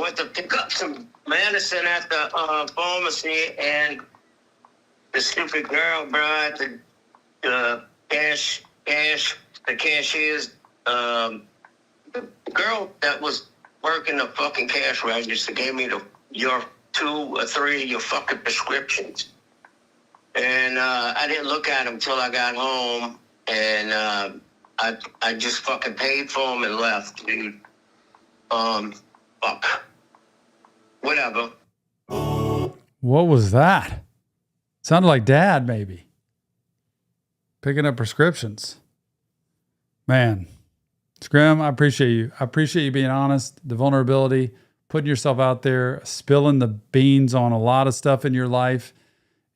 went to pick up some medicine at the pharmacy, and the stupid girl, bro, at the cashier's, the girl that was working the fucking cash register gave me your 2 or 3 of your fucking prescriptions. And I didn't look at them till I got home, and I just fucking paid for them and left, dude. Fuck. Whatever. What was that? Sounded like Dad, maybe. Picking up prescriptions. Man. Scrim, I appreciate you. I appreciate you being honest, the vulnerability, putting yourself out there, spilling the beans on a lot of stuff in your life.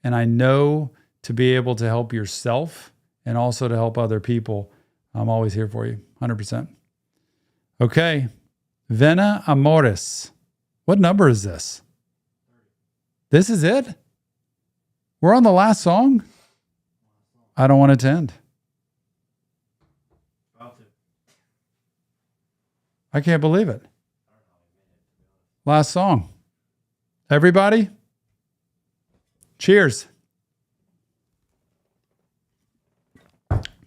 And I know to be able to help yourself and also to help other people, I'm always here for you, 100%. Okay. Vena, Amoris. What number is this? This is it? We're on the last song? I don't want it to end. I can't believe it. Last song. Everybody? Cheers.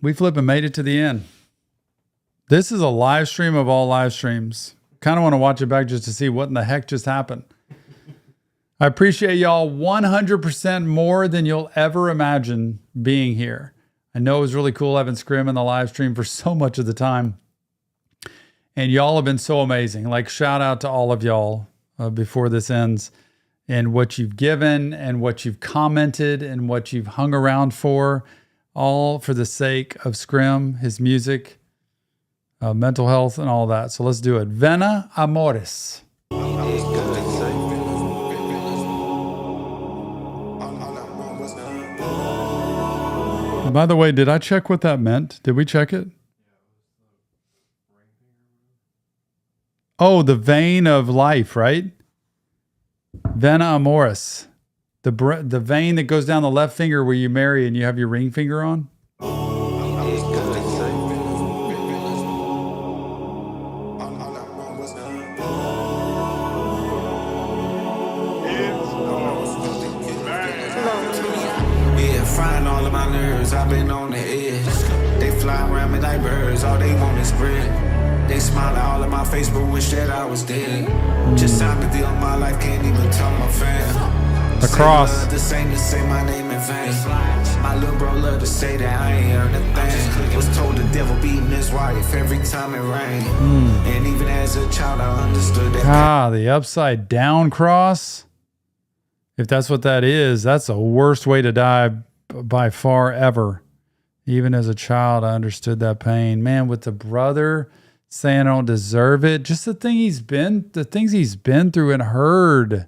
We flipping made it to the end. This is a live stream of all live streams. Kind of want to watch it back just to see what in the heck just happened. I appreciate y'all 100% more than you'll ever imagine being here. I know it was really cool having Scrim in the live stream for so much of the time. And y'all have been so amazing. Like, shout out to all of y'all before this ends, and what you've given and what you've commented and what you've hung around for, all for the sake of Scrim, his music, mental health and all that. So let's do it. Vena, Amoris. By the way, did I check what that meant? Did we check it? Oh, the vein of life, right? Vena Amoris. The vein that goes down the left finger where you marry and you have your ring finger on. Frying all of my nerves, I've been on the edge. They fly around me like birds, all they want is bread. They smile at all of my face, but wish that I was dead. Just signed the deal, my life can't even tell my fam. The cross. The same to say my name in vain. My little bro love to say that I ain't earned a thing. Was told the devil beating his wife every time it rained. And even as a child, I understood that. The upside down cross. If that's what that is, that's the worst way to die by far ever. Even as a child, I understood that pain. Man, with the brother saying I don't deserve it, just the things he's been through and heard.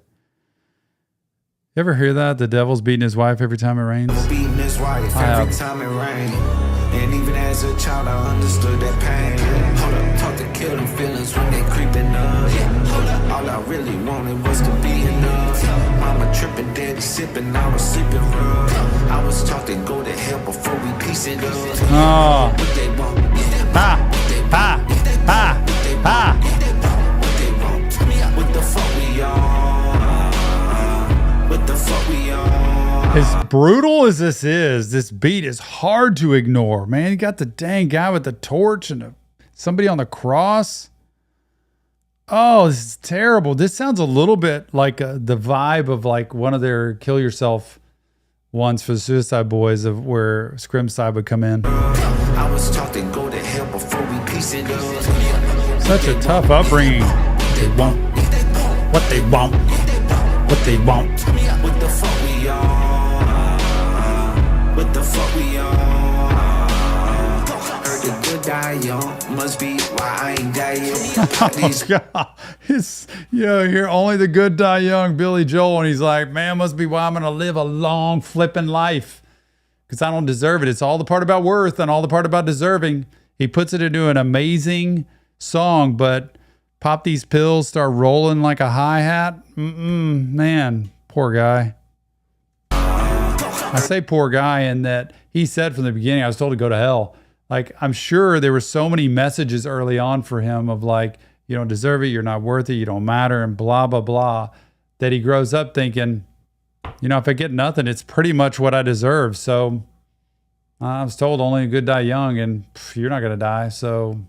You ever hear that? The devil's beating his wife every time it rains? Beating his wife every time it rained. And even as a child, I understood that pain. Hold up, taught to kill them feelings when they creeping up. Hold up, all I really wanted was to be enough. Mama tripping, daddy sipping, I was sleeping rough. I was taught to go to hell before we piece it up. Oh. What they want, what the fuck we on? What the fuck we on? As brutal as this beat is hard to ignore, man. You got the dang guy with the torch and somebody on the cross. Oh, this is terrible. This sounds a little bit like the vibe of like one of their Kill Yourself ones for the Suicide Boys, of where Scrim side would come in. I was taught to go to hell before we piece it up. Such a tough upbringing. They want what they want. What they want. What the fuck we on? What the fuck we on? Heard the good die young, must be why I ain't die young. God. Here only the good die young, Billy Joel, and he's like, man, must be why I'm gonna live a long flipping life. Because I don't deserve it. It's all the part about worth and all the part about deserving. He puts it into an amazing song, but pop these pills, start rolling like a hi-hat. Man, poor guy. I say poor guy in that he said from the beginning, I was told to go to hell. Like, I'm sure there were so many messages early on for him of like, you don't deserve it, you're not worth it, you don't matter, and blah, blah, blah, that he grows up thinking, you know, if I get nothing, it's pretty much what I deserve. So I was told only a good die young, and you're not going to die. So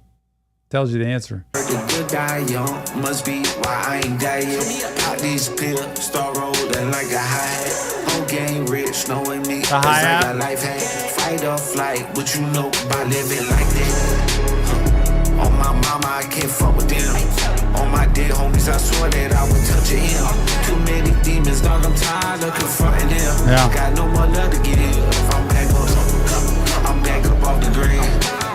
tells you the answer. The good die young, must be why I ain't die young. Pop these pills, start rolling like a high. Whole game rich, knowing me, cause I got life hack. Fight or flight, what you know by living like that. On my mama, I can't fuck with them. On my dead homies, I swore that I would touch a him. Too many demons, dog, I'm tired of confronting them. Yeah. Got no more love to give. I'm back up off the grid.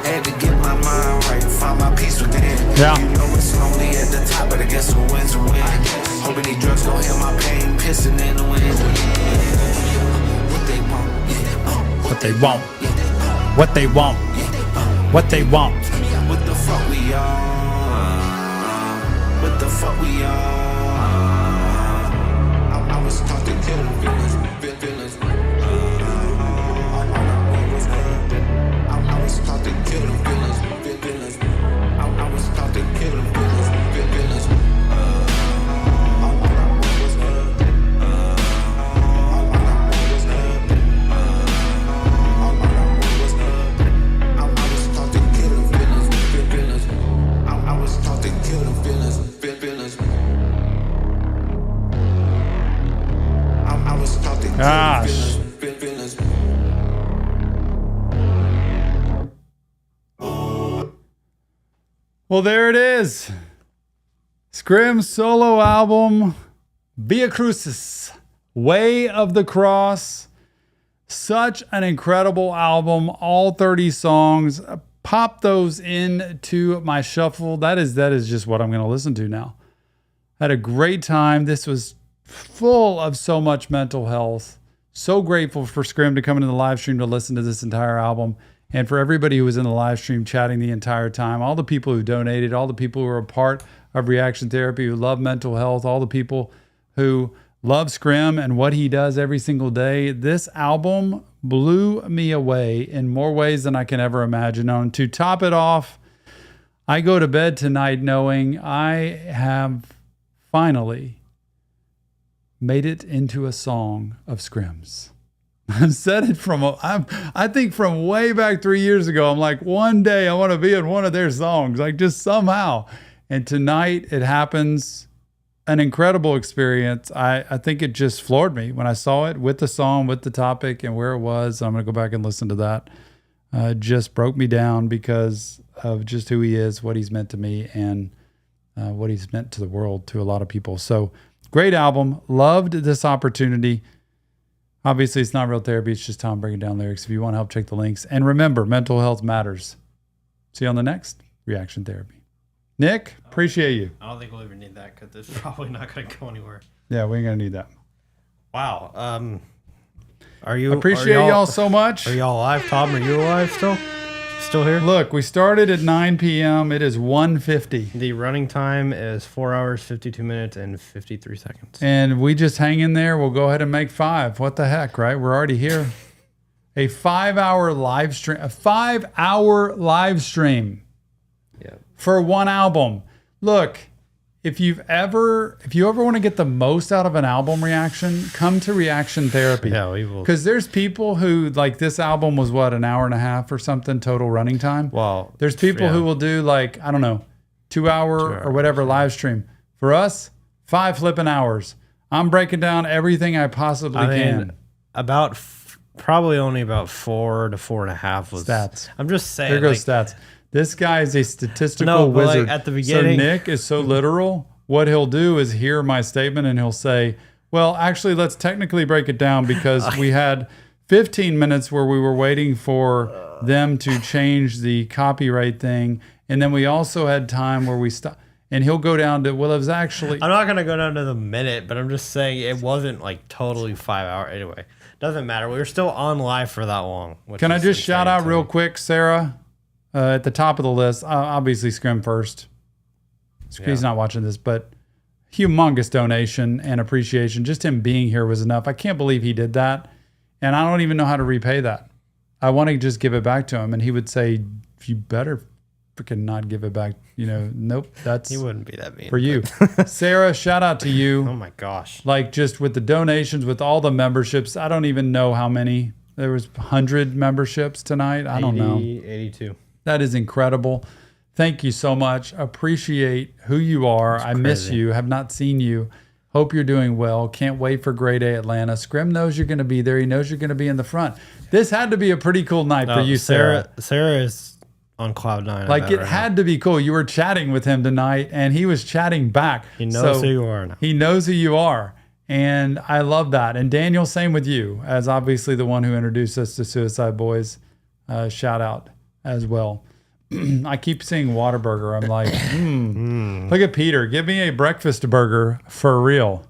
Had to get my mind right, find my peace within. Yeah. You know it's lonely at the top, but I guess who wins will win. Hoping these drugs don't heal my pain, pissing in the wind. What they want, What they want. What they want. What they want. what the fuck we on? What the fuck we on? I was taught to kill them feelings. I was taught to kill them feelings. I was taught to kill them feelings. Gosh. Well, there it is. Scrim solo album, Via Crucis, Way of the Cross. Such an incredible album. All 30 songs, pop those into my shuffle. That is just what I'm going to listen to now. Had a great time. This was full of so much mental health. So grateful for Scrim to come into the live stream to listen to this entire album. And for everybody who was in the live stream chatting the entire time, all the people who donated, all the people who were a part of Reaction Therapy, who love mental health, all the people who love Scrim and what he does every single day. This album blew me away in more ways than I can ever imagine. And to top it off, I go to bed tonight knowing I have finally made it into a song of Scrim's. I've said it I think from way back 3 years ago. I'm like, one day I want to be in one of their songs, like just somehow. And tonight it happens. An incredible experience. I think it just floored me when I saw it with the song, with the topic and where it was. I'm going to go back and listen to that. Just broke me down because of just who he is, what he's meant to me, and what he's meant to the world, to a lot of people. So great album. Loved this opportunity. Obviously, it's not real therapy. It's just Tom breaking down lyrics. If you want help, check the links. And remember, mental health matters. See you on the next Reaction Therapy. Nick, appreciate you. I don't think we'll ever need that because it's probably not going to go anywhere. Yeah, we ain't going to need that. Wow. Appreciate y'all so much. Are y'all alive, Tom? Are you alive still? Still here? Look, we started at 9 p.m. It is 1:50. The running time is 4 hours, 52 minutes, and 53 seconds. And we just hang in there. We'll go ahead and make 5. What the heck, right? We're already here. A 5-hour live stream. A 5-hour live stream. Yeah. For one album. Look, if you ever want to get the most out of an album reaction, come to Reaction Therapy. Yeah, we will. Because there's people who, like, this album was what, an hour and a half or something total running time? Well, there's people who will do, like, I don't know, 2 hour or whatever live stream. For us, 5 flipping hours. I'm breaking down everything I possibly can. Probably only about 4 to 4.5 was stats. I'm just saying. There goes stats. This guy is a statistical wizard. At the beginning, so Nick is so literal. What he'll do is hear my statement and he'll say, well, actually, let's technically break it down because we had 15 minutes where we were waiting for them to change the copyright thing. And then we also had time where we stopped. And he'll go down to, well, it was actually... I'm not going to go down to the minute, but I'm just saying it wasn't like totally 5 hours. Anyway, doesn't matter. We were still on live for that long. Can I just shout out real quick, Sarah? At the top of the list, obviously Scrim first. He's not watching this, but humongous donation and appreciation. Just him being here was enough. I can't believe he did that. And I don't even know how to repay that. I want to just give it back to him. And he would say, you better freaking not give it back. You know, nope, that's... He wouldn't be that mean. For you. Sarah, shout out to you. Oh my gosh. Like just with the donations, with all the memberships. I don't even know how many. There was 100 memberships tonight. I don't know. 82. That is incredible. Thank you so much. Appreciate who you are. I miss you. Have not seen you. Hope you're doing well. Can't wait for Grade A Atlanta. Scrim knows you're going to be there. He knows you're going to be in the front. This had to be a pretty cool night for you, Sarah. Sarah is on cloud 9. Like it had to be cool. You were chatting with him tonight and he was chatting back. He knows who you are now. He knows who you are. And I love that. And Daniel, same with you, as obviously the one who introduced us to Suicide Boys. Shout out as well. I keep seeing Whataburger. I'm like, Look at Peter. Give me a breakfast burger for real.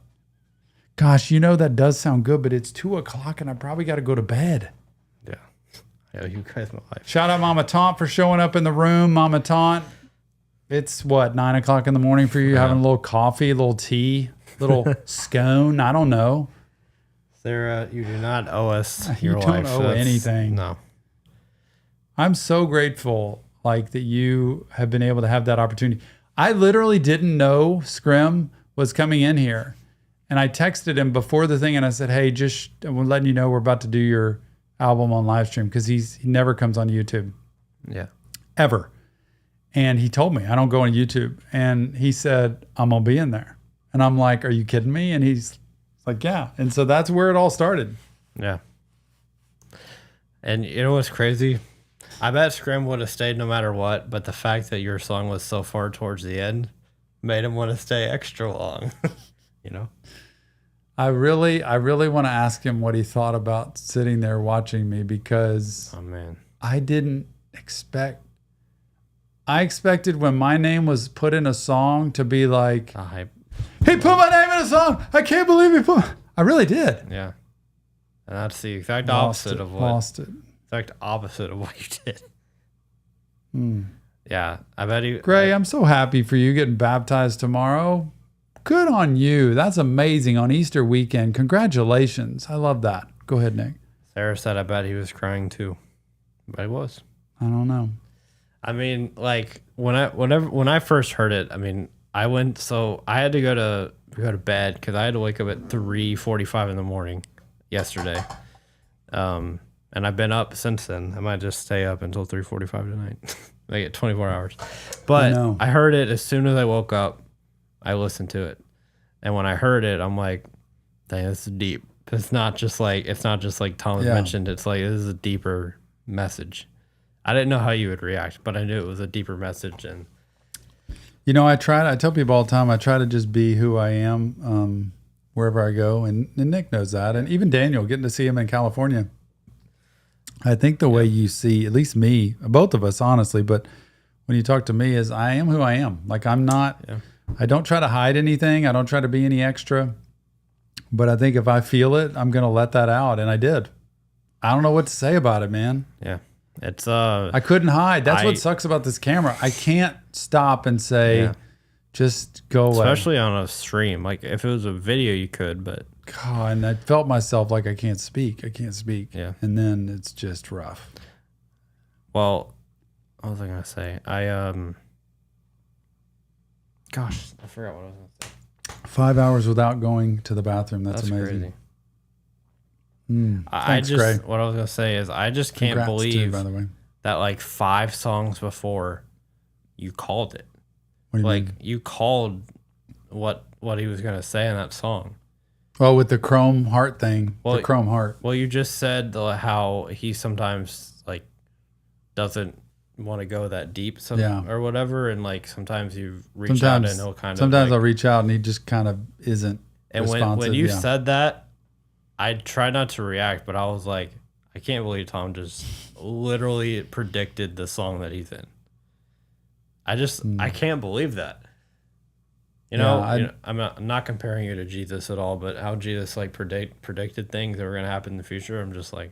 Gosh, you know that does sound good, but it's 2:00 and I probably got to go to bed. Yeah, you guys my life. Shout out Mama Taunt for showing up in the room. Mama Taunt, it's what, 9:00 in the morning for you, having a little coffee, a little tea, a little scone. I don't know. Sarah, you do not owe us your life. You don't owe anything. No. I'm so grateful like that you have been able to have that opportunity. I literally didn't know Scrim was coming in here. And I texted him before the thing and I said, hey, just we're letting you know we're about to do your album on live stream because he never comes on YouTube. Yeah. Ever. And he told me, I don't go on YouTube. And he said, I'm going to be in there. And I'm like, are you kidding me? And he's like, yeah. And so that's where it all started. Yeah. And you know what's crazy? I bet Scrim would have stayed no matter what, but the fact that your song was so far towards the end made him want to stay extra long. You know? I really want to ask him what he thought about sitting there watching me because oh man, I didn't expect I expected when my name was put in a song to be like, hype. He put my name in a song. I can't believe he put. I really did. Yeah, and that's the exact opposite of what. Lost it. Exact opposite of what you did. Hmm. Yeah, I bet he. Gray, I'm so happy for you getting baptized tomorrow. Good on you. That's amazing on Easter weekend. Congratulations. I love that. Go ahead, Nick. Sarah said, I bet he was crying too. But he was. I don't know. I mean, like when I first heard it, I mean, I had to go to bed because I had to wake up at 3:45 in the morning yesterday. And I've been up since then. I might just stay up until 3:45 tonight. I get 24 hours. But I heard it as soon as I woke up. I listened to it. And when I heard it, I'm like, dang, this is deep. It's not just like Tom mentioned. It's like, this is a deeper message. I didn't know how you would react, but I knew it was a deeper message. And you know, I tell people all the time, I try to just be who I am wherever I go. And Nick knows that. And even Daniel, getting to see him in California. I think the way you see, at least me, both of us, honestly, but when you talk to me is I am who I am. Like I'm not, I don't try to hide anything. I don't try to be any extra, but I think if I feel it, I'm going to let that out. And I did. I don't know what to say about it, man. Yeah. It's, I couldn't hide. That's what sucks about this camera. I can't stop and say, just go away. Especially on a stream. Like if it was a video, you could, but. God, and I felt myself like I can't speak. Yeah. And then it's just rough. Well, what was I going to say? Gosh, I forgot what I was going to say. 5 hours without going to the bathroom. That's amazing. Crazy. Thanks, Gray. What I was going to say is I just can't Congrats believe too, by the way. that like 5 songs before you called it. What do you mean? You called what he was going to say in that song. Oh, with the chrome heart thing. The chrome heart. Well, you just said how he sometimes like doesn't want to go that deep or whatever, and like sometimes you reach out and he'll kind of sometimes I'll reach out and he just kind of isn't and responsive. when you said that, I tried not to react, but I was like, I can't believe Tom just literally predicted the song that he's in. I can't believe that. You know, I'm not comparing you to Jesus at all, but how Jesus like predicted things that were going to happen in the future. I'm just like,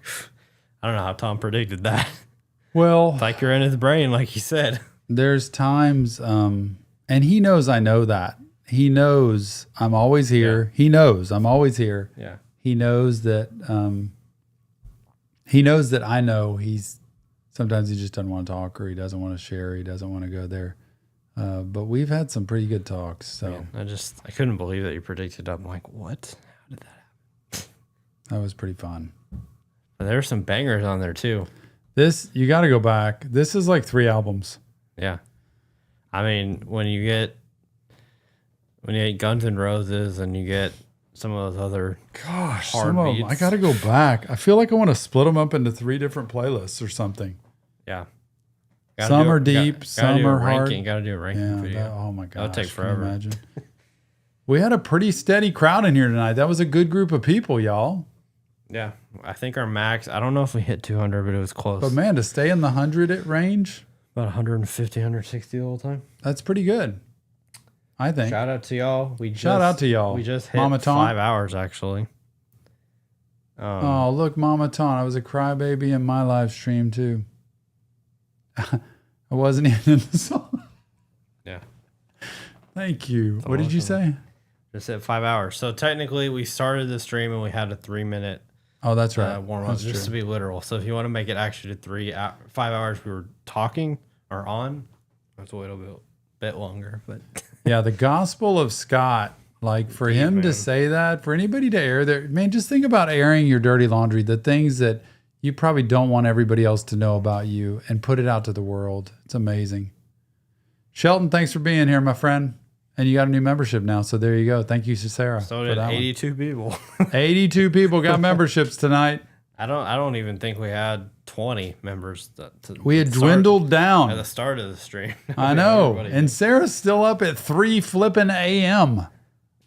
I don't know how Tom predicted that. Well, it's like you're in his brain, like he said. There's times, and he knows I know that. He knows I'm always here. Yeah. He knows I'm always here. Yeah. He knows that. He knows that I know sometimes he just doesn't want to talk, or he doesn't want to share. He doesn't want to go there. But we've had some pretty good talks. So man, I couldn't believe that you predicted. I'm like, what? How did that happen? That was pretty fun. And there were some bangers on there too. You got to go back. This is like 3 albums. Yeah. I mean, when you get Guns N' Roses and you get some of those other hard some of beats. them, I got to go back. I feel like I want to split them up into 3 different playlists or something. Yeah. Some are deep, some are hard. Got to do a ranking video. Oh my gosh. That'll take forever. Imagine. We had a pretty steady crowd in here tonight. That was a good group of people, y'all. Yeah. I think our max, I don't know if we hit 200, but it was close. But man, to stay in the 100 range. About 150, 160 the whole time. That's pretty good. I think. Shout out to y'all. Shout out to y'all. We just hit Mama 5 hours actually. Oh, look, Mama Ton. I was a crybaby in my live stream too. I wasn't even in the song. Yeah. Thank you. What did you say? Just hit 5 hours. So technically we started the stream and we had a 3-minute Oh, that's right. warm up, just to be literal. So if you want to make it actually to 5 hours we were talking or on, that's a little bit longer. But yeah, the Gospel of Scott, like for him to say that, for anybody to air their, man, just think about airing your dirty laundry, the things that you probably don't want everybody else to know about you, and put it out to the world. It's amazing. Shelton, thanks for being here, my friend. And you got a new membership now, so there you go. Thank you, Sarah. So did 82 people. 82 people got memberships tonight. I don't even think we had 20 members. We had dwindled down at the start of the stream. I know. And Sarah's still up at 3 flipping a.m.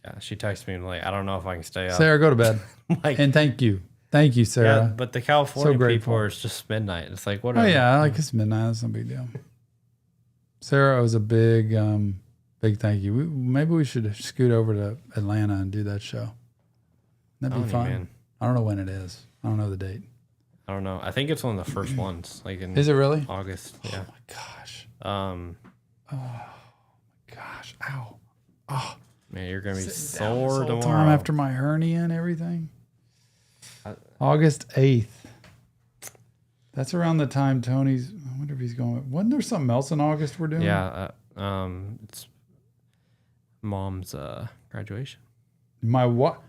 Yeah, she texted me like, I don't know if I can stay up. Sarah, go to bed. And thank you. Thank you, Sarah. Yeah, but the California people are just midnight. It's like, whatever. Oh, yeah, like it's midnight. That's no big deal. Sarah owes a big thank you. Maybe we should scoot over to Atlanta and do that show. That'd be fun. Man. I don't know when it is. I don't know the date. I don't know. I think it's one of the first ones. Like in Is it really? August. Yeah. Oh my gosh. Oh my gosh. Ow. Oh. Man, you're gonna be sore tomorrow. Time after my hernia and everything. August 8th. That's around the time Tony's. I wonder if he's going. Wasn't there something else in August we're doing? Yeah. It's Mom's graduation. My what?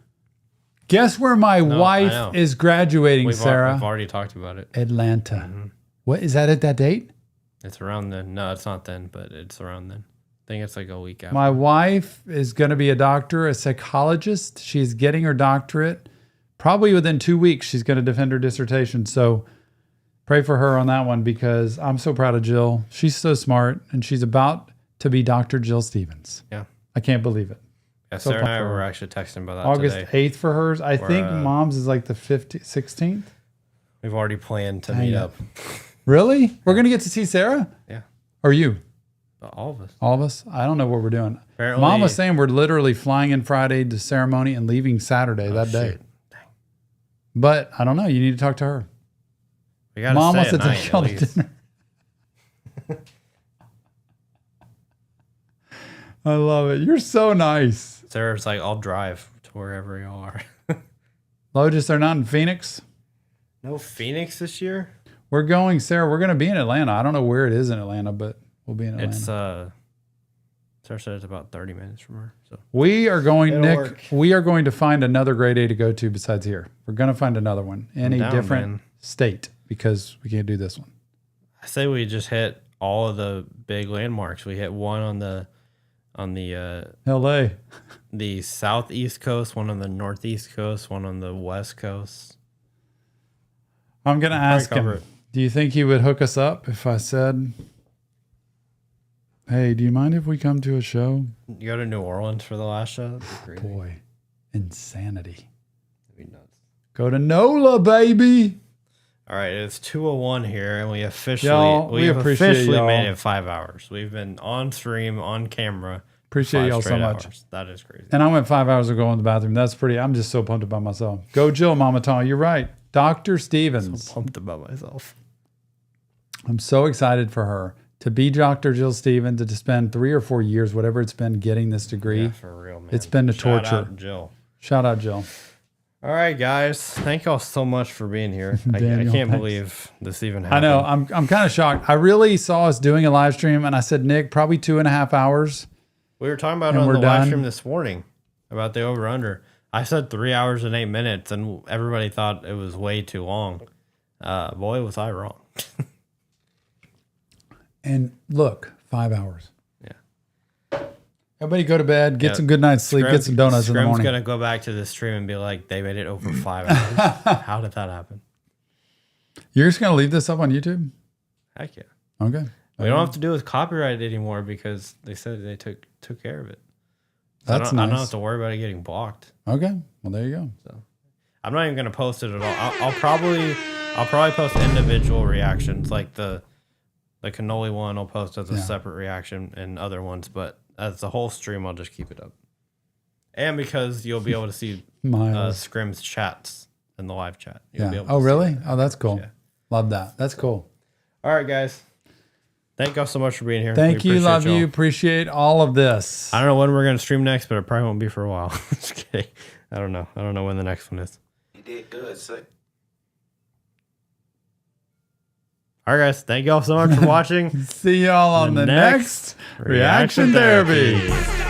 Guess where my wife is graduating, Sarah? We've already talked about it. Atlanta. Mm-hmm. What is that at that date? It's around then. No, it's not then, but it's around then. I think it's like a week after. My wife is going to be a doctor, a psychologist. She's getting her doctorate. Probably within 2 weeks, she's going to defend her dissertation. So pray for her on that one because I'm so proud of Jill. She's so smart, and she's about to be Dr. Jill Stevens. Yeah. I can't believe it. Yeah, Sarah and I were actually texting about that August today. 8th for hers. I think Mom's is like the 16th. We've already planned to meet up. Really? We're going to get to see Sarah? Yeah. Or you? All of us. All of us? I don't know what we're doing. Apparently, Mom was saying we're literally flying in Friday to ceremony and leaving Saturday that day. Dang. But I don't know. You need to talk to her. We gotta Mom stay wants to at night, take y'all to dinner. I love it. You're so nice. Sarah's like, I'll drive to wherever you are. Lotus, they're not in Phoenix? No Phoenix this year? We're going, Sarah. We're going to be in Atlanta. I don't know where it is in Atlanta, but we'll be in Atlanta. It's Sarah said it's about 30 minutes from her. So we are going, it'll Nick. Work. We are going to find another grade A to go to besides here. We're going to find another one in a different state because we can't do this one. I say we just hit all of the big landmarks. We hit one on the LA, the southeast coast, one on the northeast coast, one on the west coast. I'm gonna ask him. Do you think he would hook us up if I said, "Hey, do you mind if we come to a show?" You go to New Orleans for the last show? That'd be crazy. Boy, insanity. That'd be nuts. Go to NOLA, baby. All right, it's 2:01 here, and we officially made it 5 hours. We've been on stream, on camera. Appreciate y'all so much. Hours. That is crazy. And I went 5 hours ago in the bathroom. That's pretty. I'm just so pumped about myself. Go, Jill, Mama Tom. You're right, Dr. Stevens. So pumped about myself. I'm so excited for her to be Dr. Jill Stevens, to spend 3 or 4 years, whatever it's been, getting this degree. Yeah, for real, man. It's been a torture. Shout out Jill. Shout out Jill. All right, guys. Thank y'all so much for being here. I can't believe this even happened. I know. I'm kind of shocked. I really saw us doing a live stream, and I said, Nick, probably 2.5 hours. We were talking about it on the live stream this morning about the over-under. I said 3 hours and 8 minutes, and everybody thought it was way too long. Boy, was I wrong. And look, 5 hours. Yeah. Everybody go to bed, get some good night's sleep, get some donuts in the morning. Scrim's going to go back to the stream and be like, they made it over 5 hours. How did that happen? You're just going to leave this up on YouTube? Heck yeah. Okay. We don't have to do with copyright anymore because they said they took care of it. So That's I nice. don't have to worry about it getting blocked. Okay. Well, there you go. So I'm not even going to post it at all. I'll probably post individual reactions, like the cannoli one I'll post as a separate reaction, and other ones, but as the whole stream I'll just keep it up. And because you'll be able to see Scrim's chats in the live chat. You'll be able to really? that. Oh, that's cool. Yeah. Love that. That's cool. All right, guys. Thank y'all so much for being here. Thank you. Love you. Appreciate all of this. I don't know when we're going to stream next, but it probably won't be for a while. Just kidding. I don't know. I don't know when the next one is. You did good, Psych. All right, guys. Thank y'all so much for watching. See y'all on the next Reaction Therapy.